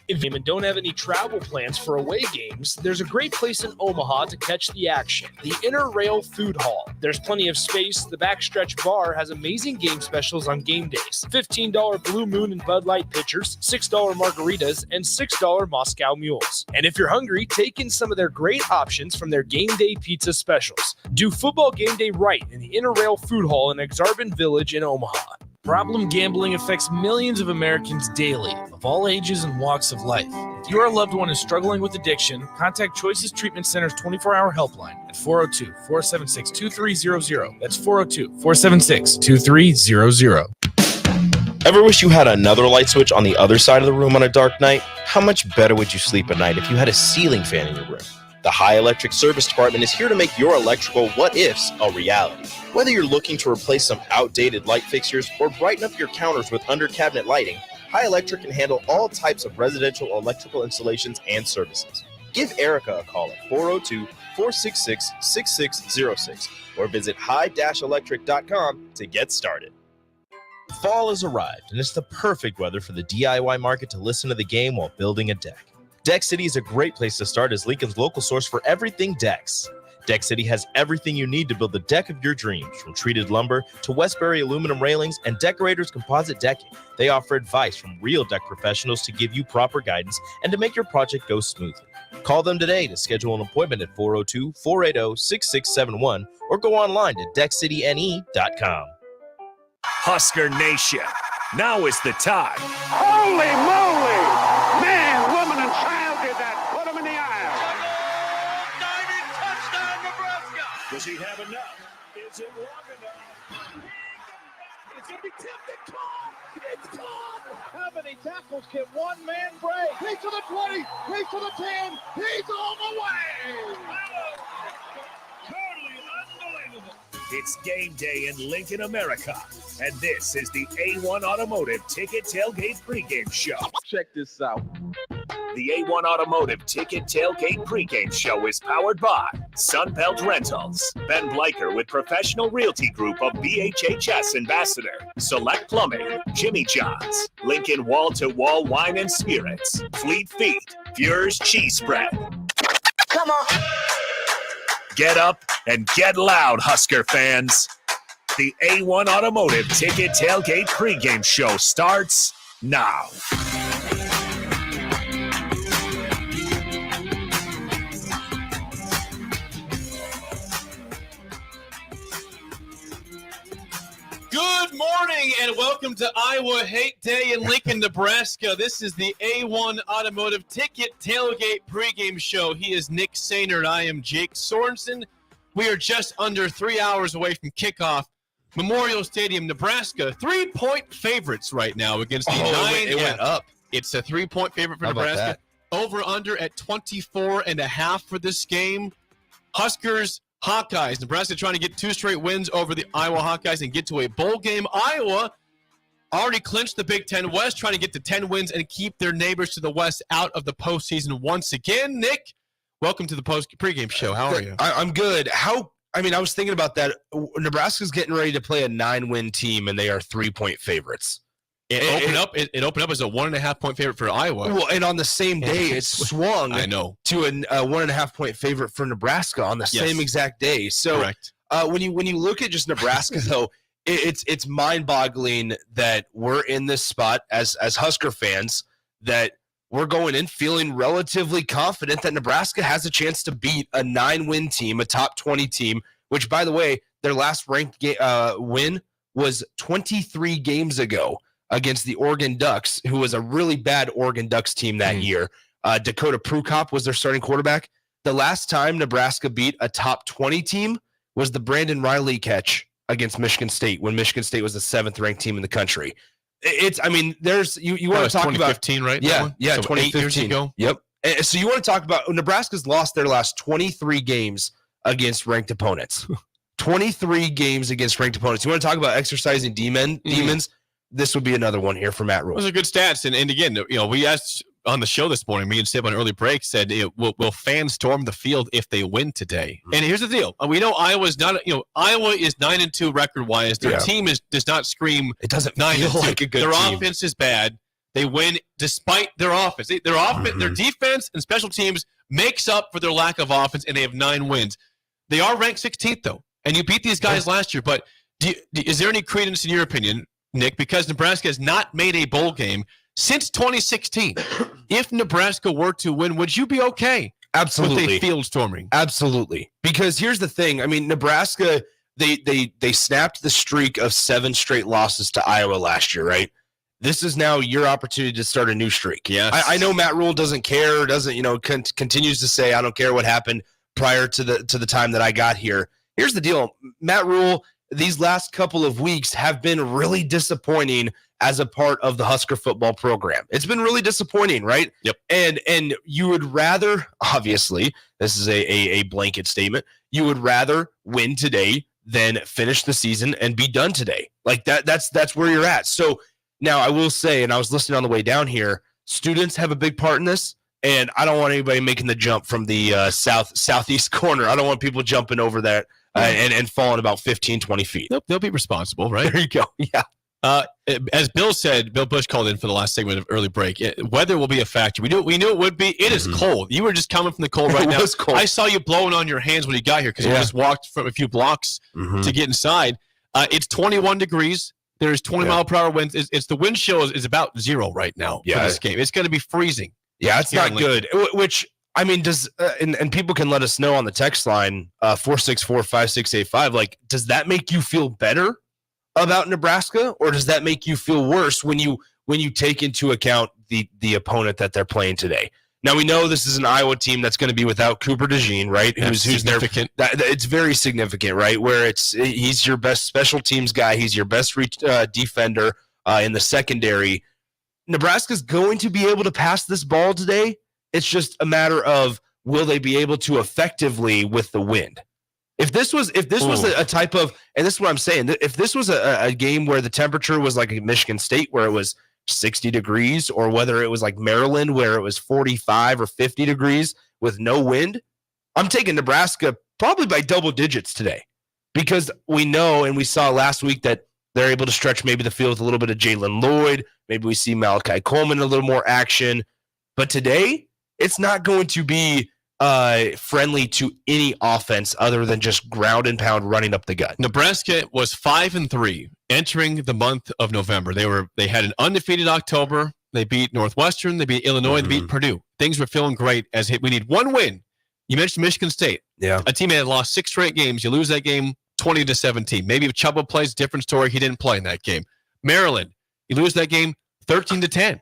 If you don't have any travel plans for away games, there's a great place in Omaha to catch the action, the Inner Rail Food Hall. There's plenty of space. The Backstretch Bar has amazing game specials on game days. $15 Blue Moon and Bud Light pitchers, $6 margaritas, and $6 Moscow Mules. And if you're hungry, take in some of their great options from their game day pizza specials. Do football game day right in the Inner Rail Food Hall in Exarban Village in Omaha. Problem gambling affects millions of Americans daily, of all ages and walks of life. If your loved one is struggling with addiction, contact Choices Treatment Center's 24-hour helpline at 402-476-2300. That's 402-476-2300. Ever wish you had another light switch on the other side of the room on a dark night? How much better would you sleep at night if you had a ceiling fan in your room? The High Electric Service Department is here to make your electrical what-ifs a reality. Whether you're looking to replace some outdated light fixtures or brighten up your counters with under-cabinet lighting, High Electric can handle all types of residential electrical installations and services. Give Erica a call at 402-466-6606 or visit high-electric.com to get started. Fall has arrived, and it's the perfect weather for the DIY market to listen to the game while building a deck. Deck City is a great place to start as Lincoln's local source for everything decks. Deck City has everything you need to build the deck of your dreams, from treated lumber to Westbury aluminum railings and Decorators composite decking. They offer advice from real deck professionals to give you proper guidance and to make your project go smoothly. Call them today to schedule an appointment at 402-480-6671 or go online to deckcityne.com. Husker Nation, now is the time. Holy moly! Man, woman, and child did that. Put him in the aisle. Diving touchdown, Nebraska. Does he have enough? Is it long enough? It's going to be tipped and caught. It's caught. How many tackles can one man break? He's to the 20. He's to the 10. He's all the way. Totally unbelievable. It's game day in Lincoln, America, and this is the A1 Automotive Ticket Tailgate Pregame Show. Check this out. The A1 Automotive Ticket Tailgate Pregame Show is powered by Sunbelt Rentals, Ben Bleicher with Professional Realty Group of BHHS Ambassador, Select Plumbing, Jimmy John's, Lincoln Wall-to-Wall Wine and Spirits, Fleet Feet, Fuhr's Cheese Spread. Come on. Get up and get loud, Husker fans. The A1 Automotive Ticket Tailgate Pregame Show starts now. Good morning and welcome to Iowa Hate Day in Lincoln, Nebraska. This is the A1 Automotive Ticket Tailgate Pregame Show. He is Nick Sainer and I am Jake Sorensen. We are just under 3 hours away from kickoff. Memorial Stadium, Nebraska, 3-point favorites right now against the 9. It went up. It's a 3-point favorite for Nebraska. Over under at 24.5 for this game. Huskers, Hawkeyes. Nebraska trying to get 2 straight wins over the Iowa Hawkeyes and get to a bowl game. Iowa already clinched the Big Ten West, trying to get to 10 wins and keep their neighbors to the west out of the postseason once again. Nick, welcome to the pregame show. How are you? I'm good. I was thinking about that. Nebraska's getting ready to play a 9-win team, and they are 3-point favorites. It opened up as a 1.5-point favorite for Iowa. Well, and on the same day, it swung to a 1.5-point favorite for Nebraska on the same exact day. So correct. When you look at just Nebraska, though, it's mind-boggling that we're in this spot as Husker fans, that we're going in feeling relatively confident that Nebraska has a chance to beat a 9-win team, a top 20 team, which, by the way, their last ranked win was 23 games ago against the Oregon Ducks, who was a really bad Oregon Ducks team that year. Dakota Prukop was their starting quarterback. The last time Nebraska beat a top 20 team was the Brandon Riley catch against Michigan State when Michigan State was the 7th-ranked team in the country. You want to talk about 2015, right? Yeah, so 2015. 8 years ago. Yep. So you want to talk about Nebraska's lost their last 23 games against ranked opponents. 23 games against ranked opponents. You want to talk about exercising demons? This would be another one here for Matt Rule. Those are good stats. And again, we asked on the show this morning, me and Sib on early break said, will fans storm the field if they win today? Mm-hmm. And here's the deal. We know Iowa is 9-2 record-wise. Their team does not scream. It doesn't 9-2. feel like a good Their team. offense is bad. They win despite their offense. Their defense and special teams makes up for their lack of offense, and they have 9 wins. They are ranked 16th, though, and you beat these guys last year. But is there any credence in your opinion, Nick, because Nebraska has not made a bowl game since 2016? If Nebraska were to win, would you be okay? Absolutely. With a field storming? Absolutely. Because here's the thing. I mean, Nebraska, they snapped the streak of 7 straight losses to Iowa last year, right? This is now your opportunity to start a new streak. Yes. I know Matt Rule doesn't care, continues to say, I don't care what happened prior to the time that I got here. Here's the deal. Matt Rule, these last couple of weeks have been really disappointing as a part of the Husker football program. It's been really disappointing, right? Yep. And you would rather, obviously, this is a blanket statement, you would rather win today than finish the season and be done today. Like that's where you're at. So now I will say, and I was listening on the way down here, students have a big part in this, and I don't want anybody making the jump from the southeast corner. I don't want people jumping over that and falling about 15, 20 feet. Nope, they'll be responsible, right? There you go. Yeah. As Bill said, Bill Bush called in for the last segment of early break. Weather will be a factor. We knew it would be. It is cold. You were just coming from the cold right now. It was cold. I saw you blowing on your hands when you got here because you just walked from a few blocks to get inside. It's 21 degrees. There's 20 mile per hour winds. It's the wind chill is about 0 right now for this game. It's going to be freezing. Yeah, it's not good. Which, I mean, does and people can let us know on the text line 464-5685. Like, does that make you feel better about Nebraska, or does that make you feel worse when you take into account the opponent that they're playing today? Now, we know this is an Iowa team that's going to be without Cooper DeJean, right? Who's significant. It's very significant, right? Where he's your best special teams guy. He's your best defender in the secondary. Nebraska's going to be able to pass this ball today. It's just a matter of will they be able to effectively with the wind. If this was a type of, and this is what I'm saying, if this was a game where the temperature was like a Michigan State where it was 60 degrees, or whether it was like Maryland where it was 45 or 50 degrees with no wind, I'm taking Nebraska probably by double digits today, because we know and we saw last week that they're able to stretch maybe the field with a little bit of Jalen Lloyd. Maybe we see Malachi Coleman in a little more action. But today, it's not going to be friendly to any offense other than just ground and pound running up the gut. Nebraska was 5-3 entering the month of November. They had an undefeated October. They beat Northwestern. They beat Illinois. They beat Purdue. Things were feeling great we need one win. You mentioned Michigan State. Yeah. A team that had lost 6 straight games. You lose that game 20-17. Maybe if Chuba plays, different story. He didn't play in that game. Maryland, you lose that game 13-10.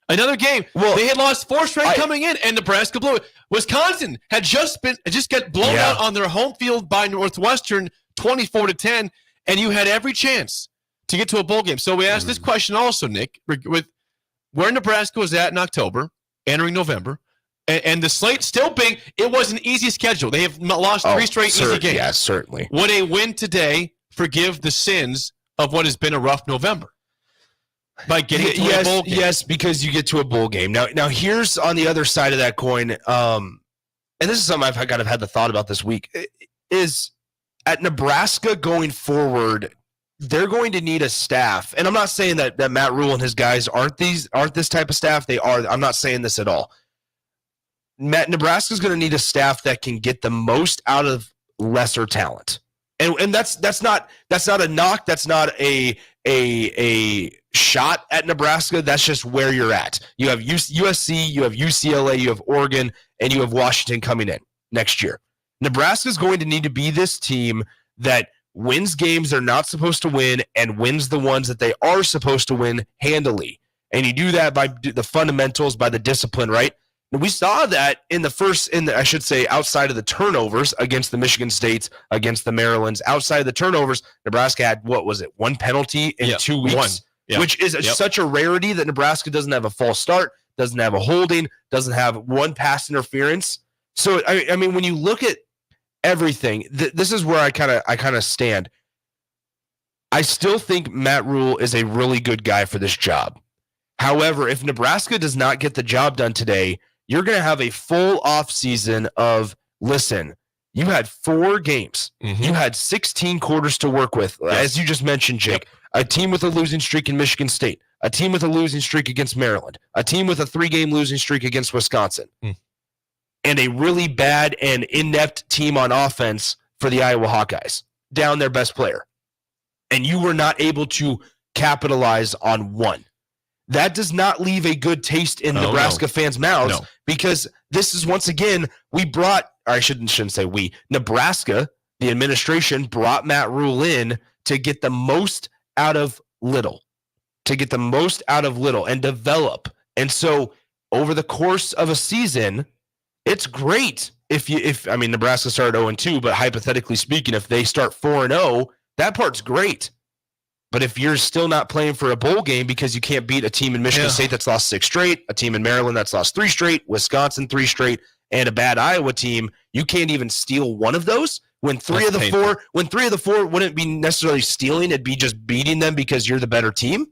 Another game. Well, they had lost 4 straight coming in, and Nebraska blew it. Wisconsin had just got blown out on their home field by Northwestern 24-10, and you had every chance to get to a bowl game. So we asked this question also, Nick, with where Nebraska was at in October, entering November, and the slate still being, it was an easy schedule. They have lost 3 straight easy games. Yeah, certainly. Would a win today forgive the sins of what has been a rough November? By getting to a bowl game. Yes, because you get to a bowl game. Now here's on the other side of that coin, and this is something I've kind of had the thought about this week, is at Nebraska going forward, they're going to need a staff. And I'm not saying that Matt Rule and his guys aren't this type of staff. They are. I'm not saying this at all. Nebraska's going to need a staff that can get the most out of lesser talent. And that's not a knock. That's not a shot at Nebraska. That's just where you're at. You have USC, you have UCLA, you have Oregon, and you have Washington coming in next year. Nebraska's going to need to be this team that wins games they're not supposed to win and wins the ones that they are supposed to win handily. And you do that by the fundamentals, by the discipline, right? And we saw that outside of the turnovers against the Michigan States, against the Marylands, outside of the turnovers, Nebraska had, 1 penalty in 2 weeks, which is such a rarity that Nebraska doesn't have a false start, doesn't have a holding, doesn't have 1 pass interference. So, I mean, when you look at everything, this is where I kind of stand. I still think Matt Rule is a really good guy for this job. However, if Nebraska does not get the job done today, you're going to have a full offseason of, listen, you had 4 games. You had 16 quarters to work with. As you just mentioned, Jake, a team with a losing streak in Michigan State, a team with a losing streak against Maryland, a team with a 3-game losing streak against Wisconsin, and a really bad and inept team on offense for the Iowa Hawkeyes, down their best player. And you were not able to capitalize on one. That does not leave a good taste in Nebraska fans' mouths because this is, once again, Nebraska, the administration, brought Matt Rule in to get the most out of little, and develop. And so over the course of a season, it's great if Nebraska started 0-2, but hypothetically speaking, if they start 4-0, that part's great. But if you're still not playing for a bowl game because you can't beat a team in Michigan State that's lost 6 straight, a team in Maryland that's lost 3 straight, Wisconsin 3 straight, and a bad Iowa team, you can't even steal one of those. When three of the four wouldn't be necessarily stealing, it'd be just beating them because you're the better team.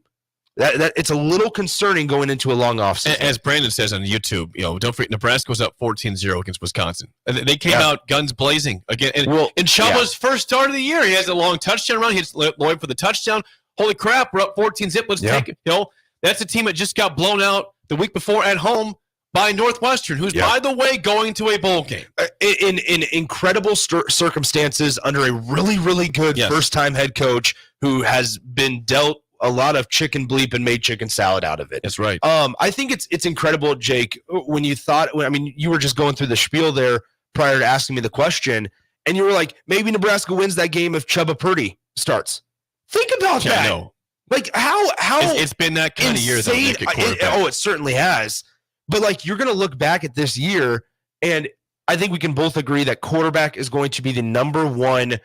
That it's a little concerning going into a long offseason. As Brandon says on YouTube, don't forget Nebraska was up 14-0 against Wisconsin. And they came out guns blazing again. And in Chubba's first start of the year, he has a long touchdown run. He hits Lloyd for the touchdown. Holy crap, we're up 14-0. Let's take it. That's a team that just got blown out the week before at home by Northwestern, who's, by the way, going to a bowl game. In incredible circumstances under a really, really good first-time head coach who has been dealt a lot of chicken bleep and made chicken salad out of it. That's right. I think it's incredible, Jake, when you were just going through the spiel there prior to asking me the question, and you were like, maybe Nebraska wins that game if Chubba Purdy starts. Think about that. I know. Like, how it's been that kind of year, though, Nick, at quarterback. It certainly has. But, like, you're going to look back at this year, and I think we can both agree that quarterback is going to be the number one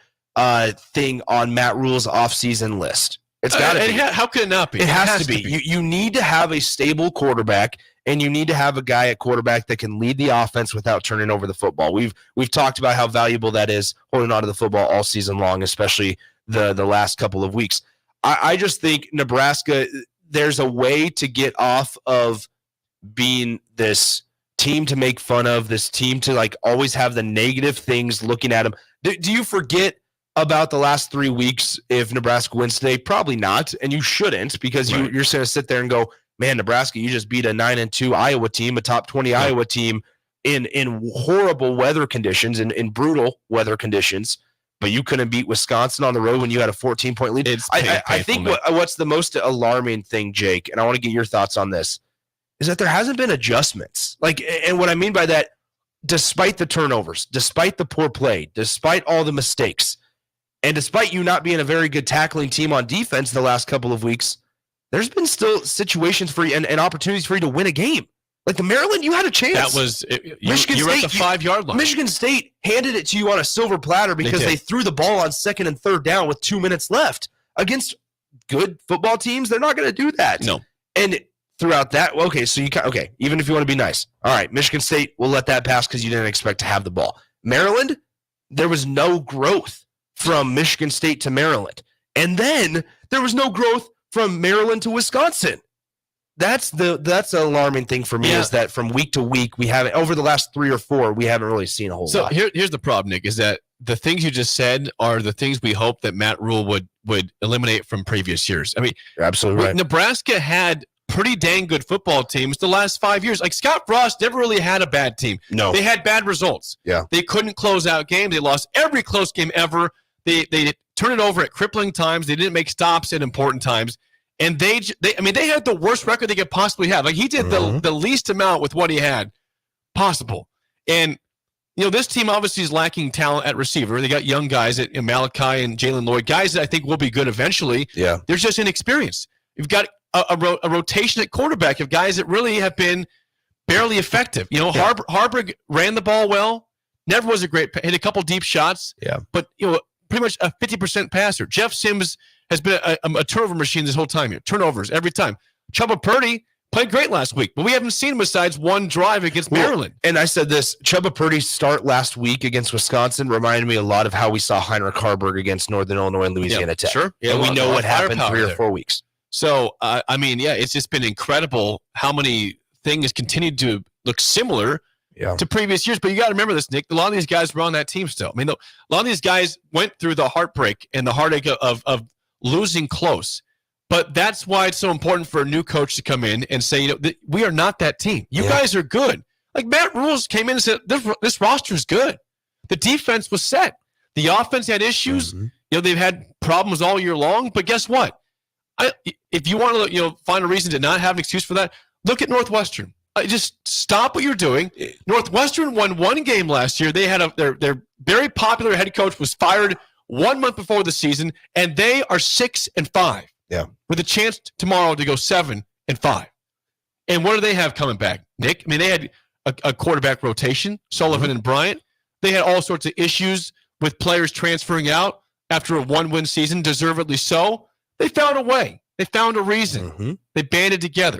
thing on Matt Rule's offseason list. It's got to be. How could it not be? It has to be. You need to have a stable quarterback, and you need to have a guy at quarterback that can lead the offense without turning over the football. We've talked about how valuable that is, holding on to the football all season long, especially the last couple of weeks. I just think Nebraska, there's a way to get off of being this team to make fun of, this team to like always have the negative things looking at them. Do you forget about the last 3 weeks if Nebraska wins today? Probably not, and you shouldn't, because you're going to sit there and go, man, Nebraska, you just beat a 9-2 Iowa team, a top 20 Iowa team in horrible weather conditions, in brutal weather conditions, but you couldn't beat Wisconsin on the road when you had a 14-point lead. I think what's the most alarming thing, Jake, and I want to get your thoughts on this, is that there hasn't been adjustments. And what I mean by that, despite the turnovers, despite the poor play, despite all the mistakes, and despite you not being a very good tackling team on defense the last couple of weeks, there's been still situations for you and opportunities for you to win a game. Like the Maryland, you had a chance. That was Michigan State, at the 5-yard line. Michigan State handed it to you on a silver platter because they threw the ball on 2nd and 3rd down with 2 minutes left. Against good football teams, they're not going to do that. No. And throughout that, even if you want to be nice. All right, Michigan State, we'll let that pass because you didn't expect to have the ball. Maryland, there was no growth from Michigan State to Maryland. And then there was no growth from Maryland to Wisconsin. That's the alarming thing for me, is that from week to week, we haven't, over the last 3 or 4, we haven't really seen a whole lot. So here's the problem, Nick, is that the things you just said are the things we hope that Matt Rule would eliminate from previous years. I mean, you're absolutely right. Nebraska had pretty dang good football teams the last 5 years. Like Scott Frost never really had a bad team. No. They had bad results. Yeah. They couldn't close out games. They lost every close game ever. They turned it over at crippling times. They didn't make stops at important times. And they had the worst record they could possibly have. Like he did the least amount with what he had possible. And this team obviously is lacking talent at receiver. They got young guys at Malachi and Jalen Lloyd, guys that I think will be good eventually. Yeah. They're just inexperienced. You've got a rotation at quarterback of guys that really have been barely effective. Harburg ran the ball well, never was hit a couple deep shots. Yeah. But pretty much a 50% passer. Jeff Sims has been a turnover machine this whole time here. Turnovers every time. Chubba Purdy played great last week, but we haven't seen him besides one drive against Maryland. And I said this, Chubba Purdy's start last week against Wisconsin reminded me a lot of how we saw Heinrich Harburg against Northern Illinois and Louisiana Tech. Sure. Yeah, and we know what happened 3 or 4 weeks. So, it's just been incredible how many things continued to look similar to previous years. But you got to remember this, Nick. A lot of these guys were on that team still. I mean, a lot of these guys went through the heartbreak and the heartache of losing close. But that's why it's so important for a new coach to come in and say, we are not that team. You guys are good. Like Matt Rules came in and said, this roster is good. The defense was set. The offense had issues. They've had problems all year long. But guess what? If you want to, find a reason to not have an excuse for that, look at Northwestern. Just stop what you're doing. Northwestern won one game last year. They had their very popular head coach was fired 1 month before the season, and they are 6-5. Yeah, with a chance tomorrow to go 7-5. And what do they have coming back, Nick? I mean, they had a quarterback rotation, Sullivan and Bryant. They had all sorts of issues with players transferring out after a 1-win season, deservedly so. They found a way. They found a reason. They banded together.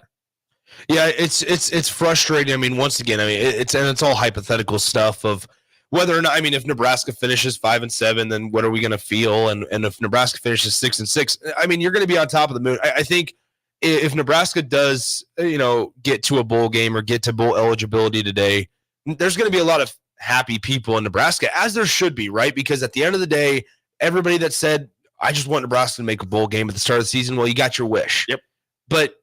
Yeah, it's frustrating. I mean, once again, it's all hypothetical stuff of whether or not. I mean, if Nebraska finishes 5-7, then what are we going to feel? And if Nebraska finishes 6-6, I mean, you're going to be on top of the moon. I think if Nebraska does, get to a bowl game or get to bowl eligibility today, there's going to be a lot of happy people in Nebraska, as there should be, right? Because at the end of the day, everybody that said, I just want Nebraska to make a bowl game at the start of the season, well, you got your wish. Yep. But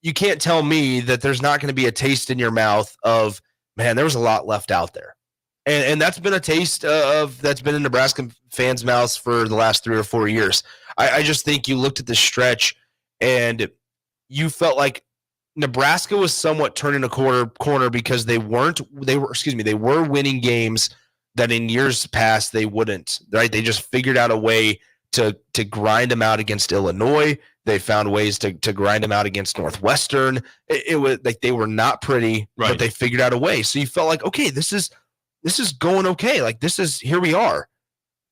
you can't tell me that there's not going to be a taste in your mouth of, man, there was a lot left out there. And that's been a taste that's been in Nebraska fans' mouths for the last 3 or 4 years. I just think you looked at the stretch and you felt like Nebraska was somewhat turning a corner because they were winning games that in years past they wouldn't, right? They just figured out a way to grind them out against Illinois. They found ways to grind them out against Northwestern. It was like they were not pretty, right, but they figured out a way. So you felt like, okay, this is going okay. Like here we are.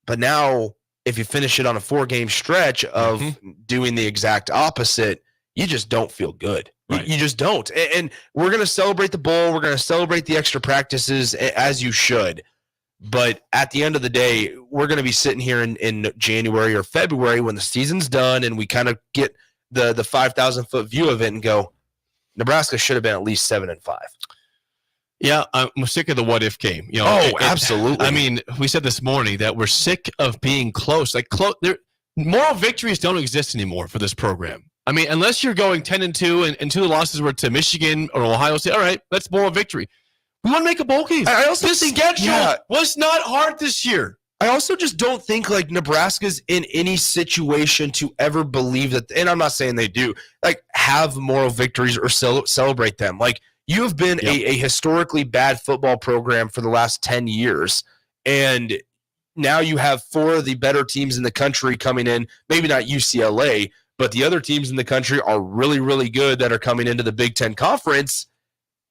But now if you finish it on a 4-game stretch of doing the exact opposite, you just don't feel good. Right. You just don't. And we're going to celebrate the bowl. We're going to celebrate the extra practices as you should. But at the end of the day, we're going to be sitting here in January or February when the season's done and we kind of get the 5,000-foot view of it and go, Nebraska should have been at least 7-5. Yeah, I'm sick of the what-if game. Absolutely. I mean, we said this morning that we're sick of being close. Moral victories don't exist anymore for this program. I mean, unless you're going 10-2 and 2 of the losses were to Michigan or Ohio State, all right, that's moral victory. We want to make a bowl game. I also think schedule was not hard this year. I also just don't think like Nebraska's in any situation to ever believe that, and I'm not saying they do, like have moral victories or celebrate them. Like you have been a historically bad football program for the last 10 years, and now you have 4 of the better teams in the country coming in, maybe not UCLA, but the other teams in the country are really, really good that are coming into the Big Ten Conference.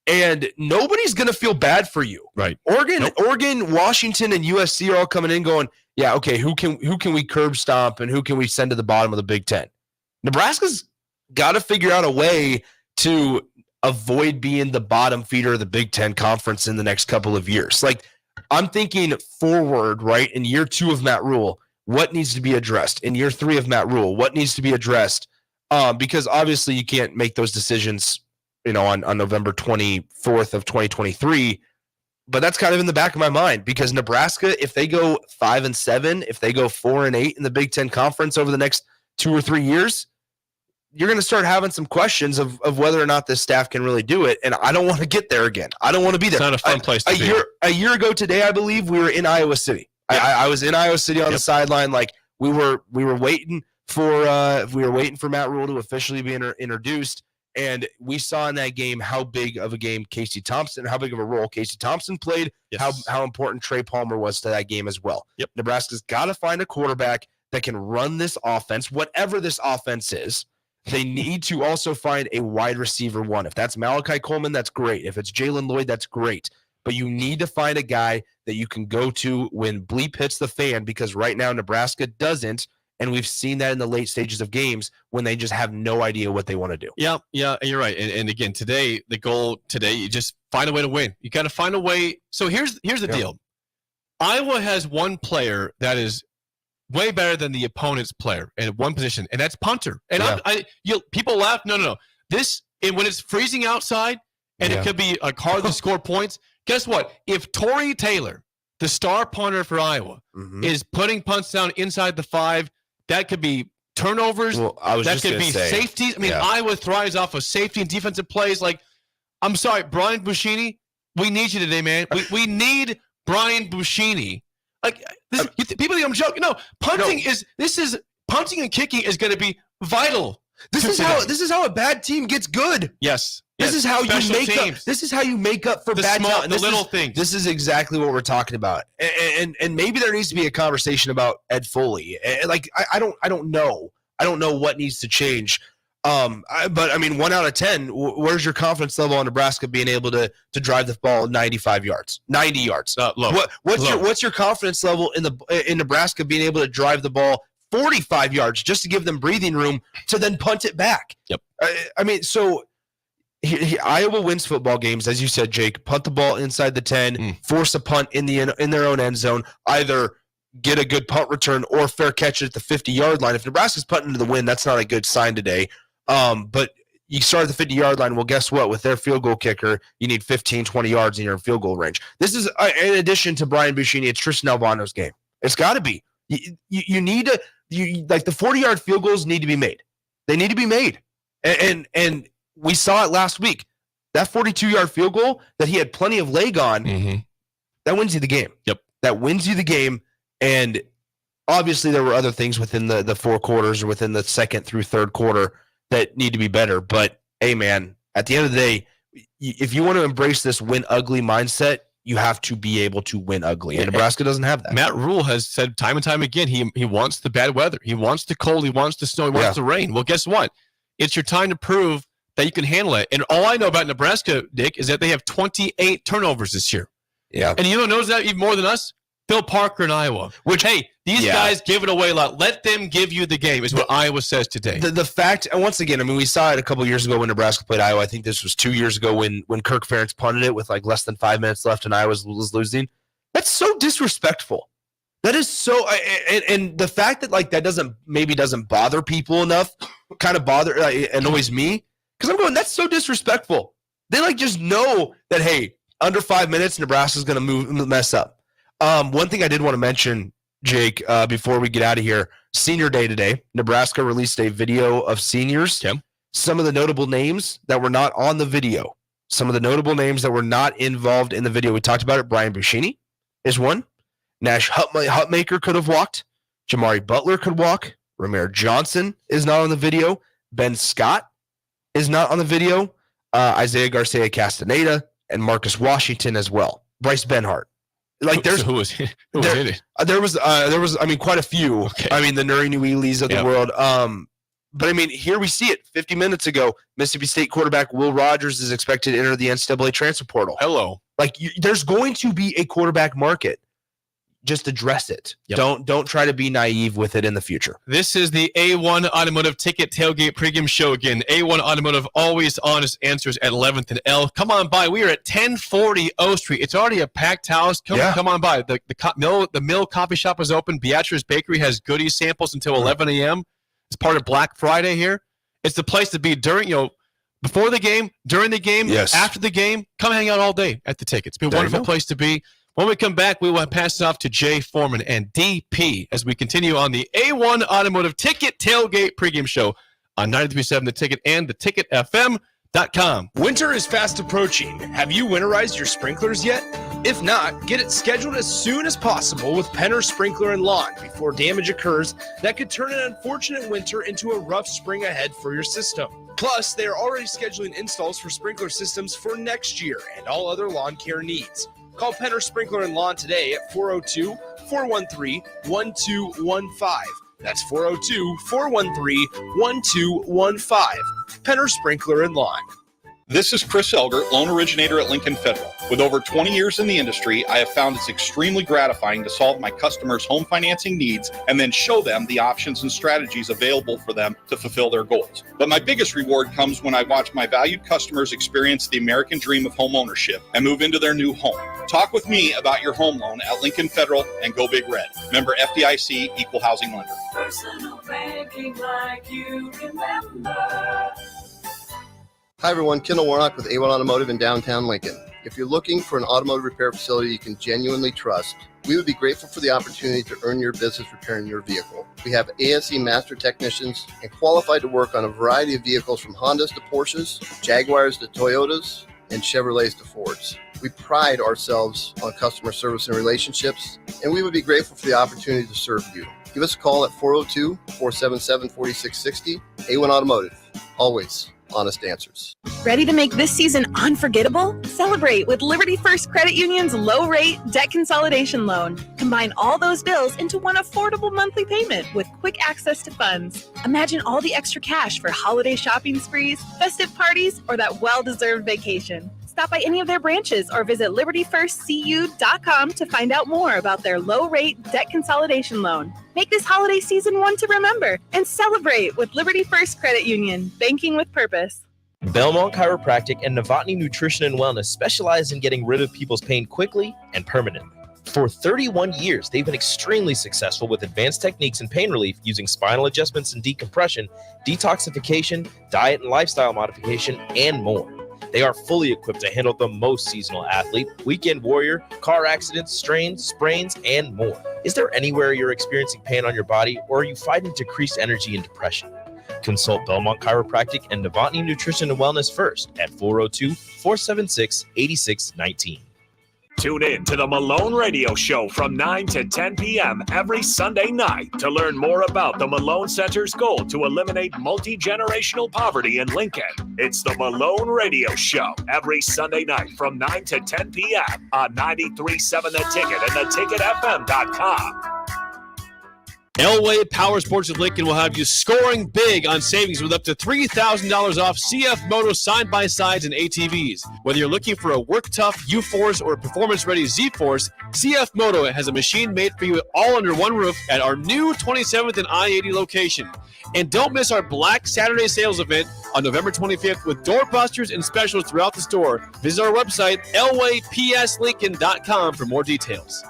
And nobody's going to feel bad for you. Right. Oregon, Washington, and USC are all coming in going, yeah, okay, who can we curb stomp and who can we send to the bottom of the Big Ten? Nebraska's got to figure out a way to avoid being the bottom feeder of the Big Ten Conference in the next couple of years. Like, I'm thinking forward, right, in year 2 of Matt Rule, what needs to be addressed? In year 3 of Matt Rule, what needs to be addressed? Because obviously you can't make those decisions on November 24th of 2023, but that's kind of in the back of my mind because Nebraska, if they go 5-7, if they go 4-8 in the Big Ten Conference over the next 2 or 3 years, you're going to start having some questions of whether or not this staff can really do it. And I don't want to get there again. I don't want to be there. It's not a fun place to be. A year ago today, I believe we were in Iowa City. Yep. I was in Iowa City on the sideline. Like we were waiting for Matt Rule to officially be introduced. And we saw in that game how big of a game how big of a role Casey Thompson played, how important Trey Palmer was to that game as well. Yep. Nebraska's got to find a quarterback that can run this offense, whatever this offense is. They need to also find a wide receiver one. If that's Malachi Coleman, that's great. If it's Jalen Lloyd, that's great. But you need to find a guy that you can go to when bleep hits the fan because right now Nebraska doesn't. And we've seen that in the late stages of games when they just have no idea what they want to do. Yeah, you're right. And again, today, the goal today, you just find a way to win. You got to find a way. So here's the deal. Iowa has one player that is way better than the opponent's player at one position, and that's punter. And people laugh. No. When it's freezing outside and it could be hard to score points, guess what? If Torrey Taylor, the star punter for Iowa, is putting punts down inside the 5, that could be turnovers. Well, I was that just could gonna be say, safeties. I mean, yeah. Iowa thrives off of safety and defensive plays. Like, I'm sorry, Brian Buschini, we need you today, man. We need Brian Buschini. Like, people think I'm joking. No, punting and kicking is going to be vital. This is how a bad team gets good. Yes. This is how Special you make teams. up. This is how you make up for The bad small- talent. the This little is- things. This is exactly what we're talking about, and maybe there needs to be a conversation about Ed Foley. Like I don't know what needs to change. But I mean, 1 out of 10. Where's your confidence level on Nebraska being able to drive the ball 95 yards, 90 yards? Low. What's your confidence level in Nebraska being able to drive the ball 45 yards just to give them breathing room to then punt it back? Yep. I mean, so Iowa wins football games, as you said, Jake. Punt the ball inside the 10, force a punt in their own end zone, either get a good punt return or fair catch it at the 50-yard line. If Nebraska's punting to the win, that's not a good sign today. But you start at the 50-yard line. Well, guess what? With their field goal kicker, you need 15, 20 yards in your field goal range. This is, in addition to Brian Buschini, it's Tristan Albano's game. It's got to be. You need to, like the 40-yard field goals need to be made. They need to be made. And we saw it last week. That 42-yard field goal that he had plenty of leg on, that wins you the game. Yep. That wins you the game. And obviously there were other things within the four quarters or within the second through third quarter that need to be better. But, hey, man, at the end of the day, if you want to embrace this win ugly mindset, you have to be able to win ugly. And Nebraska doesn't have that. Matt Rule has said time and time again, he wants the bad weather. He wants the cold. He wants the snow. He wants the rain. Well, guess what? It's your time to prove that you can handle it. And all I know about Nebraska, Dick, is that they have 28 turnovers this year. Yeah. And you know who knows that even more than us? Phil Parker in Iowa. Which, hey, these guys give it away a lot. Let them give you the game, is what Iowa says today. The fact, and once again, I mean, we saw it a couple years ago when Nebraska played Iowa. I think this was 2 years ago when Kirk Ferentz punted it with like less than 5 minutes left and Iowa was losing. That's so disrespectful. That is so, and the fact that like that doesn't bother people enough, kind of annoys me, because I'm going, that's so disrespectful. They like just know that, hey, under 5 minutes, Nebraska's going to mess up. One thing I did want to mention, Jake, before we get out of here, Senior Day today. Nebraska released a video of seniors. Okay. Some of the notable names that were not on the video. Some of the notable names that were not involved in the video. We talked about it. Brian Buschini is one. Nash Hutmaker could have walked. Jamari Butler could walk. Ramir Johnson is not on the video. Ben Scott is not on the video. Isaiah Garcia Castaneda and Marcus Washington as well. Bryce Benhart. Like there's who was in it? There was I mean quite a few. Okay. I mean the Nuri Nuilis of the world. But I mean here we see it. 50 minutes ago, Mississippi State quarterback Will Rogers is expected to enter the NCAA transfer portal. Hello. Like there's going to be a quarterback market. Just address it. Yep. Don't try to be naive with it in the future. This is the A1 Automotive Ticket Tailgate Pregame Show again. A1 Automotive, always honest answers at 11th and L. Come on by. We are at 1040 O Street. It's already a packed house. Come on by. The Mill Coffee Shop is open. Beatrice Bakery has goodie samples until 11 a.m. It's part of Black Friday here. It's the place to be before the game, during the game, after the game. Come hang out all day at the Ticket. It's been a wonderful place to be. When we come back, we will pass it off to Jay Foreman and DP as we continue on the A1 Automotive Ticket Tailgate Pregame Show on 93.7 The Ticket and theticketfm.com. Winter is fast approaching. Have you winterized your sprinklers yet? If not, get it scheduled as soon as possible with Penner Sprinkler and Lawn before damage occurs that could turn an unfortunate winter into a rough spring ahead for your system. Plus, they are already scheduling installs for sprinkler systems for next year and all other lawn care needs. Call Penner Sprinkler and Lawn today at 402-413-1215. That's 402-413-1215. Penner Sprinkler and Lawn. This is Chris Elgert, loan originator at Lincoln Federal. With over 20 years in the industry, I have found it's extremely gratifying to solve my customers' home financing needs and then show them the options and strategies available for them to fulfill their goals. But my biggest reward comes when I watch my valued customers experience the American dream of home ownership and move into their new home. Talk with me about your home loan at Lincoln Federal and Go Big Red. Member FDIC, Equal Housing Lender. Personal banking like you remember. Hi, everyone. Kendall Warnock with A1 Automotive in downtown Lincoln. If you're looking for an automotive repair facility you can genuinely trust, we would be grateful for the opportunity to earn your business repairing your vehicle. We have ASE master technicians and qualified to work on a variety of vehicles from Hondas to Porsches, Jaguars to Toyotas, and Chevrolets to Fords. We pride ourselves on customer service and relationships, and we would be grateful for the opportunity to serve you. Give us a call at 402-477-4660. A1 Automotive, always honest answers. Ready to make this season unforgettable? Celebrate with Liberty First Credit Union's low-rate debt consolidation loan. Combine all those bills into one affordable monthly payment with quick access to funds. Imagine all the extra cash for holiday shopping sprees, festive parties, or that well-deserved vacation. Stop by any of their branches or visit libertyfirstcu.com to find out more about their low-rate debt consolidation loan. Make this holiday season one to remember and celebrate with Liberty First Credit Union, banking with purpose. Belmont Chiropractic and Novotny Nutrition and Wellness specialize in getting rid of people's pain quickly and permanently. For 31 years, they've been extremely successful with advanced techniques in pain relief using spinal adjustments and decompression, detoxification, diet and lifestyle modification, and more. They are fully equipped to handle the most seasonal athlete, weekend warrior, car accidents, strains, sprains, and more. Is there anywhere you're experiencing pain on your body, or are you fighting decreased energy and depression? Consult Belmont Chiropractic and Novotny Nutrition and Wellness first at 402-476-8619. Tune in to the Malone Radio Show from 9 to 10 p.m. every Sunday night to learn more about the Malone Center's goal to eliminate multi-generational poverty in Lincoln. It's the Malone Radio Show every Sunday night from 9 to 10 p.m. on 93.7 The Ticket and theticketfm.com. Elway Power Sports of Lincoln will have you scoring big on savings with up to $3,000 off CF Moto side-by-sides and ATVs. Whether you're looking for a work-tough U-Force or a performance-ready Z-Force, CF Moto has a machine made for you all under one roof at our new 27th and I-80 location. And don't miss our Black Saturday sales event on November 25th with doorbusters and specials throughout the store. Visit our website, elwaypslincoln.com for more details.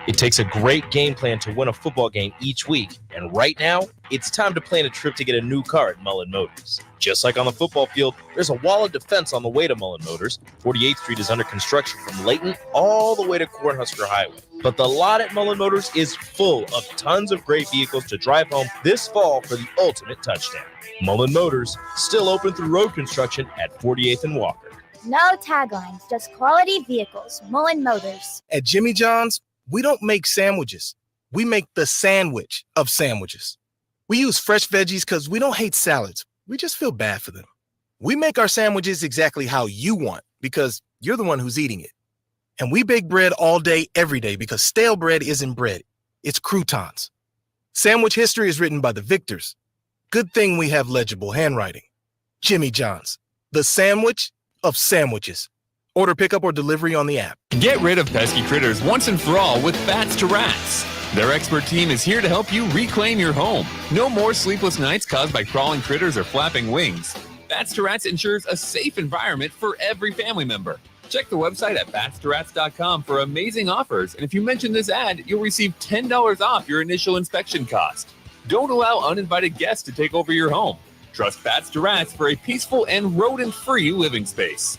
It takes a great game plan to win a football game each week, and right now, it's time to plan a trip to get a new car at Mullen Motors. Just like on the football field, there's a wall of defense on the way to Mullen Motors. 48th Street is under construction from Layton all the way to Cornhusker Highway. But the lot at Mullen Motors is full of tons of great vehicles to drive home this fall for the ultimate touchdown. Mullen Motors, still open through road construction at 48th and Walker. No taglines, just quality vehicles. Mullen Motors. At Jimmy John's, we don't make sandwiches. We make the sandwich of sandwiches. We use fresh veggies because we don't hate salads. We just feel bad for them. We make our sandwiches exactly how you want because you're the one who's eating it. And we bake bread all day, every day because stale bread isn't bread. It's croutons. Sandwich history is written by the victors. Good thing we have legible handwriting. Jimmy John's, the sandwich of sandwiches. Order pickup or delivery on the app. Get rid of pesky critters once and for all with Bats to Rats. Their expert team is here to help you reclaim your home. No more sleepless nights caused by crawling critters or flapping wings. Bats to Rats ensures a safe environment for every family member. Check the website at batstoRats.com for amazing offers, and if you mention this ad, you'll receive $10 off your initial inspection cost. Don't allow uninvited guests to take over your home. Trust Bats to Rats for a peaceful and rodent-free living space.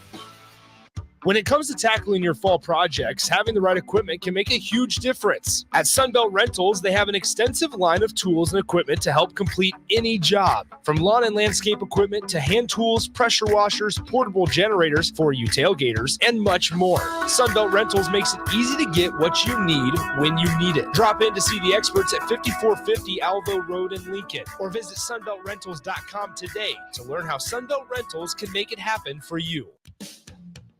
When it comes to tackling your fall projects, having the right equipment can make a huge difference. At Sunbelt Rentals, they have an extensive line of tools and equipment to help complete any job. From lawn and landscape equipment to hand tools, pressure washers, portable generators for you tailgaters, and much more. Sunbelt Rentals makes it easy to get what you need when you need it. Drop in to see the experts at 5450 Alvo Road in Lincoln, or visit sunbeltrentals.com today to learn how Sunbelt Rentals can make it happen for you.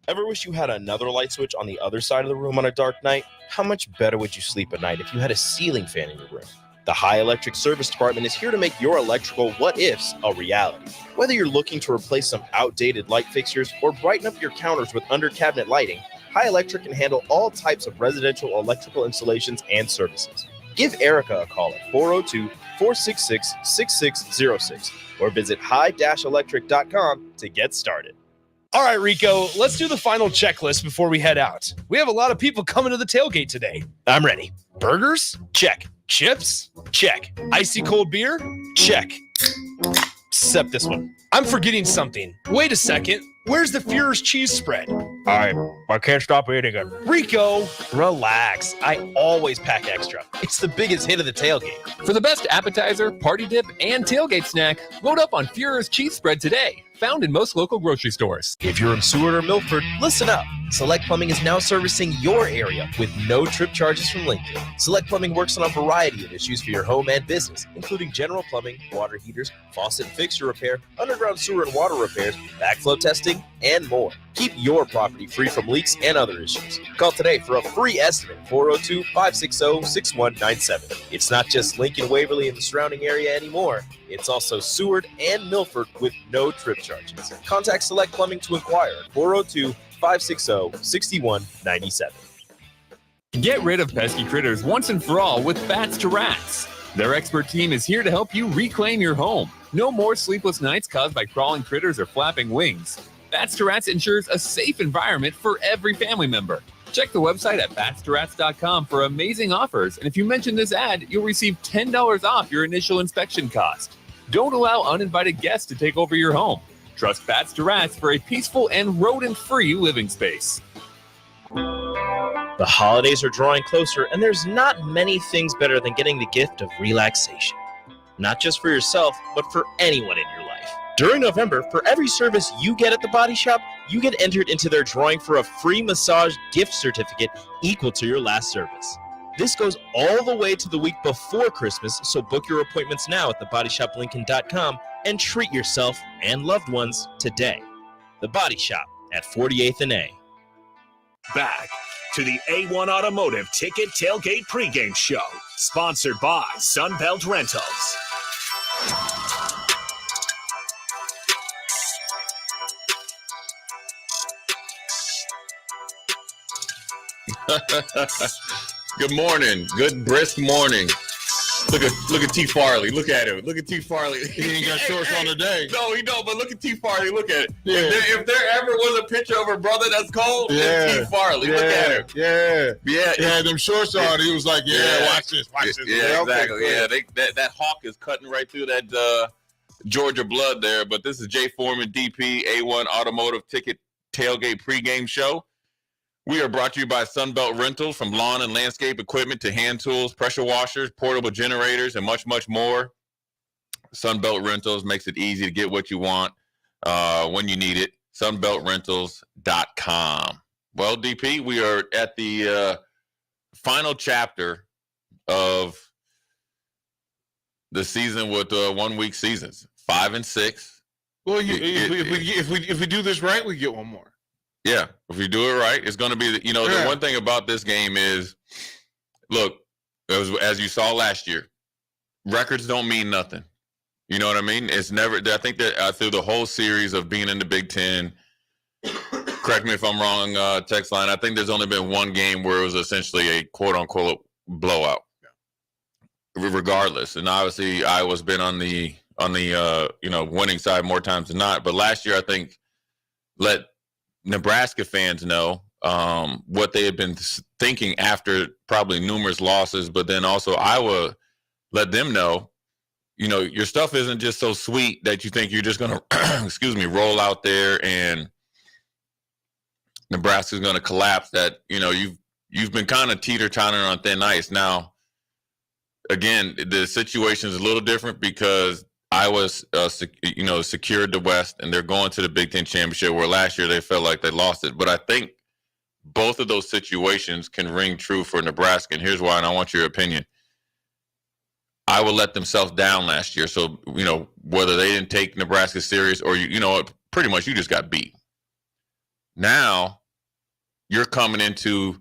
Ever wish you had another light switch on the other side of the room on a dark night? How much better would you sleep at night if you had a ceiling fan in your room? The High Electric Service Department is here to make your electrical what-ifs a reality. Whether you're looking to replace some outdated light fixtures or brighten up your counters with under-cabinet lighting, High Electric can handle all types of residential electrical installations and services. Give Erica a call at 402-466-6606 or visit high-electric.com to get started. All right, Rico, let's do the final checklist before we head out. We have a lot of people coming to the tailgate today. I'm ready. Burgers? Check. Chips? Check. Icy cold beer? Check. except this one. I'm forgetting something. Wait a second. Where's the Führer's cheese spread? I can't stop eating it. Rico, Relax. I always pack extra. It's the biggest hit of the tailgate. For the best appetizer, party dip, and tailgate snack, load up on Führer's cheese spread today. Found in most local grocery stores. If you're in Seward or Milford, listen up. Select Plumbing is now servicing your area with no trip charges from Lincoln. Select Plumbing works on a variety of issues for your home and business, including general plumbing, water heaters, faucet and fixture repair, underground sewer and water repairs, backflow testing, and more. Keep your property free from leaks and other issues. Call today for a free estimate, 402-560-6197. It's not just Lincoln, Waverly, and the surrounding area anymore. It's also Seward and Milford with no trip charges. Contact Select Plumbing to inquire at 402-560-6197. Get rid of pesky critters once and for all with Bats to Rats. Their expert team is here to help you reclaim your home. No more sleepless nights caused by crawling critters or flapping wings. Bats to Rats ensures a safe environment for every family member. Check the website at batstorats.com for amazing offers, and if you mention this ad, you'll receive $10 off your initial inspection cost. Don't allow uninvited guests to take over your home. Trust Bats to Rats for a peaceful and rodent-free living space. The holidays are drawing closer, and there's not many things better than getting the gift of relaxation. Not just for yourself, but for anyone in your life. During November, for every service you get at the Body Shop, you get entered into their drawing for a free massage gift certificate equal to your last service. This goes all the way to the week before Christmas, so book your appointments now at thebodyshoplincoln.com and treat yourself and loved ones today. The Body Shop at 48th and A. Back to the A1 Automotive Ticket Tailgate Pregame Show, sponsored by Sunbelt Rentals. Good morning. Good brisk morning. Look at T. Farley. Look at him. Look at T. Farley. He ain't got shorts on today. No, he don't. But look at T. Farley. Look at it. Yeah. If there ever was a picture of a brother that's cold, it's T. Farley. Look at him. Yeah. He had them shorts on. He was like, watch this. Yeah, exactly. Yeah, that hawk is cutting right through that Georgia blood there. But this is Jay Foreman, DP, A1 Automotive Ticket Tailgate Pregame Show. We are brought to you by Sunbelt Rentals, from lawn and landscape equipment to hand tools, pressure washers, portable generators, and much, much more. Sunbelt Rentals makes it easy to get what you want when you need it. Sunbeltrentals.com. Well, DP, we are at the final chapter of the season with 1 week seasons, 5 and 6. Well, if we do this right, we get one more. Yeah, if we do it right, it's going to be, the one thing about this game is, look, as you saw last year, records don't mean nothing. You know what I mean? It's never, I think that through the whole series of being in the Big Ten, correct me if I'm wrong, text line, I think there's only been one game where it was essentially a quote-unquote blowout, regardless. And obviously, Iowa's been on the winning side more times than not. But last year, I think, let Nebraska fans know what they had been thinking after probably numerous losses, but then also Iowa let them know, your stuff isn't just so sweet that you think you're just going to, roll out there and Nebraska's going to collapse. That, you've been kind of teeter-tottering on thin ice. Now, again, the situation is a little different because Iowa's, secured the West, and they're going to the Big Ten championship, where last year they felt like they lost it. But I think both of those situations can ring true for Nebraska, and here's why, and I want your opinion. Iowa let themselves down last year, so, whether they didn't take Nebraska serious or, pretty much you just got beat. Now, you're coming into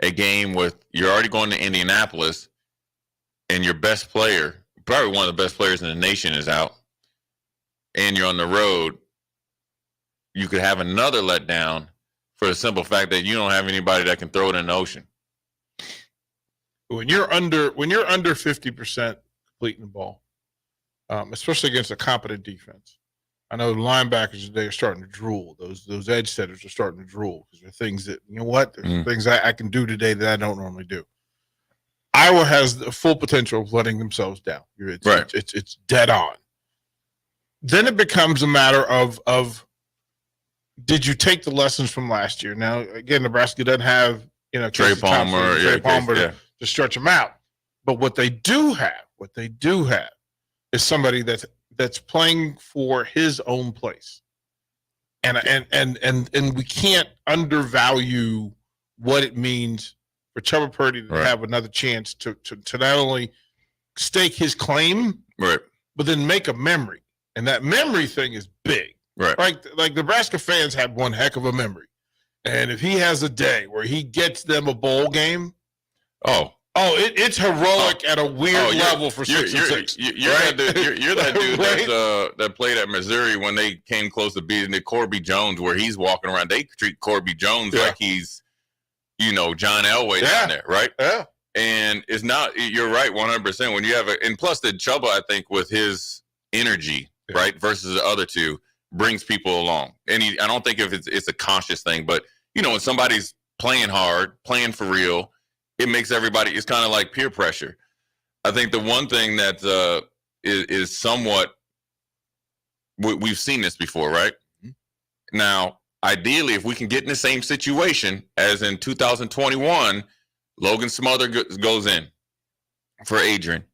a game you're already going to Indianapolis, and your best player, probably one of the best players in the nation, is out, and you're on the road. You could have another letdown for the simple fact that you don't have anybody that can throw it in the ocean. When you're under 50% completing the ball, especially against a competent defense, I know the linebackers today are starting to drool. Those edge setters are starting to drool because there are things that, there's things I can do today that I don't normally do. Iowa has the full potential of letting themselves down. It's dead on. then it becomes a matter of did you take the lessons from last year? Now, again, Nebraska doesn't have Trey Palmer, to stretch them out. But what they do have is somebody that's playing for his own place. And we can't undervalue what it means for Chubba Purdy to have another chance to not only stake his claim, but then make a memory. And that memory thing is big. Right. Like Nebraska fans have one heck of a memory. And if he has a day where he gets them a bowl game, it's heroic at a weird level for 6-6. You're that dude that played at Missouri when they came close to beating Corby Jones, where he's walking around. They treat Corby Jones like he's, John Elway down there, right? Yeah. And it's not. You're right, 100%. When you have and plus the Chubba, I think, with his energy, right, versus the other two, brings people along. And I don't think if it's a conscious thing, but when somebody's playing hard, playing for real, it makes everybody. It's kind of like peer pressure. I think the one thing that is somewhat. We've seen this before, right? Mm-hmm. Now, ideally, if we can get in the same situation as in 2021, Logan Smother goes in for Adrian,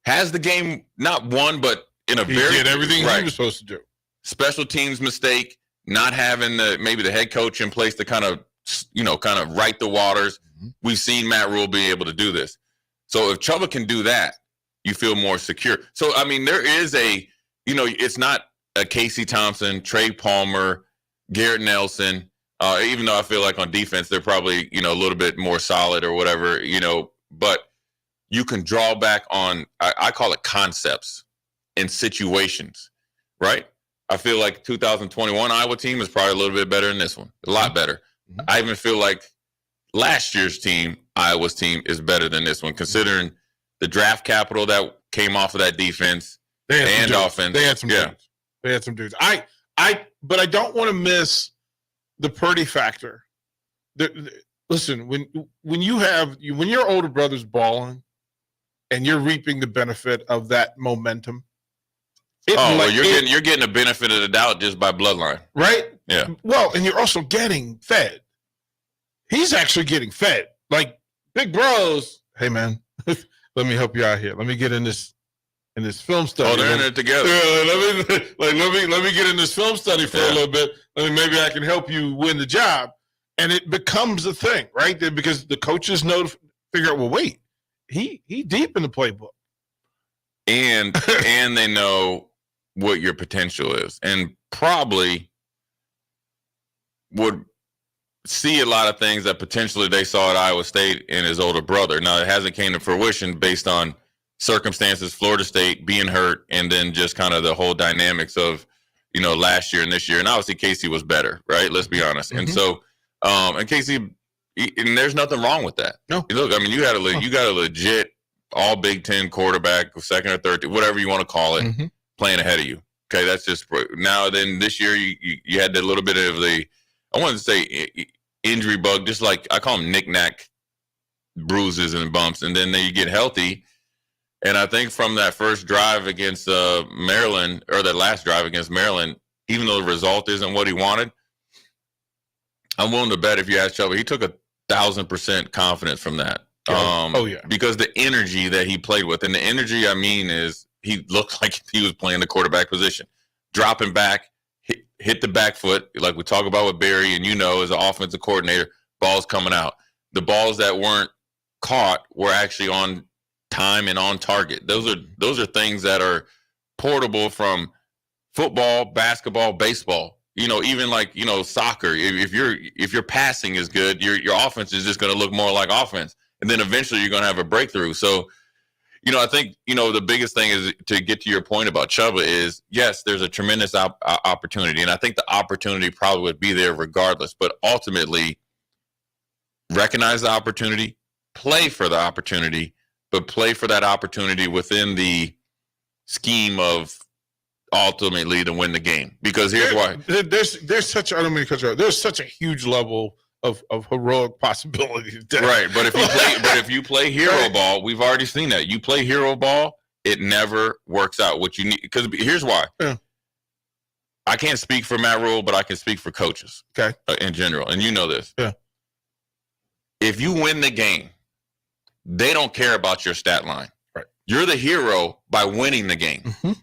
has the game not won, but in a he very did everything he was supposed to do. Special teams mistake, not having maybe the head coach in place to kind of right the waters. Mm-hmm. We've seen Matt Rule be able to do this. So if Chubba can do that, you feel more secure. So, I mean, there is it's not a Casey Thompson, Trey Palmer, Garrett Nelson, even though I feel like on defense, they're probably, a little bit more solid or whatever, but you can draw back on, I call it concepts and situations, right? I feel like 2021 Iowa team is probably a little bit better than this one, a lot better. Mm-hmm. I even feel like last year's team, Iowa's team, is better than this one, considering the draft capital that came off of that defense and offense. They had some dudes. They had some dudes. But I don't want to miss the Purdy factor. Listen, when your older brother's balling and you're reaping the benefit of that momentum. You're getting the benefit of the doubt just by bloodline. Right? Yeah. Well, and you're also getting fed. He's actually getting fed. Like, big bros, hey man, let me help you out here. Let me get in this film study. Oh, they're in it together. Let me get in this film study for a little bit. Maybe I can help you win the job. And it becomes a thing, right? Because the coaches know to figure out, well, wait, he deep in the playbook. And they know what your potential is, and probably would see a lot of things that potentially they saw at Iowa State in his older brother. Now, it hasn't came to fruition based on circumstances, Florida State being hurt, and then just kind of the whole dynamics of, last year and this year. And obviously Casey was better, right? Let's be honest. Mm-hmm. And so, and Casey, and there's nothing wrong with that. No. Look, I mean, you got a legit all Big Ten quarterback, second or third, whatever you want to call it, mm-hmm. playing ahead of you. Okay, that's just now. Then this year, you had a little bit of the, I wanted to say injury bug, just like I call them knick-knack bruises and bumps, and then you get healthy. And I think from that first drive against Maryland, or that last drive against Maryland, even though the result isn't what he wanted, I'm willing to bet if you ask Chubba, he took 1,000% confidence from that. Because the energy that he played with, and the energy I mean is he looked like he was playing the quarterback position, dropping back, hit the back foot, like we talk about with Barry, and as an offensive coordinator, balls coming out. The balls that weren't caught were actually on time and on target. Those are things that are portable from football, basketball, baseball. Even like soccer. If your passing is good, your offense is just going to look more like offense. And then eventually you're going to have a breakthrough. So, I think, the biggest thing is to get to your point about Chubba is, yes, there's a tremendous opportunity. And I think the opportunity probably would be there regardless. But ultimately, recognize the opportunity, play for the opportunity, but play for that opportunity within the scheme of ultimately to win the game. Because here's why. There's such, I don't mean to cut you off, there's such a huge level of heroic possibilities. Right, but if you play hero ball, we've already seen that. You play hero ball, it never works out. What you need, because here's why. Yeah. I can't speak for Matt Rule, but I can speak for coaches. Okay. In general, and you know this. Yeah. If you win the game, they don't care about your stat line. Right. You're the hero by winning the game. Mm-hmm.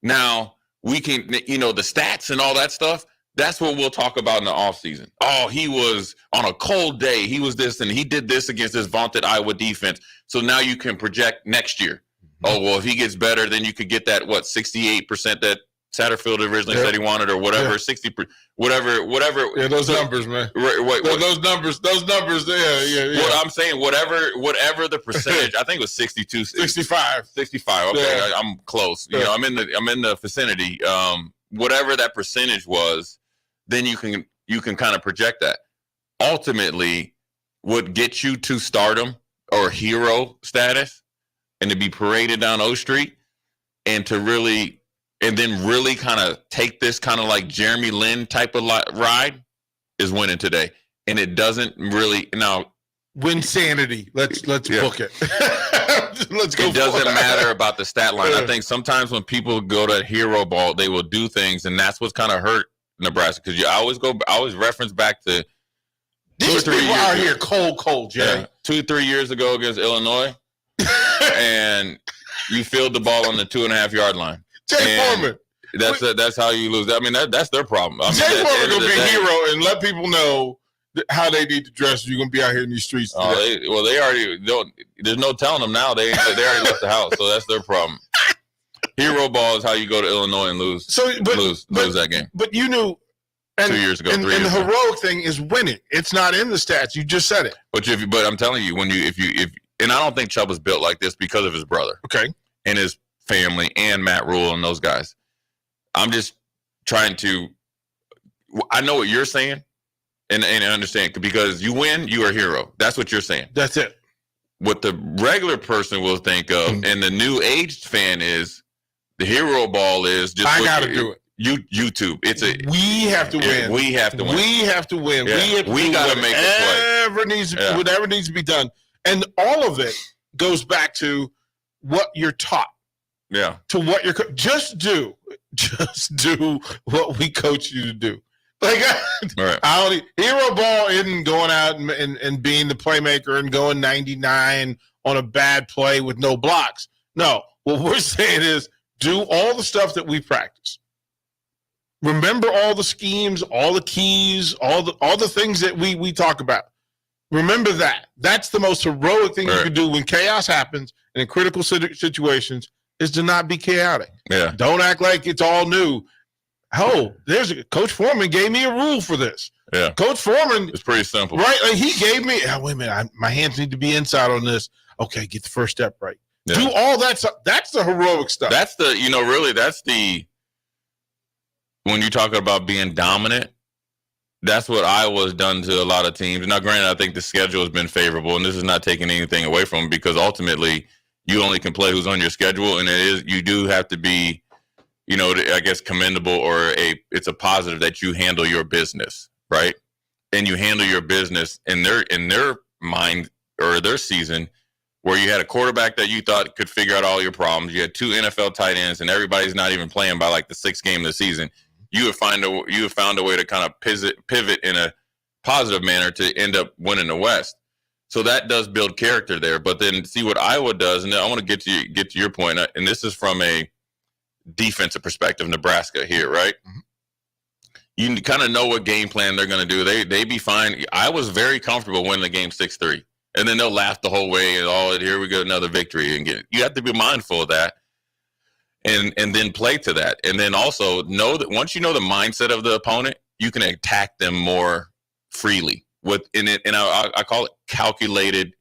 Now, we can, the stats and all that stuff, that's what we'll talk about in the offseason. Oh, he was on a cold day. He was this, and he did this against this vaunted Iowa defense. So now you can project next year. Mm-hmm. Oh, well, if he gets better, then you could get that, 68% that Satterfield originally said he wanted, or whatever, 60%, whatever. Yeah, those numbers, man. Those numbers. Yeah. Well, I'm saying whatever the percentage. I think it was 62, 65. 65. Okay, Yeah. I'm close. Yeah. I'm in the vicinity. Whatever that percentage was, then you can kind of project that. Ultimately, what gets you to stardom or hero status, and to be paraded down O Street, and then really kind of take this kind of like Jeremy Lin type of ride, is winning today. And it doesn't really now win sanity. Let's book it. Let's go. It doesn't matter about the stat line. I think sometimes when people go to hero ball, they will do things, and that's what's kind of hurt Nebraska, because I always reference back to these people out here cold, Jay. 2-3 years ago against Illinois, and you filled the ball on the 2.5-yard line. Jay Foreman. That's how you lose. I mean, that's their problem. Jay Foreman gonna be a hero and let people know how they need to dress. You're gonna be out here in these streets. They already don't. There's no telling them now. They already left the house, so that's their problem. Hero ball is how you go to Illinois and lose. Lose that game. But you knew 2 years ago, 3 years and the ago. heroic thing is winning. It's not in the stats. You just said it. But I'm telling you, and I don't think Chubb was built like this because of his brother. Okay. And his family and Matt Rule and those guys. I'm just trying to. I know what you're saying, and I understand, because you win, you are a hero. That's what you're saying. That's it. What the regular person will think of, and the new aged fan is, the hero ball is just. I got to do it. YouTube. We have to win. We have to win. We have to win. Yeah. We got to make a play. Whatever needs to be done, and all of it goes back to what you're taught. Yeah. To what you're just do what we coach you to do. Like, right. Hero ball isn't going out and being the playmaker and going 99 on a bad play with no blocks. No, what we're saying is do all the stuff that we practice. Remember all the schemes, all the keys, all the things that we talk about. Remember that. That's the most heroic thing you can do when chaos happens and in critical situations, is to not be chaotic. Yeah. Don't act like it's all new. Oh, Coach Foreman gave me a rule for this. Yeah. Coach Foreman. It's pretty simple. Right? Like he gave me, wait a minute, my hands need to be inside on this. Okay, get the first step right. Yeah. Do all that stuff. That's the heroic stuff. That's when you talk about being dominant, that's what Iowa's done to a lot of teams. Now, granted, I think the schedule has been favorable, and this is not taking anything away from them, because ultimately you only can play who's on your schedule, and you do have to be, I guess, commendable, or it's a positive that you handle your business, right? And you handle your business in their mind or their season, where you had a quarterback that you thought could figure out all your problems. You had 2 NFL tight ends, and everybody's not even playing by like the 6th game of the season. You have found a way to kind of pivot in a positive manner to end up winning the West. So that does build character there. But then see what Iowa does, and I want to get to your point, and this is from a defensive perspective, Nebraska here, right? Mm-hmm. You kind of know what game plan they're going to do. They be fine. I was very comfortable winning the game 6-3, and then they'll laugh the whole way, and here we go, another victory. And you have to be mindful of that, and then play to that, and then also know that once you know the mindset of the opponent, you can attack them more freely. I call it calculated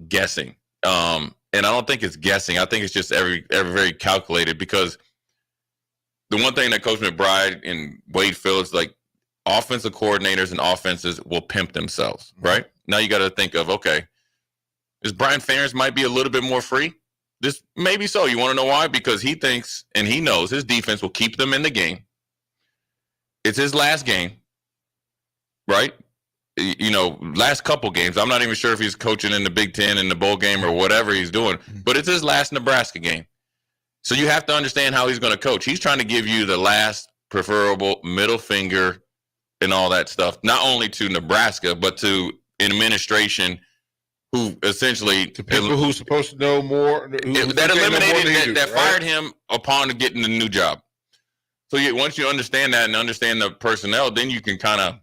guessing. And I don't think it's guessing. I think it's just every very calculated, because the one thing that Coach McBride and Wade Phillips, like, offensive coordinators and offenses will pimp themselves, right? Now you got to think of, okay, is Brian Ferentz might be a little bit more free? This maybe so. You want to know why? Because he thinks and he knows his defense will keep them in the game. It's his last game, right? Last couple games. I'm not even sure if he's coaching in the Big Ten in the bowl game or whatever he's doing, but it's his last Nebraska game. So you have to understand how he's going to coach. He's trying to give you the last preferable middle finger and all that stuff, not only to Nebraska, but to an administration who essentially to people who's supposed to know more, that eliminated that fired him upon getting the new job. So once you understand that and understand the personnel, then you can kind of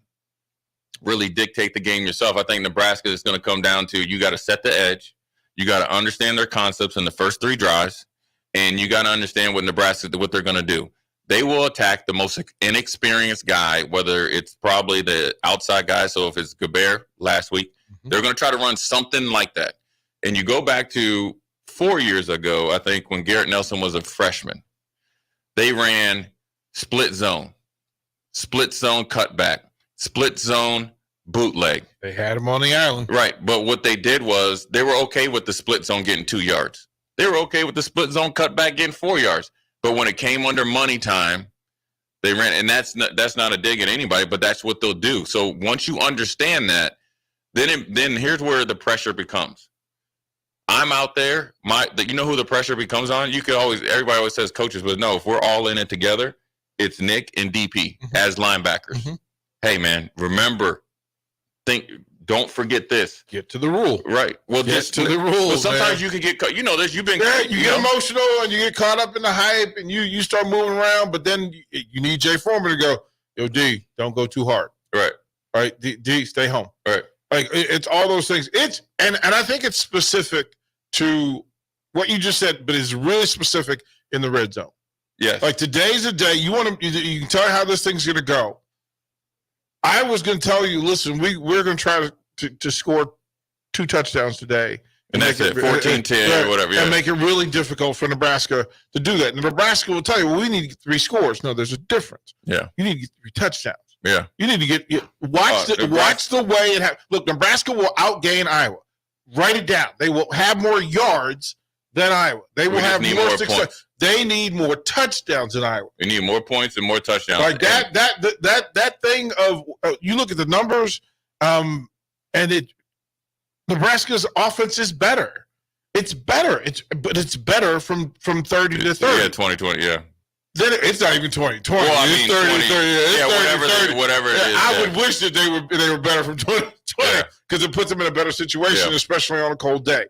really dictate the game yourself. I think Nebraska is going to come down to you got to set the edge, you got to understand their concepts in the first 3 drives, and you got to understand what they're going to do. They will attack the most inexperienced guy, whether it's probably the outside guy. So if it's Gobert last week, they're going to try to run something like that. And you go back to 4 years ago, I think, when Garrett Nelson was a freshman, they ran split zone cutback, split zone bootleg. They had him on the island. Right. But what they did was they were okay with the split zone getting 2 yards. They were okay with the split zone cutback getting 4 yards. But when it came under money time, they ran. And that's not a dig at anybody, but that's what they'll do. So once you understand that, then here's where the pressure becomes. I'm out there. You know who the pressure becomes on? Everybody always says coaches, but no, if we're all in it together, it's Nick and DP as linebackers. Hey, man, remember, don't forget this. Get to the rule. Right. Well, get to the rules. Well, sometimes you can get caught. You know this. You've been. Yeah, you get emotional and you get caught up in the hype and you start moving around, but then you need Jay Foreman to go, yo, D, don't go too hard. Right. Right. D, stay home. Right. Like it's all those things. And I think it's specific to what you just said, but it's really specific in the red zone. Yes. Like today's a day you can tell how this thing's going to go. I was going to tell you, listen, we're going to try to score 2 touchdowns today. And that's it, 14-10 or whatever. Yeah. And make it really difficult for Nebraska to do that. And Nebraska will tell you, well, we need to get 3 scores. No, there's a difference. Yeah. You need to get 3 touchdowns. Yeah. You need to watch the way it happens. Look, Nebraska will outgain Iowa. Write it down. They will have more yards than Iowa. They will have more success. Points. They need more touchdowns than Iowa. They need more points and more touchdowns. Like that thing of you look at the numbers, and Nebraska's offense is better. It's better. But it's better from 30 to 30. Yeah, 2020. Yeah. Then it's not even 20. Well, I mean, it's 30 20, to 30. It's yeah, 30, whatever it is. I would wish that they were better from 20 because it puts them in a better situation, especially on a cold day.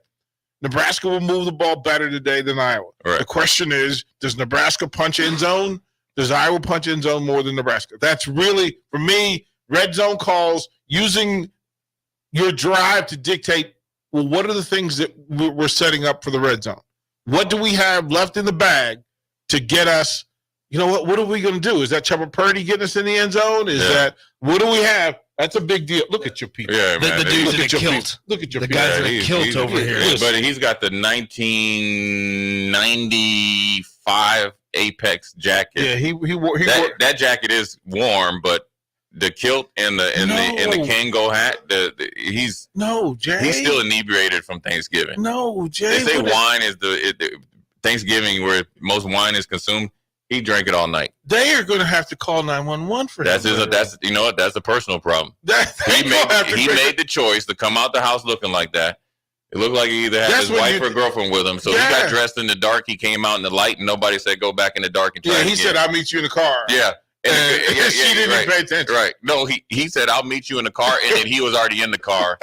Nebraska will move the ball better today than Iowa. Right. The question is, does Nebraska punch end zone? Does Iowa punch end zone more than Nebraska? That's really, for me, red zone calls, using your drive to dictate, well, what are the things that we're setting up for the red zone? What do we have left in the bag to get us? You know what are we going to do? Is that Chubba Purdy getting us in the end zone? What do we have? That's a big deal. Look at your people. Yeah, man. The dude's in a kilt. Look at your the people. guys in a kilt over here. But he's got the 1995 Apex jacket. Yeah, he wore that jacket is warm, but the kilt and the Kango hat, he's still inebriated from Thanksgiving. No, Jay. They say wine is Thanksgiving where most wine is consumed. He drank it all night. They are going to have to call 911 for that's him. You know what? That's a personal problem. He made the choice to come out the house looking like that. It looked like he either had his wife or girlfriend with him. So he got dressed in the dark. He came out in the light, and nobody said go back in the dark and try again. He said, "I'll meet you in the car." Yeah. She didn't even pay attention. Right. No, he said, I'll meet you in the car, and then he was already in the car.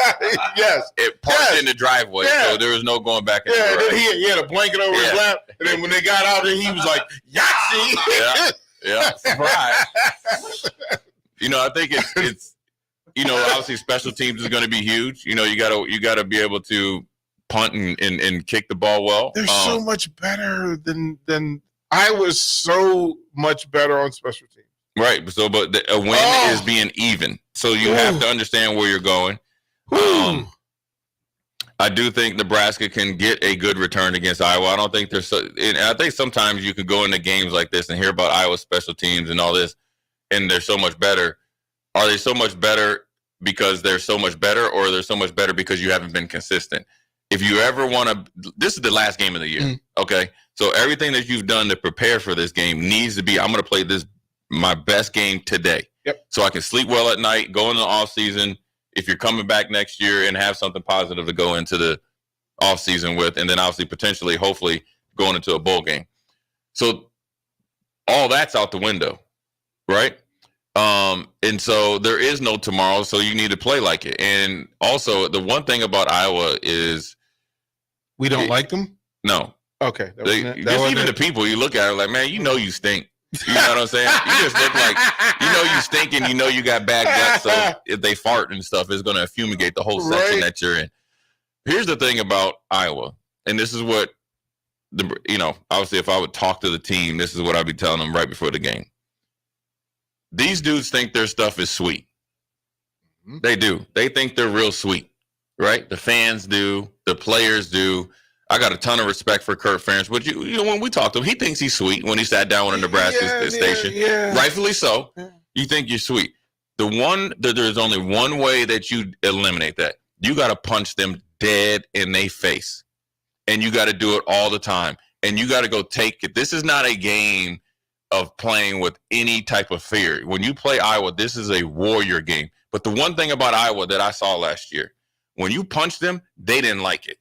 Yes. It parked in the driveway, so there was no going back in the and garage. then he had a blanket over his lap, and then when they got out there, he was like, Yahtzee! Yeah. Right. I think it's obviously special teams is going to be huge. You gotta be able to punt and kick the ball well. They're so much better than I was so much better on special teams. Right. So, but a win is being even. So you have to understand where you're going. I do think Nebraska can get a good return against Iowa. I don't think and I think sometimes you can go into games like this and hear about Iowa special teams and all this, and they're so much better. Are they so much better because they're so much better, or they're so much better because you haven't been consistent? If you ever want to, this is the last game of the year. Okay. So everything that you've done to prepare for this game needs to be, I'm going to play my best game today. Yep. So I can sleep well at night, go in the off season. If you're coming back next year, and have something positive to go into the off season with, and then obviously potentially, hopefully going into a bowl game. So all that's out the window. right? And so there is no tomorrow, so you need to play like it. And also, the one thing about Iowa is we don't like them. No. Okay. Even the people you look at are like, man, you know you stink. You know what I'm saying? You just look like you stink, and you got bad guts. So if they fart and stuff, it's going to fumigate the whole section that you're in. Here's the thing about Iowa, and this is what obviously, if I would talk to the team, this is what I'd be telling them right before the game. These dudes think their stuff is sweet. Mm-hmm. They do. They think they're real sweet, right? The fans do. The players do. I got a ton of respect for Kurt Ferentz, but when we talked to him, he thinks he's sweet when he sat down with a Nebraska station. Yeah. Rightfully so. Yeah. You think you're sweet. There's only one way that you eliminate that. You got to punch them dead in their face. And you got to do it all the time. And you got to go take it. This is not a game of playing with any type of fear. When you play Iowa, this is a warrior game. But the one thing about Iowa that I saw last year, when you punched them, they didn't like it.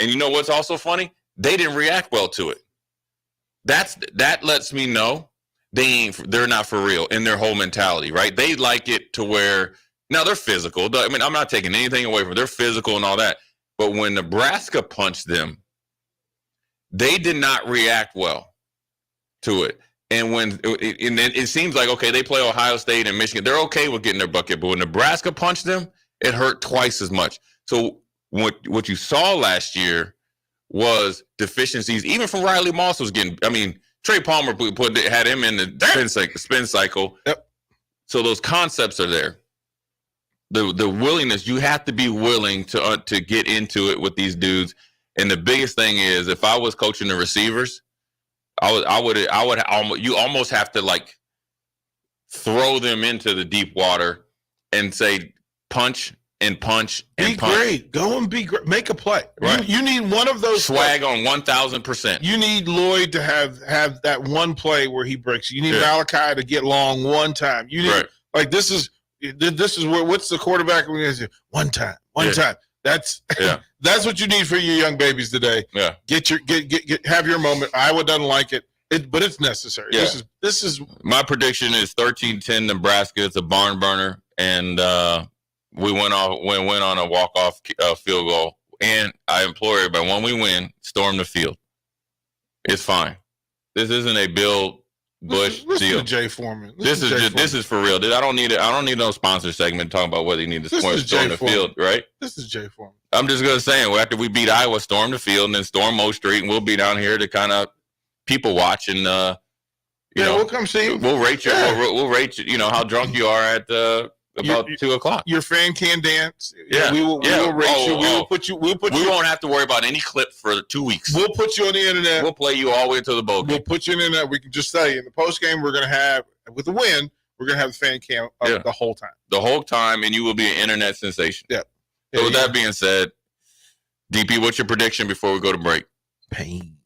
And you know what's also funny? They didn't react well to it. That lets me know they're not for real in their whole mentality, right? They like it to where now they're physical. I mean, I'm not taking anything away from them. They're physical and all that. But when Nebraska punched them, they did not react well to it. And it seems like, okay, they play Ohio State and Michigan. They're okay with getting their bucket. But when Nebraska punched them, it hurt twice as much. So what you saw last year was deficiencies, even from Riley Moss was getting. I mean, Trey Palmer had him in the spin cycle. Yep. So those concepts are there. The willingness, you have to be willing to get into it with these dudes. And the biggest thing is, if I was coaching the receivers, I would you almost have to like throw them into the deep water and say punch. And punch and punch. Great. Go and be great. Make a play. Right. You need one of those swag on 1,000%. You need Lloyd to have that one play where he breaks. You need Malachi to get long one time. You need like this is where what's the quarterback when he one time. That's that's what you need for your young babies today. Yeah. Get have your moment. Iowa doesn't like it. But it's necessary. Yeah. This is my prediction is 13-10 Nebraska. It's a barn burner, and we went on a walk-off field goal, and I implore everybody, when we win, storm the field. It's fine. This isn't a Bill Bush deal. Jay Foreman. This is for real. I don't need no sponsor segment talking about whether you need to storm the field, right? This is Jay Foreman. I'm just gonna say, after we beat Iowa, storm the field, and then storm Mo Street, and we'll be down here to kind of people watch, and we'll come see you. We'll rate you. We'll rate you. You know how drunk you are at about 2:00. Your fan can dance. Yeah, we will rate you. We will put you. We won't have to worry about any clip for 2 weeks. We'll put you on the internet. We'll play you all the way to the bowl game. We'll put you on the internet. We can just say in the post game we're going to have with the win. We're going to have the fan cam the whole time. The whole time, and you will be an internet sensation. Yeah. So with that being said, DP, what's your prediction before we go to break? Pain.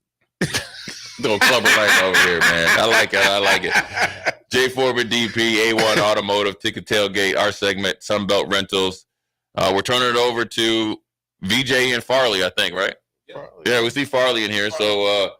Little clubber life over here, man. I like it. Jay Foreman, DP, A1 Automotive, Ticket Tailgate, our segment, Sunbelt Rentals. We're turning it over to VJ and Farley, I think, right? Yeah, we see Farley in here. So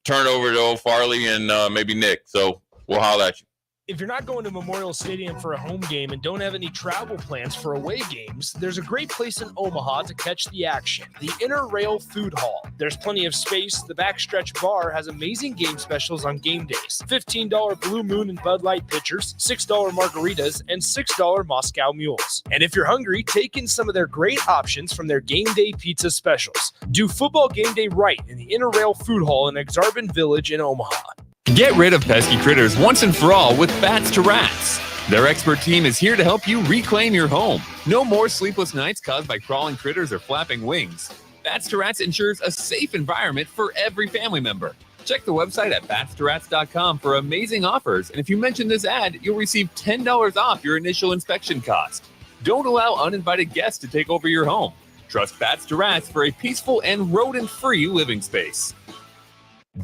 turn over to old Farley and maybe Nick. So we'll holler at you. If you're not going to Memorial Stadium for a home game and don't have any travel plans for away games, there's a great place in Omaha to catch the action, the Inner Rail Food Hall. There's plenty of space. The Backstretch Bar has amazing game specials on game days. $15 Blue Moon and Bud Light pitchers, $6 margaritas, and $6 Moscow mules. And if you're hungry, take in some of their great options from their game day pizza specials. Do football game day right in the Inner Rail Food Hall in Exarban Village in Omaha. Get rid of pesky critters once and for all with Bats to Rats. Their expert team is here to help you reclaim your home. No more sleepless nights caused by crawling critters or flapping wings. Bats to Rats ensures a safe environment for every family member. Check the website at batstoRats.com for amazing offers, and if you mention this ad, you'll receive $10 off your initial inspection cost. Don't allow uninvited guests to take over your home. Trust Bats to Rats for a peaceful and rodent-free living space.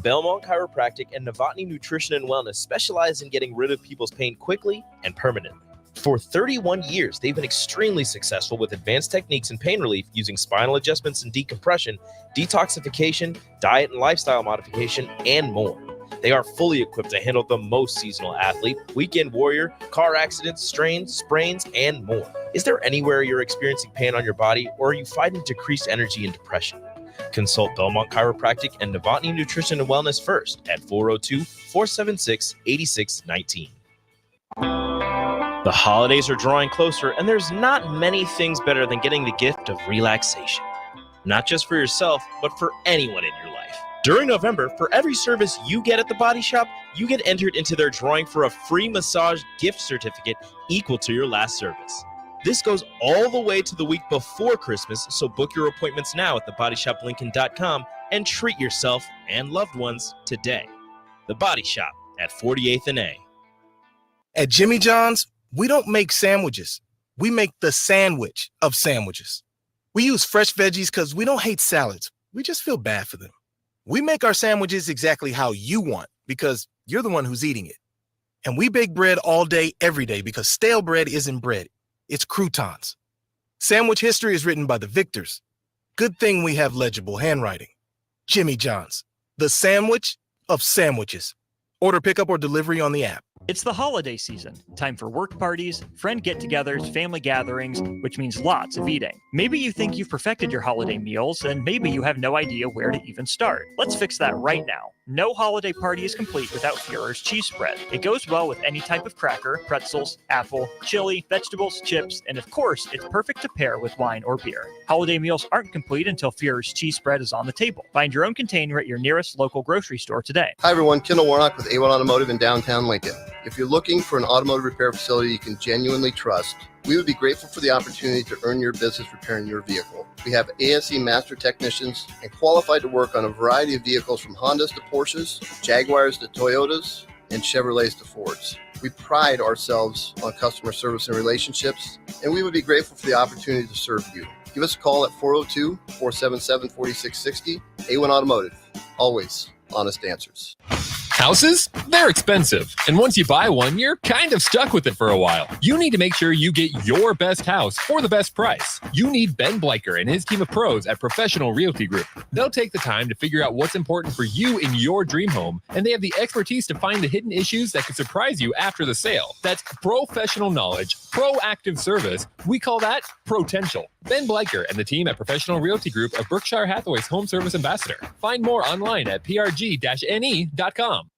Belmont Chiropractic and Novotny Nutrition and Wellness specialize in getting rid of people's pain quickly and permanently. For 31 years, they've been extremely successful with advanced techniques in pain relief using spinal adjustments and decompression, detoxification, diet and lifestyle modification, and more. They are fully equipped to handle the most seasonal athlete, weekend warrior, car accidents, strains, sprains, and more. Is there anywhere you're experiencing pain on your body, or are you fighting decreased energy and depression? Consult Belmont Chiropractic and Novotny Nutrition and Wellness first at 402-476-8619. The holidays are drawing closer, and there's not many things better than getting the gift of relaxation. Not just for yourself, but for anyone in your life. During November, for every service you get at the Body Shop, you get entered into their drawing for a free massage gift certificate equal to your last service. This goes all the way to the week before Christmas, so book your appointments now at thebodyshoplincoln.com and treat yourself and loved ones today. The Body Shop at 48th and A. At Jimmy John's, we don't make sandwiches. We make the sandwich of sandwiches. We use fresh veggies because we don't hate salads. We just feel bad for them. We make our sandwiches exactly how you want because you're the one who's eating it. And we bake bread all day, every day because stale bread isn't bread. It's croutons. Sandwich history is written by the victors. Good thing we have legible handwriting. Jimmy John's, the sandwich of sandwiches. Order pickup or delivery on the app. It's the holiday season. Time for work parties, friend get-togethers, family gatherings, which means lots of eating. Maybe you think you've perfected your holiday meals, and maybe you have no idea where to even start. Let's fix that right now. No holiday party is complete without Führer's cheese spread. It goes well with any type of cracker, pretzels, apple, chili, vegetables, chips, and of course, it's perfect to pair with wine or beer. Holiday meals aren't complete until Führer's cheese spread is on the table. Find your own container at your nearest local grocery store today. Hi everyone, Kendall Warnock with A1 Automotive in downtown Lincoln. If you're looking for an automotive repair facility you can genuinely trust, we would be grateful for the opportunity to earn your business repairing your vehicle. We have ASE master technicians and qualified to work on a variety of vehicles from Hondas to Porsches, Jaguars to Toyotas, and Chevrolets to Fords. We pride ourselves on customer service and relationships, and we would be grateful for the opportunity to serve you. Give us a call at 402-477-4660. A1 Automotive, always honest answers. Houses? They're expensive. And once you buy one, you're kind of stuck with it for a while. You need to make sure you get your best house for the best price. You need Ben Bleicher and his team of pros at Professional Realty Group. They'll take the time to figure out what's important for you in your dream home, and they have the expertise to find the hidden issues that could surprise you after the sale. That's professional knowledge, proactive service. We call that potential. Ben Bleicher and the team at Professional Realty Group of Berkshire Hathaway's Home Service Ambassador. Find more online at prg-ne.com.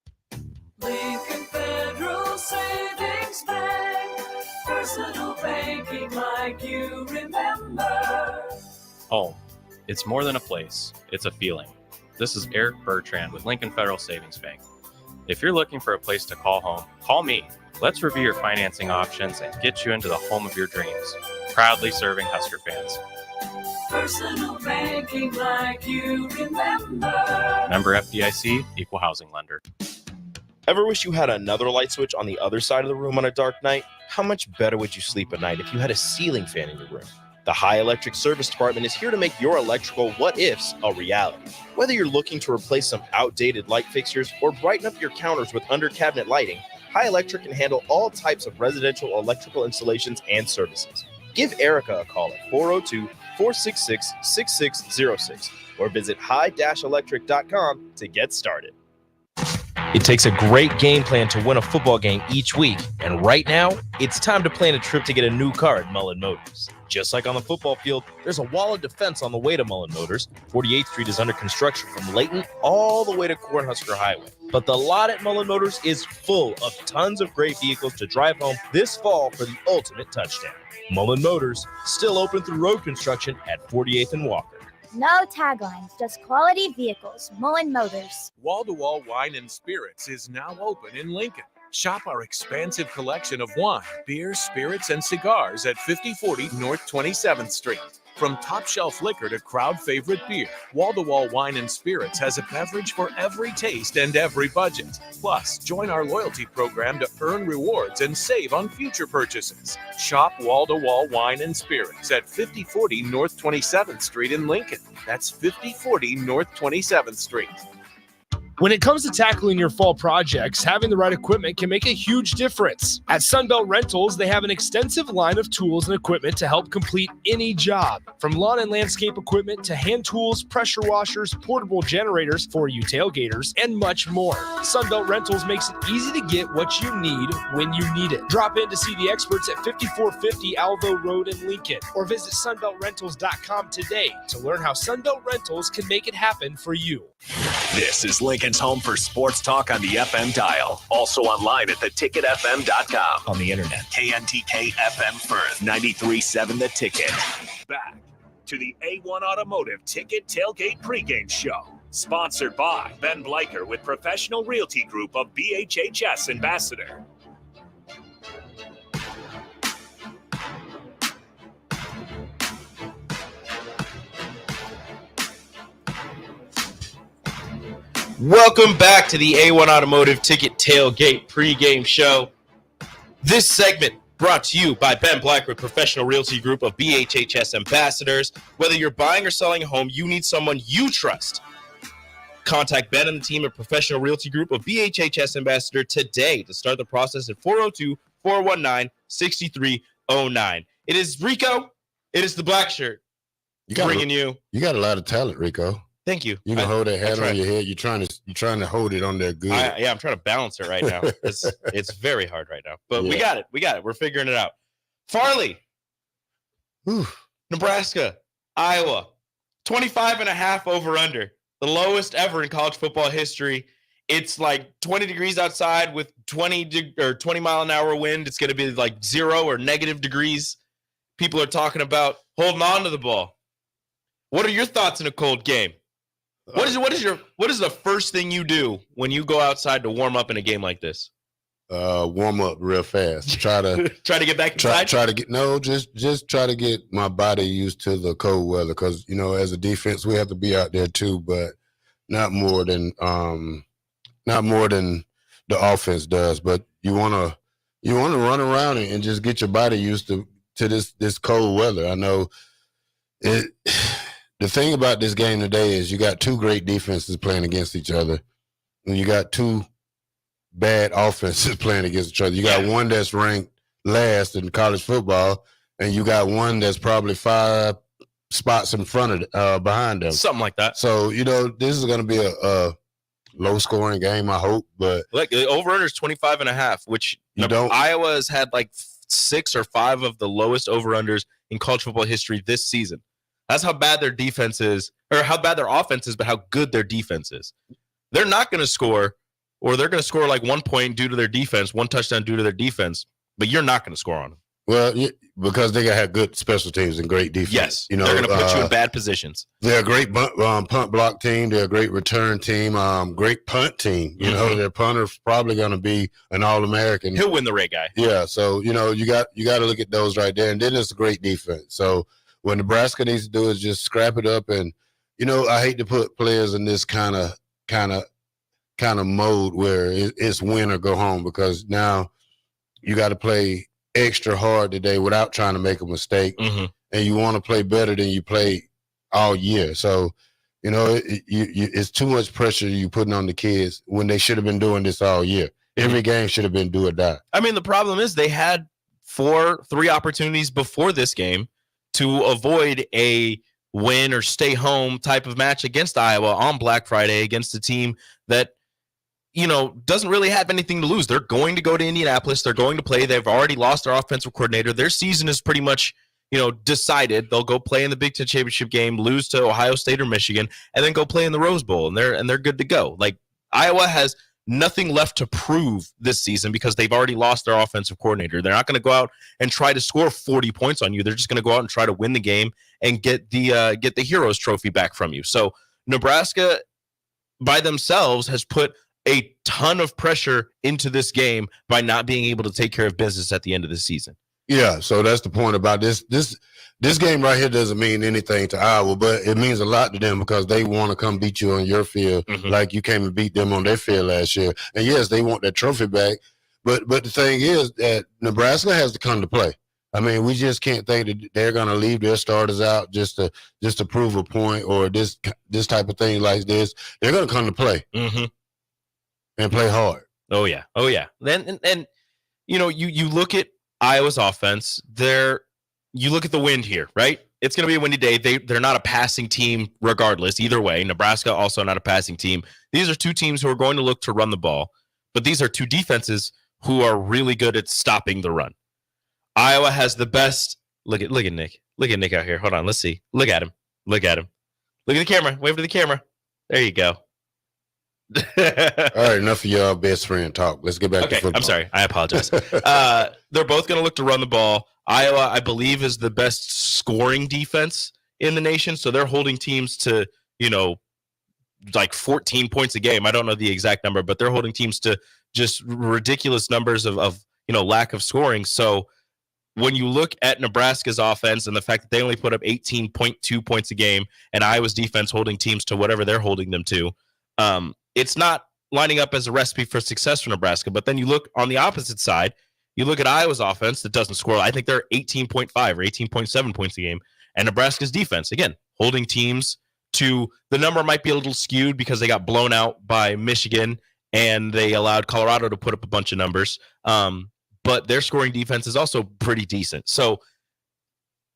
Lincoln Federal Savings Bank, personal banking like you remember. Home. It's more than a place, it's a feeling. This is Eric Bertrand with Lincoln Federal Savings Bank. If you're looking for a place to call home, call me. Let's review your financing options and get you into the home of your dreams. Proudly serving Husker fans. Personal banking like you remember. Member FDIC, Equal Housing Lender. Ever wish you had another light switch on the other side of the room on a dark night? How much better would you sleep at night if you had a ceiling fan in your room? The High Electric Service Department is here to make your electrical what-ifs a reality. Whether you're looking to replace some outdated light fixtures or brighten up your counters with under-cabinet lighting, High Electric can handle all types of residential electrical installations and services. Give Erica a call at 402-466-6606 or visit high-electric.com to get started. It takes a great game plan to win a football game each week, and right now, it's time to plan a trip to get a new car at Mullen Motors. Just like on the football field, there's a wall of defense on the way to Mullen Motors. 48th Street is under construction from Layton all the way to Cornhusker Highway. But the lot at Mullen Motors is full of tons of great vehicles to drive home this fall for the ultimate touchdown. Mullen Motors, still open through road construction at 48th and Walker. No taglines, just quality vehicles. Mullen Motors. Wall-to-Wall Wine and Spirits is now open in Lincoln. Shop our expansive collection of wine, beer, spirits, and cigars at 5040 North 27th Street. From top shelf liquor to crowd favorite beer, Wall-to-Wall Wine and Spirits has a beverage for every taste and every budget. Plus, join our loyalty program to earn rewards and save on future purchases. Shop Wall-to-Wall Wine and Spirits at 5040 North 27th Street in Lincoln. That's 5040 North 27th Street. When it comes to tackling your fall projects, having the right equipment can make a huge difference. At Sunbelt Rentals, they have an extensive line of tools and equipment to help complete any job. From lawn and landscape equipment to hand tools, pressure washers, portable generators for you tailgaters, and much more. Sunbelt Rentals makes it easy to get what you need when you need it. Drop in to see the experts at 5450 Alvo Road in Lincoln, or visit sunbeltrentals.com today to learn how Sunbelt Rentals can make it happen for you. This is Lincoln's home for sports talk on the FM dial. Also online at theticketfm.com. On the internet, KNTK FM Firth, 93.7 The Ticket. Back to the A1 Automotive Ticket Tailgate Pregame Show. Sponsored by Ben Bleicher with Professional Realty Group of BHHS Ambassador. Welcome back to the A1 Automotive Ticket Tailgate Pregame Show. This segment brought to you by Ben Black with Professional Realty Group of BHHS Ambassadors. Whether you're buying or selling a home, you need someone you trust. Contact Ben and the team at Professional Realty Group of BHHS Ambassador today to start the process at 402-419-6309. It is Rico. It is the black shirt. You got a lot of talent, Rico. Thank you. You can hold that hat on your head. You're trying to hold it on there good. I'm trying to balance it right now. It's very hard right now. But we got it. We're figuring it out. Farley. Nebraska. Iowa. 25.5 over under. The lowest ever in college football history. It's like 20 degrees outside with 20 mile an hour wind. It's going to be like 0 or negative degrees. People are talking about holding on to the ball. What are your thoughts in a cold game? What is the first thing you do when you go outside to warm up in a game like this? Warm up real fast. Try to get back inside. Just try to get my body used to the cold weather because as a defense we have to be out there too, but not more than the offense does. But you wanna run around and just get your body used to this cold weather. I know it. The thing about this game today is you got two great defenses playing against each other, and you got two bad offenses playing against each other. You got one that's ranked last in college football, and you got one that's probably 5 spots in front of behind them. Something like that. So, this is going to be a low-scoring game, I hope. But like the over-under is 25.5, which Iowa has had like 6 or 5 of the lowest over-unders in college football history this season. That's how bad their defense is, or how bad their offense is, but how good their defense is. They're not going to score, or they're going to score like 1 point due to their defense, 1 touchdown due to their defense, but you're not going to score on them. Well, because they have good special teams and great defense. Yes, they're going to put you in bad positions. They're a great punt block team. They're a great return team. Great punt team. Their punter's probably going to be an All-American. He'll win the Ray guy. Yeah, so you got to look at those right there, and then it's a great defense. So what Nebraska needs to do is just scrap it up, and I hate to put players in this kind of mode where it's win or go home, because now you got to play extra hard today without trying to make a mistake, and you want to play better than you played all year. So it's too much pressure you putting on the kids when they should have been doing this all year. Every game should have been do or die. I mean, the problem is they had 3 opportunities before this game to avoid a win or stay home type of match against Iowa on Black Friday against a team that, doesn't really have anything to lose. They're going to go to Indianapolis. They're going to play. They've already lost their offensive coordinator. Their season is pretty much, decided. They'll go play in the Big Ten championship game, lose to Ohio State or Michigan, and then go play in the Rose Bowl, and they're good to go. Like, Iowa has nothing left to prove this season because they've already lost their offensive coordinator. They're not going to go out and try to score 40 points on you. They're just going to go out and try to win the game and get the Heroes Trophy back from you. So Nebraska by themselves has put a ton of pressure into this game by not being able to take care of business at the end of the season. Yeah, so that's the point about this game right here. Doesn't mean anything to Iowa, but it means a lot to them because they want to come beat you on your field like you came and beat them on their field last year. And yes, they want that trophy back, but the thing is that Nebraska has to come to play. I mean, we just can't think that they're going to leave their starters out just to prove a point or this type of thing like this. They're going to come to play. and play hard. Oh yeah. And you know, you look at Iowa's offense. You look at the wind here, right? It's going to be a windy day. They're not a passing team regardless. Either way, Nebraska also not a passing team. These are two teams who are going to look to run the ball, but these are two defenses who are really good at stopping the run. Iowa has the best. Look at Nick. Look at Nick out here. Hold on. Let's see. Look at him. Look at the camera. Wave to the camera. There you go. All right, enough of y'all best friend talk. Let's get back to football. I'm sorry. I apologize. They're both going to look to run the ball. Iowa, I believe, is the best scoring defense in the nation. So they're holding teams to, like 14 points a game. I don't know the exact number, but they're holding teams to just ridiculous numbers of lack of scoring. So when you look at Nebraska's offense and the fact that they only put up 18.2 points a game and Iowa's defense holding teams to whatever they're holding them to, it's not lining up as a recipe for success for Nebraska. But then you look on the opposite side, you look at Iowa's offense that doesn't score. I think they're 18.5 or 18.7 points a game. And Nebraska's defense, again, holding teams to the number might be a little skewed because they got blown out by Michigan and they allowed Colorado to put up a bunch of numbers. But their scoring defense is also pretty decent. So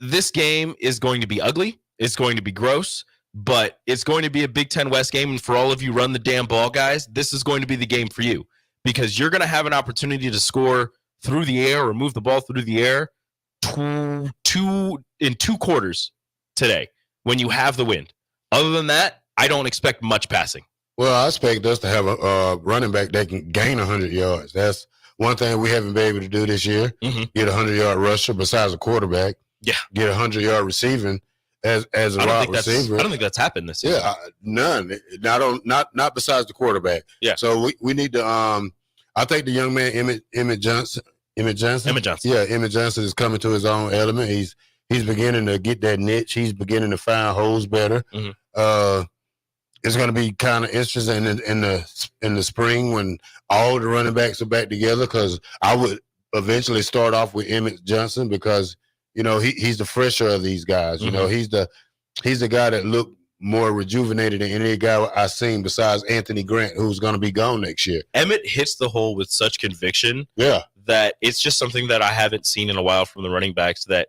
this game is going to be ugly. It's going to be gross. But it's going to be a Big Ten West game, and for all of you run the damn ball guys, this is going to be the game for you because you're going to have an opportunity to score through the air or move the ball through the air in two quarters today when you have the wind. Other than that, I don't expect much passing. Well, I expect us to have a running back that can gain 100 yards. That's one thing we haven't been able to do this year. Mm-hmm. Get a 100-yard rusher besides a quarterback. Yeah. Get a 100-yard receiving. As a wide receiver, I don't think that's happened this year. Yeah, none. Not besides the quarterback. Yeah. So we need to. I think the young man Emmett Johnson. Yeah, Emmett Johnson is coming to his own element. He's beginning to get that niche. He's beginning to find holes better. Mm-hmm. It's going to be kind of interesting in the spring when all the running backs are back together. Because I would eventually start off with Emmett Johnson because. He's the fresher of these guys. Mm-hmm. He's the guy that looked more rejuvenated than any guy I've seen besides Anthony Grant, who's going to be gone next year. Emmett hits the hole with such conviction that it's just something that I haven't seen in a while from the running backs that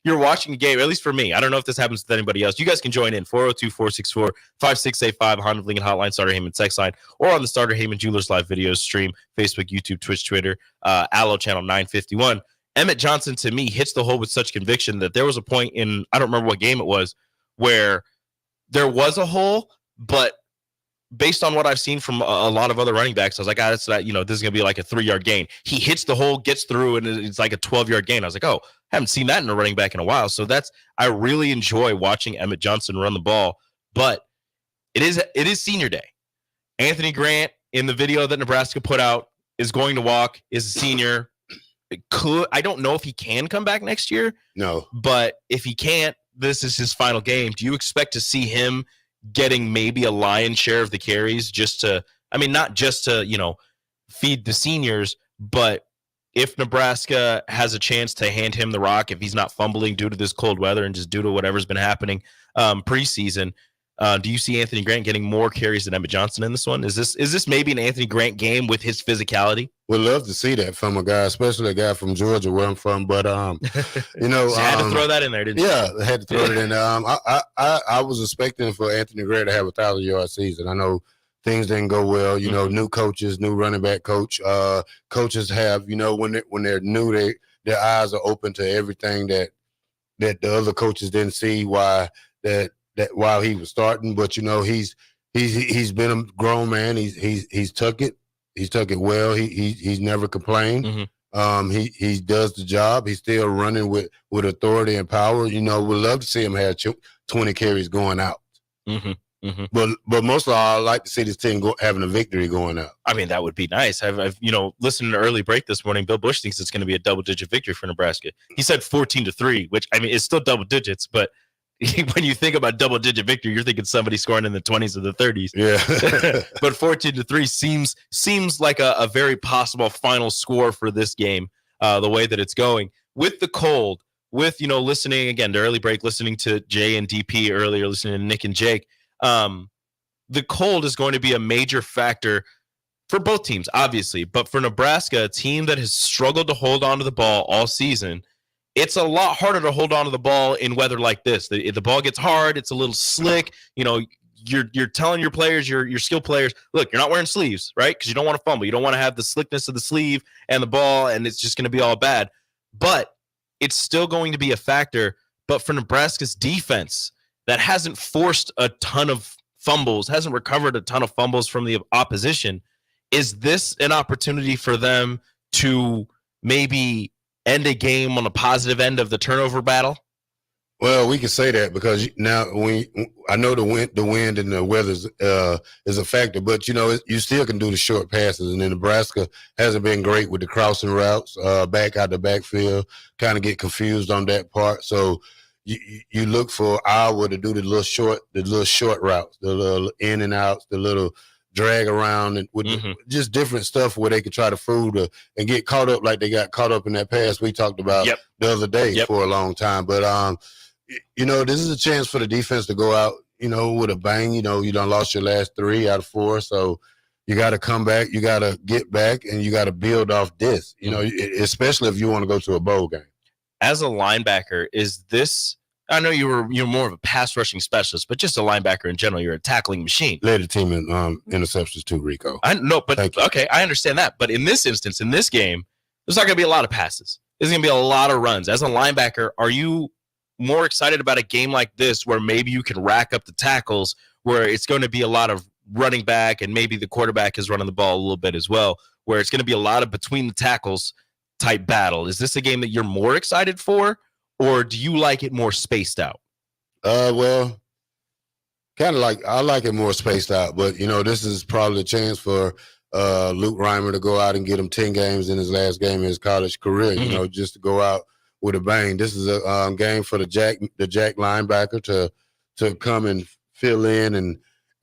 you're watching a game, at least for me. I don't know if this happens with anybody else. You guys can join in 402-464-5685, Honda Lincoln Hotline, Starter Heyman text line, or on the Starter Heyman Jewelers live videos stream, Facebook, YouTube, Twitch, Twitter, Allo channel 951. Emmett Johnson, to me, hits the hole with such conviction that there was a point in, I don't remember what game it was, where there was a hole, but based on what I've seen from a lot of other running backs, I was like, this is going to be like a 3-yard gain. He hits the hole, gets through, and it's like a 12-yard gain. I was like, I haven't seen that in a running back in a while. So I really enjoy watching Emmett Johnson run the ball, but it is senior day. Anthony Grant, in the video that Nebraska put out, is going to walk, is a senior. I don't know if he can come back next year. No. But if he can't, this is his final game. Do you expect to see him getting maybe a lion's share of the carries not just to, feed the seniors, but if Nebraska has a chance to hand him the rock, if he's not fumbling due to this cold weather and just due to whatever's been happening preseason, do you see Anthony Grant getting more carries than Emmett Johnson in this one? Is this maybe an Anthony Grant game with his physicality? Would love to see that from a guy, especially a guy from Georgia, where I'm from. But so you had to throw that in there, didn't you? Yeah, I had to throw it in there. I was expecting for Anthony Grant to have a 1,000-yard season. I know things didn't go well. New coaches, new running back coach. Coaches have, when they're new, their eyes are open to everything that the other coaches didn't see. Why while he was starting, but he's been a grown man. He's took it. He's took it well. He's never complained. Mm-hmm. He does the job. He's still running with authority and power. We'd love to see him have 20 carries going out. Mm-hmm. Mm-hmm. But most of all, I like to see this team having a victory going out. I mean, that would be nice. I've listened to early break this morning. Bill Bush thinks it's going to be a double-digit victory for Nebraska. He said 14-3, which is still double digits, but when you think about double-digit victory, you're thinking somebody scoring in the 20s or the 30s. Yeah. But 14-3 seems like a very possible final score for this game, the way that it's going. With the cold, with, listening, again, to early break, listening to Jay and DP earlier, listening to Nick and Jake, the cold is going to be a major factor for both teams, obviously, but for Nebraska, a team that has struggled to hold on to the ball all season, it's a lot harder to hold on to the ball in weather like this. The ball gets hard. It's a little slick. You're telling your players, your skill players, look, you're not wearing sleeves, right? Because you don't want to fumble. You don't want to have the slickness of the sleeve and the ball, and it's just going to be all bad. But it's still going to be a factor. But for Nebraska's defense, that hasn't forced a ton of fumbles, hasn't recovered a ton of fumbles from the opposition, is this an opportunity for them to maybe end a game on a positive end of the turnover battle? Well, we can say that because now I know the wind and the weather is a factor, but you still can do the short passes. And then Nebraska hasn't been great with the crossing routes, back out the backfield. Kind of get confused on that part. So you look for Iowa to do the little short routes, the little in and outs, the little drag around, and with just different stuff where they could try to fool and get caught up like they got caught up in that pass we talked about the other day for a long time. But this is a chance for the defense to go out, with a bang. You done lost your last 3 out of 4, so you got to come back, you got to get back, and you got to build off this. Especially if you want to go to a bowl game. As a linebacker, is this? I know you're more of a pass rushing specialist, but just a linebacker in general, you're a tackling machine. Led the team in interceptions too, Rico. I know, but okay, I understand that. But in this instance, in this game, there's not going to be a lot of passes. There's going to be a lot of runs. As a linebacker, are you more excited about a game like this where maybe you can rack up the tackles, where it's going to be a lot of running back and maybe the quarterback is running the ball a little bit as well, where it's going to be a lot of between the tackles type battle? Is this a game that you're more excited for, or do you like it more spaced out? Well, kind of I like it more spaced out, but this is probably a chance for Luke Reimer to go out and get him 10 games in his last game of his college career, just to go out with a bang. This is a game for the Jack linebacker to come and fill in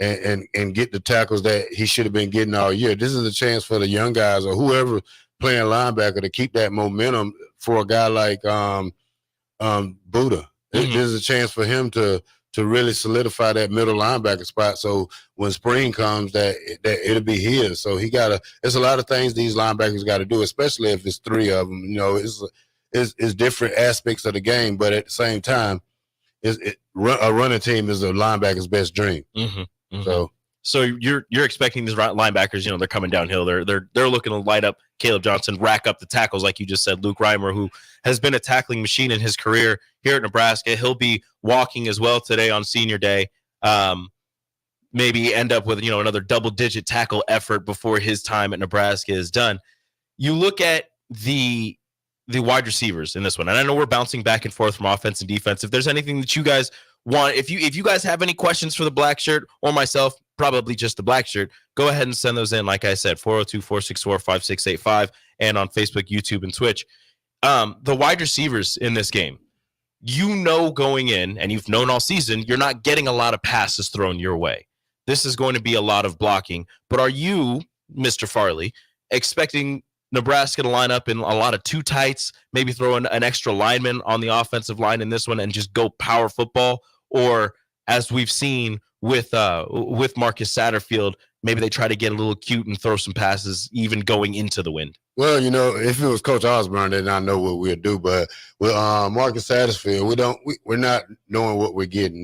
and get the tackles that he should have been getting all year. This is a chance for the young guys or whoever playing linebacker to keep that momentum for a guy like Buddha. This is a chance for him to really solidify that middle linebacker spot. So when spring comes, that it'll be his. So it's a lot of things these linebackers got to do, especially if it's 3 of them. It's different aspects of the game, but at the same time, a running team is a linebacker's best dream. So you're expecting these linebackers, they're coming downhill. They're looking to light up Caleb Johnson, rack up the tackles, like you just said. Luke Reimer, who has been a tackling machine in his career here at Nebraska, he'll be walking as well today on Senior Day. Maybe end up with another double-digit tackle effort before his time at Nebraska is done. You look at the wide receivers in this one, and I know we're bouncing back and forth from offense and defense. If there's anything that you guys want, if you guys have any questions for the black shirt or myself, probably just the black shirt, go ahead and send those in. Like I said, 402-464-5685, and on Facebook, YouTube, and Twitch. The wide receivers in this game, going in, and you've known all season, you're not getting a lot of passes thrown your way. This is going to be a lot of blocking. But are you, Mr. Farley, expecting Nebraska to line up in a lot of 2 tights, maybe throw an extra lineman on the offensive line in this one and just go power football? Or as we've seen with Marcus Satterfield, maybe they try to get a little cute and throw some passes even going into the wind? Well, if it was Coach Osborne, then I know what we'd do. But with Marcus Satterfield, we're not knowing what we're getting.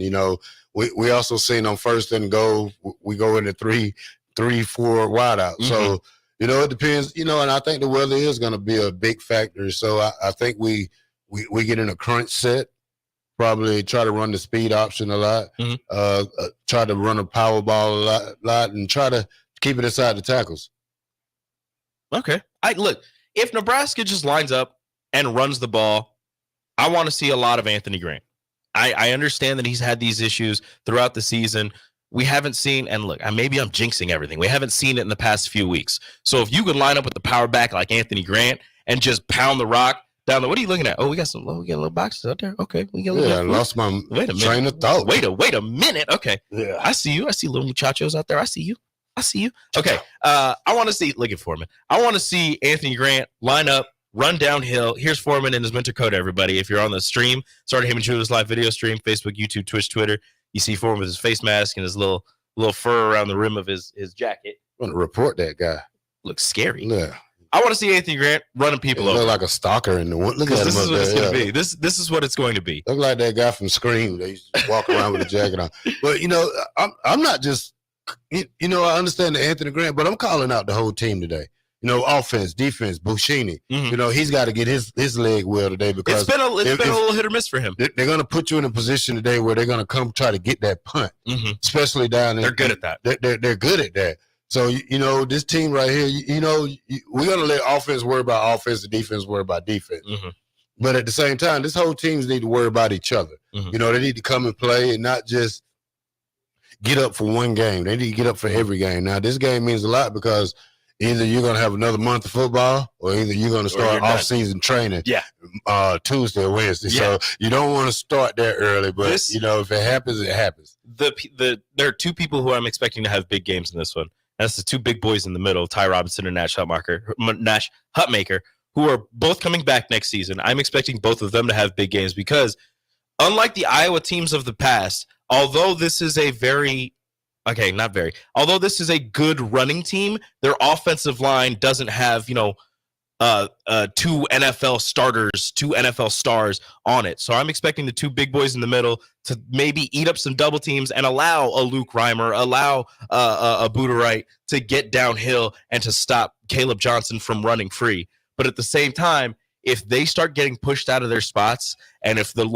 We also seen on 1st and goal, we go into 3-4 wideouts. So it depends. And I think the weather is going to be a big factor. So I think we get in a crunch set. Probably try to run the speed option a lot, try to run a power ball a lot, and try to keep it inside the tackles. Okay. Look, if Nebraska just lines up and runs the ball, I want to see a lot of Anthony Grant. I understand that he's had these issues throughout the season. We haven't seen, and look, maybe I'm jinxing everything. We haven't seen it in the past few weeks. So if you could line up with the power back like Anthony Grant and just pound the rock down there, what are you looking at? Oh, we got little boxes out there. Okay, we got I lost my train of thought. Wait a minute. Okay, yeah, I see you. I see little muchachos out there. I see you. Okay, I want to see. Look at Foreman. I want to see Anthony Grant line up, run downhill. Here's Foreman in his winter coat. Everybody, if you're on the stream, Started Him and Julia's live video stream, Facebook, YouTube, Twitch, Twitter. You see Foreman with his face mask and his little fur around the rim of his jacket. I'm going to report that guy. looks scary. Yeah. I want to see Anthony Grant running people over. Look like a stalker in the one. Look at him. This is up what there. it's going to be. This is what it's going to be. Look like that guy from Scream. They used to walk around with a jacket on. But, I'm not just, I understand the Anthony Grant, but I'm calling out the whole team today. Offense, defense, Bushini. Mm-hmm. He's got to get his leg well today because it's been a little hit or miss for him. They're going to put you in a position today where they're going to come try to get that punt, especially down there. They're good at that. They're good at that. So, this team right here, we're going to let offense worry about offense and defense worry about defense. But at the same time, this whole teams need to worry about each other. They need to come and play and not just get up for one game. They need to get up for every game. Now, this game means a lot because either you're going to have another month of football or either you're going to start off-season training Tuesday or Wednesday. Yeah. So you don't want to start there early, but, if it happens, it happens. There are two people who I'm expecting to have big games in this one. That's the two big boys in the middle, Ty Robinson and Nash Hutmaker, who are both coming back next season. I'm expecting both of them to have big games because unlike the Iowa teams of the past, although this is a although this is a good running team, their offensive line doesn't have, two NFL starters, two NFL stars on it. So I'm expecting the two big boys in the middle to maybe eat up some double teams and allow a Luke Reimer, allow a Buda-Wright to get downhill and to stop Caleb Johnson from running free. But at the same time, if they start getting pushed out of their spots and if the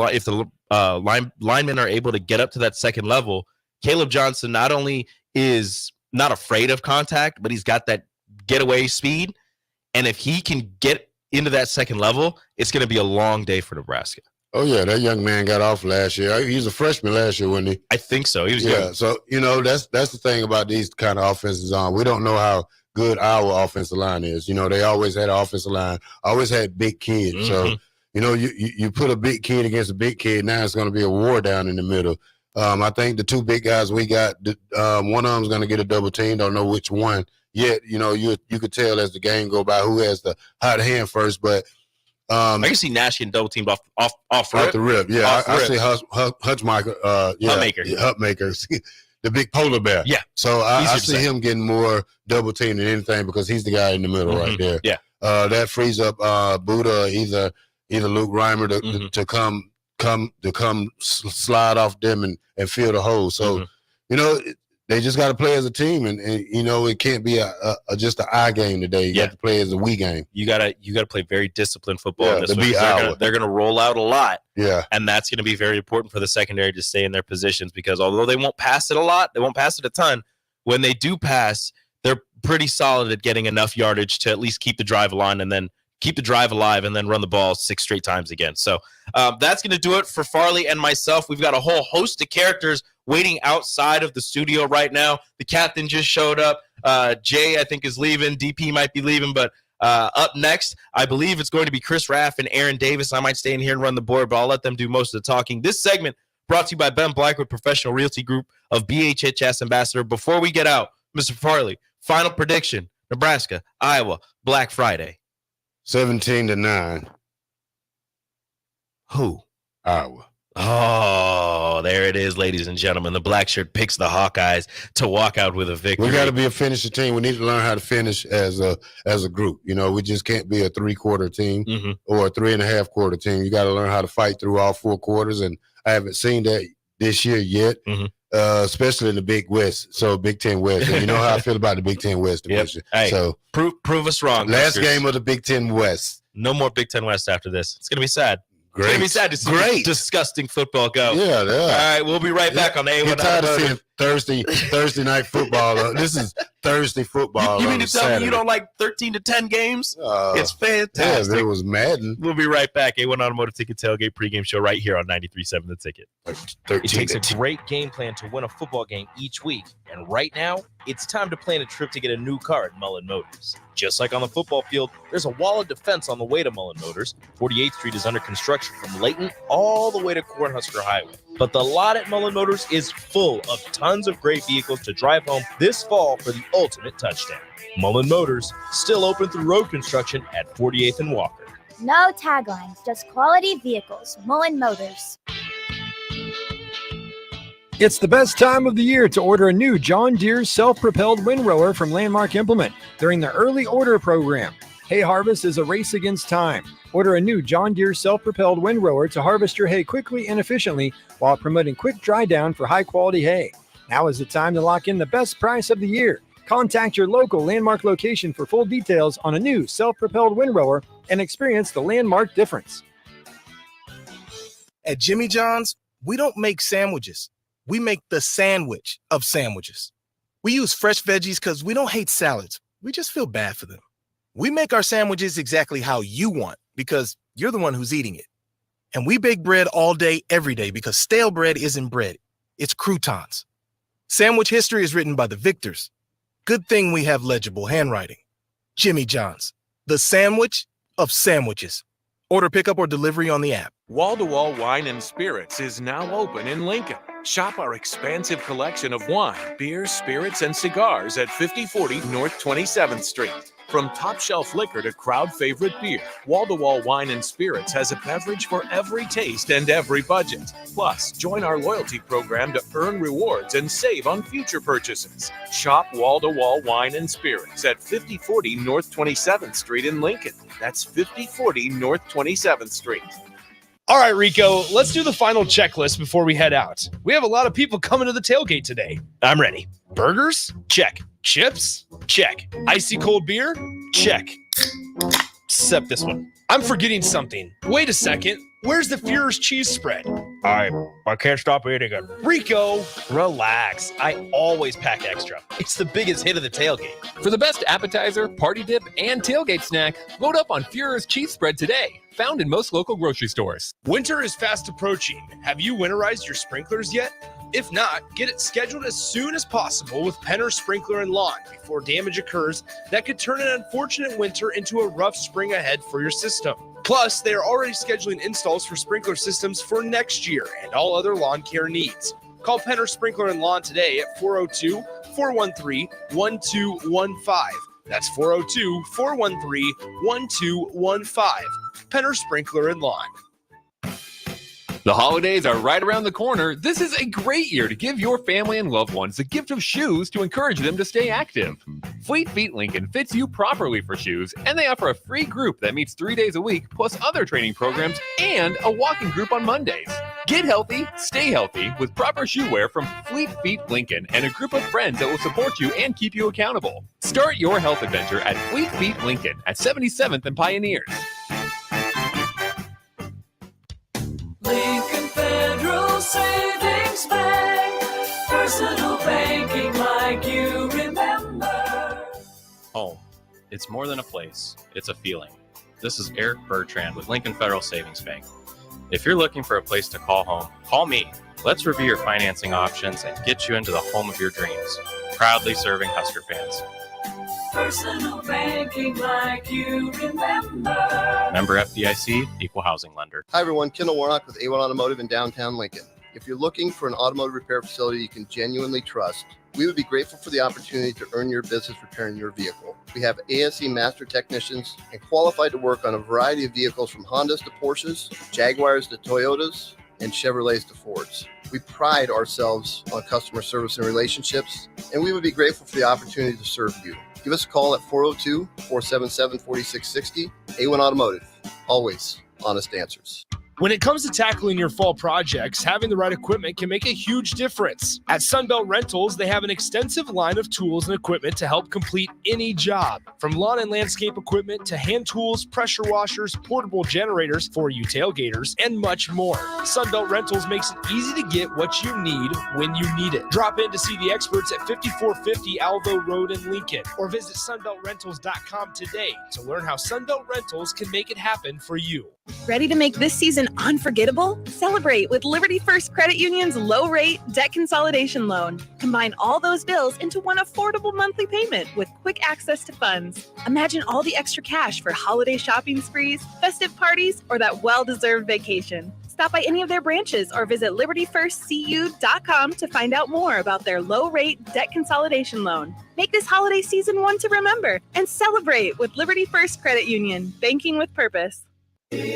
linemen are able to get up to that second level, Caleb Johnson not only is not afraid of contact, but he's got that getaway speed. And if he can get into that second level, it's going to be a long day for Nebraska. Oh, yeah, that young man got off last year. He was a freshman last year, wasn't he? I think so. He was young. So, that's the thing about these kind of offenses on. We don't know how good our offensive line is. They always had an offensive line, always had big kids. So, you put a big kid against a big kid, now it's going to be a war down in the middle. I think the two big guys we got, one of them's going to get a double team. Don't know which one yet. You could tell as the game go by who has the hot hand first. But I can see Nash getting double teamed off the rip. Yeah, I see Hutmaker. Hutmaker, the big polar bear. Yeah. So I see him getting more double teamed than anything because he's the guy in the middle right there. Yeah. That frees up Buda, either Luke Reimer to come slide off them and fill the hole. So, they just got to play as a team, and it can't be just an I game today. You got to play as a we game. You gotta play very disciplined football. Yeah, to be Iowa. They're gonna roll out a lot. Yeah, and that's gonna be very important for the secondary to stay in their positions because although they won't pass it a lot, they won't pass it a ton. When they do pass, they're pretty solid at getting enough yardage to at least keep the drive alive and then run the ball 6 straight times again. So that's going to do it for Farley and myself. We've got a whole host of characters waiting outside of the studio right now. The captain just showed up. Jay, I think, is leaving. DP might be leaving. But up next, I believe it's going to be Chris Raff and Aaron Davis. I might stay in here and run the board, but I'll let them do most of the talking. This segment brought to you by Ben Blackwood, Professional Realty Group of BHHS Ambassador. Before we get out, Mr. Farley, final prediction, Nebraska, Iowa, Black Friday. 17-9. Who? Iowa. Oh, there it is, ladies and gentlemen. The black shirt picks the Hawkeyes to walk out with a victory. We got to be a finishing team. We need to learn how to finish as a group. We just can't be a 3-quarter team or a 3.5-quarter team. You got to learn how to fight through all 4 quarters, and I haven't seen that this year yet, especially in the Big West. So Big Ten West. And you know how I feel about the Big Ten West division. Hey, so prove us wrong. Last game of the Big Ten West. No more Big Ten West after this. It's going to be sad. Great. It's going to be sad to see disgusting football go. Yeah. All right, we'll be right back on the A1. Get tired of seeing Thursday night football. This is Thursday football. You mean to tell me you don't like 13-10 games? It's fantastic. Yeah, it was Madden. We'll be right back. A1 Automotive Ticket Tailgate Pregame Show right here on 93.7 The Ticket. It takes a great game plan to win a football game each week. And right now, it's time to plan a trip to get a new car at Mullen Motors. Just like on the football field, there's a wall of defense on the way to Mullen Motors. 48th Street is under construction from Layton all the way to Cornhusker Highway. But the lot at Mullen Motors is full of tons of great vehicles to drive home this fall for the ultimate touchdown. Mullen Motors, still open through road construction at 48th and Walker. No taglines, just quality vehicles. Mullen Motors. It's the best time of the year to order a new John Deere self-propelled windrower from Landmark Implement during the early order program. Hay harvest is a race against time. Order a new John Deere self-propelled windrower to harvest your hay quickly and efficiently while promoting quick dry down for high-quality hay. Now is the time to lock in the best price of the year. Contact your local Landmark location for full details on a new self-propelled windrower and experience the Landmark difference. At Jimmy John's, we don't make sandwiches. We make the sandwich of sandwiches. We use fresh veggies because we don't hate salads. We just feel bad for them. We make our sandwiches exactly how you want because you're the one who's eating it. And we bake bread all day, every day because stale bread isn't bread. It's croutons. Sandwich history is written by the victors. Good thing we have legible handwriting. Jimmy John's, the sandwich of sandwiches. Order pickup or delivery on the app. Wall-to-Wall Wine and Spirits is now open in Lincoln. Shop our expansive collection of wine, beer, spirits, and cigars at 5040 North 27th Street. From top shelf liquor to crowd favorite beer, Wall-to-Wall Wine and Spirits has a beverage for every taste and every budget. Plus, join our loyalty program to earn rewards and save on future purchases. Shop Wall-to-Wall Wine and Spirits at 5040 North 27th Street in Lincoln. That's 5040 North 27th Street. All right, Rico, let's do the final checklist before we head out. We have a lot of people coming to the tailgate today. I'm ready. Burgers? Check. Chips? Check. Icy cold beer? Check. Except this one. I'm forgetting something. Wait a second. Where's the Führer's cheese spread? I can't stop eating it. Rico, relax. I always pack extra. It's the biggest hit of the tailgate. For the best appetizer, party dip, and tailgate snack, load up on Führer's cheese spread today. Found in most local grocery stores. Winter is fast approaching. Have you winterized your sprinklers yet? If not, get it scheduled as soon as possible with Penner Sprinkler and Lawn before damage occurs that could turn an unfortunate winter into a rough spring ahead for your system. Plus, they are already scheduling installs for sprinkler systems for next year and all other lawn care needs. Call Penner Sprinkler and Lawn today at 402-413-1215. That's 402-413-1215. Penner Sprinkler and Lawn. The holidays are right around the corner. This is a great year to give your family and loved ones the gift of shoes to encourage them to stay active. Fleet Feet Lincoln fits you properly for shoes, and they offer a free group that meets 3 days a week, plus other training programs and a walking group on Mondays. Get healthy, stay healthy with proper shoe wear from Fleet Feet Lincoln and a group of friends that will support you and keep you accountable. Start your health adventure at Fleet Feet Lincoln at 77th and Pioneers. Lincoln Federal Savings Bank, personal banking like you remember. Home. It's more than a place, it's a feeling. This is Eric Bertrand with Lincoln Federal Savings Bank. If you're looking for a place to call home, call me. Let's review your financing options and get you into the home of your dreams. Proudly serving Husker fans. Personal banking like you remember. Member FDIC, Equal Housing Lender. Hi, everyone. Kendall Warnock with A1 Automotive in downtown Lincoln. If you're looking for an automotive repair facility you can genuinely trust, we would be grateful for the opportunity to earn your business repairing your vehicle. We have ASE master technicians and qualified to work on a variety of vehicles from Hondas to Porsches, Jaguars to Toyotas, and Chevrolets to Fords. We pride ourselves on customer service and relationships, and we would be grateful for the opportunity to serve you. Give us a call at 402-477-4660. A1 Automotive. Always honest answers. When it comes to tackling your fall projects, having the right equipment can make a huge difference. At Sunbelt Rentals, they have an extensive line of tools and equipment to help complete any job. From lawn and landscape equipment to hand tools, pressure washers, portable generators for you tailgaters, and much more. Sunbelt Rentals makes it easy to get what you need when you need it. Drop in to see the experts at 5450 Alvo Road in Lincoln, or visit sunbeltrentals.com today to learn how Sunbelt Rentals can make it happen for you. Ready to make this season unforgettable? Celebrate with Liberty First Credit Union's low-rate debt consolidation loan. Combine all those bills into one affordable monthly payment with quick access to funds. Imagine all the extra cash for holiday shopping sprees, festive parties, or that well-deserved vacation. Stop by any of their branches or visit libertyfirstcu.com to find out more about their low-rate debt consolidation loan. Make this holiday season one to remember and celebrate with Liberty First Credit Union, banking with purpose.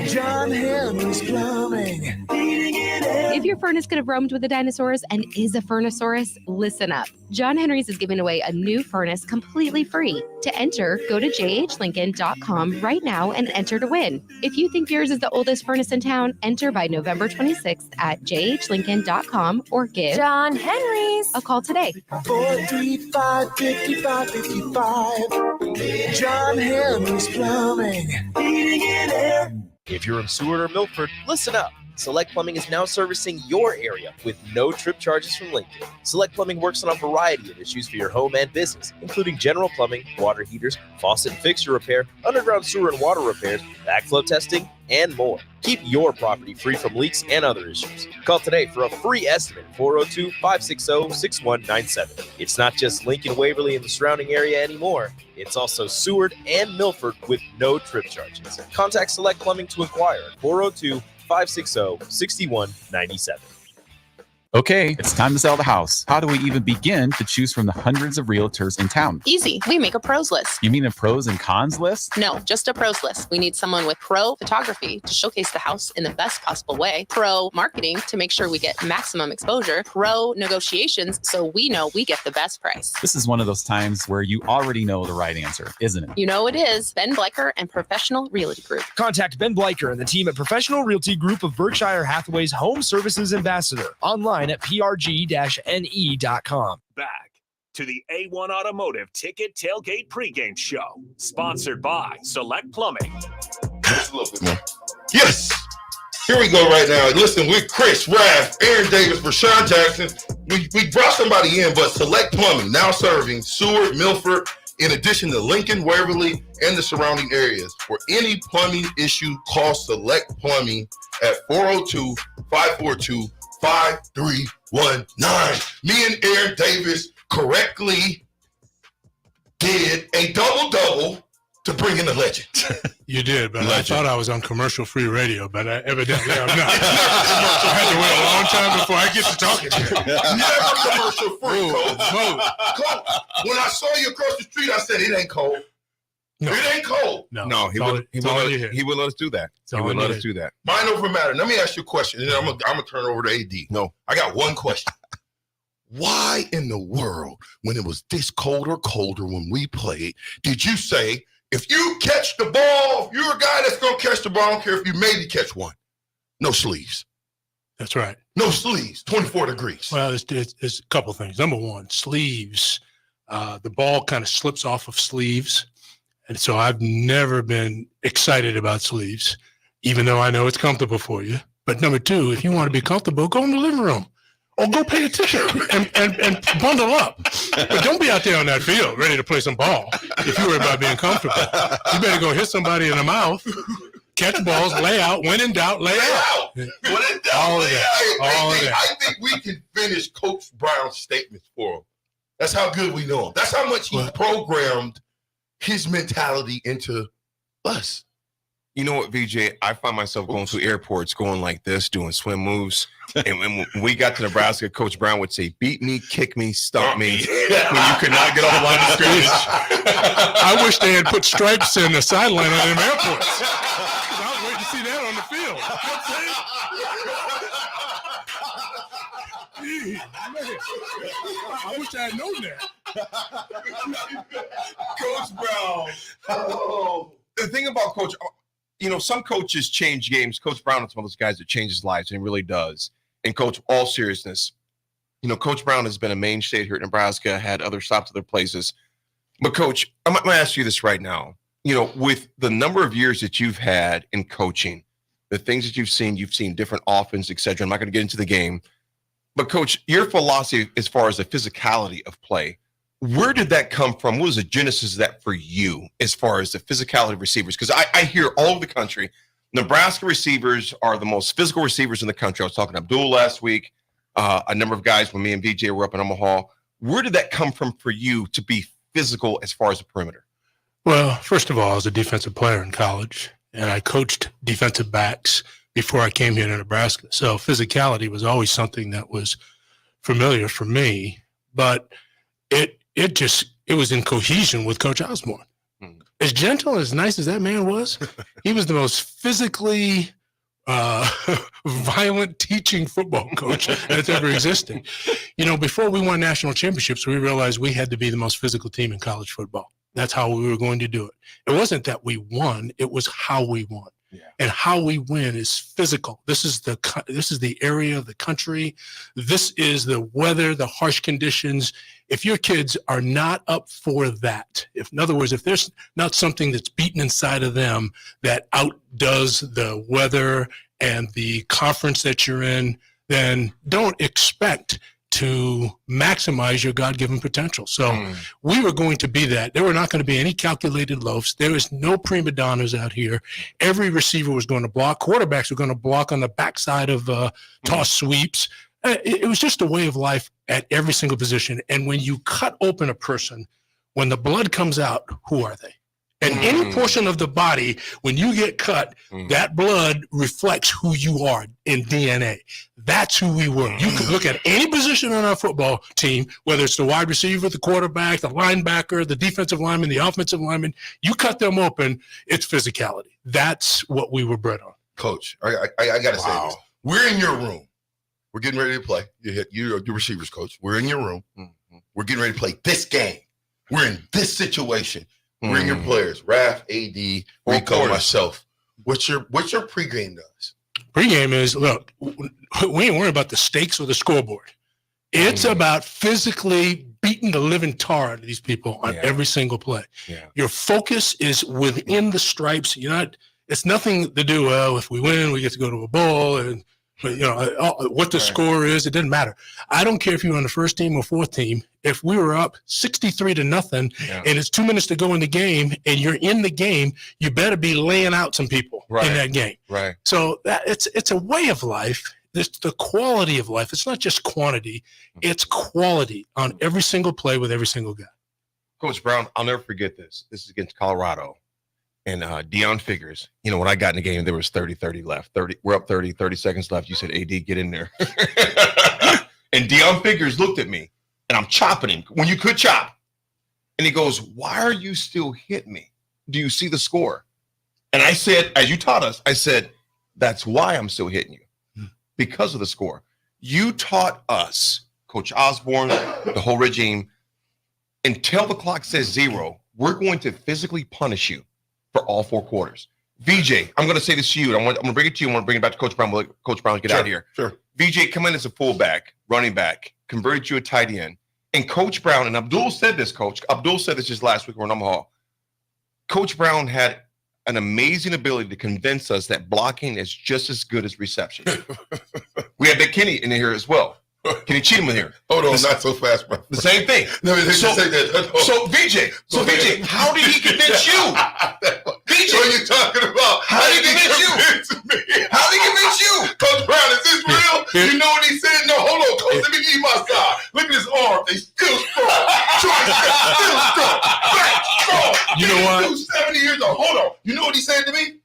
John Henry's Plumbing, heating If your furnace could have roamed with the dinosaurs and is a Furnasaurus, listen up. John Henry's is giving away a new furnace completely free. To enter, go to jhlincoln.com right now and enter to win. If you think yours is the oldest furnace in town, enter by November 26th at jhlincoln.com or give John Henry's a call today. 435-5555. John Henry's Plumbing. Heating and air. If you're in Seward or Milford, listen up. Select Plumbing is now servicing your area with no trip charges from Lincoln. Select Plumbing works on a variety of issues for your home and business, including general plumbing, water heaters, faucet and fixture repair, underground sewer and water repairs, backflow testing, and more. Keep your property free from leaks and other issues. Call today for a free estimate, 402-560-6197. It's not just Lincoln, Waverly, and the surrounding area anymore. It's also Seward and Milford with no trip charges. Contact Select Plumbing to inquire at 402-560-6197. Okay, it's time to sell the house. How do we even begin to choose from the hundreds of realtors in town? Easy. We make a pros list. You mean a pros and cons list? No, just a pros list. We need someone with pro photography to showcase the house in the best possible way, pro marketing to make sure we get maximum exposure, pro negotiations so we know we get the best price. This is one of those times where you already know the right answer, isn't it? You know it is. Ben Bleicher and Professional Realty Group. Contact Ben Bleicher and the team at Professional Realty Group of Berkshire Hathaway's Home Services Ambassador. Online at prg-ne.com. Back to the A1 Automotive Ticket Tailgate Pregame Show, sponsored by Select Plumbing. Just a little bit more. Yes! Here we go right now. Listen, we're Chris, Raph, Aaron Davis, Rashawn Jackson. We brought somebody in, but Select Plumbing now serving Seward, Milford, in addition to Lincoln, Waverly, and the surrounding areas. For any plumbing issue, call Select Plumbing at 402-542-5319. Me and Aaron Davis correctly did a double-double to bring in the legend. You did, but I thought I was on commercial-free radio, but evidently I'm not. I had to wait a long time before I get to talking to you. Never commercial-free, Coach. Coach, when I saw you across the street, I said, it ain't cold. No. It ain't cold. No, he would let us do that. He would let us do that. Mind over matter. Let me ask you a question, and then I'm gonna turn it over to AD. No, I got one question. Why in the world, when it was this cold or colder when we played, did you say, if you catch the ball, you're a guy that's gonna catch the ball, I don't care if you maybe catch one. No sleeves. That's right. No sleeves, 24 degrees. Well, it's a couple things. Number one, sleeves. The ball kind of slips off of sleeves. And so I've never been excited about sleeves, even though I know it's comfortable for you. But number two, if you want to be comfortable, go in the living room or go pay a ticket and bundle up. But don't be out there on that field ready to play some ball if you're worried about being comfortable. You better go hit somebody in the mouth, catch balls, lay out. When in doubt, lay out. When in doubt, All of lay that. out. All of that. I think we can finish Coach Brown's statements for him. That's how good we know him. That's how much he programmed his mentality into us. You know what, VJ? I find myself going to airports, going like this, doing swim moves. And when we got to Nebraska, Coach Brown would say, beat me, kick me, stomp me. When you could not get off the line of scrimmage. I wish they had put stripes in the sideline on them airports. I was waiting to see that on the field. Gee, man. I wish I had known that. Coach Brown. Oh. The thing about Coach, some coaches change games. Coach Brown is one of those guys that changes lives, and he really does. And Coach, all seriousness, Coach Brown has been a mainstay here at Nebraska, had other stops other places. But Coach, I'm going to ask you this right now. With the number of years that you've had in coaching, the things that you've seen different offense, et cetera. I'm not going to get into the game. But Coach, your philosophy as far as the physicality of play, where did that come from? What was the genesis of that for you as far as the physicality of receivers? Because I hear all over the country, Nebraska receivers are the most physical receivers in the country. I was talking to Abdul last week, a number of guys when me and VJ were up in Omaha. Where did that come from for you to be physical as far as the perimeter? Well, first of all, I was a defensive player in college, and I coached defensive backs before I came here to Nebraska. So physicality was always something that was familiar for me, but it was in cohesion with Coach Osborne. As gentle, as nice as that man was, he was the most physically violent teaching football coach that's ever existed. Before we won national championships, we realized we had to be the most physical team in college football. That's how we were going to do it. It wasn't that we won, it was how we won. Yeah. And how we win is physical. This is the area of the country. This is the weather, the harsh conditions. If your kids are not up for that, in other words, if there's not something that's beaten inside of them that outdoes the weather and the conference that you're in, then don't expect to maximize your God-given potential. So we were going to be that. There were not going to be any calculated loafs. There was no prima donnas out here. Every receiver was going to block. Quarterbacks were going to block on the backside of toss sweeps. It was just a way of life at every single position. And when you cut open a person, when the blood comes out, who are they? And any portion of the body, when you get cut, that blood reflects who you are in DNA. That's who we were. You could look at any position on our football team, whether it's the wide receiver, the quarterback, the linebacker, the defensive lineman, the offensive lineman, you cut them open, it's physicality. That's what we were bred on. Coach, I got to say this. We're in your room. We're getting ready to play. You're the receivers coach. We're in your room. We're getting ready to play this game. We're in this situation. Bring your players, Raph, AD, Rico, myself. What's your pregame does? Pregame is, look, we ain't worried about the stakes or the scoreboard. It's about physically beating the living tar out of these people on every single play. Yeah. Your focus is within the stripes. It's nothing to do, well, if we win, we get to go to a bowl and what the score is, it doesn't matter. I don't care if you're on the first team or fourth team. If we were up 63-0 and it's 2 minutes to go in the game and you're in the game, you better be laying out some people in that game. Right. So it's a way of life. It's the quality of life. It's not just quantity. It's quality on every single play with every single guy. Coach Brown, I'll never forget this. This is against Colorado. And Deion Figures, when I got in the game, there was 30 left. We're up 30 seconds left. You said, AD, get in there. And Deion Figures looked at me, and I'm chopping him when you could chop. And he goes, why are you still hitting me? Do you see the score? And I said, as you taught us, I said, that's why I'm still hitting you, because of the score. You taught us, Coach Osborne, the whole regime, until the clock says 0, we're going to physically punish you for all 4 quarters. VJ, I'm going to say this to you. I'm going to bring it to you. I want to bring it back to Coach Brown. We'll let Coach Brown get out of here. Sure. VJ, come in as a fullback, running back, converted you a tight end. And Coach Brown, and Abdul said this, Coach. Abdul said this just last week in Omaha. Coach Brown had an amazing ability to convince us that blocking is just as good as reception. We had Big Kenny in here as well. Kenny Cheatham in here. Hold on, not so fast, bro. The same thing. No, say that. So VJ, how did he convince you? VJ, what are you talking about? How did he convince you? How did he convince you? Coach Brown, is this real? You know what he said? No, hold on, Coach. Let me give you my side. Look at his arm. They still strong. Still strong. Back strong. You know what? 70 years old. Hold on. You know what he said to me?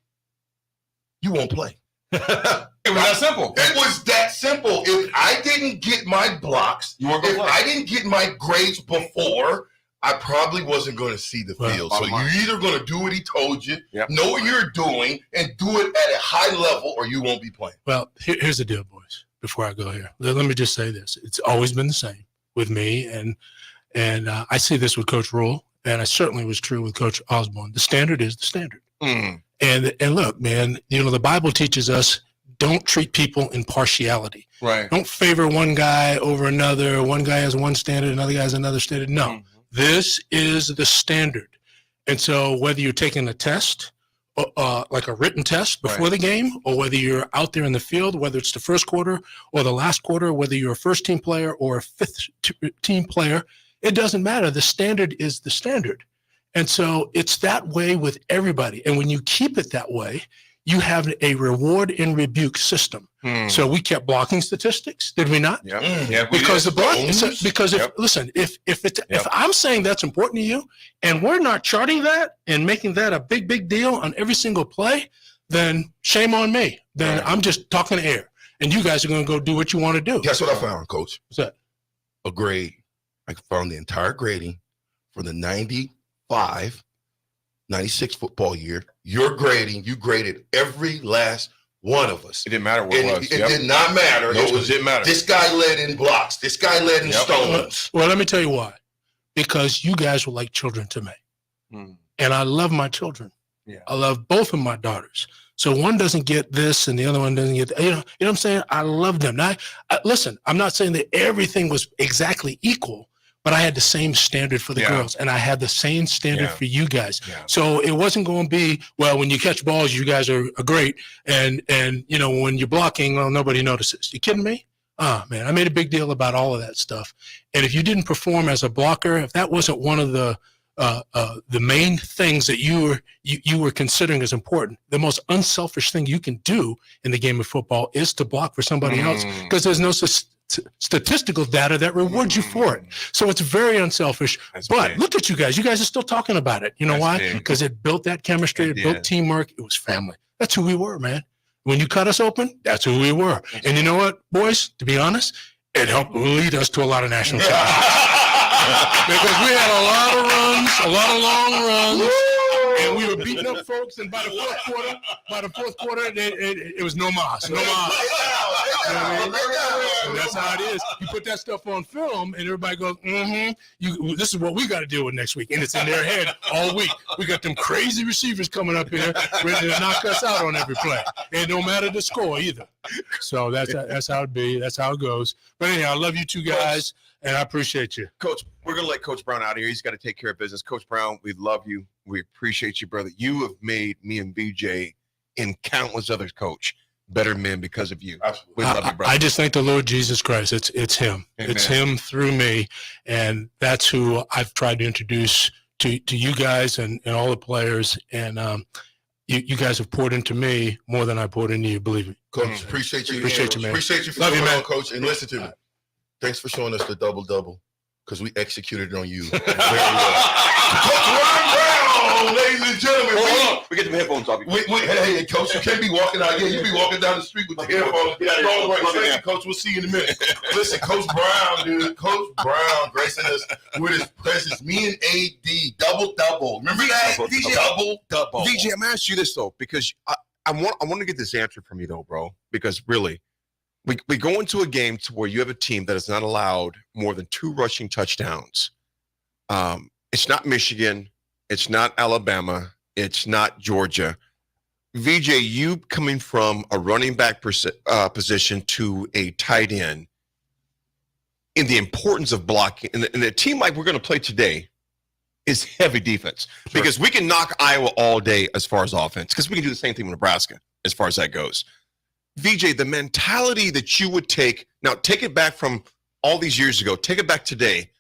You won't play. It was that simple. It was that simple. If I didn't get my blocks, if I didn't get my grades before, I probably wasn't going to see the field. So you're either going to do what he told you, know what you're doing, and do it at a high level, or you won't be playing. Well, here's the deal, boys. Before I go here, let me just say this. It's always been the same with me, and I see this with Coach Rule, and I certainly was true with Coach Osborne. The standard is the standard. And look, man, the Bible teaches us don't treat people in partiality. Right. Don't favor one guy over another. One guy has one standard, another guy has another standard. No, this is the standard. And so whether you're taking a test, like a written test before the game, or whether you're out there in the field, whether it's the first quarter or the last quarter, whether you're a first team player or a fifth team player, it doesn't matter. The standard is the standard. And so it's that way with everybody. And when you keep it that way, you have a reward and rebuke system. So we kept blocking statistics, did we not? Yeah. Because the blocking, because if I'm saying that's important to you, and we're not charting that and making that a big deal on every single play, then shame on me. Then I'm just talking air, and you guys are going to go do what you want to do. Guess what I found, Coach? What's that? A grade. I found the entire grading for the 95, 96 football year. Your grading, you graded every last one of us. It didn't matter what And it was. It did not matter. Nope, It was, it didn't matter. this guy led in blocks. This guy led in stones. Well, let me tell you why. Because you guys were like children to me. And I love my children. Yeah. I love both of my daughters. So one doesn't get this and the other one doesn't get, you know what I'm saying? I love them. Now, listen, I'm not saying that everything was exactly equal, but I had the same standard for the girls, and I had the same standard for you guys. So it wasn't going to be, well, when you catch balls, you guys are great. And you know, when you're blocking, well, nobody notices. You kidding me? Man, I made a big deal about all of that stuff. And if you didn't perform as a blocker, if that wasn't one of the main things that you were considering as important, the most unselfish thing you can do in the game of football is to block for somebody else, because there's no statistical data that rewards you for it. So it's very unselfish. But look at you guys. You guys are still talking about it. You know why? Because it built that chemistry. It built teamwork. It was family. That's who we were, man. When you cut us open, that's who we were. And you know what, boys? To be honest, it helped lead us to a lot of national championships. Because we had a lot of runs, a lot of long runs, and we were beating up folks. And by the fourth quarter, it was no mas, no mas. You know what I mean? And that's how it is. You put that stuff on film, and everybody goes, this is what we got to deal with next week. And it's in their head all week. We got them crazy receivers coming up here ready to knock us out on every play. And no matter the score either. So that's how it be. That's how it goes. But anyhow, I love you two guys, and I appreciate you. Coach, we're going to let Coach Brown out of here. He's got to take care of business. Coach Brown, we love you. We appreciate you, brother. You have made me and BJ and countless others, Coach, better men because of you. Absolutely. We love you, brother. I just thank the Lord Jesus Christ. It's him. Amen. It's him through me, and that's who I've tried to introduce to you guys and all the players. And you guys have poured into me more than I poured into you, believe me. Coach, appreciate you. Appreciate you, man. Appreciate you for Love you, coming man. on, Coach. And listen to me. Thanks for showing us the double-double, because we executed it on you very well. Coach Ron Brown, ladies and gentlemen. Hold on. We get the headphones off. Hey, Coach, you can't be walking out. Yeah, you be walking down the street with the headphones. Thank you, Coach. We'll see you in a minute. Listen, Coach Brown, dude. Coach Brown gracing us with his presence. Me and AD, double-double. Remember that? Double-double. DJ, I'm going to ask you this, though, because I want to get this answer from you, though, bro, because really, we go into a game to where you have a team that has not allowed more than 2 rushing touchdowns. It's not Michigan. It's not Alabama. It's not Georgia. VJ, you coming from a running back position to a tight end, in the importance of blocking, and a team like we're going to play today is heavy defense. Sure. Because we can knock Iowa all day as far as offense, because we can do the same thing with Nebraska as far as that goes. VJ, the mentality that you would take, now take it back from all these years ago, take it back today,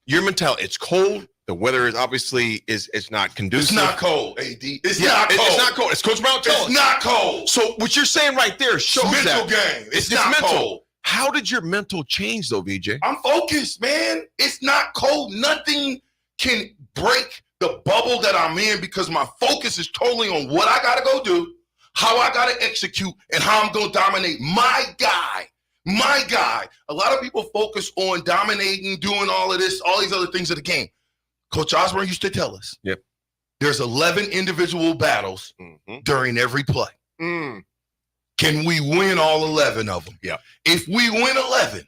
your mentality, it's cold, the weather is obviously is not conducive. It's not cold, AD. It's not cold. It's not cold. It's Coach Brown telling us. It's not cold. So what you're saying right there shows it's mental that. game. It's not mental. cold. How did your mental change, though, VJ? I'm focused, man. It's not cold. Nothing can break the bubble that I'm in, because my focus is totally on what I got to go do, how I got to execute, and how I'm going to dominate my guy. My guy. A lot of people focus on dominating, doing all of this, all these other things of the game. Coach Osborne used to tell us, there's 11 individual battles during every play. Can we win all 11 of them? Yeah. If we win 11,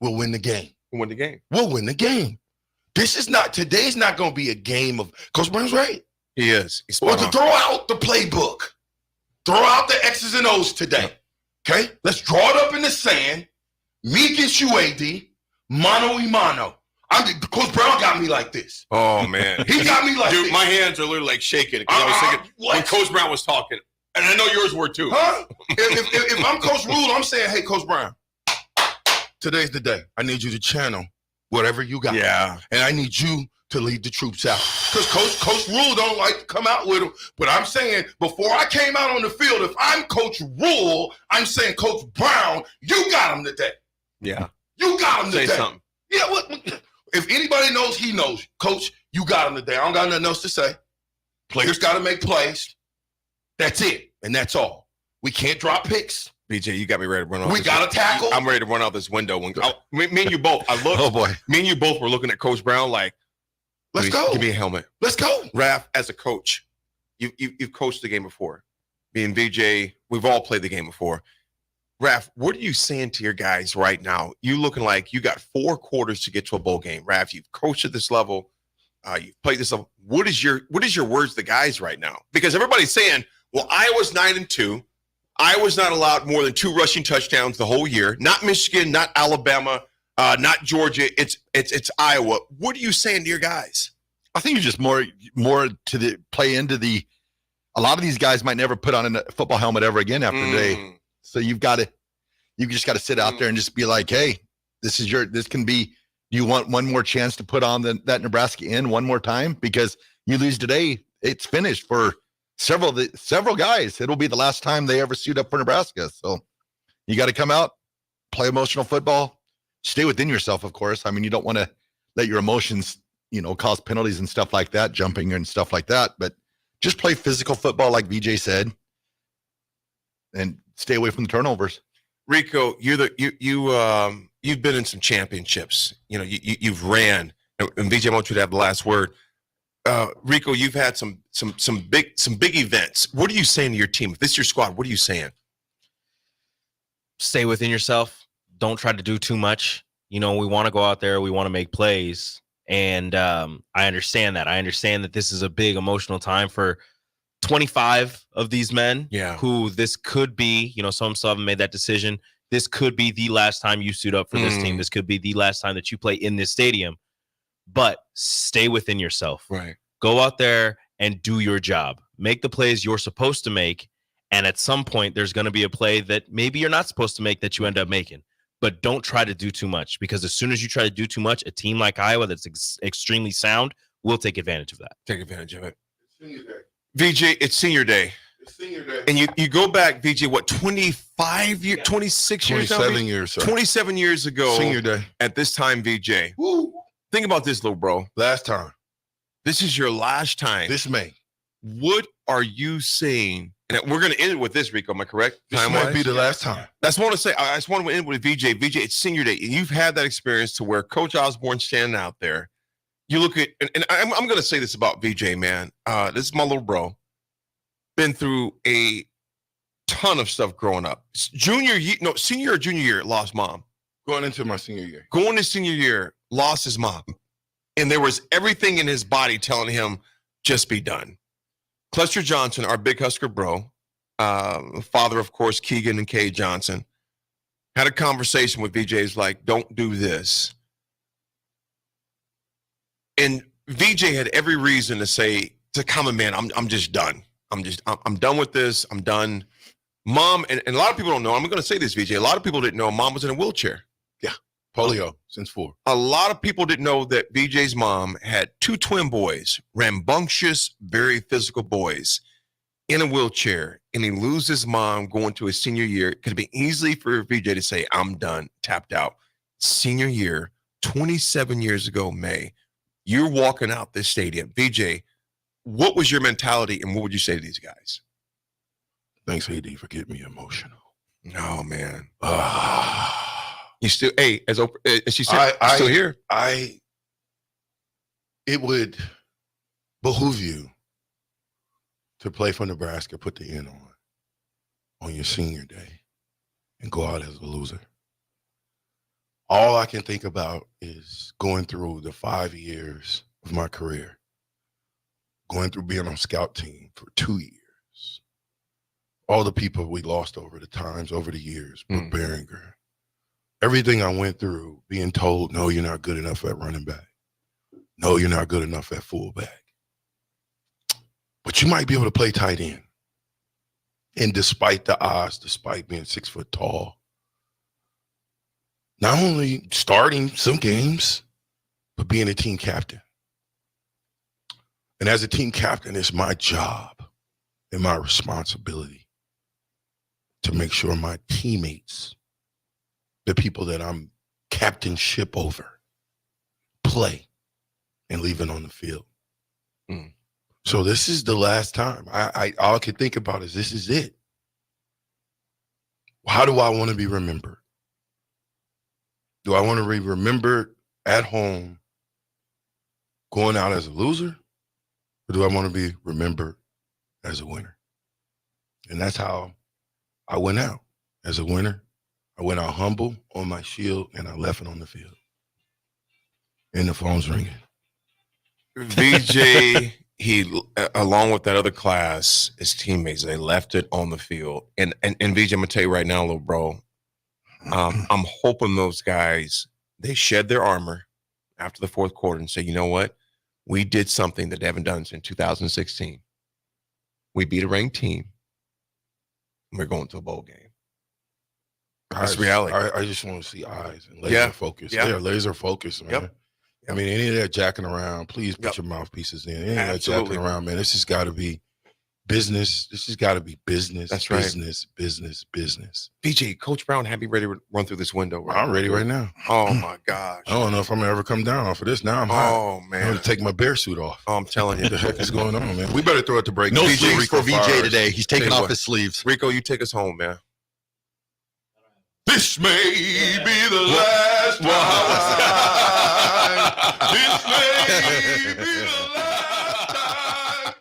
we'll win the game. We'll win the game. We'll win the game. Today's not going to be a game of, Coach Brown's right. He is. He's Well, to throw out the playbook. Throw out the X's and O's today. Okay? Let's draw it up in the sand. Me against you, AD. Mano y mano. Coach Brown got me like this. Oh, man. He got me like Dude, this. my hands are literally like shaking. I was thinking, when Coach Brown was talking, and I know yours were too. Huh? If I'm Coach Rule, I'm saying, hey, Coach Brown, today's the day. I need you to channel whatever you got. Yeah. And I need you to lead the troops out. Because Coach Rule don't like to come out with them. But I'm saying, before I came out on the field, if I'm Coach Rule, I'm saying, Coach Brown, you got him today. Yeah. You got him today. Say something. Yeah, if anybody knows, he knows. Coach, you got him today. I don't got nothing else to say. Players got to make plays. That's it. And that's all. We can't drop picks. BJ, you got me ready to run off. We got to tackle. I'm ready to run out this window. Me and you both. I looked. Oh, boy. Me and you both were looking at Coach Brown like, let's go. Give me a helmet. Let's go. Raph, as a coach, you've coached the game before. me and VJ, we've all played the game before. Raph, what are you saying to your guys right now? You looking like you got 4 quarters to get to a bowl game. Raph, you've coached at this level. You've played this level. What is your words to guys right now? Because everybody's saying, well, Iowa's 9-2. Iowa's not allowed more than 2 rushing touchdowns the whole year. Not Michigan, not Alabama, not Georgia. It's Iowa. What are you saying to your guys? I think you're just more to the play into the. A lot of these guys might never put on a football helmet ever again after today. So you just got to sit out there and just be like, hey, this can be. Do you want one more chance to put on that Nebraska in one more time? Because you lose today, it's finished for several guys. It'll be the last time they ever suit up for Nebraska. So you got to come out, play emotional football, stay within yourself, of course. I mean, you don't want to let your emotions, cause penalties and stuff like that, jumping and stuff like that. But just play physical football, like VJ said, and stay away from the turnovers. Rico, you've been in some championships. You've ran, and VJ, I want you to have the last word. Rico, you've had some big events. What are you saying to your team? If this is your squad, what are you saying? Stay within yourself. Don't try to do too much. We want to go out there. We want to make plays. And I understand that. I understand that this is a big emotional time for 25 of these men who this could be, some still haven't made that decision. This could be the last time you suit up for this team. This could be the last time that you play in this stadium. But stay within yourself. Right. Go out there and do your job. Make the plays you're supposed to make. And at some point, there's going to be a play that maybe you're not supposed to make that you end up making. But don't try to do too much, because as soon as you try to do too much, a team like Iowa that's extremely sound will take advantage of that. Take advantage of it. VJ, it's senior day. And you go back, VJ, what, 25 years, 26 years? 27 years, sir. 27 years ago. Senior day. At this time, VJ. Woo. Think about this, little bro. Last time. This is your last time. This May. What are you saying? And we're going to end it with this, Rico. Am I correct? This might be the last time. That's what I want to say. I just want to end with VJ. VJ, it's senior day. And you've had that experience to where Coach Osborne standing out there. You look at, and I'm going to say this about VJ, man. This is my little bro. Been through a ton of stuff growing up. Senior or junior year, lost mom. Going into my senior year. Going to senior year, lost his mom. And there was everything in his body telling him, just be done. Cluster Johnson, our big Husker bro, father, of course, Keegan and Kay Johnson, had a conversation with VJ's like, don't do this. And VJ had every reason to say, to come man, I'm just done. I'm done with this. I'm done. Mom, and a lot of people don't know, I'm going to say this, VJ, a lot of people didn't know mom was in a wheelchair. Yeah, polio since 4. A lot of people didn't know that VJ's mom had 2 twin boys, rambunctious, very physical boys, in a wheelchair, and he loses his mom going to his senior year. It could have been easily for VJ to say, I'm done, tapped out. Senior year, 27 years ago, May, you're walking out this stadium. VJ, what was your mentality, and what would you say to these guys? Thanks, AD, for getting me emotional. No, man. You still, as she said, still here. It would behoove you to play for Nebraska, put the N on your senior day, and go out as a loser. All I can think about is going through the 5 years of my career, going through being on scout team for 2 years. All the people we lost over the years, Brooke Behringer. Everything I went through, being told, no, you're not good enough at running back. No, you're not good enough at fullback. But you might be able to play tight end. And despite the odds, despite being 6 foot tall, not only starting some games, but being a team captain. And as a team captain, it's my job and my responsibility to make sure my teammates, the people that I'm captainship over, play and leave it on the field. So this is the last time. I all I could think about is this is it. How do I want to be remembered? Do I want to be remembered at home going out as a loser? Or do I want to be remembered as a winner? And that's how I went out as a winner. I went out humble on my shield, and I left it on the field. And the phone's ringing. VJ, he along with that other class, his teammates, they left it on the field. And VJ, I'm gonna tell you right now, little bro, I'm hoping those guys, they shed their armor after the fourth quarter and say, you know what? We did something that they haven't done since 2016. We beat a ranked team. We're going to a bowl game. That's reality. I just want to see eyes and laser focus. Yeah. They're laser focused, man. Yep. I mean, any of that jacking around, please put your mouthpieces in. Any of that jacking around, man. This has got to be business. This has got to be business. That's right. Business. VJ, Coach Brown had me ready to run through this window. Right I'm ready right now. Oh, my gosh. I don't know if I'm going to ever come down off of this. Now I'm hot. Oh, man. I'm going to take my bear suit off. Oh, I'm telling you. What the heck is going on, man? We better throw it to break. No VJ sleeves Rico for VJ fires. today. He's taking Tell you off what. his sleeves. Rico, you take us home, man. This may be the last time. This may be the last time.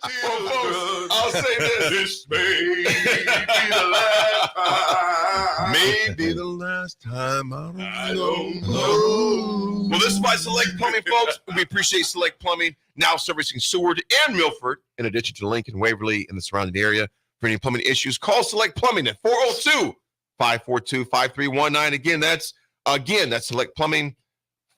I'll say this. This may be the last time. Maybe the last time. I don't know. Well, this is by Select Plumbing, folks. We appreciate Select Plumbing, now servicing Seward and Milford, in addition to Lincoln, Waverly, and the surrounding area. For any plumbing issues, call Select Plumbing at 402-542-5319. Again, that's Select Plumbing,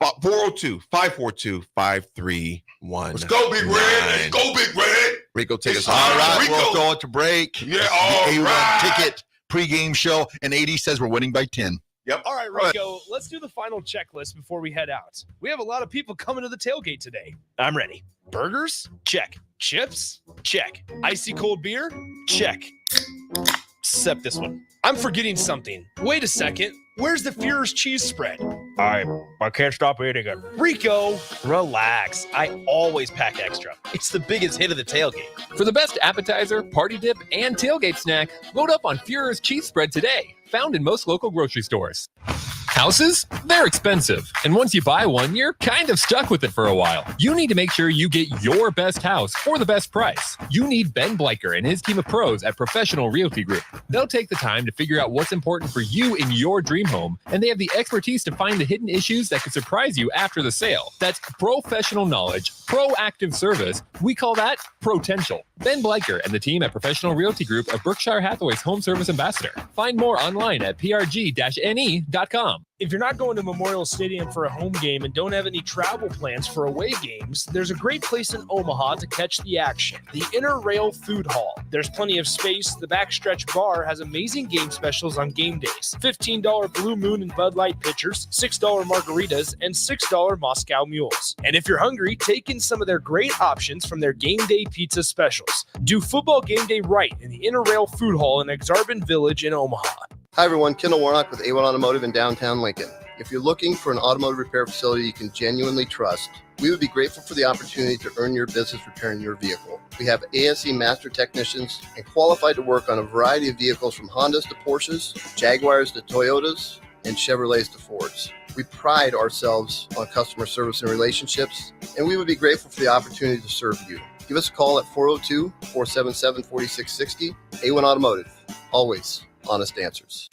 402-542-5319. Let's go, Big Red. Let's go, Big Red. Rico, take us All home. right, Rico. we'll go to break. Yeah, It's all the A1 right. Ticket pregame show, and 80 says we're winning by 10. Yep. All right, Rico, let's do the final checklist before we head out. We have a lot of people coming to the tailgate today. I'm ready. Burgers? Check. Chips? Check. Icy cold beer? Check. Except this one. I'm forgetting something. Wait a second. Where's the Führer's cheese spread? I can't stop eating it. Rico, relax. I always pack extra. It's the biggest hit of the tailgate. For the best appetizer, party dip, and tailgate snack, load up on Führer's cheese spread today. Found in most local grocery stores. Houses? They're expensive. And once you buy one, you're kind of stuck with it for a while. You need to make sure you get your best house for the best price. You need Ben Bleicher and his team of pros at Professional Realty Group. They'll take the time to figure out what's important for you in your dream home, and they have the expertise to find the hidden issues that could surprise you after the sale. That's professional knowledge, proactive service. We call that potential. Ben Bleicher and the team at Professional Realty Group of Berkshire Hathaway's home service ambassador. Find more online at prg-ne.com. If you're not going to Memorial Stadium for a home game and don't have any travel plans for away games, there's a great place in Omaha to catch the action, the Inner Rail Food Hall. There's plenty of space. The Backstretch Bar has amazing game specials on game days. $15 Blue Moon and Bud Light pitchers, $6 margaritas, and $6 Moscow mules. And if you're hungry, take in some of their great options from their game day pizza specials. Do football game day right in the Inner Rail Food Hall in Exarban Village in Omaha. Hi, everyone. Kendall Warnock with A1 Automotive in downtown Lincoln. If you're looking for an automotive repair facility you can genuinely trust, we would be grateful for the opportunity to earn your business repairing your vehicle. We have ASE master technicians and qualified to work on a variety of vehicles from Hondas to Porsches, Jaguars to Toyotas, and Chevrolets to Fords. We pride ourselves on customer service and relationships, and we would be grateful for the opportunity to serve you. Give us a call at 402-477-4660. A1 Automotive. Always honest answers.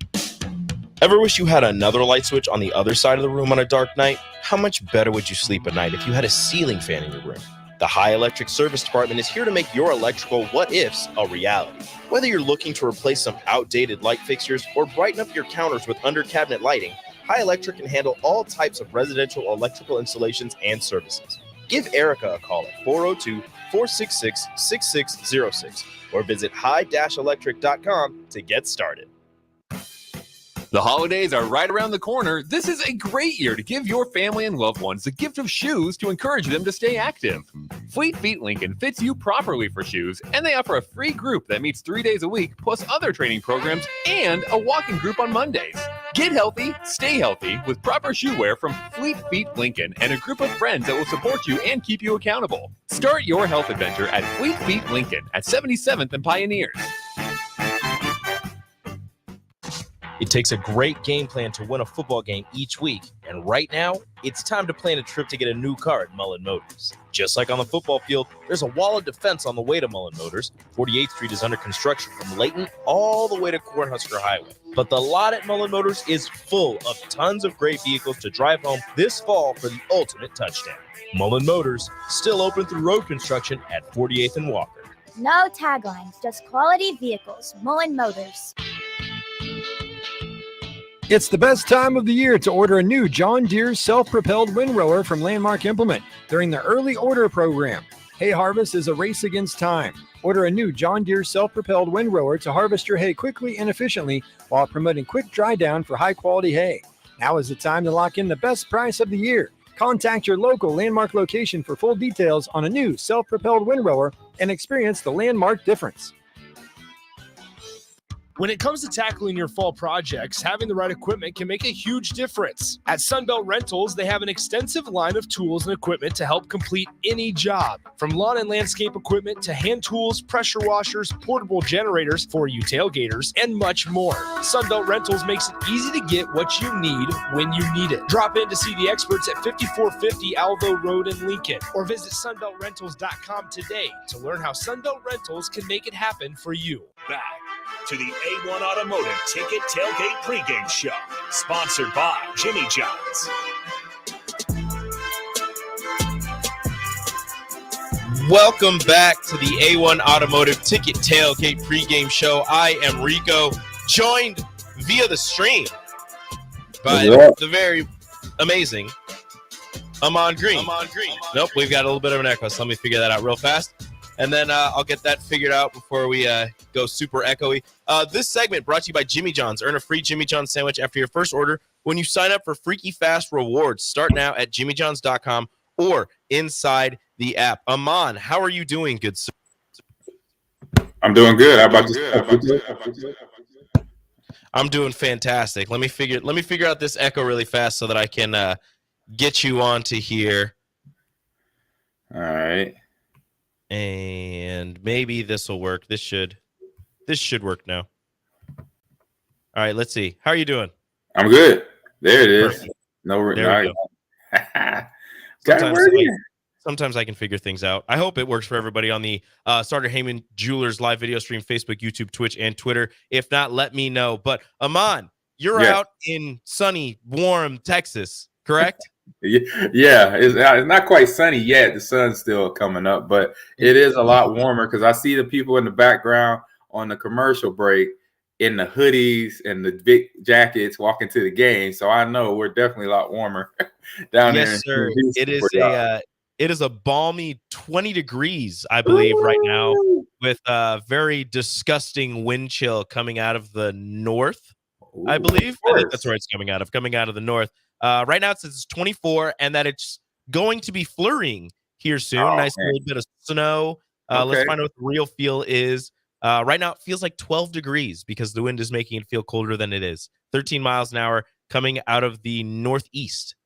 Ever wish you had another light switch on the other side of the room on a dark night? How much better would you sleep at night if you had a ceiling fan in your room? The High Electric Service Department is here to make your electrical what-ifs a reality. Whether you're looking to replace some outdated light fixtures or brighten up your counters with under-cabinet lighting, High Electric can handle all types of residential electrical installations and services. Give Erica a call at 402-466-6606 or visit high-electric.com to get started. The holidays are right around the corner. This is a great year to give your family and loved ones the gift of shoes to encourage them to stay active. Fleet Feet Lincoln fits you properly for shoes, and they offer a free group that meets 3 days a week, plus other training programs and a walking group on Mondays. Get healthy, stay healthy with proper shoe wear from Fleet Feet Lincoln and a group of friends that will support you and keep you accountable. Start your health adventure at Fleet Feet Lincoln at 77th and Pioneers. It takes a great game plan to win a football game each week, and right now, it's time to plan a trip to get a new car at Mullen Motors. Just like on the football field, there's a wall of defense on the way to Mullen Motors. 48th Street is under construction from Layton all the way to Cornhusker Highway. But the lot at Mullen Motors is full of tons of great vehicles to drive home this fall for the ultimate touchdown. Mullen Motors, still open through road construction at 48th and Walker. No taglines, just quality vehicles. Mullen Motors. It's the best time of the year to order a new John Deere self-propelled windrower from Landmark Implement during the early order program. Hay harvest is a race against time. Order a new John Deere self-propelled windrower to harvest your hay quickly and efficiently while promoting quick dry down for high-quality hay. Now is the time to lock in the best price of the year. Contact your local Landmark location for full details on a new self-propelled windrower and experience the Landmark difference. When it comes to tackling your fall projects, having the right equipment can make a huge difference. At Sunbelt Rentals, they have an extensive line of tools and equipment to help complete any job. From lawn and landscape equipment to hand tools, pressure washers, portable generators for you tailgaters, and much more. Sunbelt Rentals makes it easy to get what you need when you need it. Drop in to see the experts at 5450 Alvo Road in Lincoln, or visit sunbeltrentals.com today to learn how Sunbelt Rentals can make it happen for you. Back to the A1 Automotive Ticket Tailgate Pregame Show, sponsored by Jimmy John's. Welcome back to the A1 Automotive Ticket Tailgate Pregame Show. I am Rico, joined via the stream by the very amazing Amon Green. Nope, we've got a little bit of an echo, so let me figure that out real fast. And then I'll get that figured out before we go super echoey. This segment brought to you by Jimmy John's. Earn a free Jimmy John's sandwich after your first order when you sign up for Freaky Fast Rewards. Start now at jimmyjohns.com or inside the app. Amon, how are you doing, good sir? I'm doing good. How about you? I'm doing fantastic. Let me figure out this echo really fast so that I can get you onto here. All right. And maybe this will work. This should work now. All right, let's see. How are you doing? I'm good. There it is. Perfect. No, there we go. Sometimes I can figure things out. I hope it works for everybody on the Starter Heyman Jewelers live video stream, Facebook, YouTube, Twitch, and Twitter. If not, let me know. But Amon, you're out in sunny, warm Texas, correct? Yeah, it's not quite sunny yet. The sun's still coming up, but it is a lot warmer because I see the people in the background on the commercial break in the hoodies and the big jackets walking to the game. So I know we're definitely a lot warmer down there. Yes, sir. It is a balmy 20 degrees, I believe, right now, with a very disgusting wind chill coming out of the north. I believe that's where it's coming out of the north. Right now it says it's 24 and that it's going to be flurrying here soon. Nice little bit of snow. Let's find out what the real feel is. Right now it feels like 12 degrees because the wind is making it feel colder than it is. 13 miles an hour coming out of the northeast.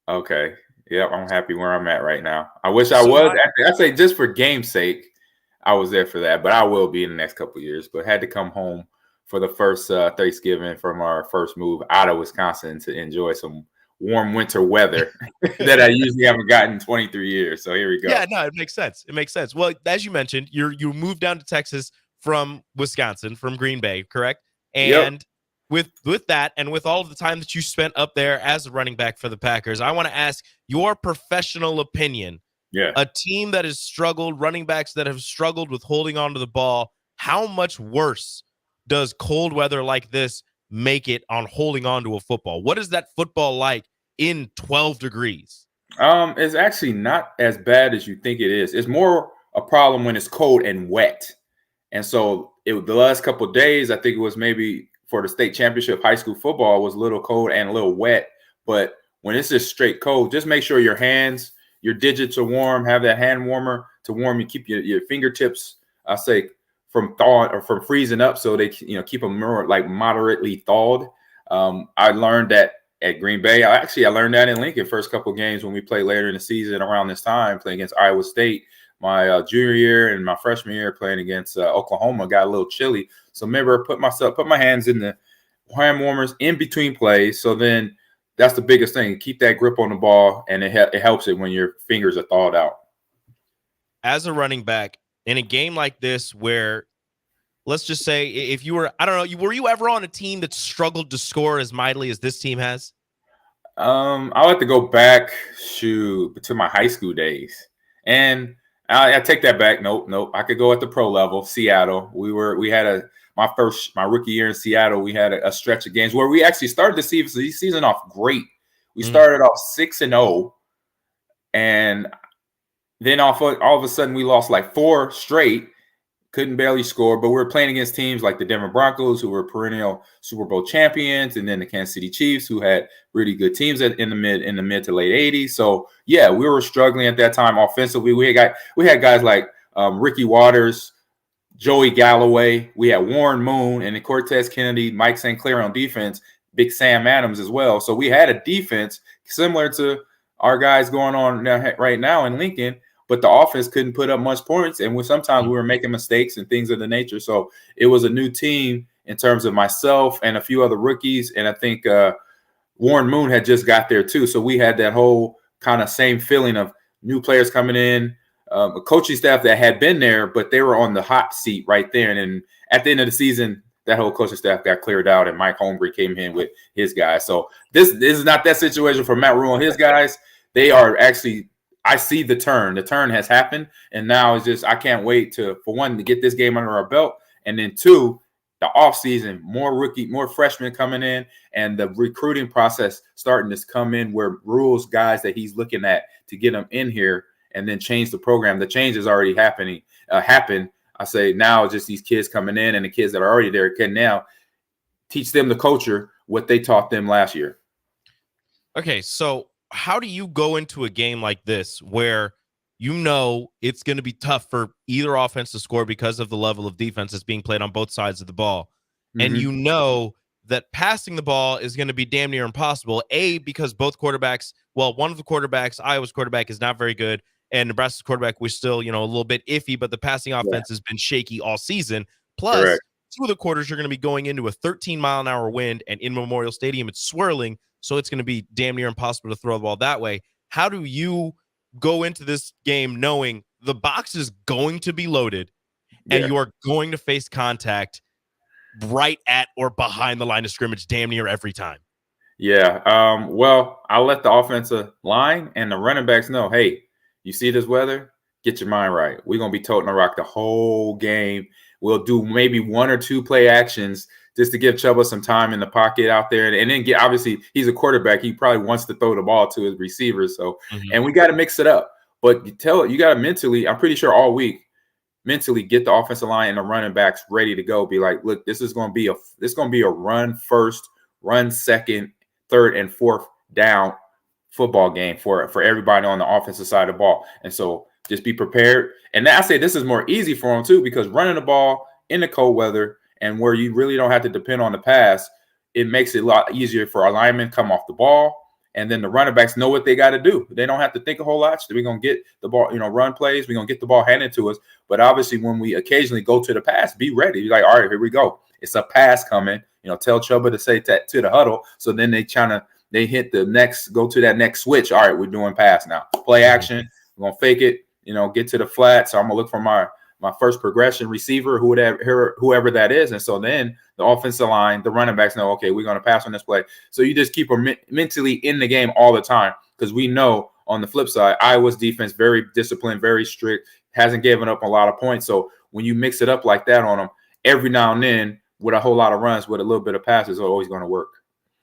Okay. Yep, I'm happy where I'm at right now. I wish I was. I'd say just for game's sake, I was there for that, but I will be in the next couple of years. But had to come home for the first Thanksgiving from our first move out of Wisconsin to enjoy some warm winter weather that I usually haven't gotten in 23 years. So here we go. Yeah, no, it makes sense. It makes sense. Well, as you mentioned, you moved down to Texas from Wisconsin, from Green Bay, correct? And with that, and with all of the time that you spent up there as a running back for the Packers, I want to ask your professional opinion. Yeah. A team that has struggled, running backs that have struggled with holding on to the ball, how much worse does cold weather like this make it on holding on to a football? What is that football like in 12 degrees? It's actually not as bad as you think it is. It's more a problem when it's cold and wet. And so the last couple of days, I think it was maybe for the state championship high school football, was a little cold and a little wet. But when it's just straight cold, just make sure your hands, your digits are warm. Have that hand warmer to warm you. Keep your fingertips, I say, from thawing or from freezing up, so they keep them more like moderately thawed. I learned that at Green Bay. I learned that in Lincoln first couple of games when we played later in the season around this time, playing against Iowa State. My junior year and my freshman year playing against Oklahoma got a little chilly. So remember, put my hands in hand warmers in between plays. So then that's the biggest thing. Keep that grip on the ball, and it helps it when your fingers are thawed out. As a running back in a game like this, where let's just say if you were, I don't know, were you ever on a team that struggled to score as mightily as this team has? I like to go back to my high school days, and I take that back. Nope. I could go at the pro level. Seattle. We had my rookie year in Seattle. We had a stretch of games where we actually started the season off great. We started off 6-0, and then all of a sudden we lost like 4 straight. Couldn't barely score, but we were playing against teams like the Denver Broncos, who were perennial Super Bowl champions, and then the Kansas City Chiefs, who had really good teams in the mid to late 80s. So yeah, we were struggling at that time offensively. We had guys like Ricky Waters, Joey Galloway. We had Warren Moon and then Cortez Kennedy, Mike St. Clair on defense, Big Sam Adams as well. So we had a defense similar to our guys going on right now in Lincoln. But the offense couldn't put up much points, and sometimes we were making mistakes and things of the nature. So it was a new team in terms of myself and a few other rookies, and I think Warren Moon had just got there too. So we had that whole kind of same feeling of new players coming in, a coaching staff that had been there, but they were on the hot seat right there. And then at the end of the season, that whole coaching staff got cleared out, and Mike Holmgren came in with his guys. So this is not that situation for Matt Rule and his guys. They are actually – I see the turn. The turn has happened, and now it's just I can't wait for one, to get this game under our belt, and then 2, the offseason, more freshmen coming in, and the recruiting process starting to come in where Rule's guys that he's looking at to get them in here and then change the program. The change is already happened. I say now just these kids coming in and the kids that are already there can now teach them the culture, what they taught them last year. Okay, so how do you go into a game like this where you know it's going to be tough for either offense to score because of the level of defense that's being played on both sides of the ball, and you know that passing the ball is going to be damn near impossible, because both quarterbacks, one of the quarterbacks, Iowa's quarterback, is not very good, and Nebraska's quarterback was still, a little bit iffy, but the passing offense has been shaky all season. Plus, Correct. 2 of the quarters you're going to be going into a 13-mile-an-hour wind, and in Memorial Stadium it's swirling, so it's going to be damn near impossible to throw the ball that way. How do you go into this game knowing the box is going to be loaded and you are going to face contact right at or behind the line of scrimmage damn near every time? Yeah. Well, I'll let the offensive line and the running backs know, hey, you see this weather? Get your mind right. We're going to be toting the rock the whole game. We'll do maybe 1 or 2 play actions just to give Chuba some time in the pocket out there. And then obviously he's a quarterback. He probably wants to throw the ball to his receivers. So, and we got to mix it up. But you got to mentally, I'm pretty sure all week, mentally get the offensive line and the running backs ready to go. Be like, look, this is going to be a run first, run second, third, and fourth down football game for everybody on the offensive side of the ball. And so just be prepared. And I say this is more easy for them too, because running the ball in the cold weather and where you really don't have to depend on the pass, it makes it a lot easier for our linemen come off the ball. And then the running backs know what they got to do. They don't have to think a whole lot. So we're going to get the ball, run plays. We're going to get the ball handed to us. But obviously when we occasionally go to the pass, be ready. You're like, all right, here we go. It's a pass coming. Tell Chuba to say to the huddle. So then they hit the next, go to that next switch. All right, we're doing pass now. Play action. We're going to fake it, get to the flat. So I'm going to look for my first progression receiver, whoever that is. And so then the offensive line, the running backs know, okay, we're going to pass on this play. So you just keep them mentally in the game all the time, because we know on the flip side, Iowa's defense, very disciplined, very strict, hasn't given up a lot of points. So when you mix it up like that on them, every now and then with a whole lot of runs, with a little bit of passes, are always going to work.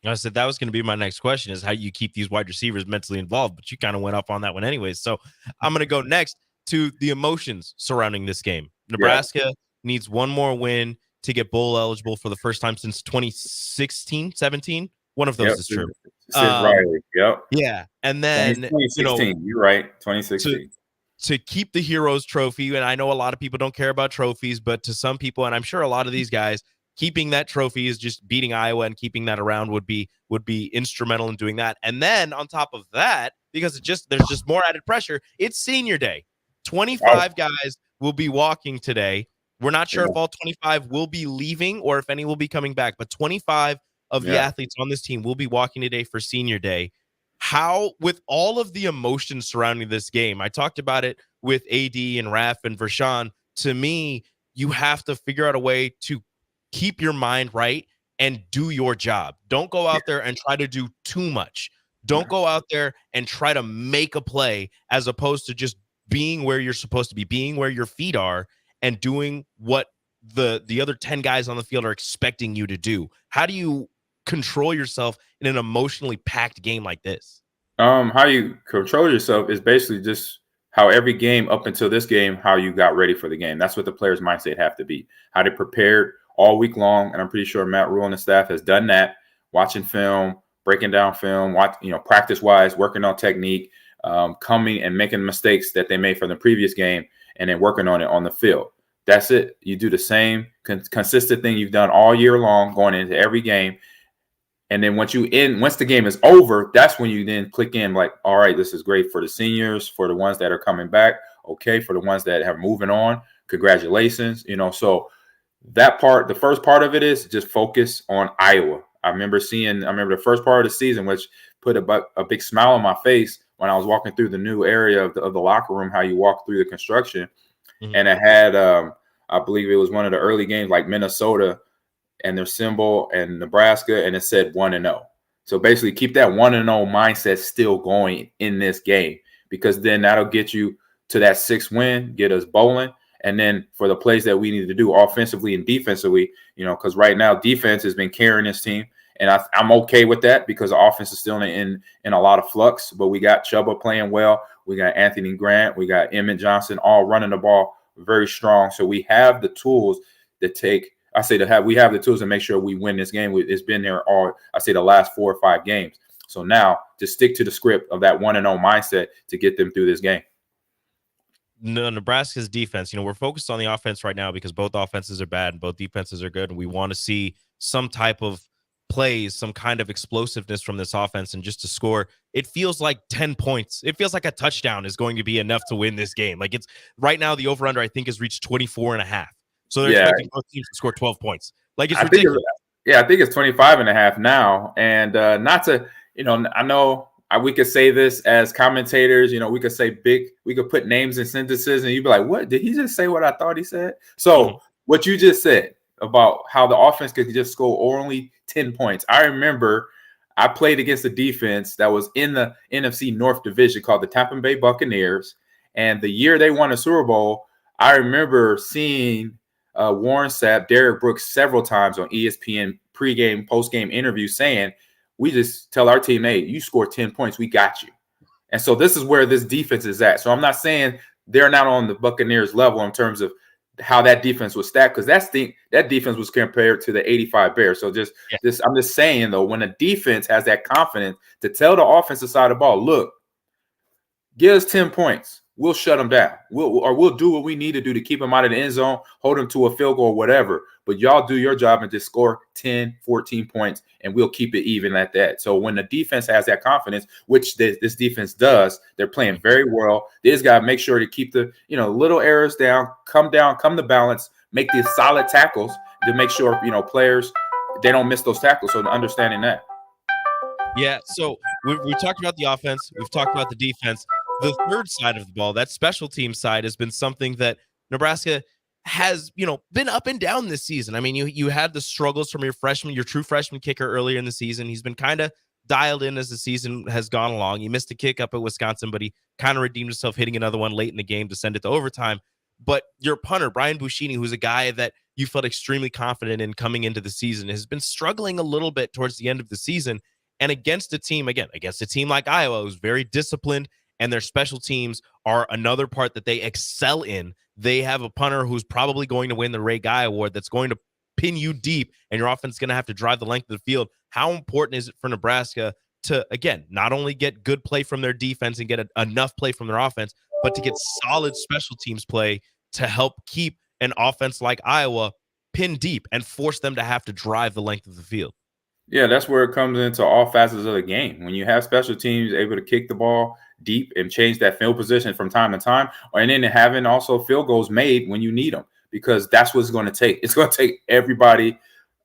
I said that was going to be my next question, is how you keep these wide receivers mentally involved, but you kind of went up on that one anyways. So I'm going to go next to the emotions surrounding this game. Nebraska needs one more win to get bowl eligible for the first time since 2016, 17. One of those is true. Sid Riley. Yep. Yeah. And then 2016, you're right. 2016. To keep the Heroes Trophy, and I know a lot of people don't care about trophies, but to some people, and I'm sure a lot of these guys, keeping that trophy is just beating Iowa, and keeping that around would be instrumental in doing that. And then on top of that, because there's just more added pressure, it's senior day. 25 guys will be walking today. We're not sure if all 25 will be leaving or if any will be coming back, but 25 of the athletes on this team will be walking today for senior day. How, with all of the emotions surrounding this game, I talked about it with AD and Raf and Vershawn. To me, you have to figure out a way to keep your mind right and do your job. Don't go out there and try to do too much. Don't go out there and try to make a play as opposed to just being where you're supposed to be, being where your feet are, and doing what the other 10 guys on the field are expecting you to do. How do you control yourself in an emotionally packed game like this? How you control yourself is basically just how every game up until this game, how you got ready for the game. That's what the player's mindset have to be. How they prepared all week long, and I'm pretty sure Matt Rule and the staff has done that, watching film, breaking down film, practice-wise, working on technique, coming and making mistakes that they made from the previous game, and then working on it on the field. That's it. You do the same consistent thing you've done all year long, going into every game. And then once the game is over, that's when you then click in like, all right, this is great for the seniors, for the ones that are coming back. Okay, for the ones that have moving on, congratulations. So that part, the first part of it is just focus on Iowa. I remember the first part of the season, which put a big smile on my face when I was walking through the new area of the locker room, how you walk through the construction. Mm-hmm. And it had, I believe it was one of the early games, like Minnesota and their symbol, and Nebraska, and it said 1-0. So basically keep that 1-0 mindset still going in this game, because then that'll get you to that 6th win, get us bowling. And then for the plays that we need to do offensively and defensively, because right now defense has been carrying this team. And I'm okay with that because the offense is still in a lot of flux. But we got Chuba playing well. We got Anthony Grant. We got Emmett Johnson all running the ball very strong. So we have the tools we have the tools to make sure we win this game. It's been there the last 4 or 5 games. So now just stick to the script of that 1-0 mindset to get them through this game. Nebraska's defense, we're focused on the offense right now because both offenses are bad and both defenses are good. And we want to see some type of plays, some kind of explosiveness from this offense. And just to score, it feels like 10 points. It feels like a touchdown is going to be enough to win this game. Like, it's right now, the over-under, I think, has reached 24.5. So they're expecting both teams to score 12 points. Like, it's ridiculous. I think it's 25.5 now. And not to, I know we could say this as commentators, we could say we could put names in sentences and you'd be like, what? Did he just say what I thought he said? So what you just said about how the offense could just score only 10 points. I remember I played against a defense that was in the NFC North Division called the Tampa Bay Buccaneers. And the year they won a Super Bowl, I remember seeing Warren Sapp, Derek Brooks several times on ESPN pregame, postgame interviews saying, we just tell our team, hey, you score 10 points, we got you. And so this is where this defense is at. So I'm not saying they're not on the Buccaneers level in terms of how that defense was stacked, because that defense was compared to the 85 Bears. So I'm just saying, though, when a defense has that confidence to tell the offensive side of the ball, look, give us 10 points. We'll shut them down. We'll do what we need to do to keep them out of the end zone, hold them to a field goal or whatever. But y'all do your job and just score 10, 14 points, and we'll keep it even at that. So when the defense has that confidence, which this defense does, they're playing very well. They just got to make sure to keep the little errors down, come to balance, make these solid tackles to make sure players, they don't miss those tackles. So understanding that. Yeah, so we talked about the offense. We've talked about the defense. The third side of the ball, that special team side, has been something that Nebraska has, been up and down this season. I mean, you had the struggles from your true freshman kicker earlier in the season. He's been kind of dialed in as the season has gone along. He missed a kick up at Wisconsin, but he kind of redeemed himself, hitting another one late in the game to send it to overtime. But your punter, Brian Buschini, who's a guy that you felt extremely confident in coming into the season, has been struggling a little bit towards the end of the season. And against a team like Iowa, who's very disciplined, and their special teams are another part that they excel in. They have a punter who's probably going to win the Ray Guy Award, that's going to pin you deep, and your offense is going to have to drive the length of the field. How important is it for Nebraska to, again, not only get good play from their defense and get enough play from their offense, but to get solid special teams play to help keep an offense like Iowa pinned deep and force them to have to drive the length of the field? Yeah, that's where it comes into all facets of the game. When you have special teams able to kick the ball deep and change that field position from time to time, and then having also field goals made when you need them, because that's what it's going to take. It's going to take everybody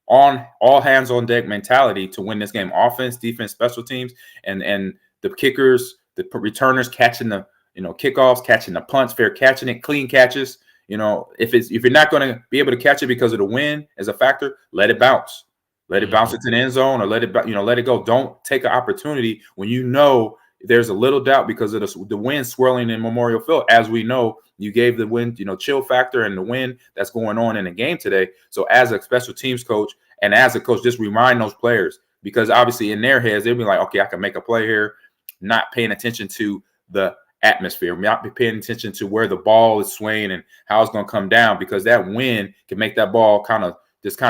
on all hands on deck mentality to win this game. Offense, defense, special teams, and the kickers, the returners catching the kickoffs, catching the punts, fair catching it, clean catches. If you're not going to be able to catch it because of the wind as a factor, let it bounce. Let it bounce into the end zone, or let it go. Don't take an opportunity when there's a little doubt because of the wind swirling in Memorial Field. As we know, you gave the wind, chill factor and the wind that's going on in the game today. So as a special teams coach and as a coach, just remind those players, because obviously in their heads, they'll be like, okay, I can make a play here, not paying attention to the atmosphere, not be paying attention to where the ball is swaying and how it's going to come down, because that wind can make that ball kind of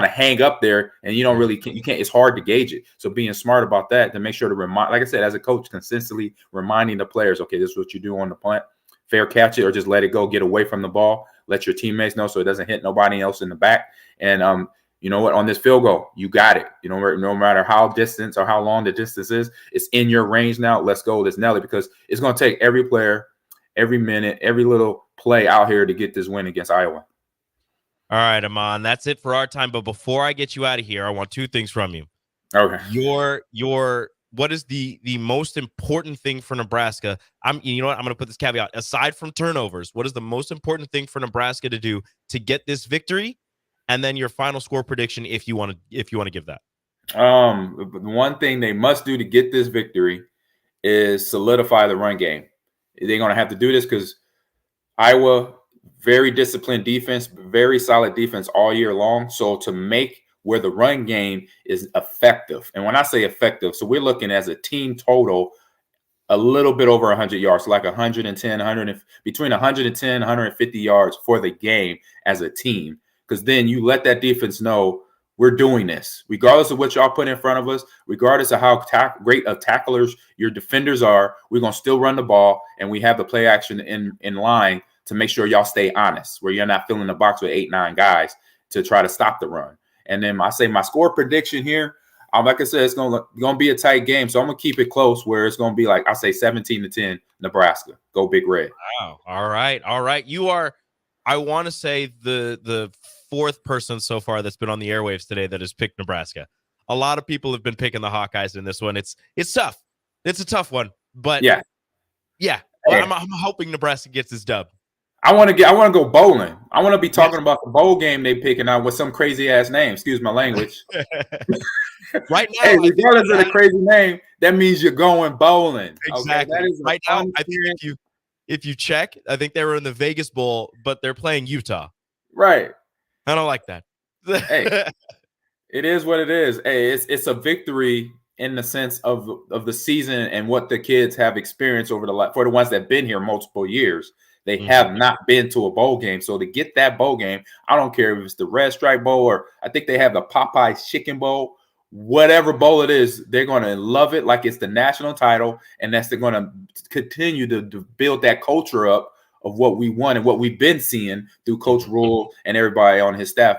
hang up there, and you can't, it's hard to gauge it. So being smart about that, to make sure to remind, like I said, as a coach, consistently reminding the players, okay, this is what you do on the punt, fair catch it, or just let it go, get away from the ball, let your teammates know so it doesn't hit nobody else in the back. And you know what, on this field goal, you got it. No matter how distance or how long the distance is, it's in your range now. Let's go, this Nelly, because it's going to take every player, every minute, every little play out here to get this win against Iowa. All right, Amon, that's it for our time. But before I get you out of here, I want two things from you. Okay. What is the most important thing for Nebraska? I'm going to put this caveat aside from turnovers. What is the most important thing for Nebraska to do to get this victory? And then your final score prediction, if you want to give that. One thing they must do to get this victory is solidify the run game. They're going to have to do this because Iowa, very disciplined defense, very solid defense all year long. So to make where the run game is effective, and when I say effective, so we're looking as a team total a little bit over 100 yards, so like 110, between 110 and 150 yards for the game as a team, because then you let that defense know we're doing this. Regardless of what y'all put in front of us, regardless of how great of tacklers your defenders are, we're going to still run the ball, and we have the play action in line to make sure y'all stay honest, where you're not filling the box with 8-9 guys to try to stop the run. And then I say my score prediction here, like I said, it's going to be a tight game, so I'm going to keep it close, where it's going to be like, I say 17-10 Nebraska. Go Big Red. Wow. All right. You are, I want to say, the fourth person so far that's been on the airwaves today that has picked Nebraska. A lot of people have been picking the Hawkeyes in this one. It's tough. It's a tough one, but yeah. I'm hoping Nebraska gets this dub. I want to go bowling. I want to be talking about the bowl game they picking out with some crazy ass name. Excuse my language. Right now, hey, regardless of the crazy name, that means you're going bowling. Exactly. Okay? Right now, I think if you check, I think they were in the Vegas Bowl, but they're playing Utah. Right. I don't like that. Hey, it is what it is. Hey, it's a victory in the sense of the season and what the kids have experienced for the ones that have been here multiple years. They have not been to a bowl game. So to get that bowl game, I don't care if it's the Red Stripe Bowl, or I think they have the Popeyes Chicken Bowl, whatever bowl it is, they're going to love it like it's the national title. And they're going to continue to build that culture up of what we want and what we've been seeing through Coach Rule and everybody on his staff,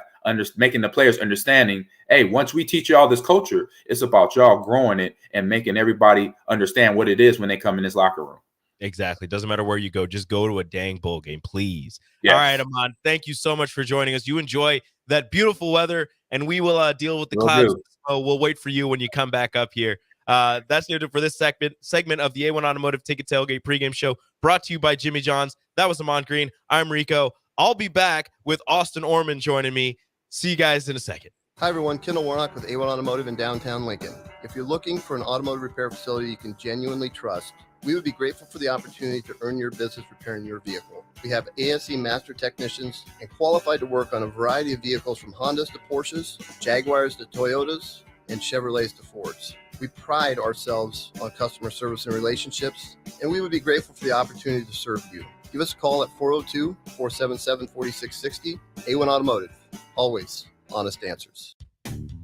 making the players understanding, hey, once we teach y'all this culture, it's about y'all growing it and making everybody understand what it is when they come in this locker room. Exactly. Doesn't matter where you go. Just go to a dang bowl game, please. Yes. All right, Amon, thank you so much for joining us. You enjoy that beautiful weather, and we will deal with the clouds. So we'll wait for you when you come back up here. That's it for this segment of the A1 Automotive Ticket Tailgate Pregame Show, brought to you by Jimmy John's. That was Amon Green. I'm Rico. I'll be back with Austin Orman joining me. See you guys in a second. Hi, everyone. Kendall Warnock with A1 Automotive in downtown Lincoln. If you're looking for an automotive repair facility you can genuinely trust, we would be grateful for the opportunity to earn your business repairing your vehicle. We have ASE master technicians and qualified to work on a variety of vehicles from Hondas to Porsches, Jaguars to Toyotas, and Chevrolets to Fords. We pride ourselves on customer service and relationships, and we would be grateful for the opportunity to serve you. Give us a call at 402-477-4660. A1 Automotive. Always honest answers.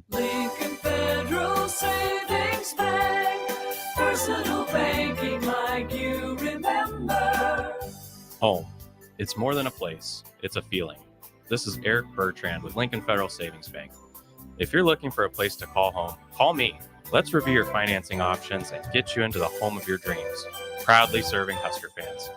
Lincoln Federal Savings Bank. Personal banking like you remember. Home. It's more than a place. It's a feeling. This is Eric Bertrand with Lincoln Federal Savings Bank. If you're looking for a place to call home, call me. Let's review your financing options and get you into the home of your dreams. Proudly serving Husker fans.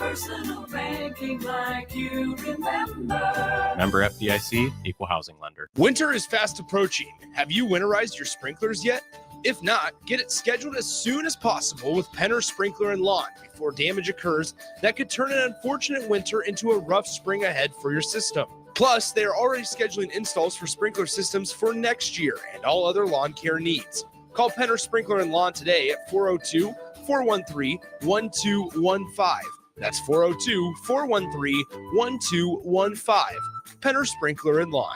Personal banking like you remember. Member FDIC, equal housing lender. Winter is fast approaching. Have you winterized your sprinklers yet? If not, get it scheduled as soon as possible with Penner Sprinkler and Lawn before damage occurs that could turn an unfortunate winter into a rough spring ahead for your system. Plus, they are already scheduling installs for sprinkler systems for next year and all other lawn care needs. Call Penner Sprinkler and Lawn today at 402-413-1215. That's 402-413-1215. Penner Sprinkler and Lawn.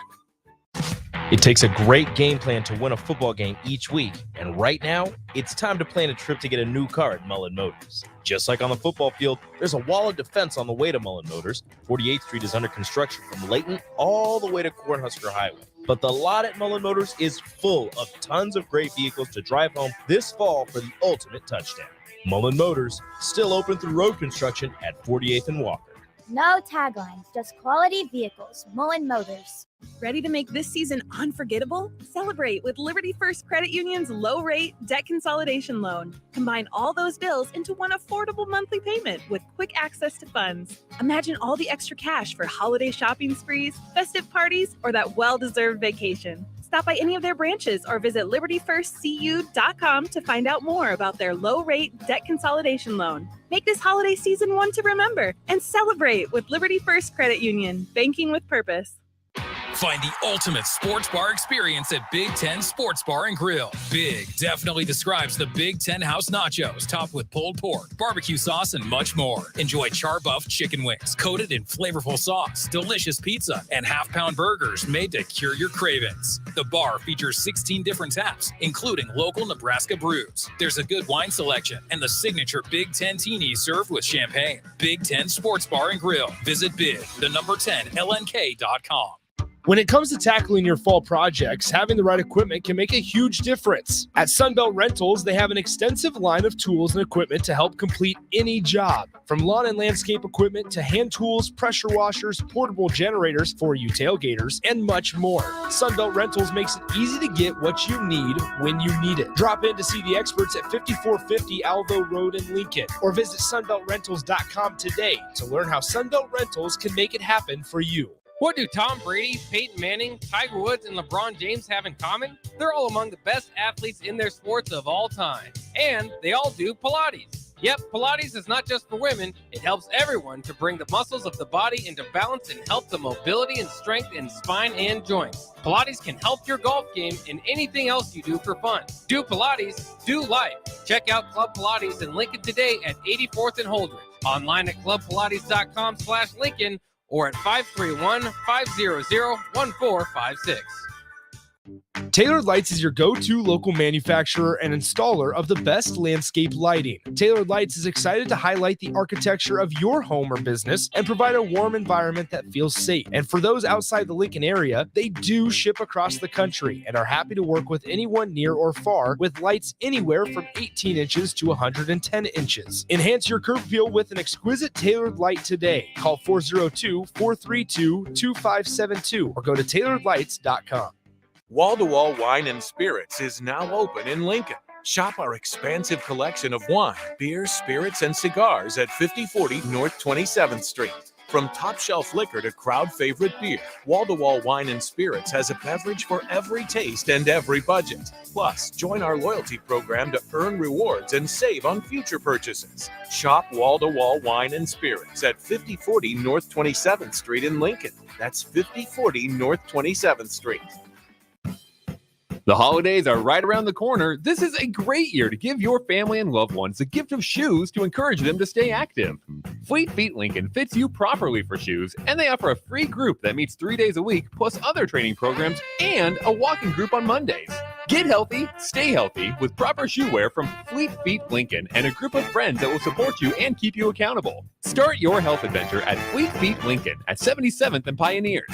It takes a great game plan to win a football game each week, and right now, it's time to plan a trip to get a new car at Mullen Motors. Just like on the football field, there's a wall of defense on the way to Mullen Motors. 48th Street is under construction from Layton all the way to Cornhusker Highway. But the lot at Mullen Motors is full of tons of great vehicles to drive home this fall for the ultimate touchdown. Mullen Motors, still open through road construction at 48th and Walker. No taglines, just quality vehicles. Mullen Motors. Ready to make this season unforgettable? Celebrate with Liberty First Credit Union's low-rate debt consolidation loan. Combine all those bills into one affordable monthly payment with quick access to funds. Imagine all the extra cash for holiday shopping sprees, festive parties, or that well-deserved vacation. Stop by any of their branches or visit libertyfirstcu.com to find out more about their low-rate debt consolidation loan. Make this holiday season one to remember and celebrate with Liberty First Credit Union, banking with purpose. Find the ultimate sports bar experience at Big Ten Sports Bar and Grill. Big definitely describes the Big Ten House Nachos, topped with pulled pork, barbecue sauce, and much more. Enjoy char-buffed chicken wings, coated in flavorful sauce, delicious pizza, and half-pound burgers made to cure your cravings. The bar features 16 different taps, including local Nebraska brews. There's a good wine selection and the signature Big Ten teenies served with champagne. Big Ten Sports Bar and Grill. Visit big10lnk.com. When it comes to tackling your fall projects, having the right equipment can make a huge difference. At Sunbelt Rentals, they have an extensive line of tools and equipment to help complete any job. From lawn and landscape equipment to hand tools, pressure washers, portable generators for you tailgaters, and much more. Sunbelt Rentals makes it easy to get what you need when you need it. Drop in to see the experts at 5450 Alvo Road in Lincoln, or visit sunbeltrentals.com today to learn how Sunbelt Rentals can make it happen for you. What do Tom Brady, Peyton Manning, Tiger Woods, and LeBron James have in common? They're all among the best athletes in their sports of all time. And they all do Pilates. Yep, Pilates is not just for women. It helps everyone to bring the muscles of the body into balance and help the mobility and strength in spine and joints. Pilates can help your golf game and anything else you do for fun. Do Pilates, do life. Check out Club Pilates in Lincoln today at 84th and Holdridge. Online at clubpilates.com/Lincoln or at 531-500-1456. Tailored Lights is your go-to local manufacturer and installer of the best landscape lighting. Tailored Lights is excited to highlight the architecture of your home or business and provide a warm environment that feels safe. And for those outside the Lincoln area, they do ship across the country and are happy to work with anyone near or far with lights anywhere from 18 inches to 110 inches. Enhance your curb appeal with an exquisite Tailored Light today. Call 402-432-2572 or go to tailoredlights.com. Wall-to-Wall Wine and Spirits is now open in Lincoln. Shop our expansive collection of wine, beer, spirits, and cigars at 5040 North 27th Street. From top-shelf liquor to crowd-favorite beer, Wall-to-Wall Wine and Spirits has a beverage for every taste and every budget. Plus, join our loyalty program to earn rewards and save on future purchases. Shop Wall-to-Wall Wine and Spirits at 5040 North 27th Street in Lincoln. That's 5040 North 27th Street. The holidays are right around the corner. This is a great year to give your family and loved ones a gift of shoes to encourage them to stay active. Fleet Feet Lincoln fits you properly for shoes, and they offer a free group that meets 3 days a week, plus other training programs and a walking group on Mondays. Get healthy, stay healthy with proper shoe wear from Fleet Feet Lincoln and a group of friends that will support you and keep you accountable. Start your health adventure at Fleet Feet Lincoln at 77th and Pioneers.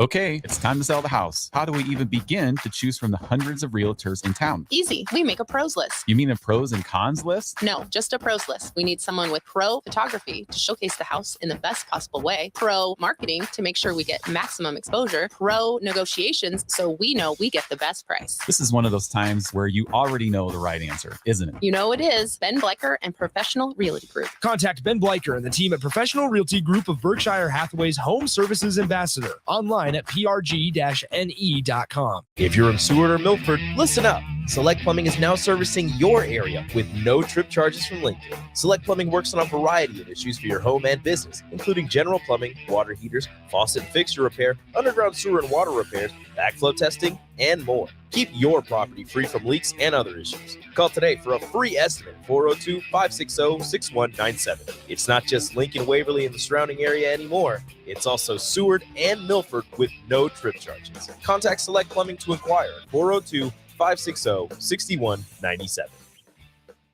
Okay, it's time to sell the house. How do we even begin to choose from the hundreds of realtors in town? Easy. We make a pros list. You mean a pros and cons list? No, just a pros list. We need someone with pro photography to showcase the house in the best possible way, pro marketing to make sure we get maximum exposure, pro negotiations so we know we get the best price. This is one of those times where you already know the right answer, isn't it? You know it is. Ben Bleicher and Professional Realty Group. Contact Ben Bleicher and the team at Professional Realty Group of Berkshire Hathaway's Home Services Ambassador online at prg-ne.com. If you're in Seward or Milford, listen up. Select Plumbing is now servicing your area with no trip charges from Lincoln. Select Plumbing works on a variety of issues for your home and business, including general plumbing, water heaters, faucet and fixture repair, underground sewer and water repairs, backflow testing, and more. Keep your property free from leaks and other issues. Call today for a free estimate, 402-560-6197. It's not just Lincoln, Waverly, and the surrounding area anymore. It's also Seward and Milford with no trip charges. Contact Select Plumbing to inquire at 402-560-6197.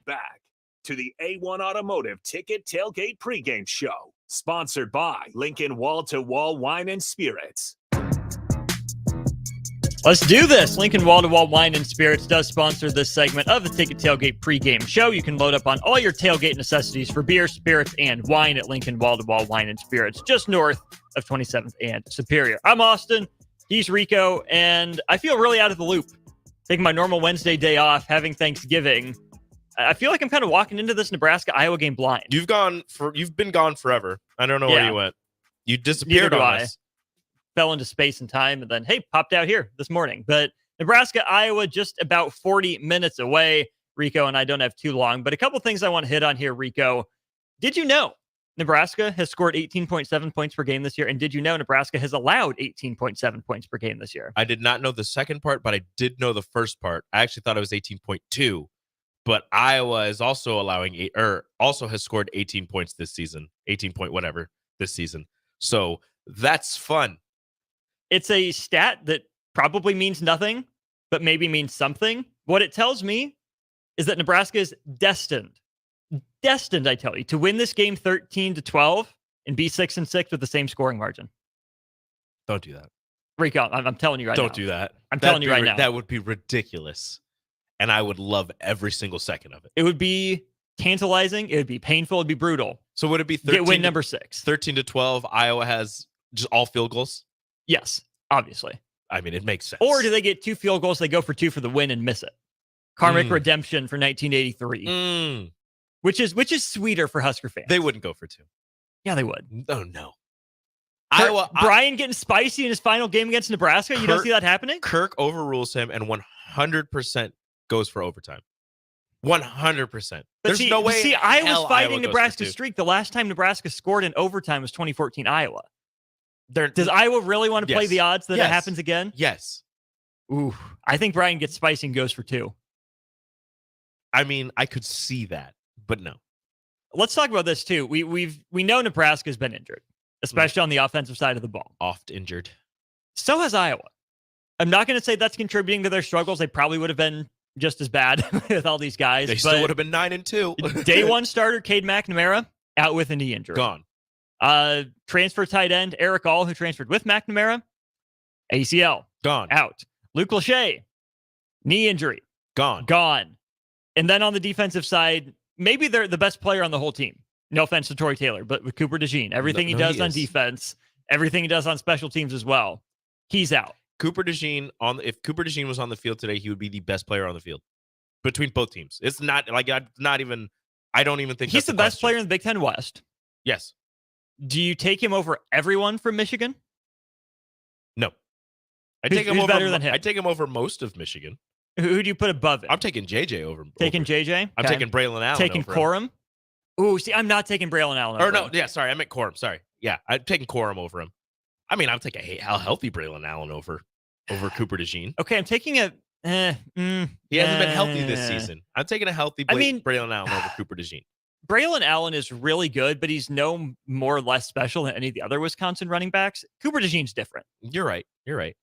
Back to the A1 Automotive Ticket Tailgate Pregame Show, sponsored by Lincoln Wall to Wall Wine and Spirits. Let's do this. Lincoln Wall to Wall Wine and Spirits does sponsor this segment of the Ticket Tailgate Pregame Show. You can load up on all your tailgate necessities for beer, spirits, and wine at Lincoln Wall to Wall Wine and Spirits, just north of 27th and Superior. I'm Austin. He's Rico, and I feel really out of the loop. Taking my normal Wednesday day off, having Thanksgiving. I feel like I'm kind of walking into this Nebraska-Iowa game blind. You've been gone forever. I don't know where you went. You disappeared on us. Fell into space and time, and then, hey, popped out here this morning. But Nebraska, Iowa, just about 40 minutes away. Rico and I don't have too long, but a couple things I want to hit on here, Rico. Did you know Nebraska has scored 18.7 points per game this year? And did you know Nebraska has allowed 18.7 points per game this year? I did not know the second part, but I did know the first part. I actually thought it was 18.2, but Iowa is also also has scored 18 points this season, 18 point whatever this season. So that's fun. It's a stat that probably means nothing, but maybe means something. What it tells me is that Nebraska is destined, I tell you, to win this game 13-12 and be 6-6 with the same scoring margin. Don't do that. Rico, I'm telling you right now. Don't do that. I'm telling you right now. That would be ridiculous. And I would love every single second of it. It would be tantalizing. It would be painful. It would be brutal. So would it be 13 win number 6? 13-12, Iowa has just all field goals? Yes, obviously. I mean, it makes sense. Or do they get 2 field goals, they go for 2 for the win and miss it? Karmic redemption for 1983. Which is sweeter for Husker fans. They wouldn't go for 2. Yeah, they would. Oh, no. Brian getting spicy in his final game against Nebraska? You don't see that happening? Kirk overrules him and 100% goes for overtime. 100%. There's no way. See, Iowa's fighting Nebraska's streak. The last time Nebraska scored in overtime was 2014 Iowa. Does Iowa really want to play the odds that it happens again? Yes. Ooh, I think Brian gets spicy and goes for 2. I mean, I could see that, but no. Let's talk about this too. We know Nebraska's been injured, especially on the offensive side of the ball. Oft injured. So has Iowa. I'm not going to say that's contributing to their struggles. They probably would have been just as bad with all these guys. They still would have been 9-2. Day one starter Cade McNamara out with a knee injury. Gone. Transfer tight end Eric All, who transferred with McNamara, ACL. Gone. Out. Luke Lachey, knee injury. Gone. And then on the defensive side, maybe they're the best player on the whole team. No offense to Torrey Taylor, but with Cooper DeJean, everything he does on defense, everything he does on special teams as well, he's out. Cooper DeJean if Cooper DeJean was on the field today, he would be the best player on the field between both teams. It's not like I don't even think he's the best player in the Big Ten West. Yes. Do you take him over everyone from Michigan? No. Who's better than him? I take him over most of Michigan. Who do you put above it? I'm taking JJ over. JJ? I'm taking Braylon Allen. Taking Corum? Ooh, see, I'm not taking Braylon Allen over I meant Corum. Sorry. Yeah, I'm taking Corum over him. I mean, I'm taking a healthy Braylon Allen over Cooper DeJean. Okay, I'm taking a... he hasn't been healthy this season. I'm taking a healthy Braylon Allen over Cooper DeJean. Braylon Allen is really good, but he's no more or less special than any of the other Wisconsin running backs. Cooper DeJean's different. You're right.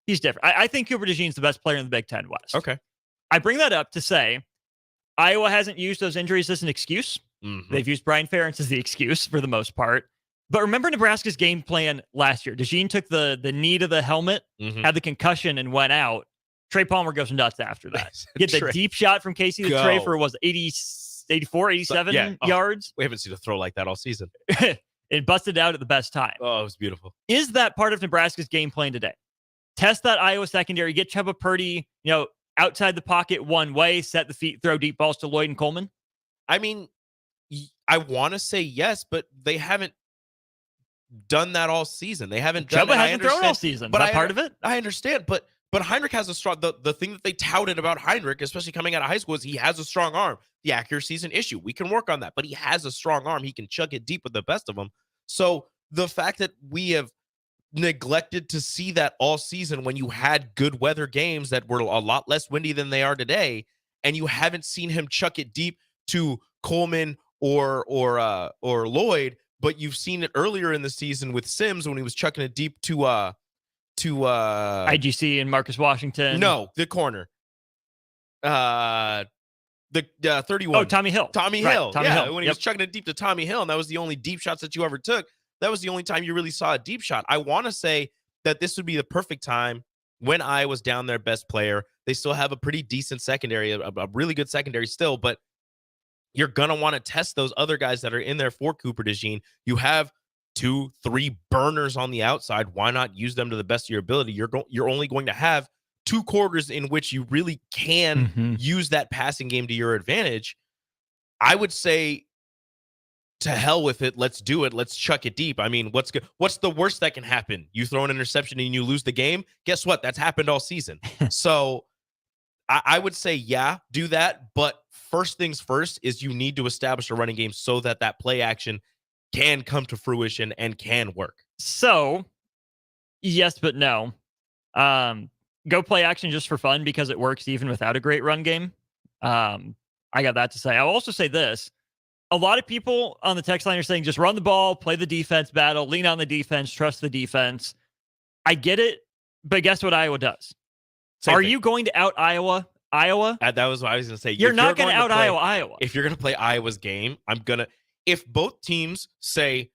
He's different. I think Cooper DeJean's the best player in the Big Ten West. Okay. I bring that up to say Iowa hasn't used those injuries as an excuse. Mm-hmm. They've used Brian Ferentz as the excuse for the most part. But remember Nebraska's game plan last year. DeJean took the knee to the helmet, had the concussion, and went out. Trey Palmer goes nuts after that. Get the deep shot from Casey the Trey for, was 84, 87 yards. We haven't seen a throw like that all season. It busted out at the best time. Oh, it was beautiful. Is that part of Nebraska's game plan today? Test that Iowa secondary, get Chuba Purdy, outside the pocket one way, set the feet, throw deep balls to Lloyd and Coleman? I mean, I want to say yes, but they haven't done that all season. They haven't done Chuba hasn't thrown all season. But part of it? I understand, but Heinrich has a strong, the thing that they touted about Heinrich, especially coming out of high school, is he has a strong arm. The accuracy is an issue. We can work on that, but he has a strong arm. He can chuck it deep with the best of them. So the fact that we have neglected to see that all season when you had good weather games that were a lot less windy than they are today, and you haven't seen him chuck it deep to Coleman or Lloyd, but you've seen it earlier in the season with Sims when he was chucking it deep to IGC and Marcus Washington. No, the corner. The 31. Oh, Tommy Hill. Tommy Right, Hill. Tommy Hill. When he was chucking it deep to Tommy Hill, and that was the only deep shots that you ever took. That was the only time you really saw a deep shot. I want to say that this would be the perfect time when Iowa's down their best player. They still have a pretty decent secondary, a really good secondary still, but you're going to want to test those other guys that are in there for Cooper DeJean. You have 2-3 burners on the outside. Why not use them to the best of your ability? You're only going to have 2 quarters in which you really can use that passing game to your advantage. I would say, to hell with it. Let's do it. Let's chuck it deep. I mean, what's the worst that can happen? You throw an interception and you lose the game. Guess what? That's happened all season. So I would say, yeah, do that. But first things first is you need to establish a running game so that play action can come to fruition and can work. So, yes, but no. Go play action just for fun because it works even without a great run game. I got that to say. I'll also say this. A lot of people on the text line are saying just run the ball, play the defense battle, lean on the defense, trust the defense. I get it, but guess what Iowa does? Are you going to out Iowa? That was what I was going to say. You're not going to out Iowa. If you're going to play Iowa's game, if both teams say,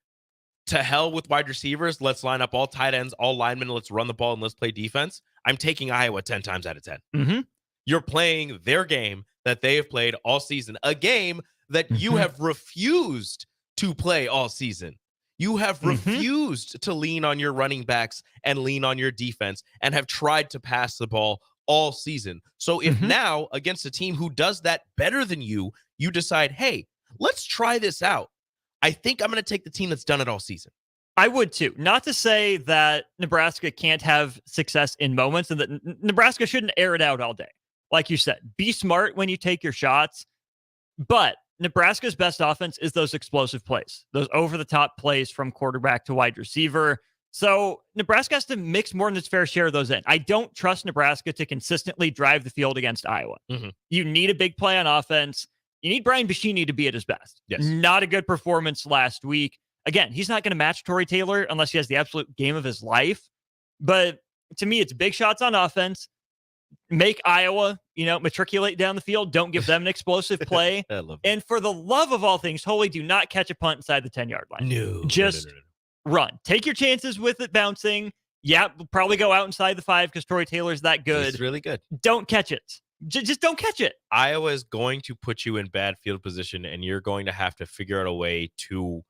to hell with wide receivers, let's line up all tight ends, all linemen, let's run the ball and let's play defense, I'm taking Iowa 10 times out of 10. Mm-hmm. You're playing their game that they have played all season, a game that you have refused to play all season. You have refused to lean on your running backs and lean on your defense and have tried to pass the ball all season. So if now, against a team who does that better than you, you decide, hey, let's try this out, I think I'm going to take the team that's done it all season. I would too. Not to say that Nebraska can't have success in moments and that Nebraska shouldn't air it out all day. Like you said, be smart when you take your shots, but Nebraska's best offense is those explosive plays, those over-the-top plays from quarterback to wide receiver. So Nebraska has to mix more than its fair share of those in. I don't trust Nebraska to consistently drive the field against Iowa. You need a big play on offense. You need Brian Buschini to be at his best. Yes. Not a good performance last week. Again, he's not going to match Torrey Taylor unless he has the absolute game of his life. But to me, it's big shots on offense. Make Iowa, matriculate down the field. Don't give them an explosive play. And for the love of all things holy, do not catch a punt inside the 10-yard line. No. Just run. Take your chances with it bouncing. Yeah, we'll probably go out inside the 5 because Torrey Taylor's that good. It's really good. Don't catch it. Just don't catch it. Iowa is going to put you in bad field position, and you're going to have to figure out a way to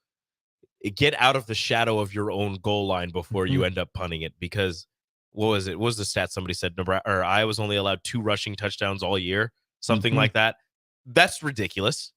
get out of the shadow of your own goal line before you end up punting it. Because what was it? What was the stat somebody said? Iowa's only allowed 2 rushing touchdowns all year, something like that. That's ridiculous.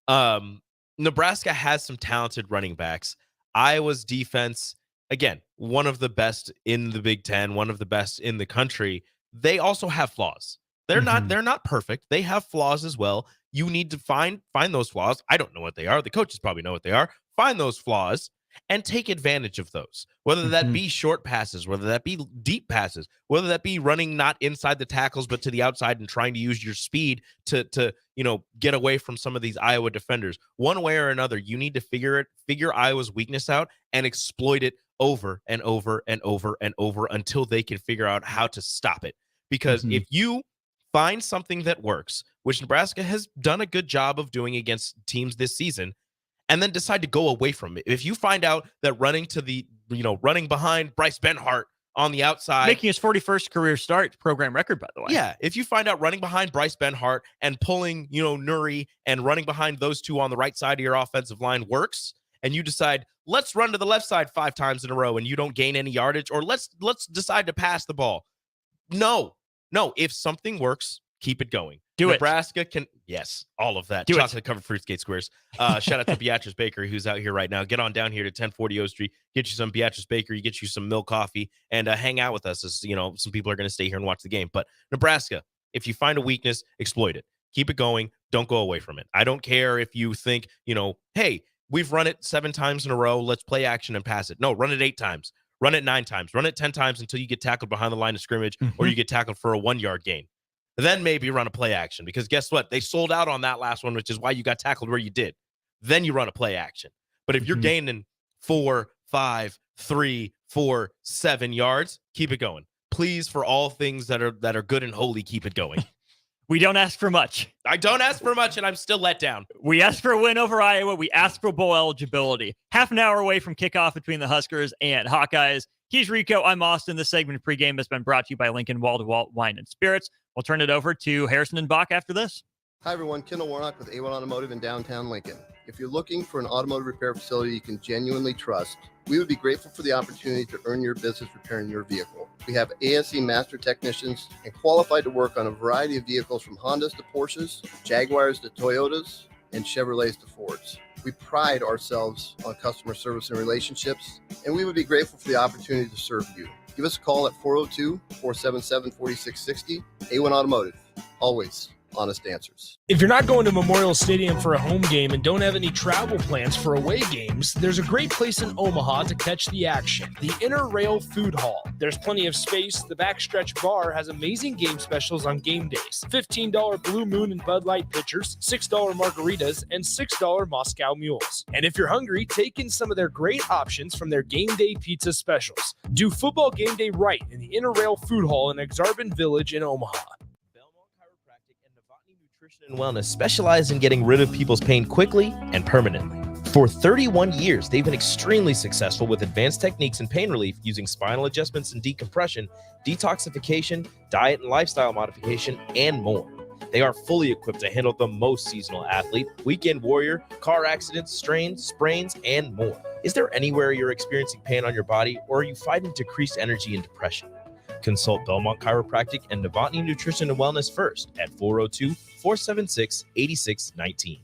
Nebraska has some talented running backs. Iowa's defense, again, one of the best in the Big Ten, one of the best in the country. They also have flaws. They're not perfect. They have flaws as well. You need to find those flaws. I don't know what they are. The coaches probably know what they are. Find those flaws and take advantage of those, whether that be short passes, whether that be deep passes, whether that be running not inside the tackles, but to the outside and trying to use your speed to get away from some of these Iowa defenders. One way or another, you need to figure Iowa's weakness out and exploit it over and over and over and over until they can figure out how to stop it. Because if you find something that works, which Nebraska has done a good job of doing against teams this season, and then decide to go away from it. If you find out that running behind Bryce Benhart on the outside, making his 41st career start, program record, by the way. Yeah, if you find out running behind Bryce Benhart and pulling, Nuri and running behind those two on the right side of your offensive line works, and you decide, let's run to the left side 5 times in a row and you don't gain any yardage, or let's decide to pass the ball. No. If something works, keep it going. Nebraska can, yes, all of that. Chocolate covered fruit skate squares. Shout out to Beatrice Bakery, who's out here right now. Get on down here to 1040 O Street, get you some Beatrice Bakery, get you some milk coffee, and hang out with us. As some people are going to stay here and watch the game. But Nebraska, if you find a weakness, exploit it. Keep it going. Don't go away from it. I don't care if you think, hey, we've run it 7 times in a row. Let's play action and pass it. No, run it 8 times. Run it 9 times. Run it 10 times until you get tackled behind the line of scrimmage or you get tackled for a 1-yard gain. Then maybe run a play action, because guess what? They sold out on that last one, which is why you got tackled where you did. Then you run a play action. But if you're gaining 4, 5, 3, 4, 7 yards, keep it going. Please, for all things that are good and holy, keep it going. We don't ask for much. I don't ask for much, and I'm still let down. We asked for a win over Iowa. We asked for bowl eligibility. Half an hour away from kickoff between the Huskers and Hawkeyes. He's Rico. I'm Austin. This segment of pregame has been brought to you by Lincoln Wall-to-Wall Wine and Spirits. We'll turn it over to Harrison and Bach after this. Hi, everyone. Kendall Warnock with A1 Automotive in downtown Lincoln. If you're looking for an automotive repair facility you can genuinely trust, we would be grateful for the opportunity to earn your business repairing your vehicle. We have ASE master technicians and qualified to work on a variety of vehicles from Hondas to Porsches, Jaguars to Toyotas, and Chevrolets to Fords. We pride ourselves on customer service and relationships, and we would be grateful for the opportunity to serve you. Give us a call at 402-477-4660. A1 Automotive. Always honest answers. If you're not going to Memorial Stadium for a home game and don't have any travel plans for away games, there's a great place in Omaha to catch the action, the Inner Rail Food Hall. There's plenty of space. The Backstretch Bar has amazing game specials on game days. $15 Blue Moon and Bud Light pitchers, $6 margaritas, and $6 Moscow mules. And if you're hungry, take in some of their great options from their game day pizza specials. Do football game day right in the Inner Rail Food Hall in Exarban Village in Omaha. And Wellness specialize in getting rid of people's pain quickly and permanently. For 31 years, they've been extremely successful with advanced techniques in pain relief using spinal adjustments and decompression, detoxification, diet and lifestyle modification, and more. They are fully equipped to handle the most seasonal athlete, weekend warrior, car accidents, strains, sprains, and more. Is there anywhere you're experiencing pain on your body, or are you fighting decreased energy and depression? Consult Belmont Chiropractic and Novotny Nutrition and Wellness first at 402-476-8619.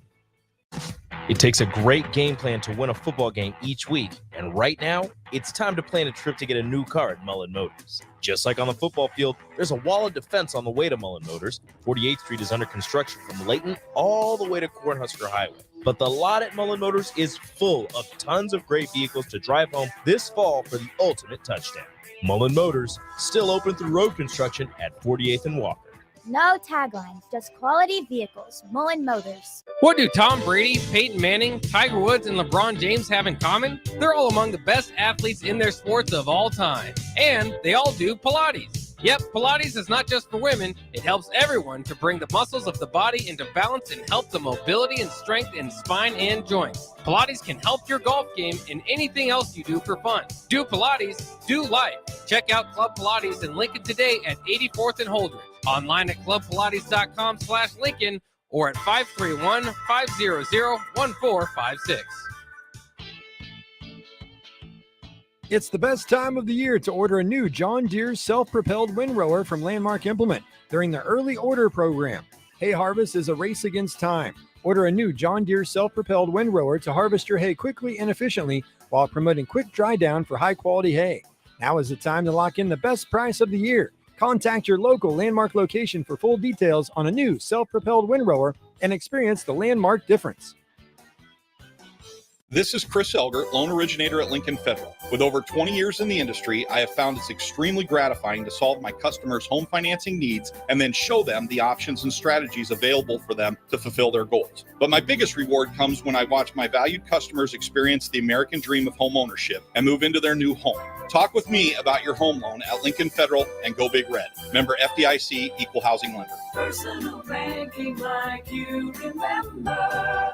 It takes a great game plan to win a football game each week, and right now, it's time to plan a trip to get a new car at Mullen Motors. Just like on the football field, there's a wall of defense on the way to Mullen Motors. 48th Street is under construction from Layton all the way to Cornhusker Highway. But the lot at Mullen Motors is full of tons of great vehicles to drive home this fall for the ultimate touchdown. Mullen Motors, still open through road construction at 48th and Walker. No taglines, just quality vehicles. Mullen Motors. What do Tom Brady, Peyton Manning, Tiger Woods, and LeBron James have in common? They're all among the best athletes in their sports of all time. And they all do Pilates. Yep, Pilates is not just for women. It helps everyone to bring the muscles of the body into balance and help the mobility and strength in spine and joints. Pilates can help your golf game and anything else you do for fun. Do Pilates, do life. Check out Club Pilates in Lincoln today at 84th and Holdridge. Online at clubpilates.com/Lincoln or at 531-500-1456. It's the best time of the year to order a new John Deere self-propelled windrower from Landmark Implement during the early order program. Hay harvest is a race against time. Order a new John Deere self-propelled windrower to harvest your hay quickly and efficiently while promoting quick dry down for high-quality hay. Now is the time to lock in the best price of the year. Contact your local Landmark location for full details on a new self-propelled windrower and experience the Landmark difference. This is Chris Elger, loan originator at Lincoln Federal. With over 20 years in the industry, I have found it's extremely gratifying to solve my customers' home financing needs and then show them the options and strategies available for them to fulfill their goals. But my biggest reward comes when I watch my valued customers experience the American dream of home ownership and move into their new home. Talk with me about your home loan at Lincoln Federal and Go Big Red. Member FDIC, Equal Housing Lender. Personal banking like you remember.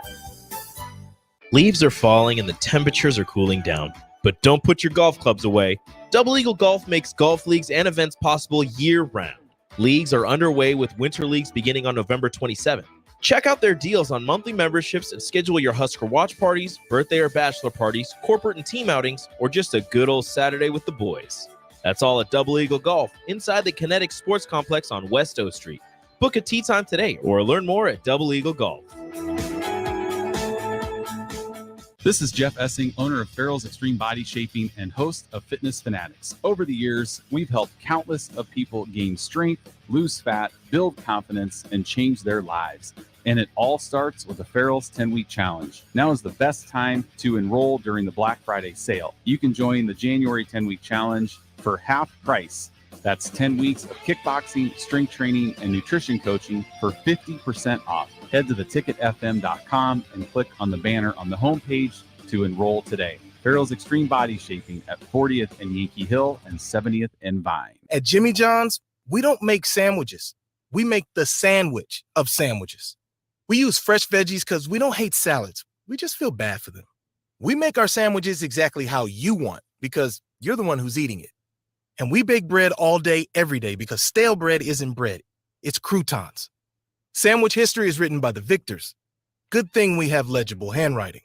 Leaves are falling and the temperatures are cooling down. But don't put your golf clubs away. Double Eagle Golf makes golf leagues and events possible year-round. Leagues are underway with winter leagues beginning on November 27th. Check out their deals on monthly memberships and schedule your Husker watch parties, birthday or bachelor parties, corporate and team outings, or just a good old Saturday with the boys. That's all at Double Eagle Golf inside the Kinetic Sports Complex on West O Street. Book a tee time today or learn more at Double Eagle Golf. This is Jeff Essing, owner of Farrell's Extreme Body Shaping and host of Fitness Fanatics. Over the years, we've helped countless of people gain strength, lose fat, build confidence, and change their lives. And it all starts with the Farrell's 10-Week Challenge. Now is the best time to enroll during the Black Friday sale. You can join the January 10-Week Challenge for half price. That's 10 weeks of kickboxing, strength training, and nutrition coaching for 50% off. Head to theticketfm.com and click on the banner on the homepage to enroll today. Farrell's Extreme Body Shaping at 40th and Yankee Hill and 70th and Vine. At Jimmy John's, we don't make sandwiches. We make the sandwich of sandwiches. We use fresh veggies because we don't hate salads. We just feel bad for them. We make our sandwiches exactly how you want because you're the one who's eating it. And we bake bread all day, every day because stale bread isn't bread. It's croutons. Sandwich history is written by the victors. Good thing we have legible handwriting.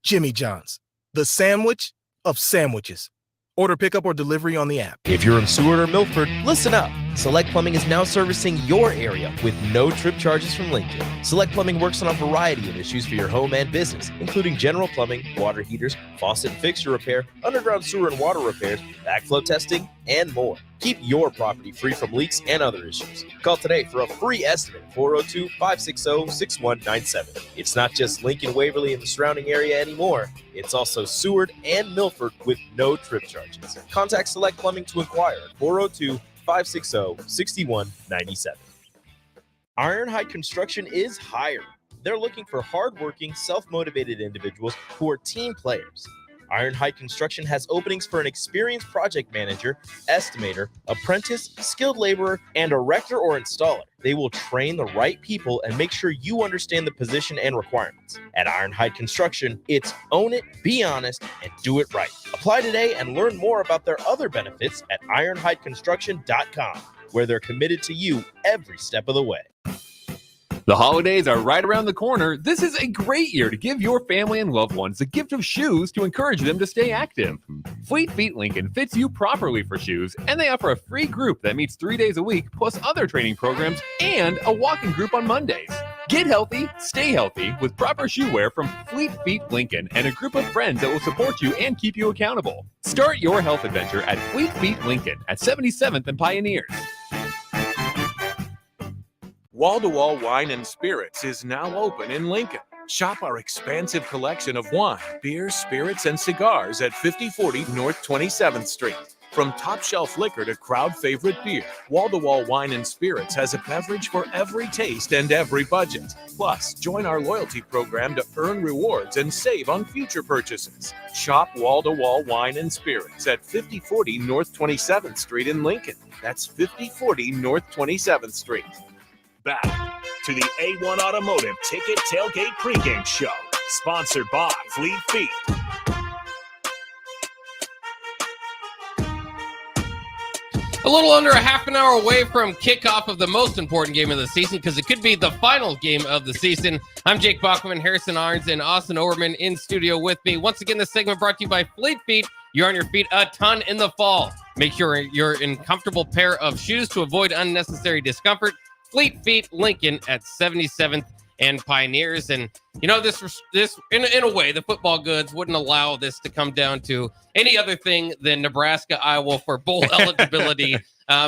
Jimmy John's, the sandwich of sandwiches. Order pickup or delivery on the app. If you're in Seward or Milford, listen up. Select Plumbing is now servicing your area with no trip charges from Lincoln. Select Plumbing works on a variety of issues for your home and business, including general plumbing, water heaters, faucet and fixture repair, underground sewer and water repairs, backflow testing, and more. Keep your property free from leaks and other issues. Call today for a free estimate, 402-560-6197. It's not just Lincoln, Waverly, and the surrounding area anymore. It's also Seward and Milford with no trip charges. Contact Select Plumbing to inquire at 402-560-6197. Ironhide Construction is hiring. They're looking for hardworking, self-motivated individuals who are team players. Ironhide Construction has openings for an experienced project manager, estimator, apprentice, skilled laborer, and erector or installer. They will train the right people and make sure you understand the position and requirements. At Ironhide Construction, it's own it, be honest, and do it right. Apply today and learn more about their other benefits at ironhideconstruction.com, where they're committed to you every step of the way. The holidays are right around the corner. This is a great year to give your family and loved ones the gift of shoes to encourage them to stay active. Fleet Feet Lincoln fits you properly for shoes, and they offer a free group that meets 3 days a week, plus other training programs and a walking group on Mondays. Get healthy, stay healthy with proper shoe wear from Fleet Feet Lincoln and a group of friends that will support you and keep you accountable. Start your health adventure at Fleet Feet Lincoln at 77th and Pioneers. Wall-to-Wall Wine and Spirits is now open in Lincoln. Shop our expansive collection of wine, beer, spirits, and cigars at 5040 North 27th Street. From top-shelf liquor to crowd-favorite beer, Wall-to-Wall Wine and Spirits has a beverage for every taste and every budget. Plus, join our loyalty program to earn rewards and save on future purchases. Shop Wall-to-Wall Wine and Spirits at 5040 North 27th Street in Lincoln. That's 5040 North 27th Street. Back to the A1 Automotive Ticket Tailgate Pregame Show, sponsored by Fleet Feet. A little under a half an hour away from kickoff of the most important game of the season, because it could be the final game of the season. I'm Jake Bachman, Harrison Arns, and Austin Overman in studio with me. Once again, this segment brought to you by Fleet Feet. You're on your feet a ton in the fall. Make sure you're in comfortable pair of shoes to avoid unnecessary discomfort. Fleet Feet Lincoln at 77th and Pioneers. And, you know, this in a way, the football goods wouldn't allow this to come down to any other thing than Nebraska, Iowa for bowl eligibility,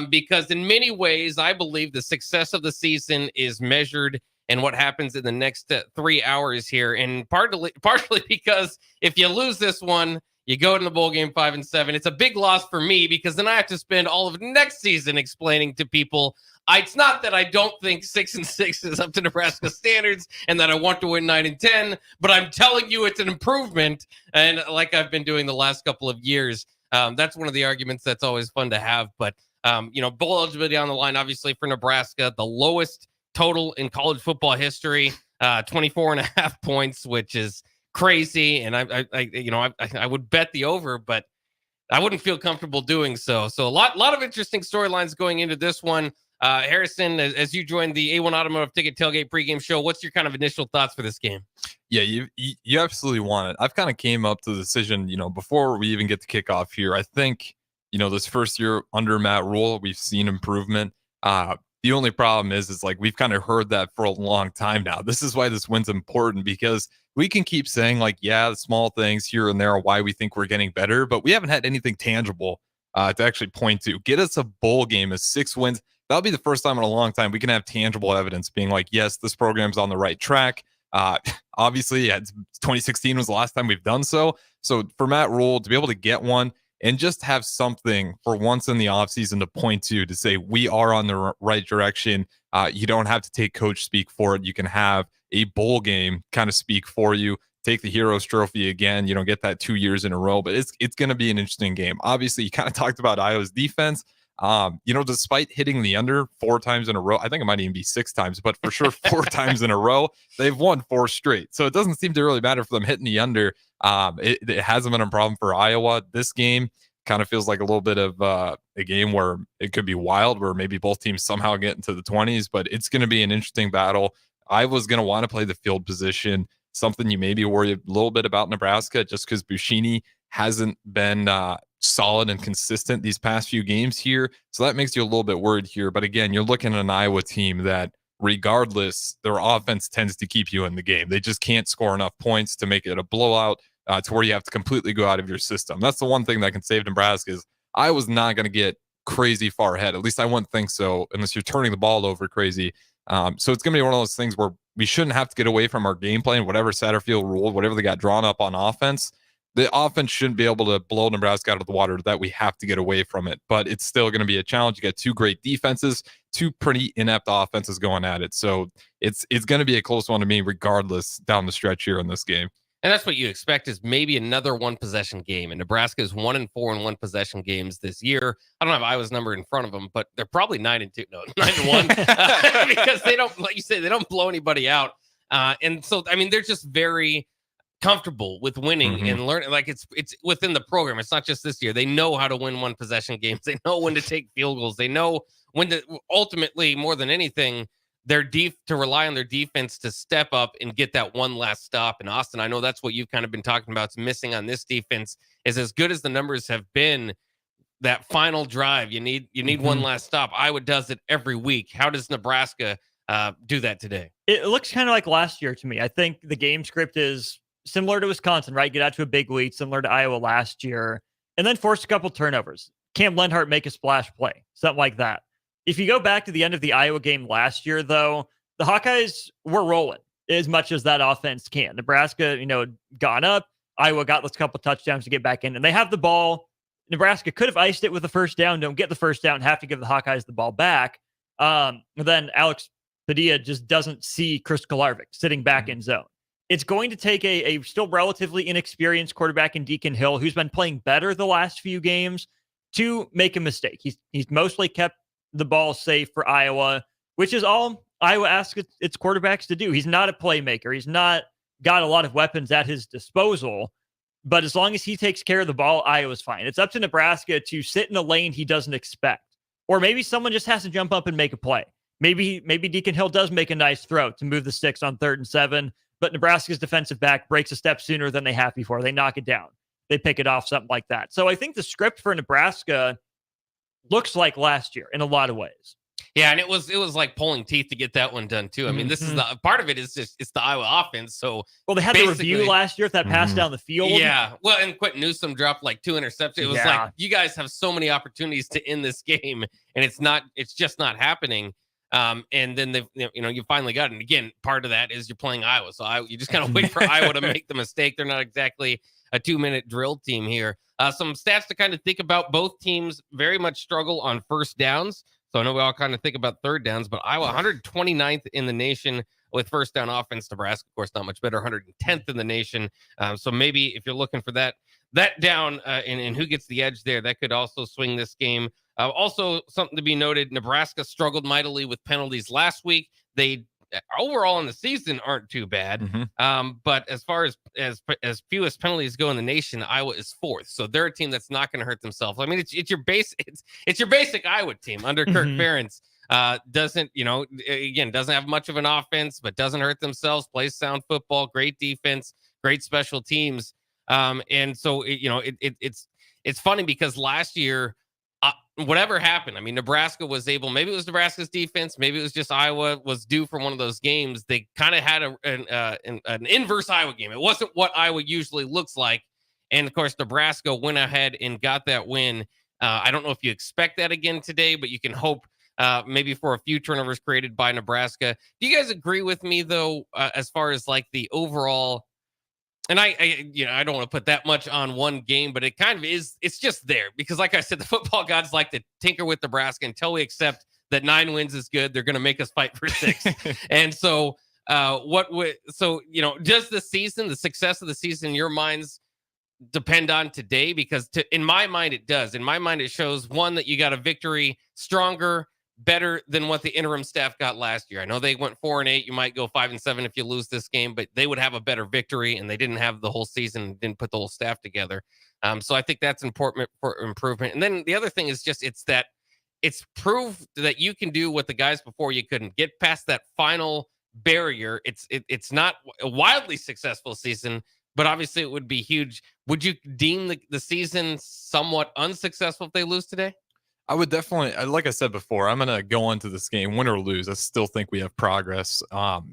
because in many ways, I believe the success of the season is measured in what happens in the next 3 hours here. And partially because if you lose this one, you go in the bowl game 5-7. It's a big loss for me because then I have to spend all of next season explaining to people it's not that I don't think 6-6 is up to Nebraska standards and that I want to win 9-10, but I'm telling you it's an improvement. And like I've been doing the last couple of years, that's one of the arguments that's always fun to have. But, bowl eligibility on the line, obviously, for Nebraska, the lowest total in college football history, 24.5 points, which is crazy, and I would bet the over, but I wouldn't feel comfortable doing so. So a lot of interesting storylines going into this one. Harrison, as you joined the A1 Automotive Ticket Tailgate pregame show, what's your kind of initial thoughts for this game? Yeah, you absolutely want it. I've kind of came up to the decision, before we even get to kickoff here. I think, this first year under Matt Rule, we've seen improvement. The only problem is like we've kind of heard that for a long time now. This is why this win's important, because we can keep saying like, yeah, the small things here and there are why we think we're getting better, but we haven't had anything tangible to actually point to. Get us a bowl game, a 6 wins. That'll be the first time in a long time we can have tangible evidence being like, yes, this program's on the right track. Obviously, 2016 was the last time we've done so. So for Matt Rule to be able to get one and just have something for once in the offseason to point to say we are on the right direction. You don't have to take coach speak for it. You can have a bowl game kind of speak for you. Take the Heroes Trophy again. You don't get that 2 years in a row, but it's going to be an interesting game. Obviously, you kind of talked about Iowa's defense. Despite hitting the under 4 times in a row, I think it might even be 6 times, but for sure 4 times in a row, they've won 4 straight. So it doesn't seem to really matter for them hitting the under. It hasn't been a problem for Iowa. This game kind of feels like a little bit of a game where it could be wild, where maybe both teams somehow get into the 20s, but it's going to be an interesting battle. Iowa's going to want to play the field position, something you maybe worry a little bit about Nebraska, just because Buschini hasn't been solid and consistent these past few games here. So that makes you a little bit worried here. But again, you're looking at an Iowa team that regardless, their offense tends to keep you in the game. They just can't score enough points to make it a blowout to where you have to completely go out of your system. That's the one thing that can save Nebraska is Iowa's not going to get crazy far ahead. At least I wouldn't think so, unless you're turning the ball over crazy. So it's going to be one of those things where we shouldn't have to get away from our game plan, whatever Satterfield ruled, whatever they got drawn up on offense. The offense shouldn't be able to blow Nebraska out of the water, that we have to get away from it. But it's still going to be a challenge. You got 2 great defenses, 2 pretty inept offenses going at it. So it's going to be a close one to me regardless down the stretch here in this game. And that's what you expect is maybe another 1-possession game. And Nebraska is 1-4 in 1-possession games this year. I don't have Iowa's number in front of them, but they're probably 9-2. No, 9-1 because they don't, like you say, they don't blow anybody out. And so, I mean, they're just very comfortable with winning and learning. Like it's within the program. It's not just this year. They know how to win 1-possession games. They know when to take field goals. They know when to ultimately, more than anything, to rely on their defense to step up and get that one last stop. And Austin, I know that's what you've kind of been talking about. It's missing on this defense is as good as the numbers have been. That final drive, you need one last stop. Iowa does it every week. How does Nebraska do that today? It looks kind of like last year to me. I think the game script is similar to Wisconsin, right? Get out to a big lead, similar to Iowa last year, and then force a couple turnovers. Cam Lenhart make a splash play, something like that. If you go back to the end of the Iowa game last year, though, the Hawkeyes were rolling as much as that offense can. Nebraska, gone up. Iowa got those couple touchdowns to get back in, and they have the ball. Nebraska could have iced it with the first down, don't get the first down, have to give the Hawkeyes the ball back. Then Alex Padilla just doesn't see Chris Kolarvik sitting back in zone. It's going to take a still relatively inexperienced quarterback in Deacon Hill, who's been playing better the last few games, to make a mistake. He's mostly kept the ball safe for Iowa, which is all Iowa asks its quarterbacks to do. He's not a playmaker. He's not got a lot of weapons at his disposal. But as long as he takes care of the ball, Iowa's fine. It's up to Nebraska to sit in a lane he doesn't expect. Or maybe someone just has to jump up and make a play. Maybe Deacon Hill does make a nice throw to move the sticks on 3rd and 7, but Nebraska's defensive back breaks a step sooner than they have before. They knock it down. They pick it off, something like that. So I think the script for Nebraska looks like last year in a lot of ways. Yeah, and it was like pulling teeth to get that one done too. I mean, this is the part of it is just it's the Iowa offense. So they had the review last year if that pass down the field. Yeah, well, and Quentin Newsome dropped like 2 interceptions. It was like you guys have so many opportunities to end this game, and it's just not happening. And then you finally got it. And again, part of that is you're playing Iowa, so you just kind of wait for Iowa to make the mistake. They're not exactly a 2-minute drill team here. Some stats to kind of think about: both teams very much struggle on first downs. So I know we all kind of think about third downs, but Iowa 129th in the nation with first down offense. Nebraska, of course, not much better, 110th in the nation. So maybe if you're looking for that down and who gets the edge there, that could also swing this game. Also, something to be noted: Nebraska struggled mightily with penalties last week. They overall in the season aren't too bad. But as far as fewest penalties go in the nation, Iowa is 4th. So they're a team that's not going to hurt themselves. I mean, it's your basic Iowa team under Kirk Ferentz. Doesn't have much of an offense, but doesn't hurt themselves, plays sound football, great defense, great special teams. And so, it's funny because last year, whatever happened, I mean, Nebraska was able, maybe it was Nebraska's defense, maybe it was just Iowa was due for one of those games. They kind of had an inverse Iowa game. It wasn't what Iowa usually looks like. And of course, Nebraska went ahead and got that win. I don't know if you expect that again today, but you can hope maybe for a few turnovers created by Nebraska. Do you guys agree with me, though, as far as like the overall? And I don't want to put that much on one game, but it kind of is. It's just there because, like I said, the football gods like to tinker with Nebraska until we accept that 9 wins is good. They're going to make us fight for 6. And so, does the season, the success of the season, in your minds, depend on today? Because in my mind, it does. In my mind, it shows one that you got a victory stronger, better than what the interim staff got last year. I know they went 4-8. You might go 5-7 if you lose this game, but they would have a better victory, and they didn't have the whole season, didn't put the whole staff together. So I think that's important for improvement. And then the other thing is just it's proof that you can do what the guys before you couldn't. Get past that final barrier. It's not a wildly successful season, but obviously it would be huge. Would you deem the season somewhat unsuccessful if they lose today? I would definitely, like I said before, I'm going to go into this game, win or lose. I still think we have progress.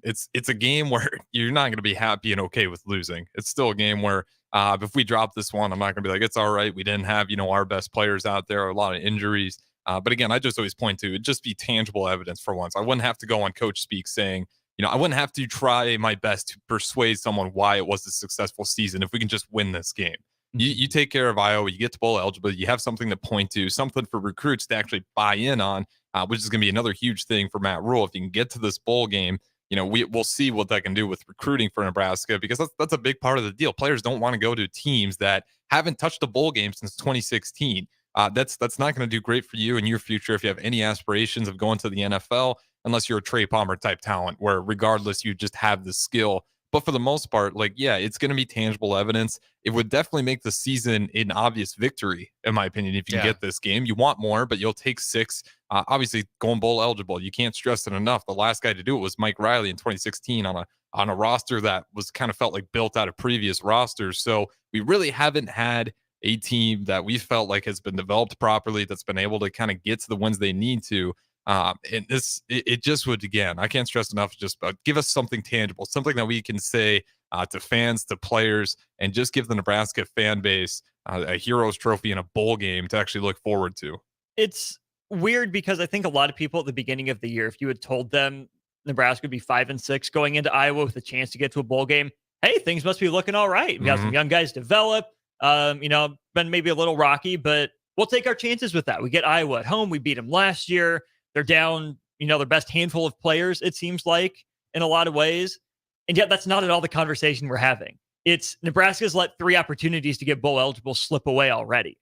It's a game where you're not going to be happy and okay with losing. It's still a game where if we drop this one, I'm not going to be like, it's all right. We didn't have, our best players out there, a lot of injuries. But again, I just always point to it, just be tangible evidence for once. I wouldn't have to go on coach speak saying, I wouldn't have to try my best to persuade someone why it was a successful season if we can just win this game. You take care of Iowa, you get to bowl eligible, you have something to point to, something for recruits to actually buy in on, which is going to be another huge thing for Matt Rule. If you can get to this bowl game, we'll see what that can do with recruiting for Nebraska, because that's a big part of the deal. Players don't want to go to teams that haven't touched a bowl game since 2016. That's not going to do great for you in your future if you have any aspirations of going to the NFL, unless you're a Trey Palmer type talent, where regardless, you just have the skill. But for the most part, it's going to be tangible evidence. It would definitely make the season an obvious victory, in my opinion, if you get this game. You want more, but you'll take 6. Obviously, going bowl eligible, you can't stress it enough. The last guy to do it was Mike Riley in 2016 on a roster that was kind of felt like built out of previous rosters. So we really haven't had a team that we felt like has been developed properly, that's been able to kind of get to the wins they need to. And it just would, again, I can't stress enough, just give us something tangible, something that we can say to fans, to players, and just give the Nebraska fan base a hero's trophy in a bowl game to actually look forward to. It's weird because I think a lot of people at the beginning of the year, if you had told them Nebraska would be 5-6 going into Iowa with a chance to get to a bowl game, hey, things must be looking all right. We got some young guys develop, been maybe a little rocky, but we'll take our chances with that. We get Iowa at home. We beat them last year. They're down, their best handful of players, it seems like, in a lot of ways. And yet that's not at all the conversation we're having. It's Nebraska's let 3 opportunities to get bowl eligible slip away already.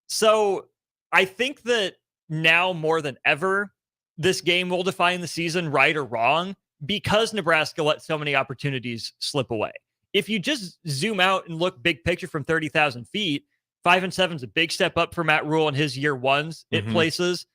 So I think that now more than ever, this game will define the season, right or wrong, because Nebraska let so many opportunities slip away. If you just zoom out and look big picture from 30,000 feet, 5-7 is a big step up for Matt Rule in his year ones at places.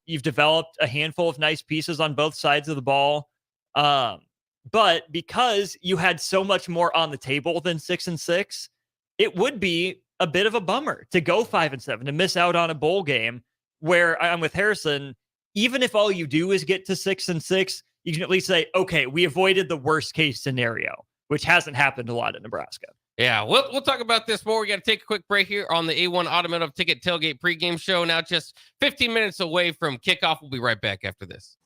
You've developed a handful of nice pieces on both sides of the ball. But because you had so much more on the table than 6-6, it would be a bit of a bummer to go 5-7, to miss out on a bowl game where I'm with Harrison. Even if all you do is get to 6-6, you can at least say, okay, we avoided the worst case scenario, which hasn't happened a lot in Nebraska. Yeah, we'll talk about this more. We got to take a quick break here on the A1 Automotive Ticket Tailgate Pregame Show. Now just 15 minutes away from kickoff. We'll be right back after this.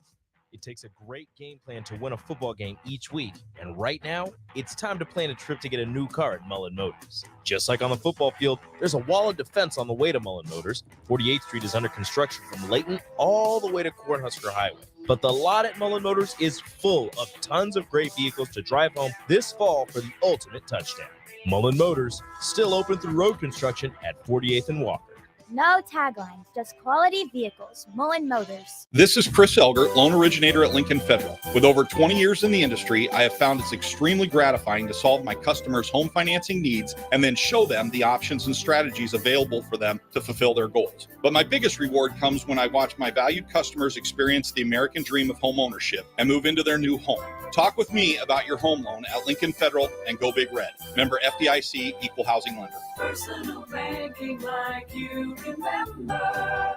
It takes a great game plan to win a football game each week. And right now, it's time to plan a trip to get a new car at Mullen Motors. Just like on the football field, there's a wall of defense on the way to Mullen Motors. 48th Street is under construction from Layton all the way to Cornhusker Highway. But the lot at Mullen Motors is full of tons of great vehicles to drive home this fall for the ultimate touchdown. Mullen Motors, still open through road construction at 48th and Walker. No taglines, just quality vehicles. Mullen Motors. This is Chris Elgert, loan originator at Lincoln Federal. With over 20 years in the industry, I have found it's extremely gratifying to solve my customers' home financing needs and then show them the options and strategies available for them to fulfill their goals. But my biggest reward comes when I watch my valued customers experience the American dream of home ownership and move into their new home. Talk with me about your home loan at Lincoln Federal and Go Big Red. Member FDIC, Equal Housing Lender. Personal banking like you remember.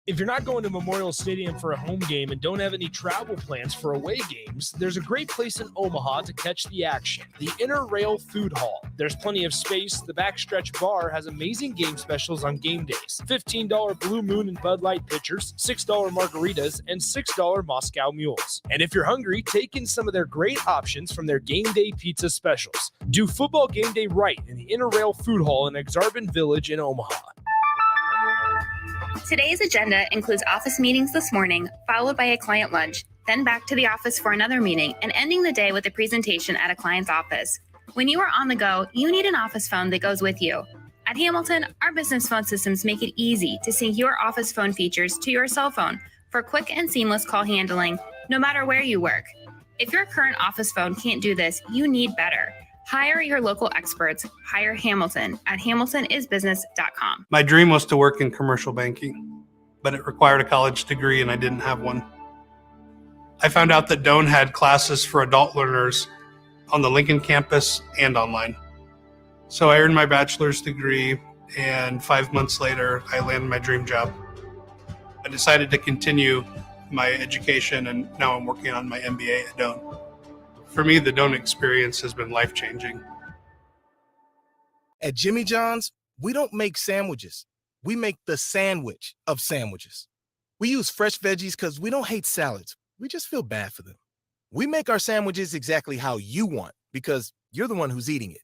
If you're not going to Memorial Stadium for a home game and don't have any travel plans for away games, there's a great place in Omaha to catch the action, the Inner Rail Food Hall. There's plenty of space. The Backstretch Bar has amazing game specials on game days. $15 Blue Moon and Bud Light pitchers, $6 margaritas, and $6 Moscow mules. And if you're hungry, take in some of their great options from their game day pizza specials. Do football game day right in the Inner Rail Food Hall in Exarban Village in Omaha. Today's agenda includes office meetings this morning, followed by a client lunch, then back to the office for another meeting, and ending the day with a presentation at a client's office. When you are on the go, you need an office phone that goes with you. At Hamilton, our business phone systems make it easy to sync your office phone features to your cell phone for quick and seamless call handling, no matter where you work. If your current office phone can't do this, you need better. Hire your local experts. Hire Hamilton at hamiltonisbusiness.com. My dream was to work in commercial banking, but it required a college degree and I didn't have one. I found out that Doane had classes for adult learners on the Lincoln campus and online. So I earned my bachelor's degree, and 5 months later, I landed my dream job. I decided to continue my education, and now I'm working on my MBA at Doane. For me, the Doane experience has been life-changing. At Jimmy John's, we don't make sandwiches. We make the sandwich of sandwiches. We use fresh veggies because we don't hate salads. We just feel bad for them. We make our sandwiches exactly how you want because you're the one who's eating it.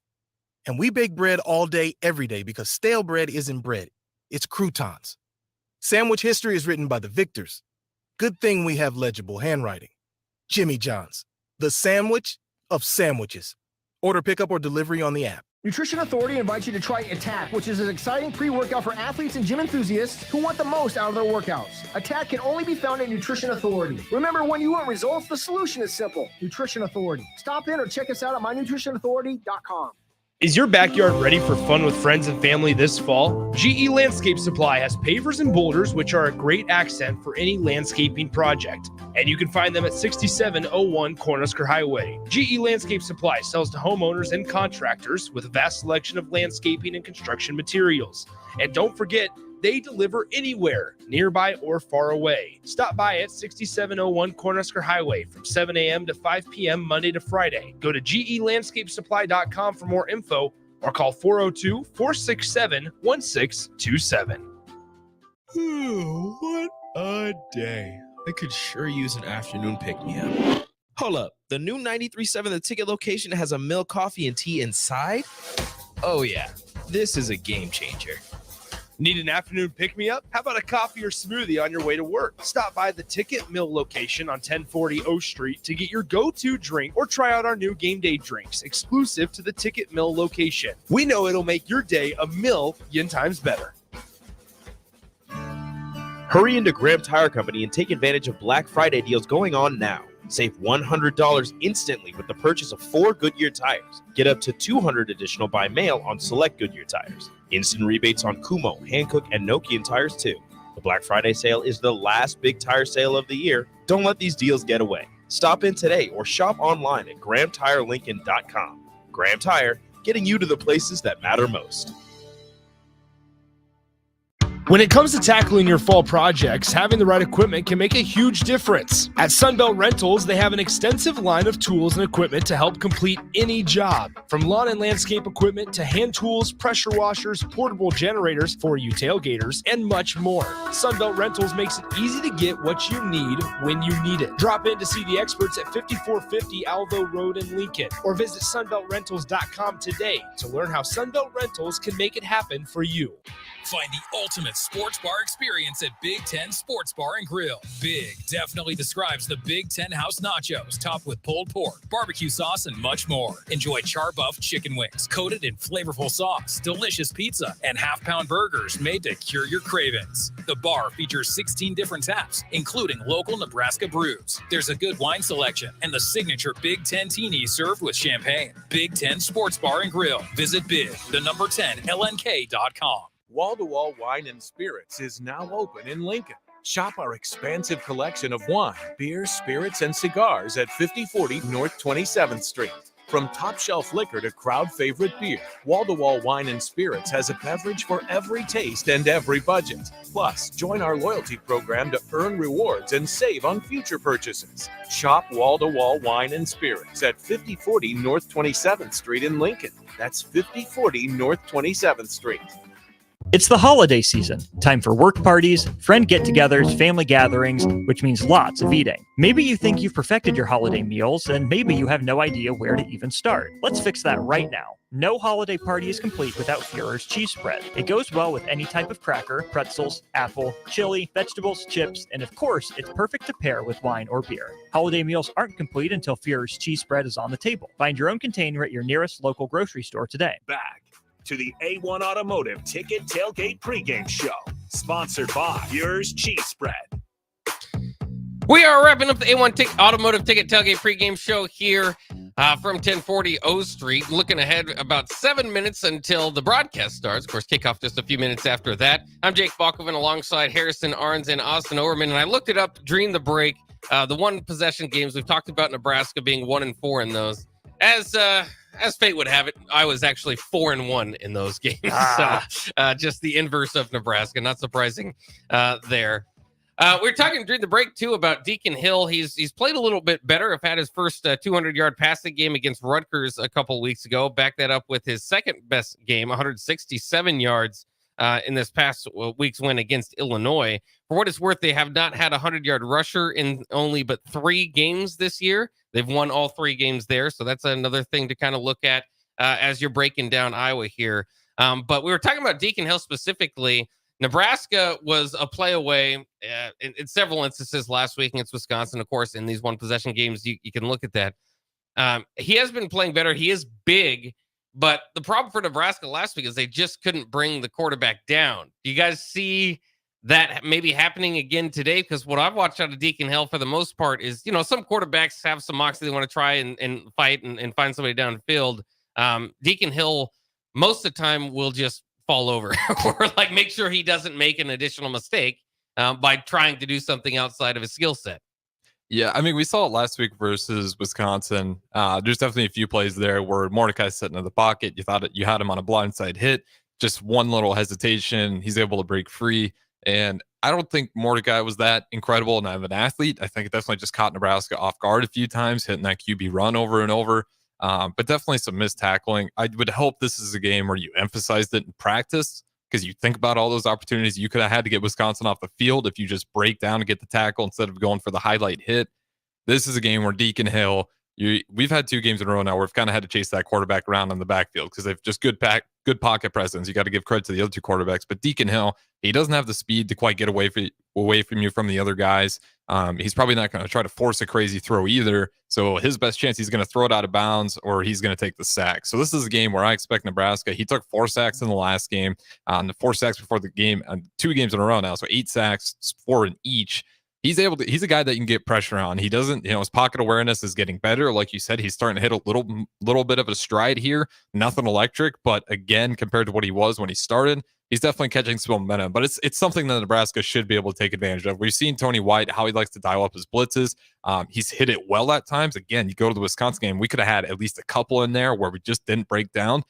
And we bake bread all day, every day because stale bread isn't bread. It's croutons. Sandwich history is written by the victors. Good thing we have legible handwriting. Jimmy John's. The sandwich of sandwiches. Order pickup or delivery on the app. Nutrition Authority invites you to try Attack, which is an exciting pre-workout for athletes and gym enthusiasts who want the most out of their workouts. Attack can only be found at Nutrition Authority. Remember, when you want results, the solution is simple. Nutrition Authority. Stop in or check us out at mynutritionauthority.com. Is your backyard ready for fun with friends and family this fall? GE Landscape Supply has pavers and boulders, which are a great accent for any landscaping project. And you can find them at 6701 Cornhusker Highway. GE Landscape Supply sells to homeowners and contractors with a vast selection of landscaping and construction materials. And don't forget, they deliver anywhere, nearby or far away. Stop by at 6701 Cornhusker Highway from 7 a.m. to 5 p.m. Monday to Friday. Go to gelandscapesupply.com for more info or call 402-467-1627. What a day. I could sure use an afternoon pick-me-up. Hold up. The new 93.7 The Ticket location has a milk, coffee, and tea inside? Oh, yeah. This is a game changer. Need an afternoon pick-me-up? How about a coffee or smoothie on your way to work? Stop by the Ticket Mill location on 1040 O Street to get your go-to drink or try out our new game day drinks exclusive to the Ticket Mill location. We know it'll make your day a million times better. Hurry into Graham Tire Company and take advantage of Black Friday deals going on now. Save $100 instantly with the purchase of 4 Goodyear tires. Get up to $200 additional by mail on select Goodyear tires. Instant rebates on Kumho, Hankook, and Nokian tires too. The Black Friday sale is the last big tire sale of the year. Don't let these deals get away. Stop in today or shop online at GrahamTireLincoln.com. Graham Tire, getting you to the places that matter most. When it comes to tackling your fall projects, having the right equipment can make a huge difference. At Sunbelt Rentals, they have an extensive line of tools and equipment to help complete any job. From lawn and landscape equipment to hand tools, pressure washers, portable generators for you tailgaters, and much more. Sunbelt Rentals makes it easy to get what you need when you need it. Drop in to see the experts at 5450 Alvo Road in Lincoln, or visit sunbeltrentals.com today to learn how Sunbelt Rentals can make it happen for you. Find the ultimate sports bar experience at Big Ten Sports Bar and Grill. Big definitely describes the Big Ten House Nachos, topped with pulled pork, barbecue sauce, and much more. Enjoy char-buff chicken wings, coated in flavorful sauce, delicious pizza, and half-pound burgers made to cure your cravings. The bar features 16 different taps, including local Nebraska brews. There's a good wine selection and the signature Big Ten teenie served with champagne. Big Ten Sports Bar and Grill. Visit Big, the number 10, LNK.com. Wall-to-Wall Wine and Spirits is now open in Lincoln. Shop our expansive collection of wine, beer, spirits, and cigars at 5040 North 27th Street. From top-shelf liquor to crowd-favorite beer, Wall-to-Wall Wine and Spirits has a beverage for every taste and every budget. Plus, join our loyalty program to earn rewards and save on future purchases. Shop Wall-to-Wall Wine and Spirits at 5040 North 27th Street in Lincoln. That's 5040 North 27th Street. It's the holiday season. Time for work parties, friend get-togethers, family gatherings, which means lots of eating. Maybe you think you've perfected your holiday meals, and maybe you have no idea where to even start. Let's fix that right now. No holiday party is complete without Führer's cheese spread. It goes well with any type of cracker, pretzels, apple, chili, vegetables, chips, and of course, it's perfect to pair with wine or beer. Holiday meals aren't complete until Führer's cheese spread is on the table. Find your own container at your nearest local grocery store today. Back to the A1 Automotive Ticket Tailgate Pregame Show, sponsored by Yours Cheese Spread. We are wrapping up the A1 Automotive Ticket Tailgate Pregame Show here from 1040 O Street. Looking ahead about 7 minutes until the broadcast starts. Of course, kickoff just a few minutes after that. I'm Jake Balkoven alongside Harrison Arns and Austin Overman, and I looked it up during the break. The one possession games we've talked about Nebraska being 1-4 in those. As fate would have it, I was actually 4-1 in those games. So just the inverse of Nebraska. Not surprising there. We were talking during the break, too, about Deacon Hill. He's played a little bit better. I've had his first 200-yard passing game against Rutgers a couple of weeks ago. Back that up with his second-best game, 167 yards in this past week's win against Illinois. For what it's worth, they have not had a 100-yard rusher in only but 3 games this year. They've won all 3 games there, so that's another thing to kind of look at as you're breaking down Iowa here. But we were talking about Deacon Hill specifically. Nebraska was a play away in several instances last week against Wisconsin. Of course, in these one-possession games, you can look at that. He has been playing better. He is big, but the problem for Nebraska last week is they just couldn't bring the quarterback down. Do you guys see that maybe happening again today? Because what I've watched out of Deacon Hill for the most part is, some quarterbacks have some moxie. They want to try and fight and find somebody downfield. Deacon Hill, most of the time, will just fall over or make sure he doesn't make an additional mistake by trying to do something outside of his skill set. Yeah, I mean, we saw it last week versus Wisconsin. There's definitely a few plays there where Mordecai's sitting in the pocket. You thought you had him on a blindside hit. Just one little hesitation, he's able to break free. And I don't think Mordecai was that incredible and of an athlete. I think it definitely just caught Nebraska off guard a few times, hitting that QB run over and over. But definitely some missed tackling. I would hope this is a game where you emphasized it in practice, because you think about all those opportunities you could have had to get Wisconsin off the field if you just break down and get the tackle instead of going for the highlight hit. This is a game where Deacon Hill, we've had 2 games in a row now where we've kind of had to chase that quarterback around in the backfield because they've just good pocket presence. You got to give credit to the other 2 quarterbacks, but Deacon Hill, he doesn't have the speed to quite get away from you from the other guys. He's probably not going to try to force a crazy throw either. So his best chance, he's going to throw it out of bounds or he's going to take the sack. So this is a game where I expect Nebraska. He took 4 sacks in the last game, the 4 sacks before the game, 2 games in a row now. So 8 sacks, 4 in each. He's a guy that you can get pressure on. He doesn't, his pocket awareness is getting better. Like you said, he's starting to hit a little bit of a stride here. Nothing electric, but again, compared to what he was when he started, he's definitely catching some momentum. But it's something that Nebraska should be able to take advantage of. We've seen Tony White, how he likes to dial up his blitzes. He's hit it well at times. Again, you go to the Wisconsin game, we could have had at least a couple in there where we just didn't break down.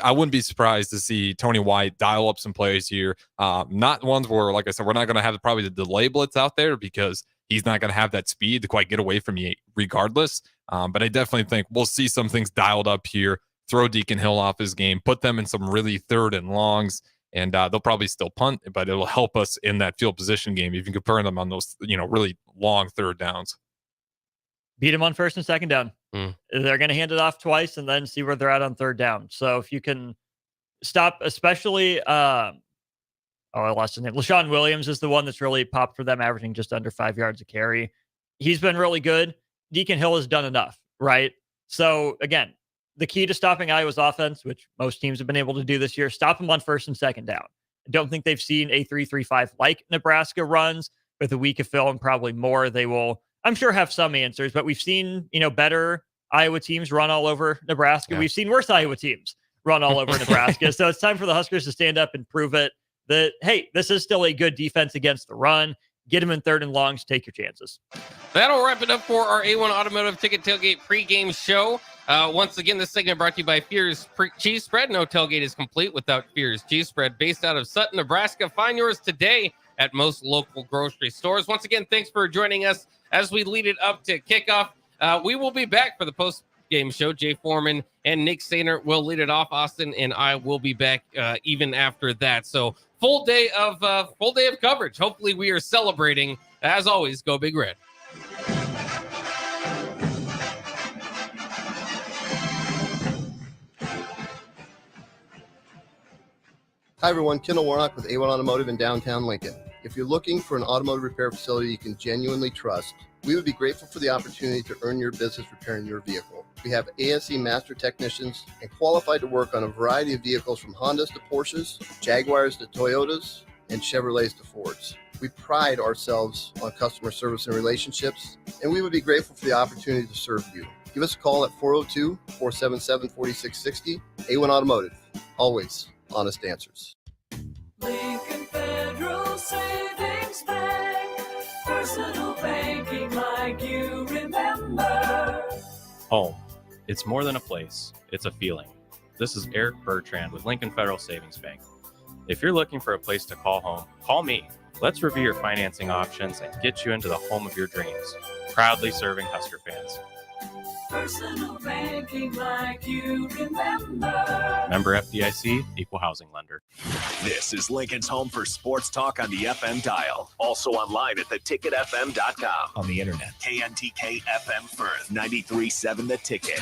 I wouldn't be surprised to see Tony White dial up some plays here. Not ones where, like I said, we're not going to have probably the delay blitz out there because he's not going to have that speed to quite get away from you regardless. But I definitely think we'll see some things dialed up here, throw Deacon Hill off his game, put them in some really 3rd and longs, and they'll probably still punt, but it'll help us in that field position game if you compare them on those, really long 3rd downs. Beat him on 1st and 2nd down. They're going to hand it off twice and then see where they're at on 3rd down. So if you can stop, especially I lost his name. LaShawn Williams is the one that's really popped for them, averaging just under 5 yards a carry. He's been really good. Deacon Hill has done enough, right? So again, the key to stopping Iowa's offense, which most teams have been able to do this year, stop them on first and second down. I don't think they've seen a 3-3-5 like Nebraska runs. With a week of film, probably more. They will, I'm sure, have some answers, but we've seen, better Iowa teams run all over Nebraska. Yeah. We've seen worse Iowa teams run all over Nebraska. So it's time for the Huskers to stand up and prove it that, hey, this is still a good defense against the run. Get them in third and longs, take your chances. That'll wrap it up for our A1 Automotive Ticket Tailgate pregame show. Once again, this segment brought to you by Fears Cheese Spread. No tailgate is complete without Fears Cheese Spread. Based out of Sutton, Nebraska. Find yours today at most local grocery stores. Once again, thanks for joining us as we lead it up to kickoff. We will be back for the post-game show. Jay Foreman and Nick Sainer will lead it off. Austin and I will be back even after that. So full day of coverage. Hopefully we are celebrating. As always, go Big Red. Hi everyone, Kendall Warnock with A1 Automotive in downtown Lincoln. If you're looking for an automotive repair facility you can genuinely trust, we would be grateful for the opportunity to earn your business repairing your vehicle. We have ASE master technicians and qualified to work on a variety of vehicles from Hondas to Porsches, Jaguars to Toyotas, and Chevrolets to Fords. We pride ourselves on customer service and relationships, and we would be grateful for the opportunity to serve you. Give us a call at 402-477-4660. A1 Automotive, always honest answers. Lincoln Federal Savings Bank, personal banking like you remember. Home. It's more than a place, it's a feeling. This is Eric Bertrand with Lincoln Federal Savings Bank. If you're looking for a place to call home, call me. Let's review your financing options and get you into the home of your dreams. Proudly serving Husker fans. Personal banking like you remember. Member FDIC, Equal Housing Lender. This is Lincoln's home for sports talk on the FM dial. Also online at theticketfm.com. On the internet. KNTK FM Firth, 93.7 The Ticket.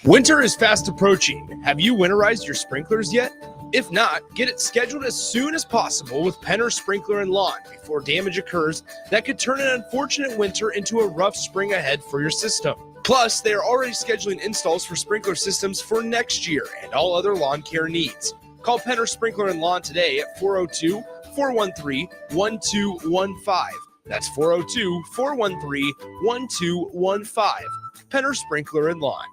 Winter is fast approaching. Have you winterized your sprinklers yet? If not, get it scheduled as soon as possible with Penner Sprinkler and Lawn before damage occurs that could turn an unfortunate winter into a rough spring ahead for your system. Plus, they are already scheduling installs for sprinkler systems for next year and all other lawn care needs. Call Penner Sprinkler and Lawn today at 402-413-1215. That's 402-413-1215. Penner Sprinkler and Lawn.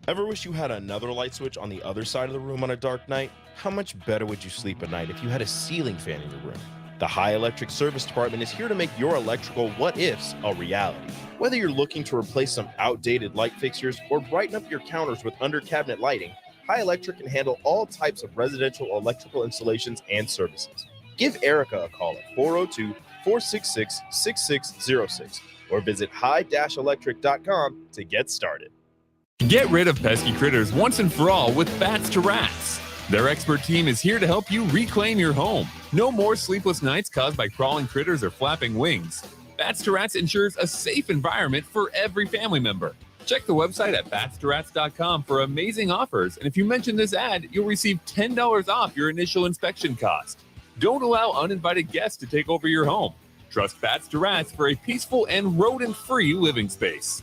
Ever wish you had another light switch on the other side of the room on a dark night? How much better would you sleep at night if you had a ceiling fan in your room? The High Electric Service Department is here to make your electrical what-ifs a reality. Whether you're looking to replace some outdated light fixtures or brighten up your counters with under-cabinet lighting, High Electric can handle all types of residential electrical installations and services. Give Erica a call at 402-466-6606 or visit high-electric.com to get started. Get rid of pesky critters once and for all with Bats to Rats. Their expert team is here to help you reclaim your home. No more sleepless nights caused by crawling critters or flapping wings. Bats to Rats ensures a safe environment for every family member. Check the website at batstoRats.com for amazing offers, and if you mention this ad, you'll receive $10 off your initial inspection cost. Don't allow uninvited guests to take over your home. Trust Bats to Rats for a peaceful and rodent-free living space.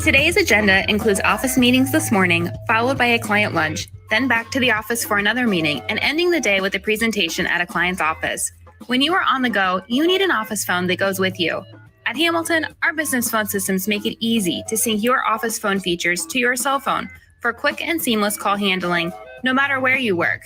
Today's agenda includes office meetings this morning, followed by a client lunch, then back to the office for another meeting, and ending the day with a presentation at a client's office. When you are on the go, you need an office phone that goes with you. At Hamilton, our business phone systems make it easy to sync your office phone features to your cell phone for quick and seamless call handling, no matter where you work.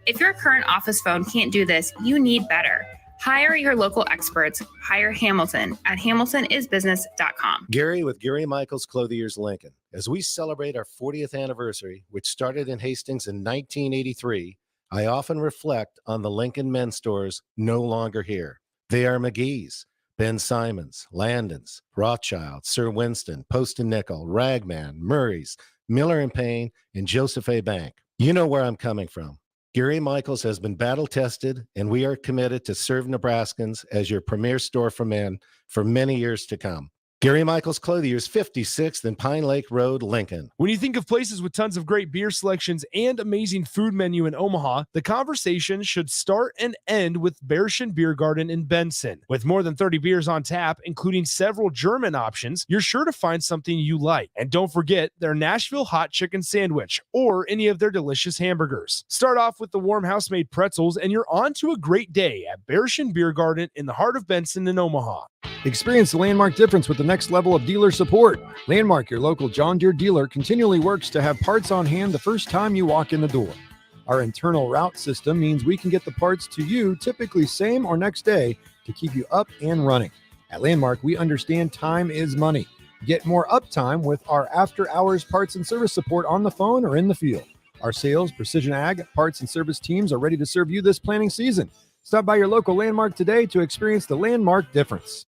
If your current office phone can't do this, you need better. Hire your local experts. Hire Hamilton at hamiltonisbusiness.com. Gary with Gary Michaels Clothiers Lincoln. As we celebrate our 40th anniversary, which started in Hastings in 1983, I often reflect on the Lincoln men's stores no longer here. They are McGee's, Ben Simons, Landon's, Rothschild, Sir Winston, Post and Nickel, Ragman, Murray's, Miller and Payne, and Joseph A. Bank. You know where I'm coming from. Gary Michaels has been battle tested, and we are committed to serve Nebraskans as your premier store for men for many years to come. Gary Michaels Clothiers, 56th and Pine Lake Road, Lincoln. When you think of places with tons of great beer selections and amazing food menu in Omaha, the conversation should start and end with Bearschen Beer Garden in Benson. With more than 30 beers on tap, including several German options, you're sure to find something you like. And don't forget their Nashville hot chicken sandwich or any of their delicious hamburgers. Start off with the warm house-made pretzels and you're on to a great day at Bearschen Beer Garden in the heart of Benson in Omaha. Experience the Landmark difference with the next level of dealer support. Landmark, your local John Deere dealer, continually works to have parts on hand the first time you walk in the door. Our internal route system means we can get the parts to you typically same or next day to keep you up and running. At Landmark, we understand time is money. Get more uptime with our after-hours parts and service support on the phone or in the field. Our sales, precision ag, parts and service teams are ready to serve you this planting season. Stop by your local Landmark today to experience the Landmark difference.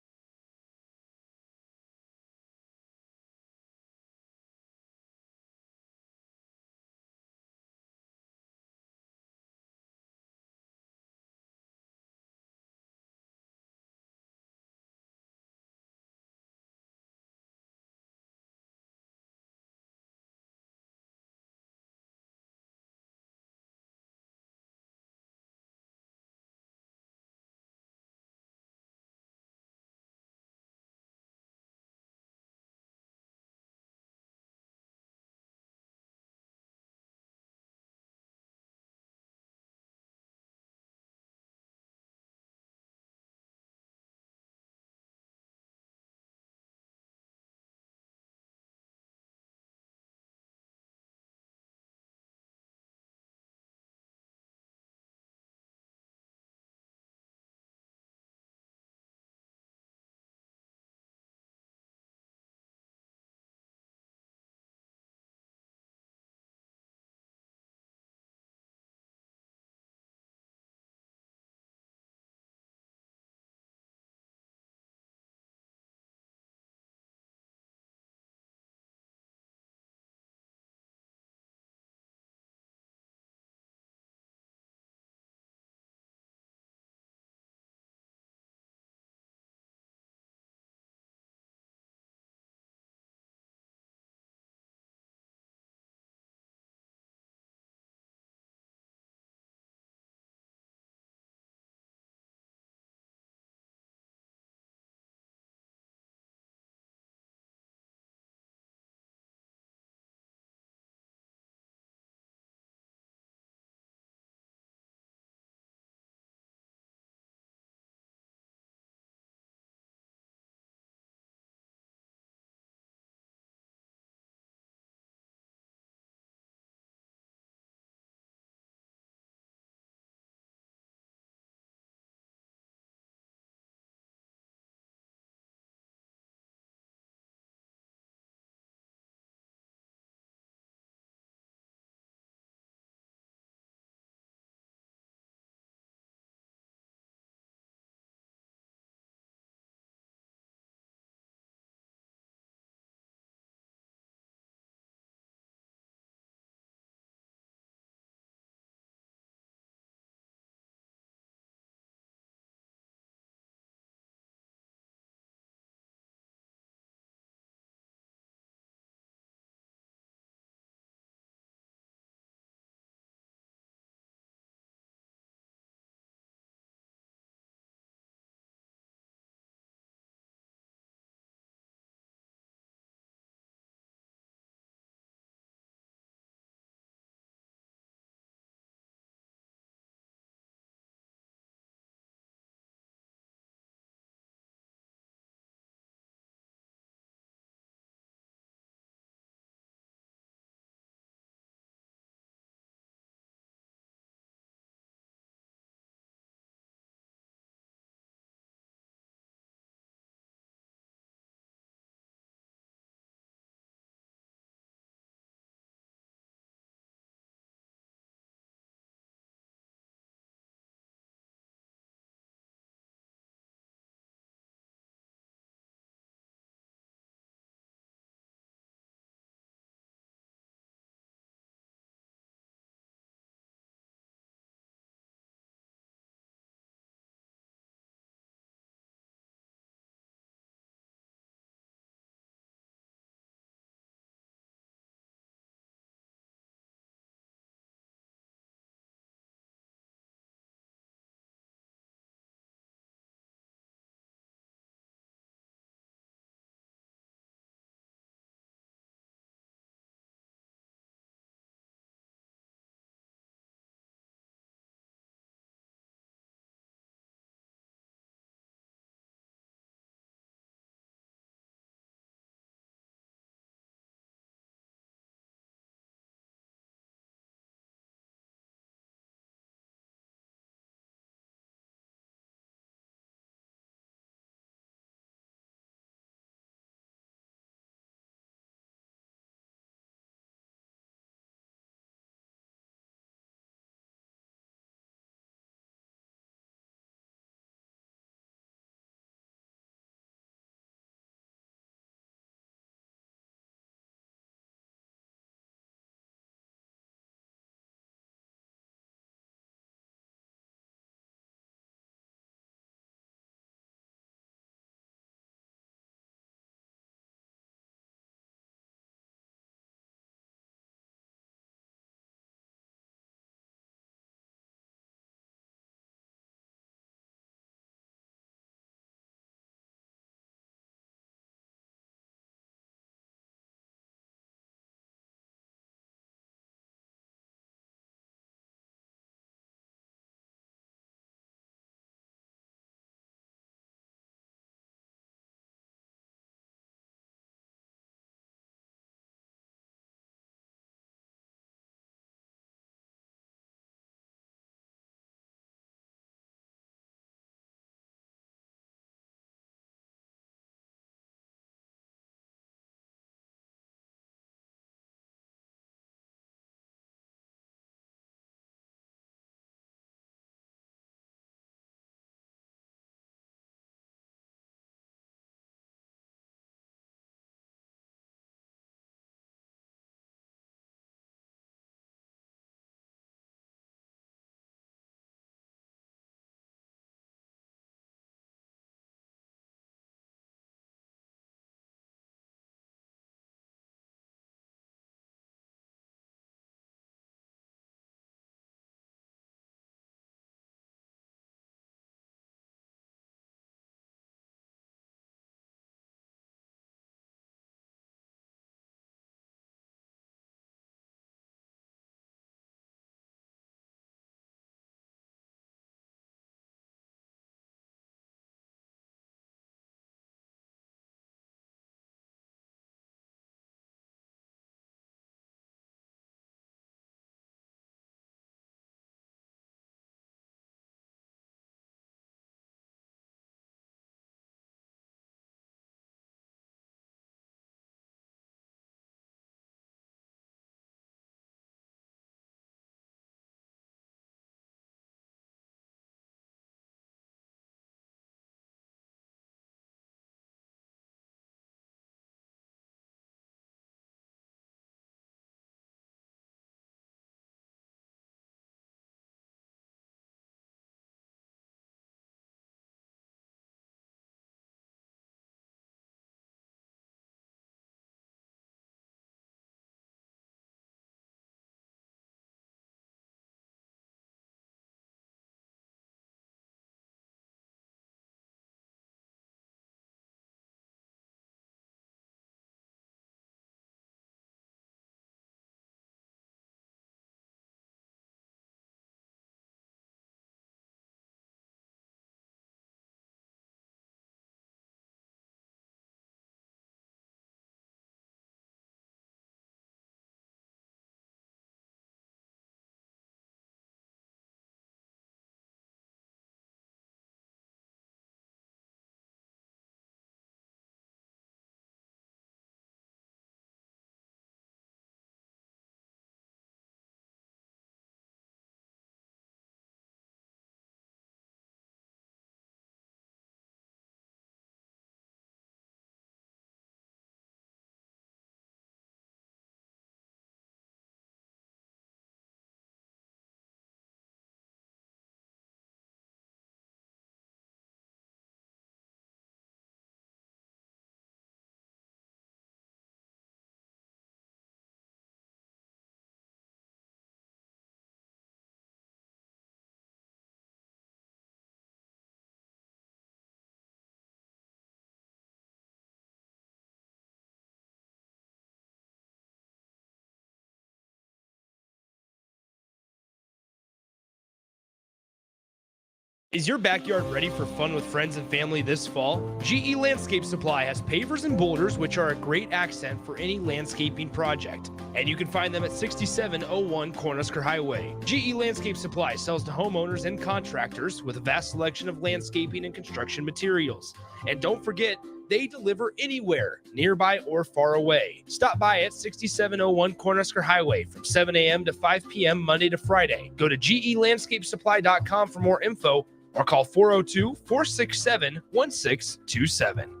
Is your backyard ready for fun with friends and family this fall? GE Landscape Supply has pavers and boulders, which are a great accent for any landscaping project. And you can find them at 6701 Cornhusker Highway. GE Landscape Supply sells to homeowners and contractors with a vast selection of landscaping and construction materials. And don't forget, they deliver anywhere, nearby or far away. Stop by at 6701 Cornhusker Highway from 7 a.m. to 5 p.m. Monday to Friday. Go to gelandscapesupply.com for more info or call 402-467-1627.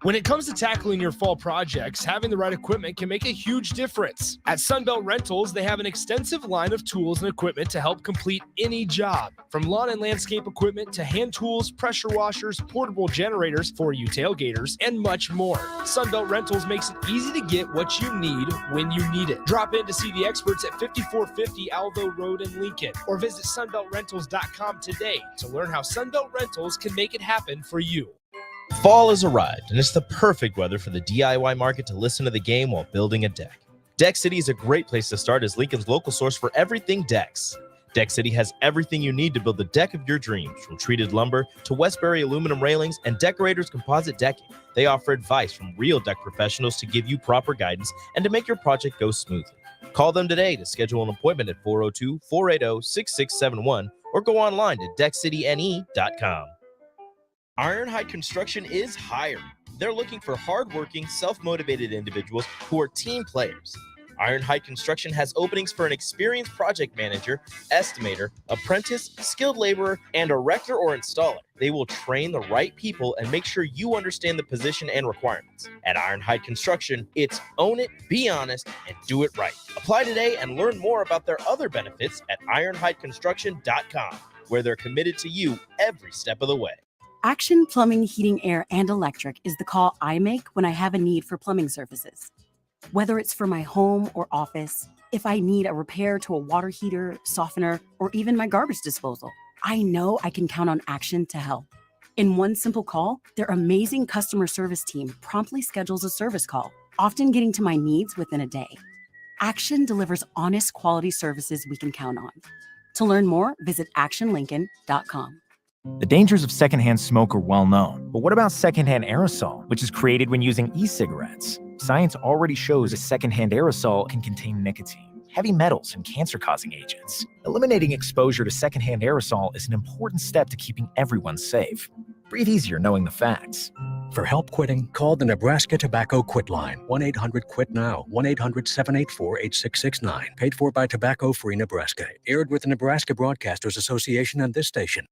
When it comes to tackling your fall projects, having the right equipment can make a huge difference. At Sunbelt Rentals, they have an extensive line of tools and equipment to help complete any job. From lawn and landscape equipment to hand tools, pressure washers, portable generators for you tailgaters, and much more. Sunbelt Rentals makes it easy to get what you need when you need it. Drop in to see the experts at 5450 Alvo Road in Lincoln, or visit sunbeltrentals.com today to learn how Sunbelt Rentals can make it happen for you. Fall has arrived, and it's the perfect weather for the DIY market to listen to the game while building a deck. Deck City is a great place to start as Lincoln's local source for everything decks. Deck City has everything you need to build the deck of your dreams, from treated lumber to Westbury aluminum railings and Decorators composite decking. They offer advice from real deck professionals to give you proper guidance and to make your project go smoothly. Call them today to schedule an appointment at 402-480-6671 or go online to deckcityne.com. Ironhide Construction is hiring. They're looking for hardworking, self-motivated individuals who are team players. Ironhide Construction has openings for an experienced project manager, estimator, apprentice, skilled laborer, and erector or installer. They will train the right people and make sure you understand the position and requirements. At Ironhide Construction, it's own it, be honest, and do it right. Apply today and learn more about their other benefits at ironhideconstruction.com, where they're committed to you every step of the way. Action Plumbing, Heating, Air, and Electric is the call I make when I have a need for plumbing services. Whether it's for my home or office, if I need a repair to a water heater, softener, or even my garbage disposal, I know I can count on Action to help. In one simple call, their amazing customer service team promptly schedules a service call, often getting to my needs within a day. Action delivers honest, quality services we can count on. To learn more, visit actionlincoln.com. The dangers of secondhand smoke are well known, but what about secondhand aerosol, which is created when using e-cigarettes? Science already shows a secondhand aerosol can contain nicotine, heavy metals, and cancer-causing agents. Eliminating exposure to secondhand aerosol is an important step to keeping everyone safe. Breathe easier knowing the facts. For help quitting, call the Nebraska Tobacco Quit Line, 1-800-QUIT-NOW, 1-800-784-8669. Paid for by Tobacco Free Nebraska. Aired with the Nebraska Broadcasters Association and this station.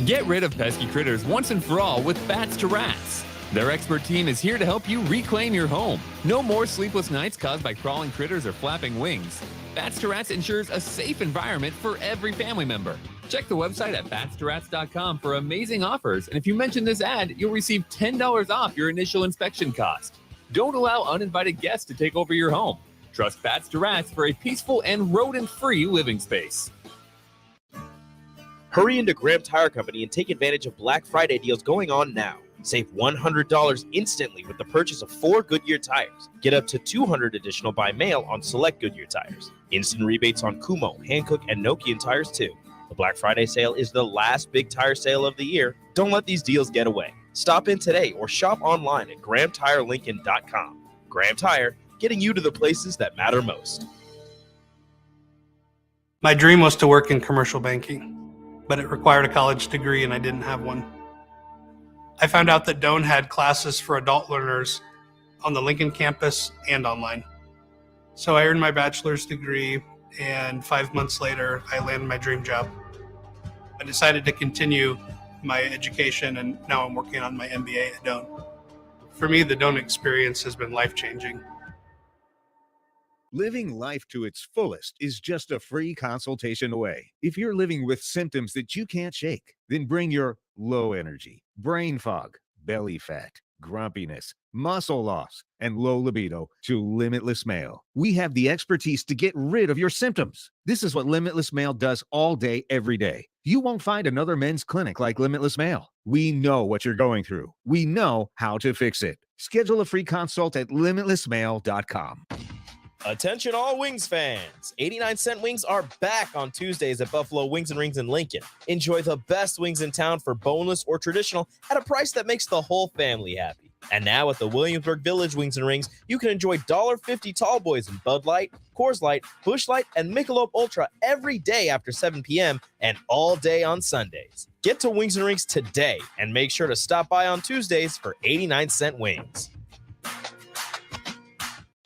Get rid of pesky critters once and for all with Bats to Rats. Their expert team is here to help you reclaim your home. No more sleepless nights caused by crawling critters or flapping wings. Bats to Rats ensures a safe environment for every family member. Check the website at batstoRats.com for amazing offers, and if you mention this ad, you'll receive $10 off your initial inspection cost. Don't allow uninvited guests to take over your home. Trust Bats to Rats for a peaceful and rodent-free living space. Hurry into Graham Tire Company and take advantage of Black Friday deals going on now. Save $100 instantly with the purchase of 4 Goodyear tires. Get up to $200 additional by mail on select Goodyear tires. Instant rebates on Kumho, Hankook, and Nokian tires too. The Black Friday sale is the last big tire sale of the year. Don't let these deals get away. Stop in today or shop online at GrahamTireLincoln.com. Graham Tire, getting you to the places that matter most. My dream was to work in commercial banking, but it required a college degree and I didn't have one. I found out that Doane had classes for adult learners on the Lincoln campus and online. So I earned my bachelor's degree, and 5 months later, I landed my dream job. I decided to continue my education, and now I'm working on my MBA at Doane. For me, the Doane experience has been life-changing. Living life to its fullest is just a free consultation away. If you're living with symptoms that you can't shake, then bring your low energy, brain fog, belly fat, grumpiness, muscle loss, and low libido to Limitless Male. We have the expertise to get rid of your symptoms. This is what Limitless Male does all day, every day. You won't find another men's clinic like Limitless Male. We know what you're going through. We know how to fix it. Schedule a free consult at limitlessmale.com. Attention all Wings fans. 89-cent wings are back on Tuesdays at Buffalo Wings and Rings in Lincoln. Enjoy the best wings in town for boneless or traditional at a price that makes the whole family happy. And now at the Williamsburg Village Wings and Rings, you can enjoy $1.50 tall boys in Bud Light, Coors Light, Busch Light, and Michelob Ultra every day after 7 p.m. and all day on Sundays. Get to Wings and Rings today and make sure to stop by on Tuesdays for 89-cent wings.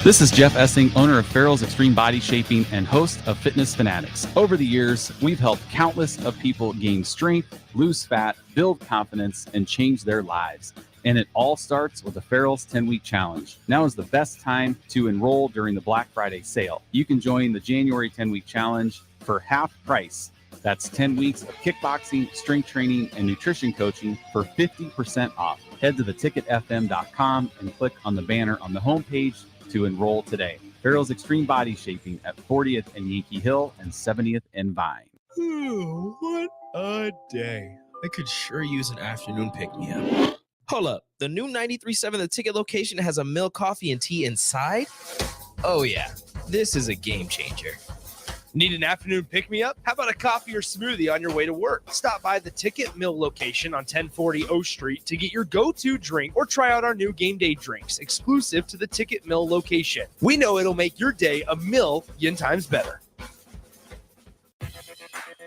This is Jeff Essing, owner of Farrell's Extreme Body Shaping and host of Fitness Fanatics. Over the years, we've helped countless of people gain strength, lose fat, build confidence, and change their lives. And it all starts with the Farrell's 10-Week Challenge. Now is the best time to enroll during the Black Friday sale. You can join the January 10-Week Challenge for half price. That's 10 weeks of kickboxing, strength training, and nutrition coaching for 50% off. Head to theticketfm.com and click on the banner on the homepage to enroll today. Farrell's Extreme Body Shaping at 40th and Yankee Hill and 70th and Vine. Ooh, what a day. I could sure use an afternoon pick-me-up. Hold up. The new 93.7 The Ticket location has a milk, coffee, and tea inside? Oh, yeah. This is a game changer. Need an afternoon pick-me-up? How about a coffee or smoothie on your way to work? Stop by the Ticket Mill location on 1040 O Street to get your go-to drink or try out our new game day drinks exclusive to the Ticket Mill location. We know it'll make your day a million times better.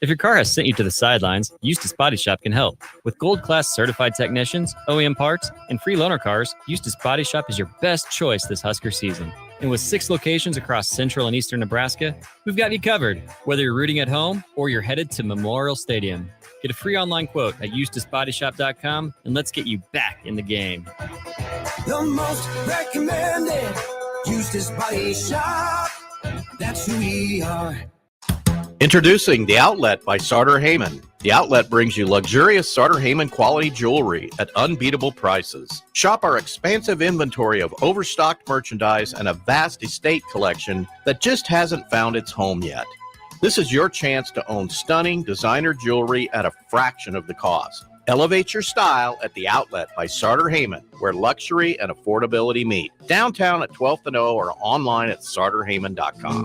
If your car has sent you to the sidelines, Eustace Body Shop can help. With gold-class certified technicians, OEM parts, and free loaner cars, Eustace Body Shop is your best choice this Husker season. And with 6 locations across central and eastern Nebraska, we've got you covered, whether you're rooting at home or you're headed to Memorial Stadium. Get a free online quote at EustaceBodyShop.com, and let's get you back in the game. The most recommended Eustace Body Shop. That's who we are. Introducing The Outlet by Sartor Heyman. The Outlet brings you luxurious Sartor Heyman quality jewelry at unbeatable prices. Shop our expansive inventory of overstocked merchandise and a vast estate collection that just hasn't found its home yet. This is your chance to own stunning designer jewelry at a fraction of the cost. Elevate your style at The Outlet by Sartor Heyman, where luxury and affordability meet. Downtown at 12th and O or online at sartorheyman.com.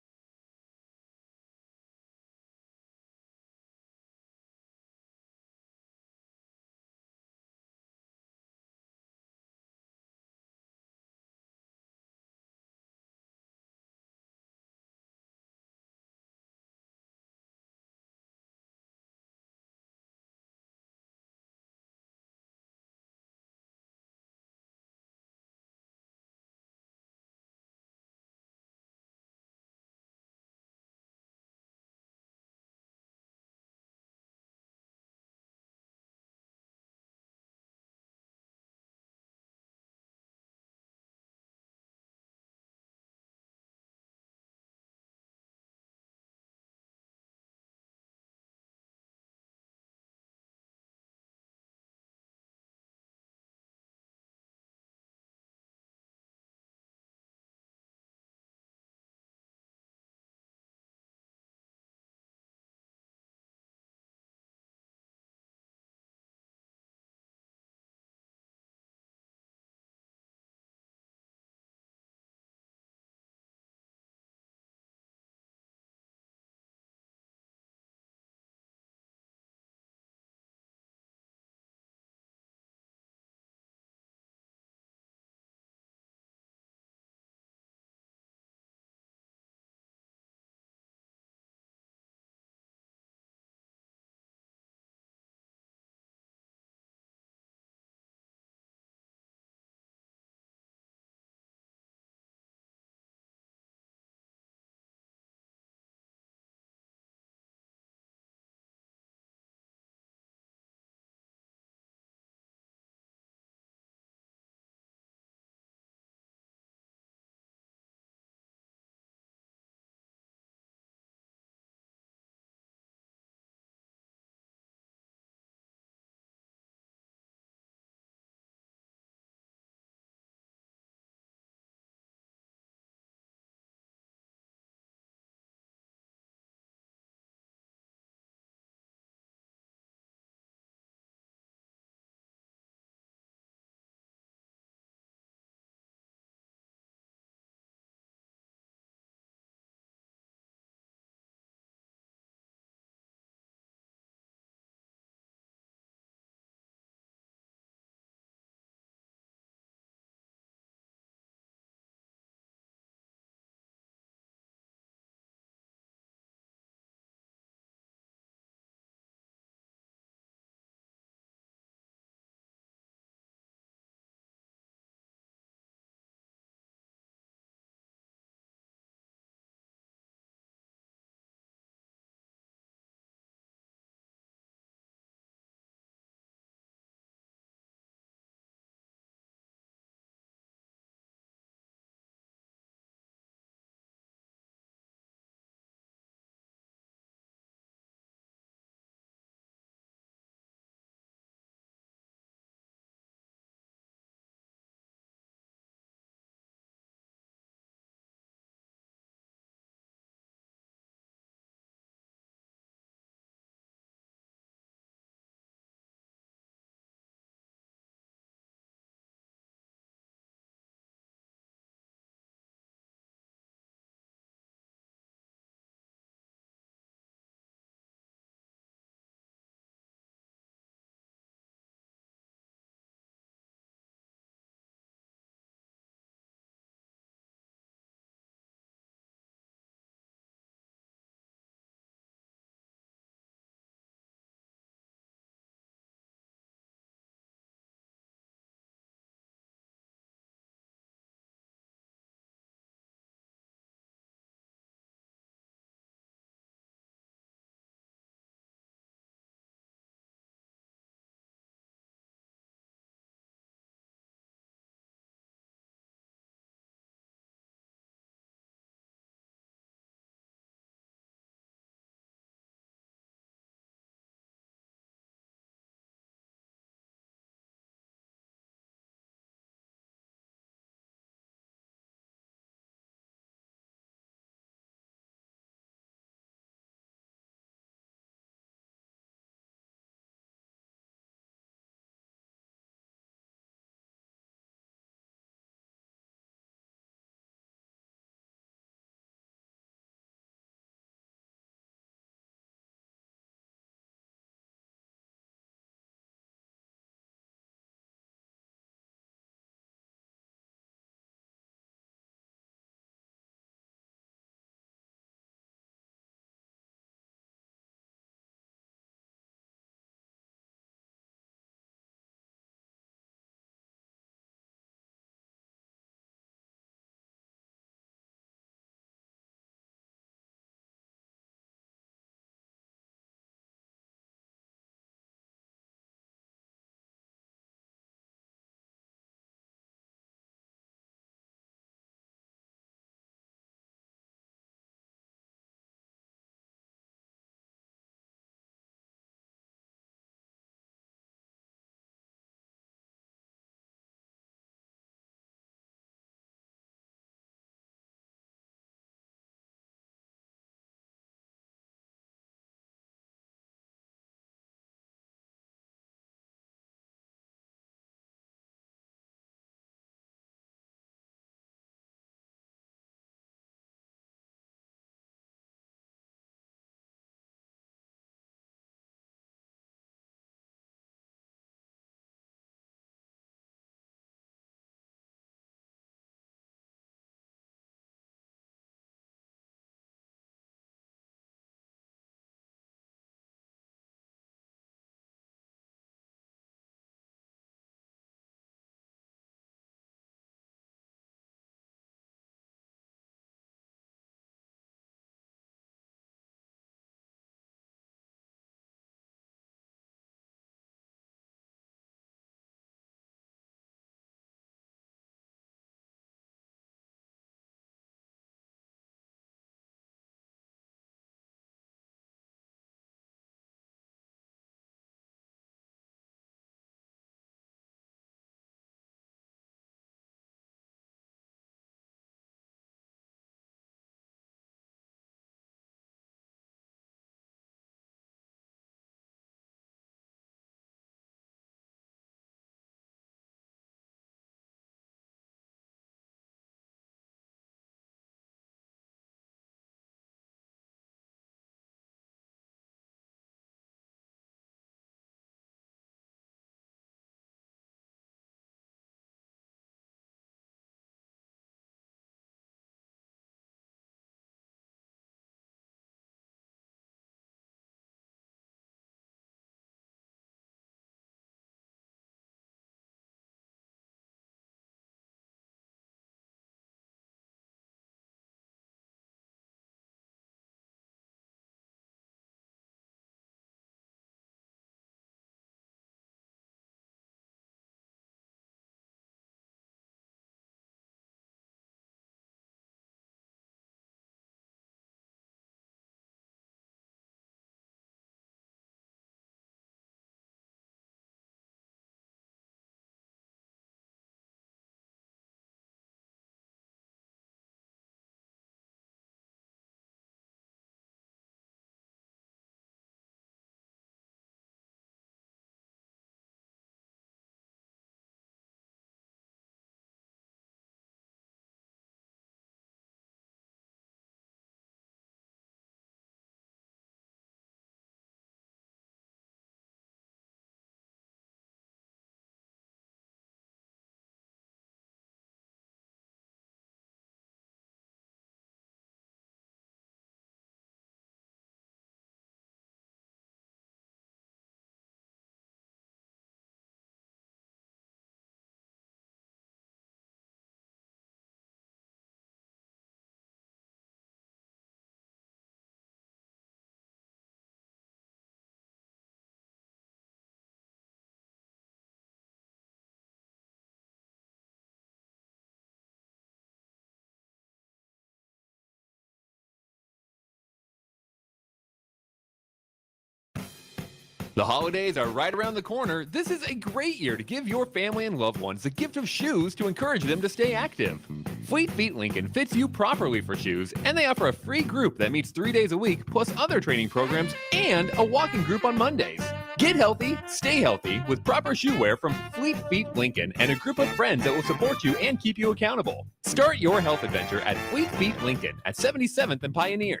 The holidays are right around the corner. This is a great year to give your family and loved ones the gift of shoes to encourage them to stay active. Fleet Feet Lincoln fits you properly for shoes, and they offer a free group that meets 3 days a week, plus other training programs and a walking group on Mondays. Get healthy, stay healthy with proper shoe wear from Fleet Feet Lincoln and a group of friends that will support you and keep you accountable. Start your health adventure at Fleet Feet Lincoln at 77th and Pioneers.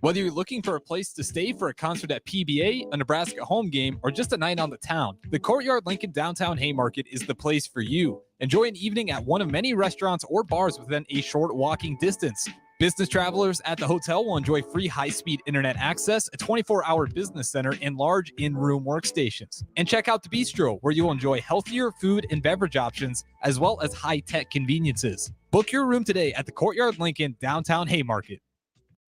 Whether you're looking for a place to stay for a concert at PBA, a Nebraska home game, or just a night on the town, the Courtyard Lincoln Downtown Haymarket is the place for you. Enjoy an evening at one of many restaurants or bars within a short walking distance. Business travelers at the hotel will enjoy free high-speed internet access, a 24-hour business center, and large in-room workstations. And check out the bistro, where you'll enjoy healthier food and beverage options, as well as high-tech conveniences. Book your room today at the Courtyard Lincoln Downtown Haymarket.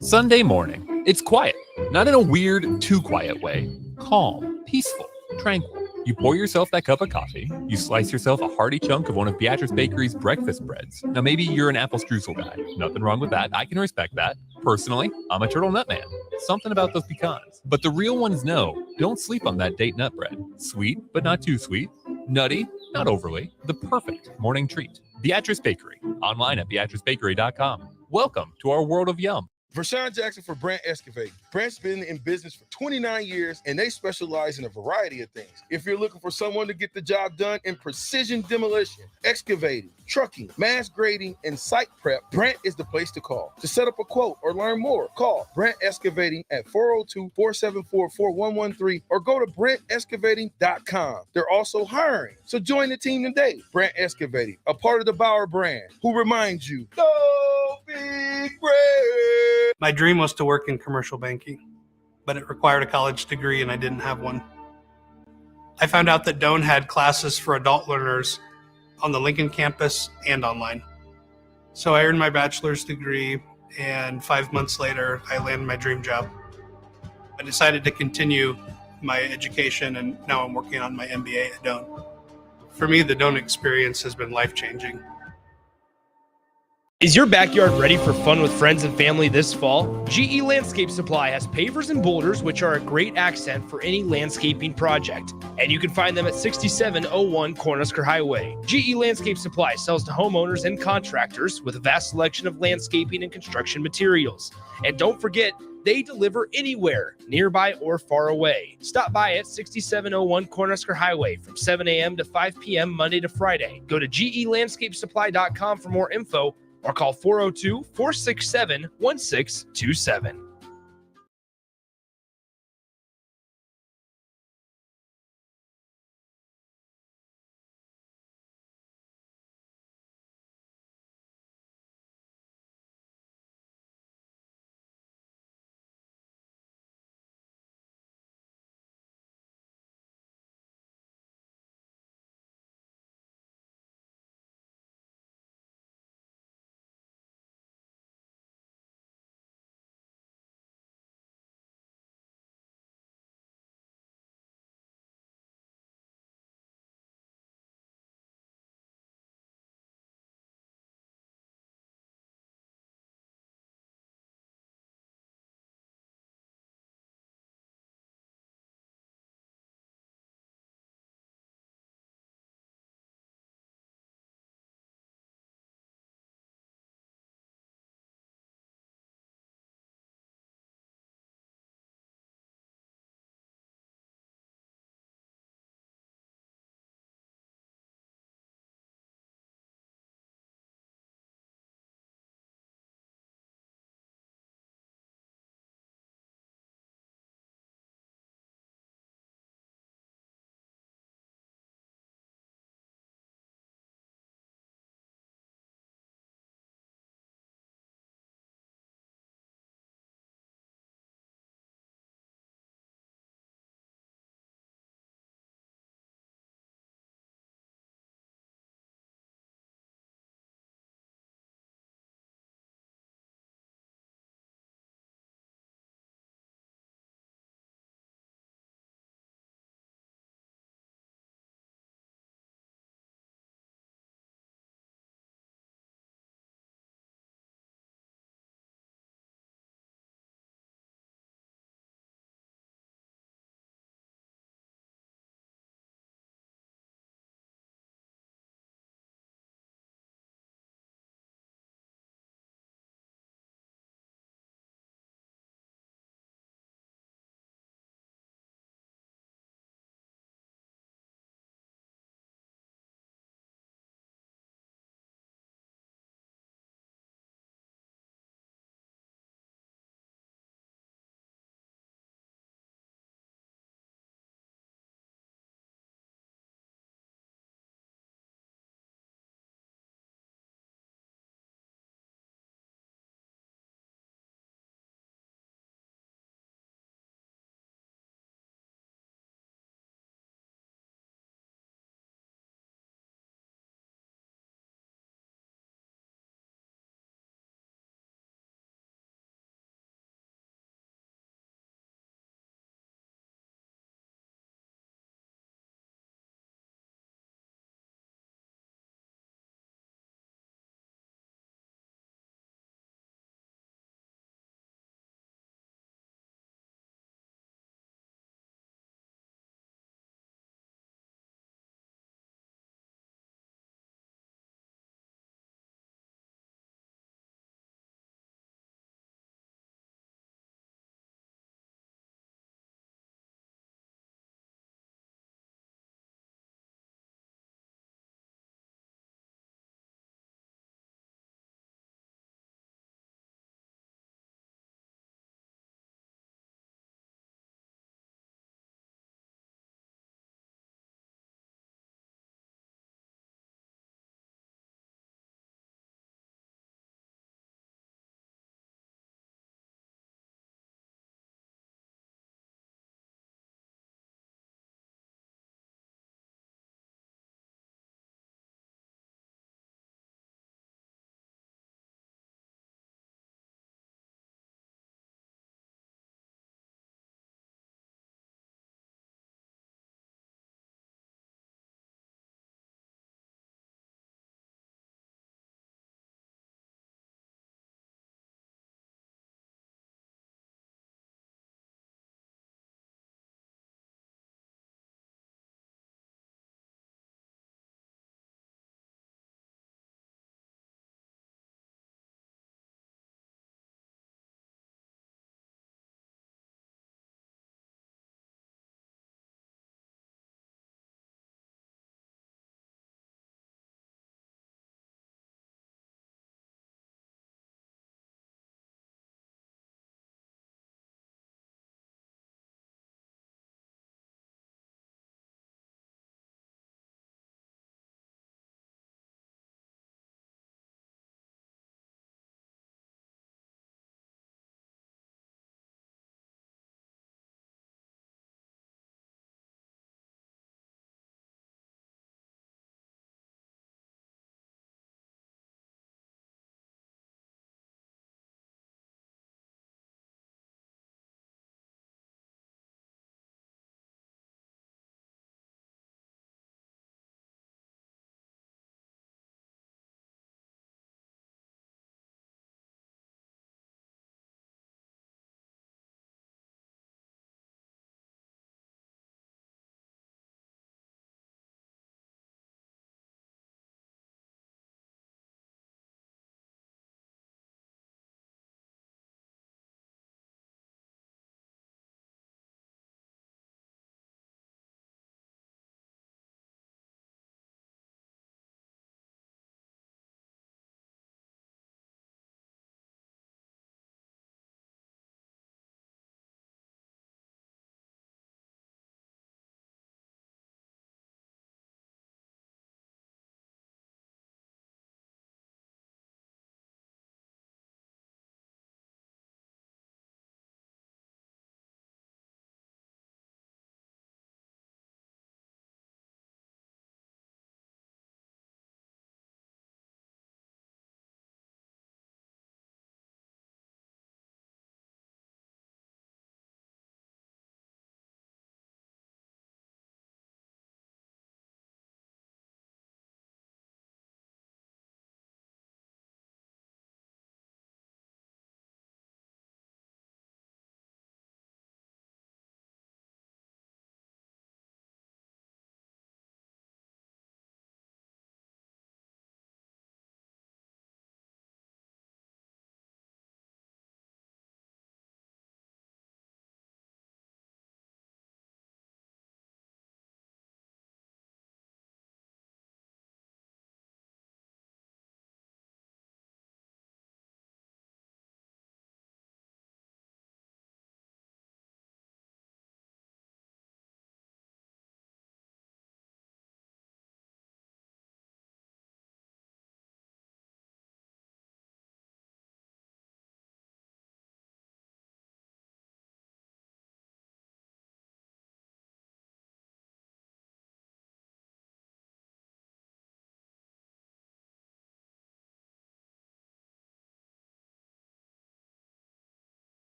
Sunday morning. It's quiet, not in a weird, too quiet way. Calm, peaceful, tranquil. You pour yourself that cup of coffee. You slice yourself a hearty chunk of one of Beatrice Bakery's breakfast breads. Now, maybe you're an apple streusel guy. Nothing wrong with that. I can respect that. Personally, I'm a turtle nut man. Something about those pecans. But the real ones know, don't sleep on that date nut bread. Sweet, but not too sweet. Nutty, not overly. The perfect morning treat. Beatrice Bakery. Online at beatricebakery.com. Welcome to our world of yum. Vershawn Jackson for Brandt Excavating. Brandt's been in business for 29 years, and they specialize in a variety of things. If you're looking for someone to get the job done in precision demolition, excavating, trucking, mass grading, and site prep, Brandt is the place to call. To set up a quote or learn more, call Brandt Excavating at 402-474-4113 or go to BrandtExcavating.com. They're also hiring, so join the team today. Brandt Excavating, a part of the Bauer brand, who reminds you, go big Brandt! My dream was to work in commercial banking, but it required a college degree and I didn't have one. I found out that Doane had classes for adult learners on the Lincoln campus and online. So I earned my bachelor's degree, and 5 months later, I landed my dream job. I decided to continue my education, and now I'm working on my MBA at Doane. For me, the Doane experience has been life-changing. Is your backyard ready for fun with friends and family this fall? GE Landscape Supply has pavers and boulders, which are a great accent for any landscaping project. And you can find them at 6701 Cornhusker Highway. GE Landscape Supply sells to homeowners and contractors with a vast selection of landscaping and construction materials. And don't forget, they deliver anywhere, nearby or far away. Stop by at 6701 Cornhusker Highway from 7 a.m. to 5 p.m. Monday to Friday. Go to GELandscapesupply.com for more info, or call 402-467-1627.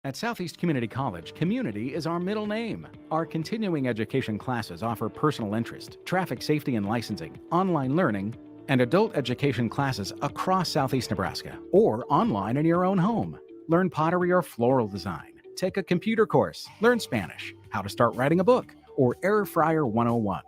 At Southeast Community College, community is our middle name. Our continuing education classes offer personal interest, traffic safety and licensing, online learning, and adult education classes across Southeast Nebraska or online in your own home. Learn pottery or floral design, take a computer course, learn Spanish, how to start writing a book, or Air Fryer 101.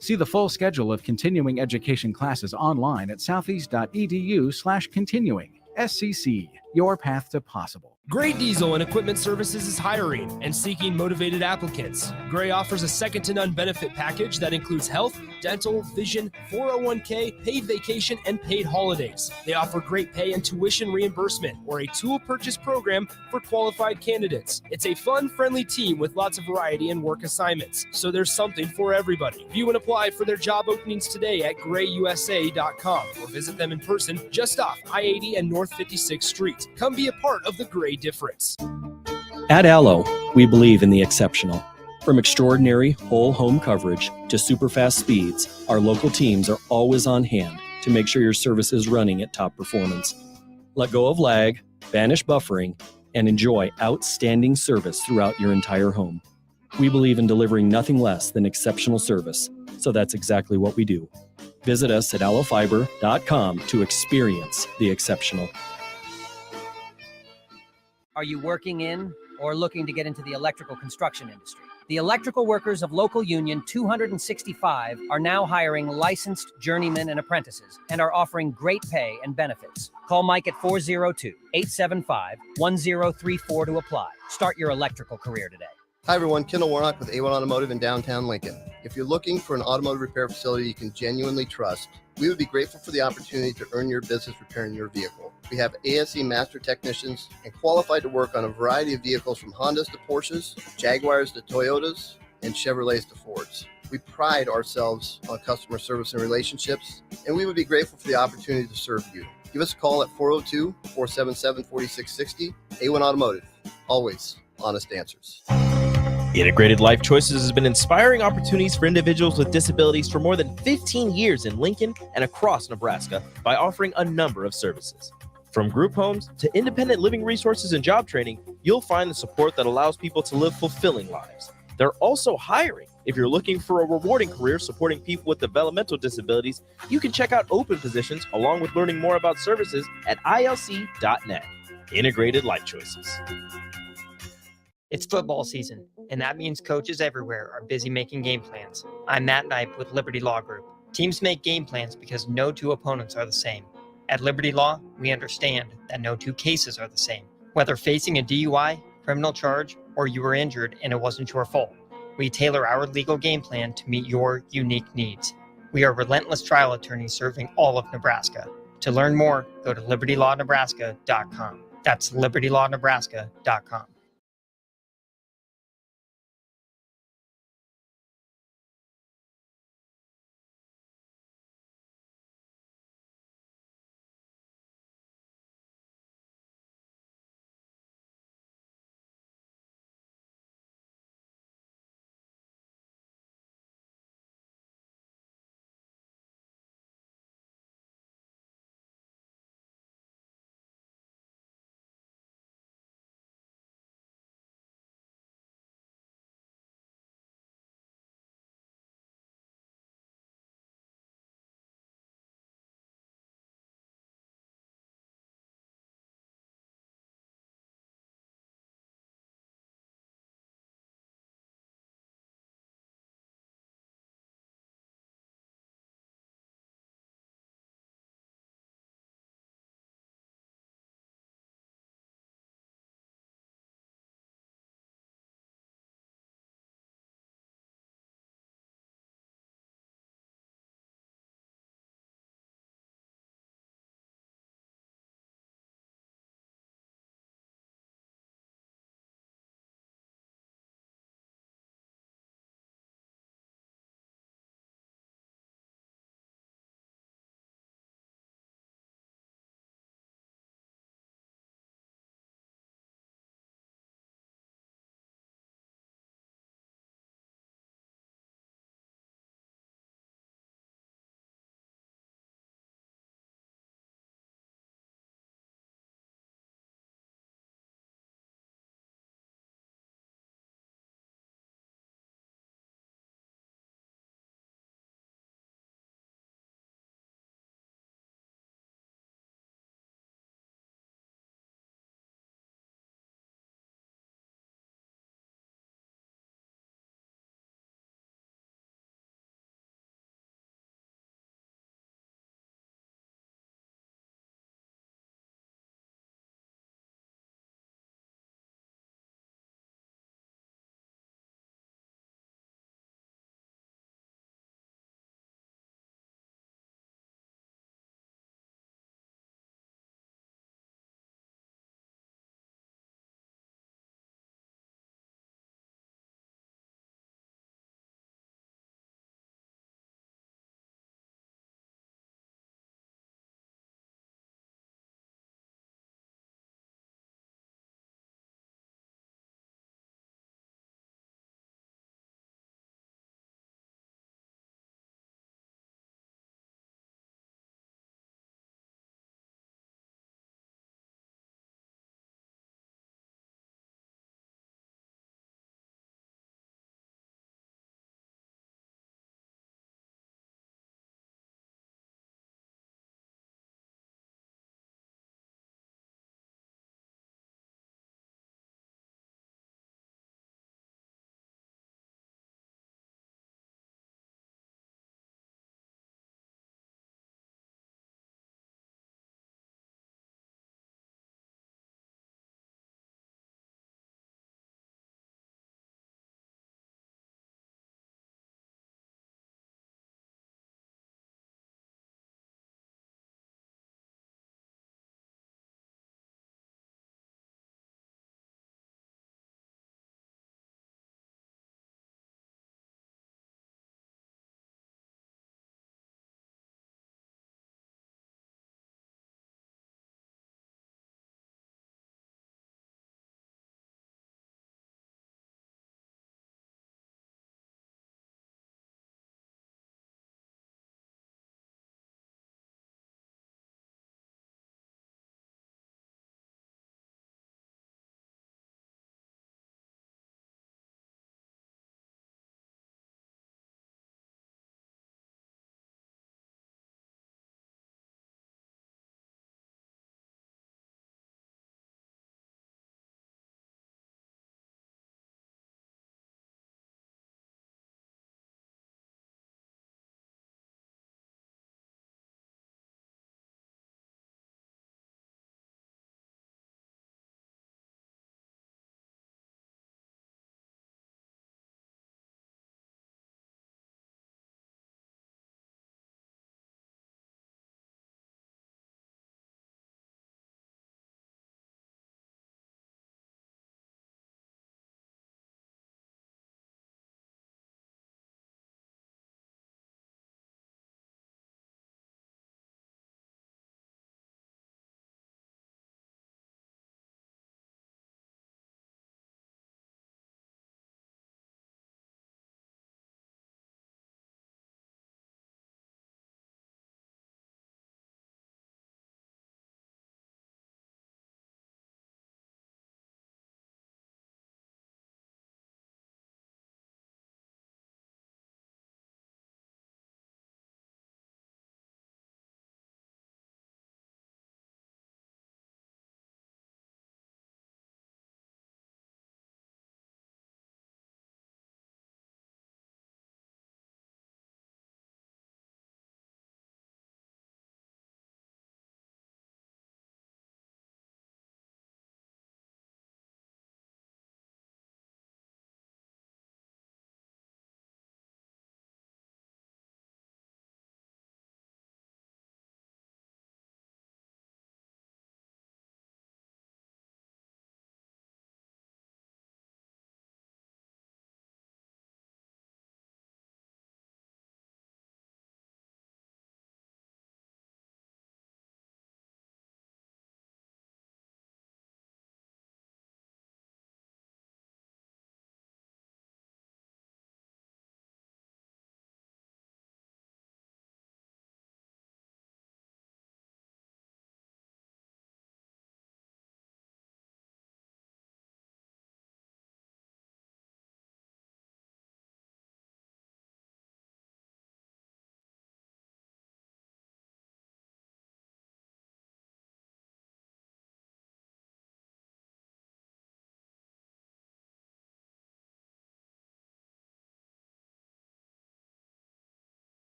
See the full schedule of continuing education classes online at southeast.edu/continuing. SCC, your path to possible. Gray Diesel and Equipment Services is hiring and seeking motivated applicants. Gray offers a second-to-none benefit package that includes health, dental, vision, 401k, paid vacation, and paid holidays. They offer great pay and tuition reimbursement or a tool purchase program for qualified candidates. It's a fun, friendly team with lots of variety and work assignments, so there's something for everybody. View and apply for their job openings today at grayusa.com or visit them in person just off I-80 and North 56th Street. Come be a part of the Gray difference. At Allo, we believe in the exceptional. From extraordinary whole home coverage to super fast speeds, our local teams are always on hand to make sure your service is running at top performance. Let go of lag, banish buffering, and enjoy outstanding service throughout your entire home. We believe in delivering nothing less than exceptional service, so that's exactly what we do. Visit us at allofiber.com to experience the exceptional. Are you working in or looking to get into the electrical construction industry? The electrical workers of Local Union 265 are now hiring licensed journeymen and apprentices and are offering great pay and benefits. Call Mike at 402-875-1034 to apply. Start your electrical career today. Hi everyone, Kendall Warnock with A1 Automotive in downtown Lincoln. If you're looking for an automotive repair facility you can genuinely trust, we would be grateful for the opportunity to earn your business repairing your vehicle. We have ASE master technicians and qualified to work on a variety of vehicles from Hondas to Porsches, Jaguars to Toyotas, and Chevrolets to Fords. We pride ourselves on customer service and relationships, and we would be grateful for the opportunity to serve you. Give us a call at 402-477-4660. A1 Automotive, always honest answers. Integrated Life Choices has been inspiring opportunities for individuals with disabilities for more than 15 years in Lincoln and across Nebraska by offering a number of services. From group homes to independent living resources and job training, you'll find the support that allows people to live fulfilling lives. They're also hiring. If you're looking for a rewarding career supporting people with developmental disabilities, you can check out open positions along with learning more about services at ilc.net. Integrated Life Choices. It's football season, and that means coaches everywhere are busy making game plans. I'm Matt Knipe with Liberty Law Group. Teams make game plans because no two opponents are the same. At Liberty Law, we understand that no two cases are the same. Whether facing a DUI, criminal charge, or you were injured and it wasn't your fault, we tailor our legal game plan to meet your unique needs. We are relentless trial attorneys serving all of Nebraska. To learn more, go to libertylawnebraska.com. That's libertylawnebraska.com.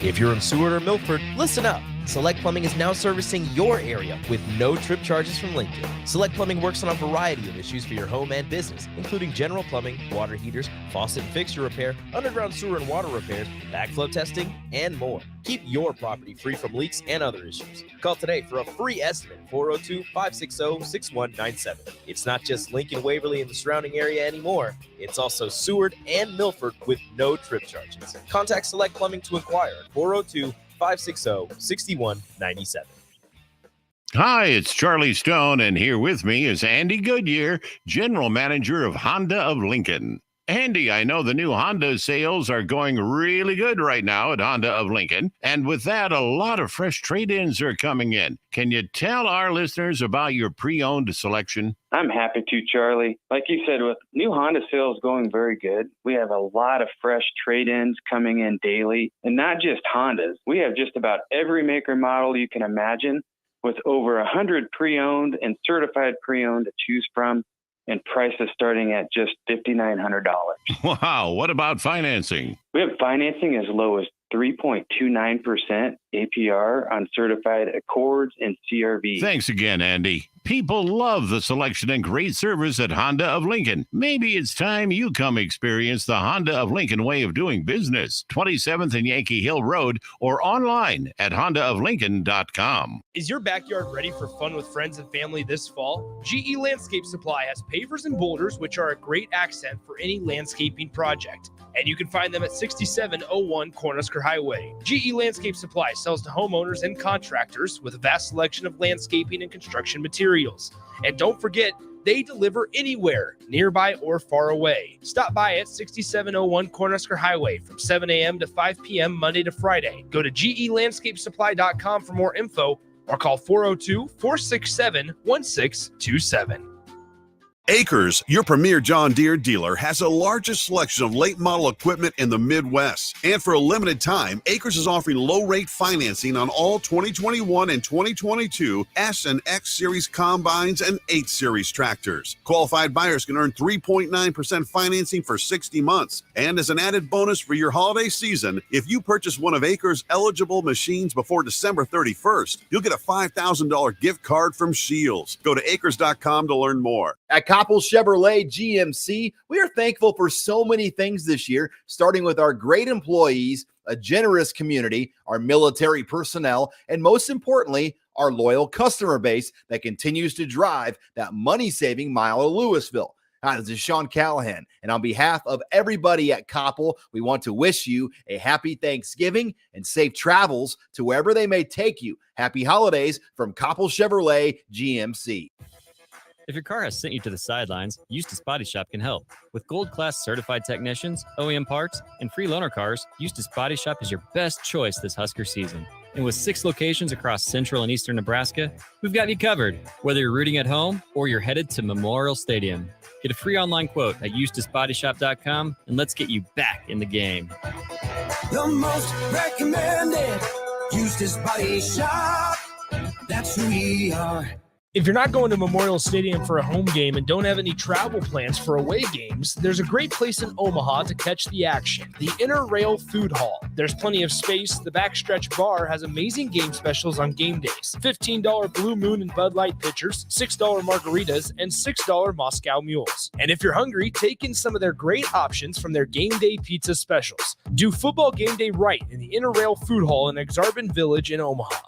If you're in Seward or Milford, listen up. Select Plumbing is now servicing your area with no trip charges from Lincoln. Select Plumbing works on a variety of issues for your home and business, including general plumbing, water heaters, faucet and fixture repair, underground sewer and water repairs, backflow testing, and more. Keep your property free from leaks and other issues. Call today for a free estimate, 402-560-6197. It's not just Lincoln, Waverly, and the surrounding area anymore. It's also Seward and Milford with no trip charges. Contact Select Plumbing to inquire at 402-560-6197. Hi, it's Charlie Stone, and here with me is Andy Goodyear, General Manager of Honda of Lincoln. Andy, I know the new Honda sales are going really good right now at Honda of Lincoln, and with that, a lot of fresh trade-ins are coming in. Can you tell our listeners about your pre-owned selection? I'm happy to, Charlie. Like you said, with new Honda sales going very good, we have a lot of fresh trade-ins coming in daily, and not just Hondas. We have just about every maker model you can imagine, with over 100 pre-owned and certified pre-owned to choose from, and prices starting at just $5,900. Wow, what about financing? We have financing as low as 3.29% APR on certified Accords and CRV. Thanks again, Andy. People love the selection and great service at Honda of Lincoln. Maybe it's time you come experience the Honda of Lincoln way of doing business. 27th and Yankee Hill Road or online at hondaoflincoln.com. Is your backyard ready for fun with friends and family this fall? GE Landscape Supply has pavers and boulders, which are a great accent for any landscaping project. And you can find them at 6701 Cornhusker Highway. GE Landscape Supply sells to homeowners and contractors with a vast selection of landscaping and construction materials. And don't forget, they deliver anywhere, nearby or far away. Stop by at 6701 Cornhusker Highway from 7 a.m. to 5 p.m. Monday to Friday. Go to gelandscapesupply.com for more info or call 402-467-1627. Acres, your premier John Deere dealer, has the largest selection of late model equipment in the Midwest. And for a limited time, Acres is offering low rate financing on all 2021 and 2022 S and X Series combines and 8 Series tractors. Qualified buyers can earn 3.9% financing for 60 months. And as an added bonus for your holiday season, if you purchase one of Acres' eligible machines before December 31st, you'll get a $5,000 gift card from Shields. Go to acres.com to learn more. At Coppell Chevrolet GMC, we are thankful for so many things this year, starting with our great employees, a generous community, our military personnel, and most importantly, our loyal customer base that continues to drive that money-saving mile of Louisville. Hi, this is Sean Callahan, and on behalf of everybody at Coppell, we want to wish you a happy Thanksgiving and safe travels to wherever they may take you. Happy holidays from Coppell Chevrolet GMC. If your car has sent you to the sidelines, Eustace Body Shop can help. With gold-class certified technicians, OEM parts, and free loaner cars, Eustace Body Shop is your best choice this Husker season. And with 6 locations across central and eastern Nebraska, we've got you covered, whether you're rooting at home or you're headed to Memorial Stadium. Get a free online quote at EustaceBodyShop.com, and let's get you back in the game. The most recommended Eustace Body Shop. That's who we are. If you're not going to Memorial Stadium for a home game and don't have any travel plans for away games, there's a great place in Omaha to catch the action, the Inner Rail Food Hall. There's plenty of space. The Backstretch Bar has amazing game specials on game days. $15 Blue Moon and Bud Light pitchers, $6 margaritas, and $6 Moscow Mules. And if you're hungry, take in some of their great options from their game day pizza specials. Do football game day right in the Inner Rail Food Hall in Exarban Village in Omaha.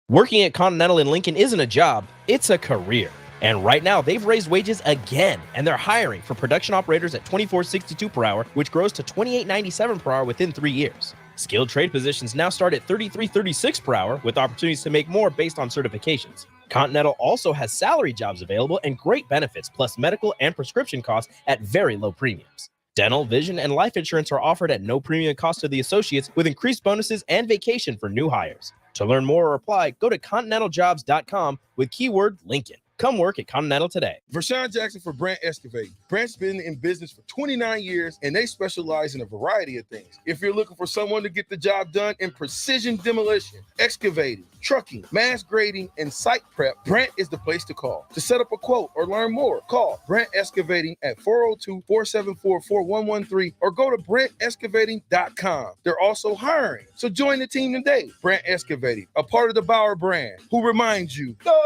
Working at Continental in Lincoln isn't a job, it's a career. And right now, they've raised wages again, and they're hiring for production operators at $24.62 per hour, which grows to $28.97 per hour within 3 years. Skilled trade positions now start at $33.36 per hour, with opportunities to make more based on certifications. Continental also has salary jobs available and great benefits, plus medical and prescription costs at very low premiums. Dental, vision, and life insurance are offered at no premium cost to the associates, with increased bonuses and vacation for new hires. To learn more or apply, go to continentaljobs.com with keyword Lincoln. Come work at Continental today. Vershawn Jackson for Brant Excavating. Brant's been in business for 29 years, and they specialize in a variety of things. If you're looking for someone to get the job done in precision demolition, excavating, trucking, mass grading, and site prep, Brant is the place to call. To set up a quote or learn more, call Brant Excavating at 402-474-4113 or go to brantexcavating.com. They're also hiring, so join the team today. Brant Excavating, a part of the Bauer brand, who reminds you, go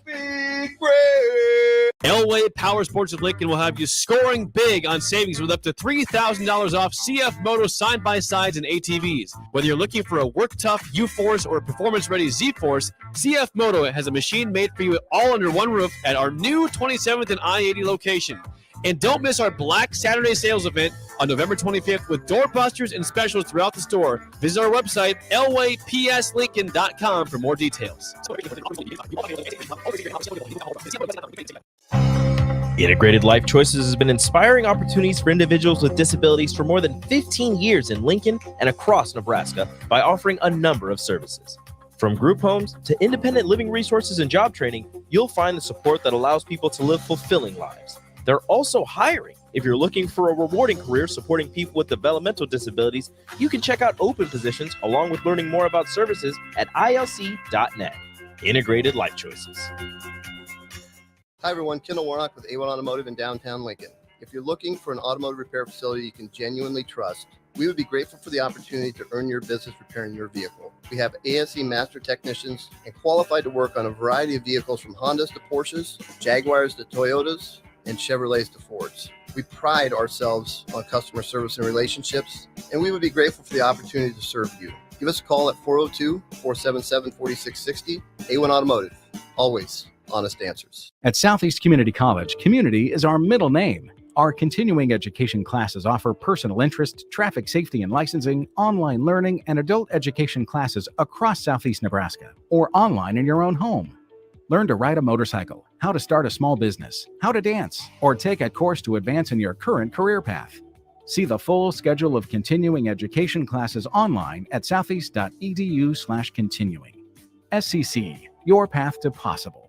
big red. Elway Power Sports of Lincoln will have you scoring big on savings with up to $3,000 off CF Moto side-by-sides and ATVs. Whether you're looking for a work-tough U-Force or a performance-ready Z-Force, CF Moto has a machine made for you all under one roof at our new 27th and I-80 location. And don't miss our Black Saturday sales event on November 25th with doorbusters and specials throughout the store. Visit our website, elwaypslincoln.com for more details. Integrated Life Choices has been inspiring opportunities for individuals with disabilities for more than 15 years in Lincoln and across Nebraska by offering a number of services. From group homes to independent living resources and job training, you'll find the support that allows people to live fulfilling lives. They're also hiring. If you're looking for a rewarding career supporting people with developmental disabilities, you can check out open positions along with learning more about services at ilc.net. Integrated Life Choices. Hi everyone, Kendall Warnock with A1 Automotive in downtown Lincoln. If you're looking for an automotive repair facility you can genuinely trust, we would be grateful for the opportunity to earn your business repairing your vehicle. We have ASE master technicians and qualified to work on a variety of vehicles from Hondas to Porsches, Jaguars to Toyotas, and Chevrolets to Fords. We pride ourselves on customer service and relationships, and we would be grateful for the opportunity to serve you. Give us a call at 402-477-4660. A1 Automotive, always honest answers. At Southeast Community College, community is our middle name. Our continuing education classes offer personal interest, traffic safety and licensing, online learning, and adult education classes across Southeast Nebraska or online in your own home. Learn to ride a motorcycle, how to start a small business, how to dance, or take a course to advance in your current career path. See the full schedule of continuing education classes online at southeast.edu/continuing. SCC, your path to possible.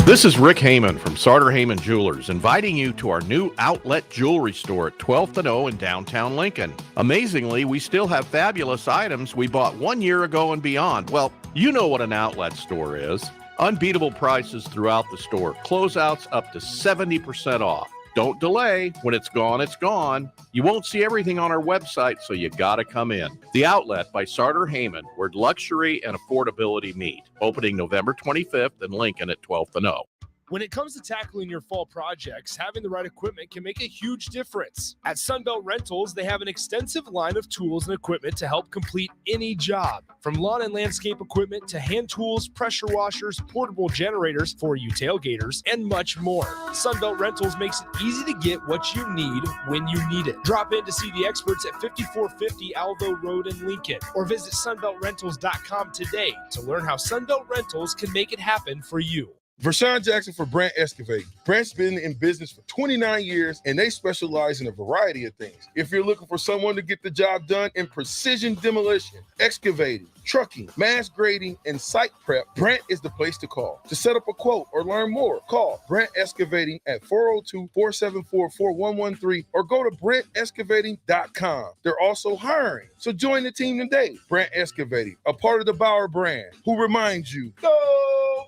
This is Rick Heyman from Sartor Heyman Jewelers, inviting you to our new outlet jewelry store at 12th and O in downtown Lincoln. Amazingly, we still have fabulous items we bought 1 year ago and beyond. Well, you know what an outlet store is. Unbeatable prices throughout the store. Closeouts up to 70% off. Don't delay. When it's gone, it's gone. You won't see everything on our website, so you gotta come in. The Outlet by Sartor Heyman, where luxury and affordability meet. Opening November 25th in Lincoln at 12th and O. When it comes to tackling your fall projects, having the right equipment can make a huge difference. At Sunbelt Rentals, they have an extensive line of tools and equipment to help complete any job. From lawn and landscape equipment to hand tools, pressure washers, portable generators for you tailgaters, and much more. Sunbelt Rentals makes it easy to get what you need when you need it. Drop in to see the experts at 5450 Alvo Road in Lincoln, or visit sunbeltrentals.com today to learn how Sunbelt Rentals can make it happen for you. Vershawn Jackson for Brandt Excavating. Brandt's been in business for 29 years, and they specialize in a variety of things. If you're looking for someone to get the job done in precision demolition, excavating, trucking, mass grading, and site prep, Brandt is the place to call. To set up a quote or learn more, call Brandt Excavating at 402-474-4113 or go to BrandtExcavating.com. They're also hiring, so join the team today. Brandt Excavating, a part of the Bauer brand, who reminds you, go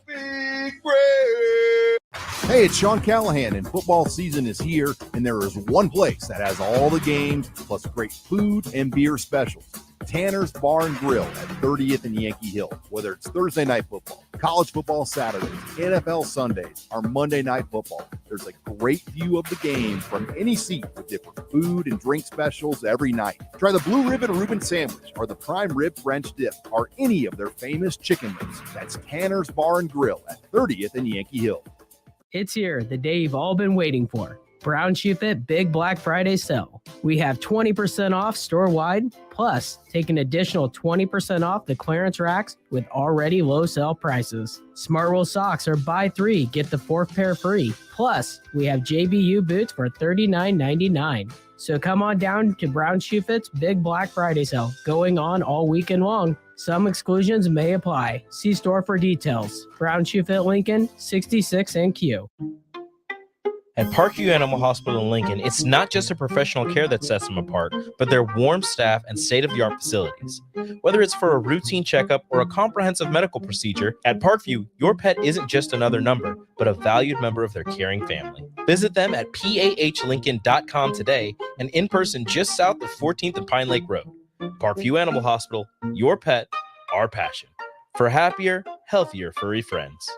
Big Red! Hey, it's Sean Callahan, and football season is here, and there is one place that has all the games, plus great food and beer specials. Tanner's Bar and Grill at 30th and Yankee Hill. Whether it's Thursday night football, college football Saturdays, NFL Sundays, or Monday night football, there's a great view of the game from any seat with different food and drink specials every night. Try the Blue Ribbon Reuben Sandwich or the Prime Rib French Dip or any of their famous chicken wings. That's Tanner's Bar and Grill at 30th and Yankee Hill. It's here, the day you've all been waiting for. Brown Shoe Fit Big Black Friday sale. We have 20% off store-wide, plus take an additional 20% off the clearance racks with already low sale prices. Smartwool socks are buy 3, get the 4th pair free. Plus, we have JBU boots for $39.99. So come on down to Brown Shoe Fit's Big Black Friday sale, going on all weekend long. Some exclusions may apply. See store for details. Brown Shoe Fit Lincoln, 66 and Q. At Parkview Animal Hospital in Lincoln, it's not just a professional care that sets them apart, but their warm staff and state-of-the-art facilities. Whether it's for a routine checkup or a comprehensive medical procedure, at Parkview, your pet isn't just another number, but a valued member of their caring family. Visit them at pahlincoln.com today and in person just south of 14th and Pine Lake Road. Parkview Animal Hospital, your pet, our passion. For happier, healthier furry friends.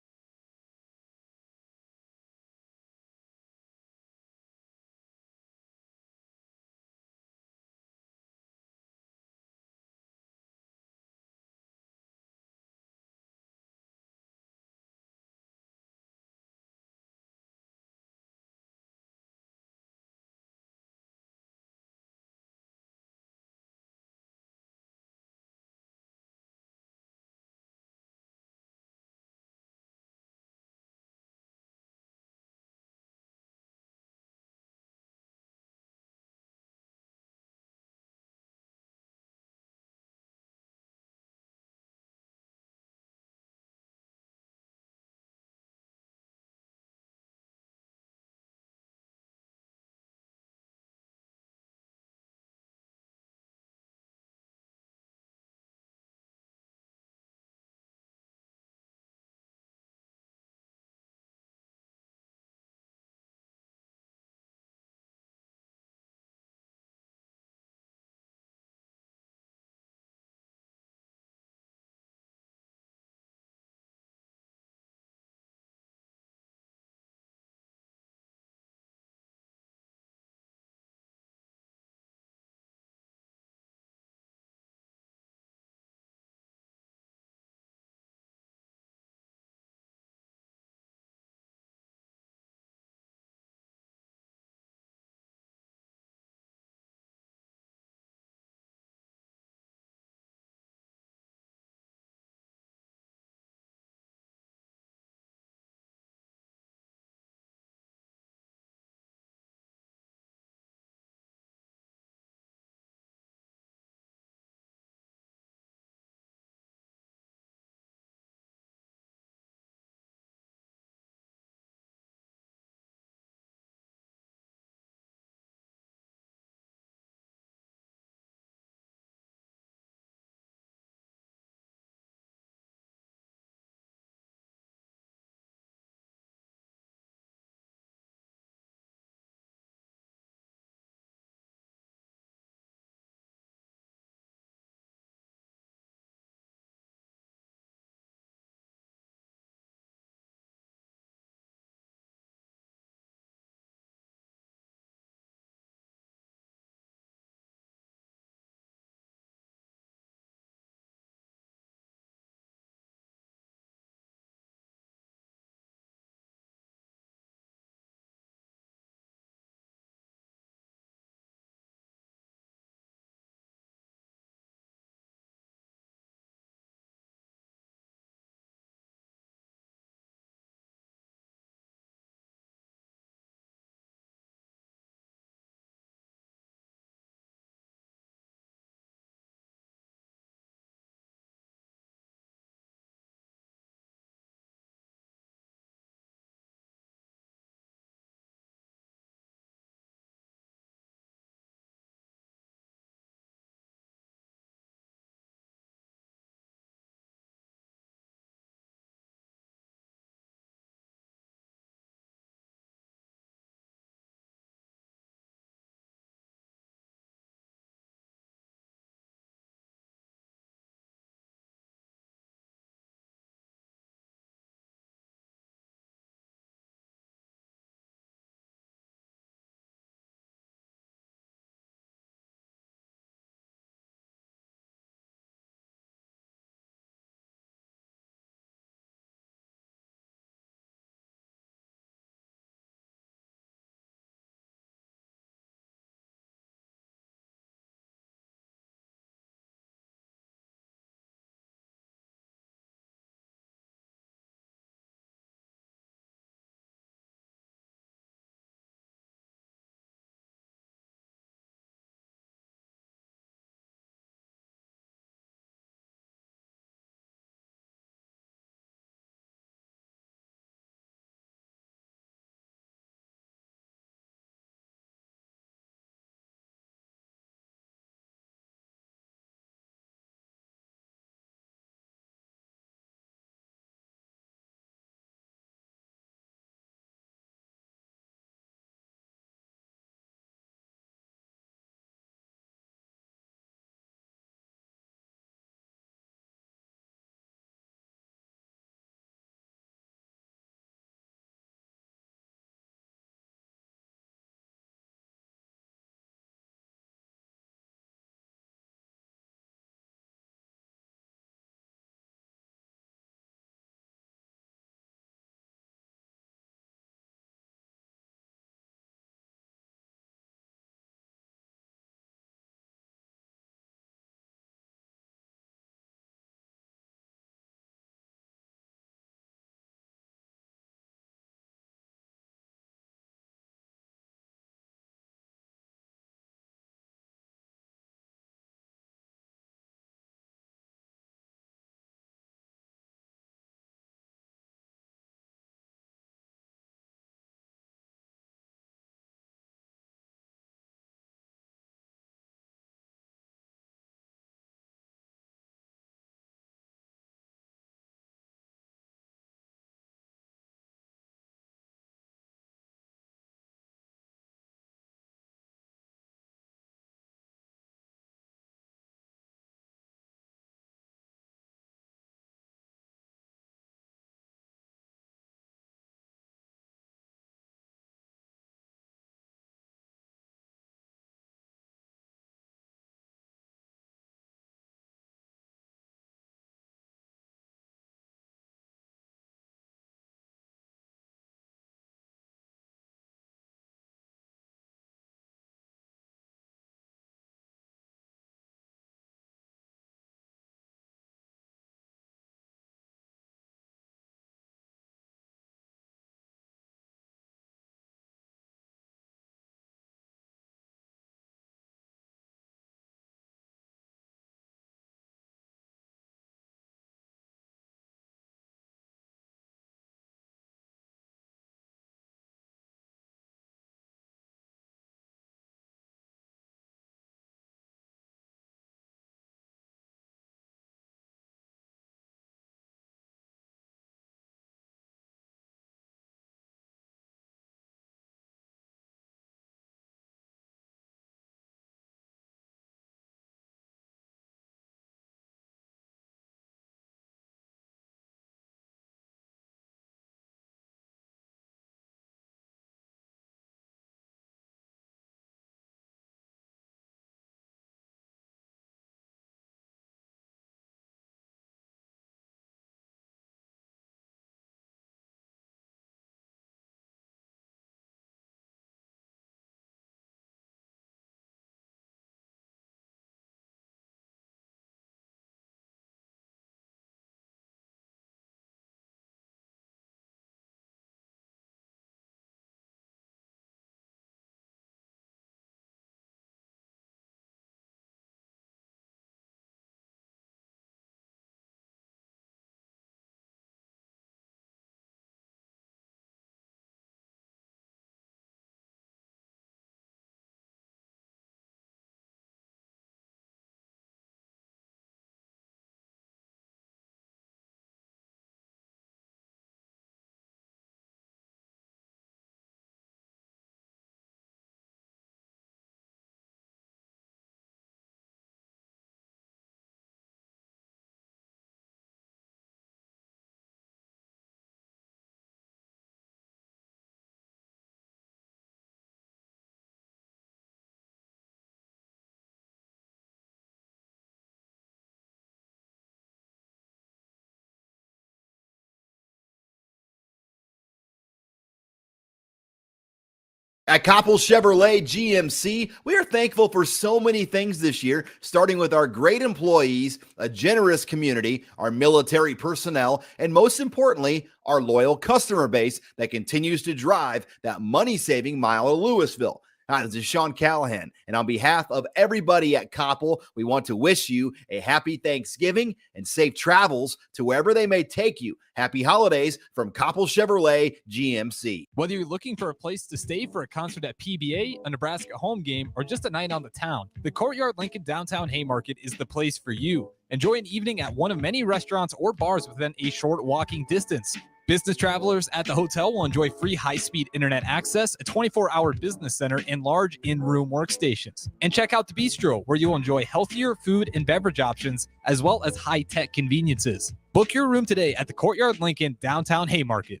At Koppel Chevrolet GMC, we are thankful for so many things this year, starting with our great employees, a generous community, our military personnel, and most importantly, our loyal customer base that continues to drive that money-saving mile of Louisville. Hi, this is Sean Callahan, and on behalf of everybody at Koppel, we want to wish you a happy Thanksgiving and safe travels to wherever they may take you. Happy holidays from Koppel Chevrolet GMC. Whether you're looking for a place to stay for a concert at PBA, a Nebraska home game, or just a night on the town, the Courtyard Lincoln Downtown Haymarket is the place for you. Enjoy an evening at one of many restaurants or bars within a short walking distance. Business travelers at the hotel will enjoy free high-speed internet access, a 24-hour business center, and large in-room workstations. And check out the bistro, where you'll enjoy healthier food and beverage options, as well as high-tech conveniences. Book your room today at the Courtyard Lincoln Downtown Haymarket.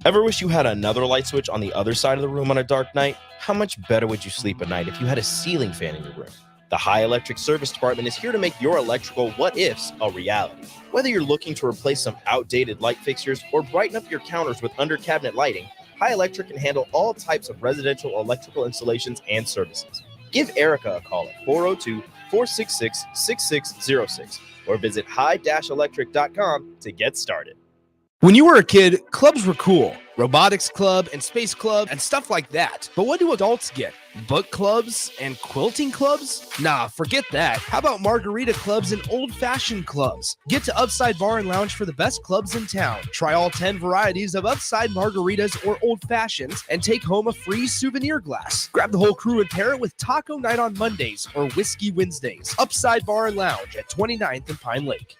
Ever wish you had another light switch on the other side of the room on a dark night? How much better would you sleep at night if you had a ceiling fan in your room? The High Electric Service Department is here to make your electrical what-ifs a reality. Whether you're looking to replace some outdated light fixtures or brighten up your counters with under-cabinet lighting, High Electric can handle all types of residential electrical installations and services. Give Erica a call at 402-466-6606 or visit high-electric.com to get started. When you were a kid, clubs were cool. Robotics club and space club and stuff like that. But what do adults get? Book clubs and quilting clubs? Nah, forget that. How about margarita clubs and old-fashioned clubs? Get to Upside Bar and Lounge for the best clubs in town. Try all 10 varieties of Upside margaritas or old fashions and take home a free souvenir glass. Grab the whole crew and pair it with taco night on Mondays or whiskey Wednesdays. Upside Bar and Lounge at 29th and Pine Lake.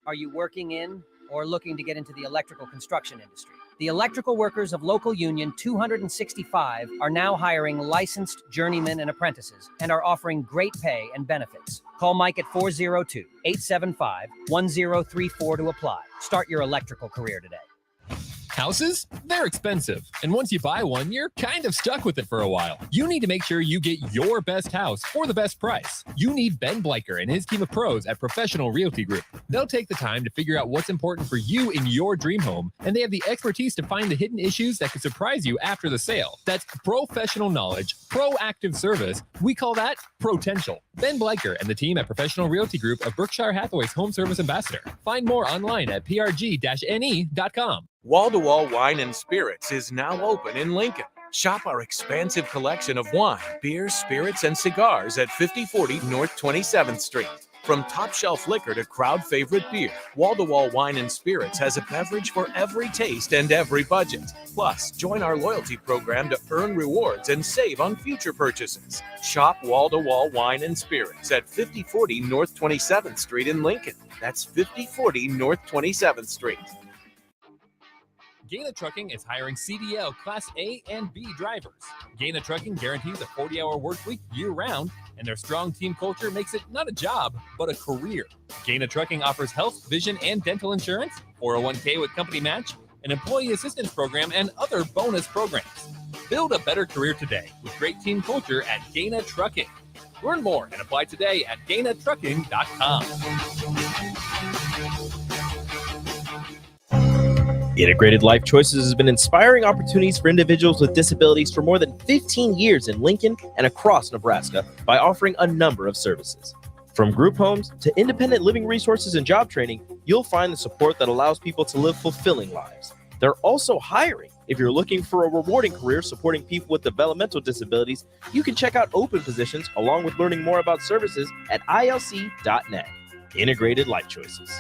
Are you working in or looking to get into the electrical construction industry? The electrical workers of Local Union 265 are now hiring licensed journeymen and apprentices and are offering great pay and benefits. Call Mike at 402-875-1034 to apply. Start your electrical career today. Houses? They're expensive. And once you buy one, you're kind of stuck with it for a while. You need to make sure you get your best house for the best price. You need Ben Bleicher and his team of pros at Professional Realty Group. They'll take the time to figure out what's important for you in your dream home, and they have the expertise to find the hidden issues that could surprise you after the sale. That's professional knowledge, proactive service. We call that potential. Ben Bleicher and the team at Professional Realty Group of Berkshire Hathaway's home service ambassador. Find more online at prg-ne.com. Wall-to-Wall Wine and Spirits is now open in Lincoln. Shop our expansive collection of wine, beer, spirits, and cigars at 5040 North 27th Street. From top shelf liquor to crowd favorite beer, Wall-to-Wall Wine and Spirits has a beverage for every taste and every budget. Plus, join our loyalty program to earn rewards and save on future purchases. Shop Wall-to-Wall Wine and Spirits at 5040 North 27th Street in Lincoln. That's 5040 North 27th Street. Gaina Trucking is hiring CDL Class A and B drivers. Gaina Trucking guarantees a 40-hour work week year-round, and their strong team culture makes it not a job, but a career. Gaina Trucking offers health, vision, and dental insurance, 401k with company match, an employee assistance program, and other bonus programs. Build a better career today with great team culture at Gaina Trucking. Learn more and apply today at GainaTrucking.com. Integrated Life Choices has been inspiring opportunities for individuals with disabilities for more than 15 years in Lincoln and across Nebraska by offering a number of services. From group homes to independent living resources and job training, you'll find the support that allows people to live fulfilling lives. They're also hiring. If you're looking for a rewarding career supporting people with developmental disabilities, you can check out open positions along with learning more about services at ilc.net. Integrated Life Choices.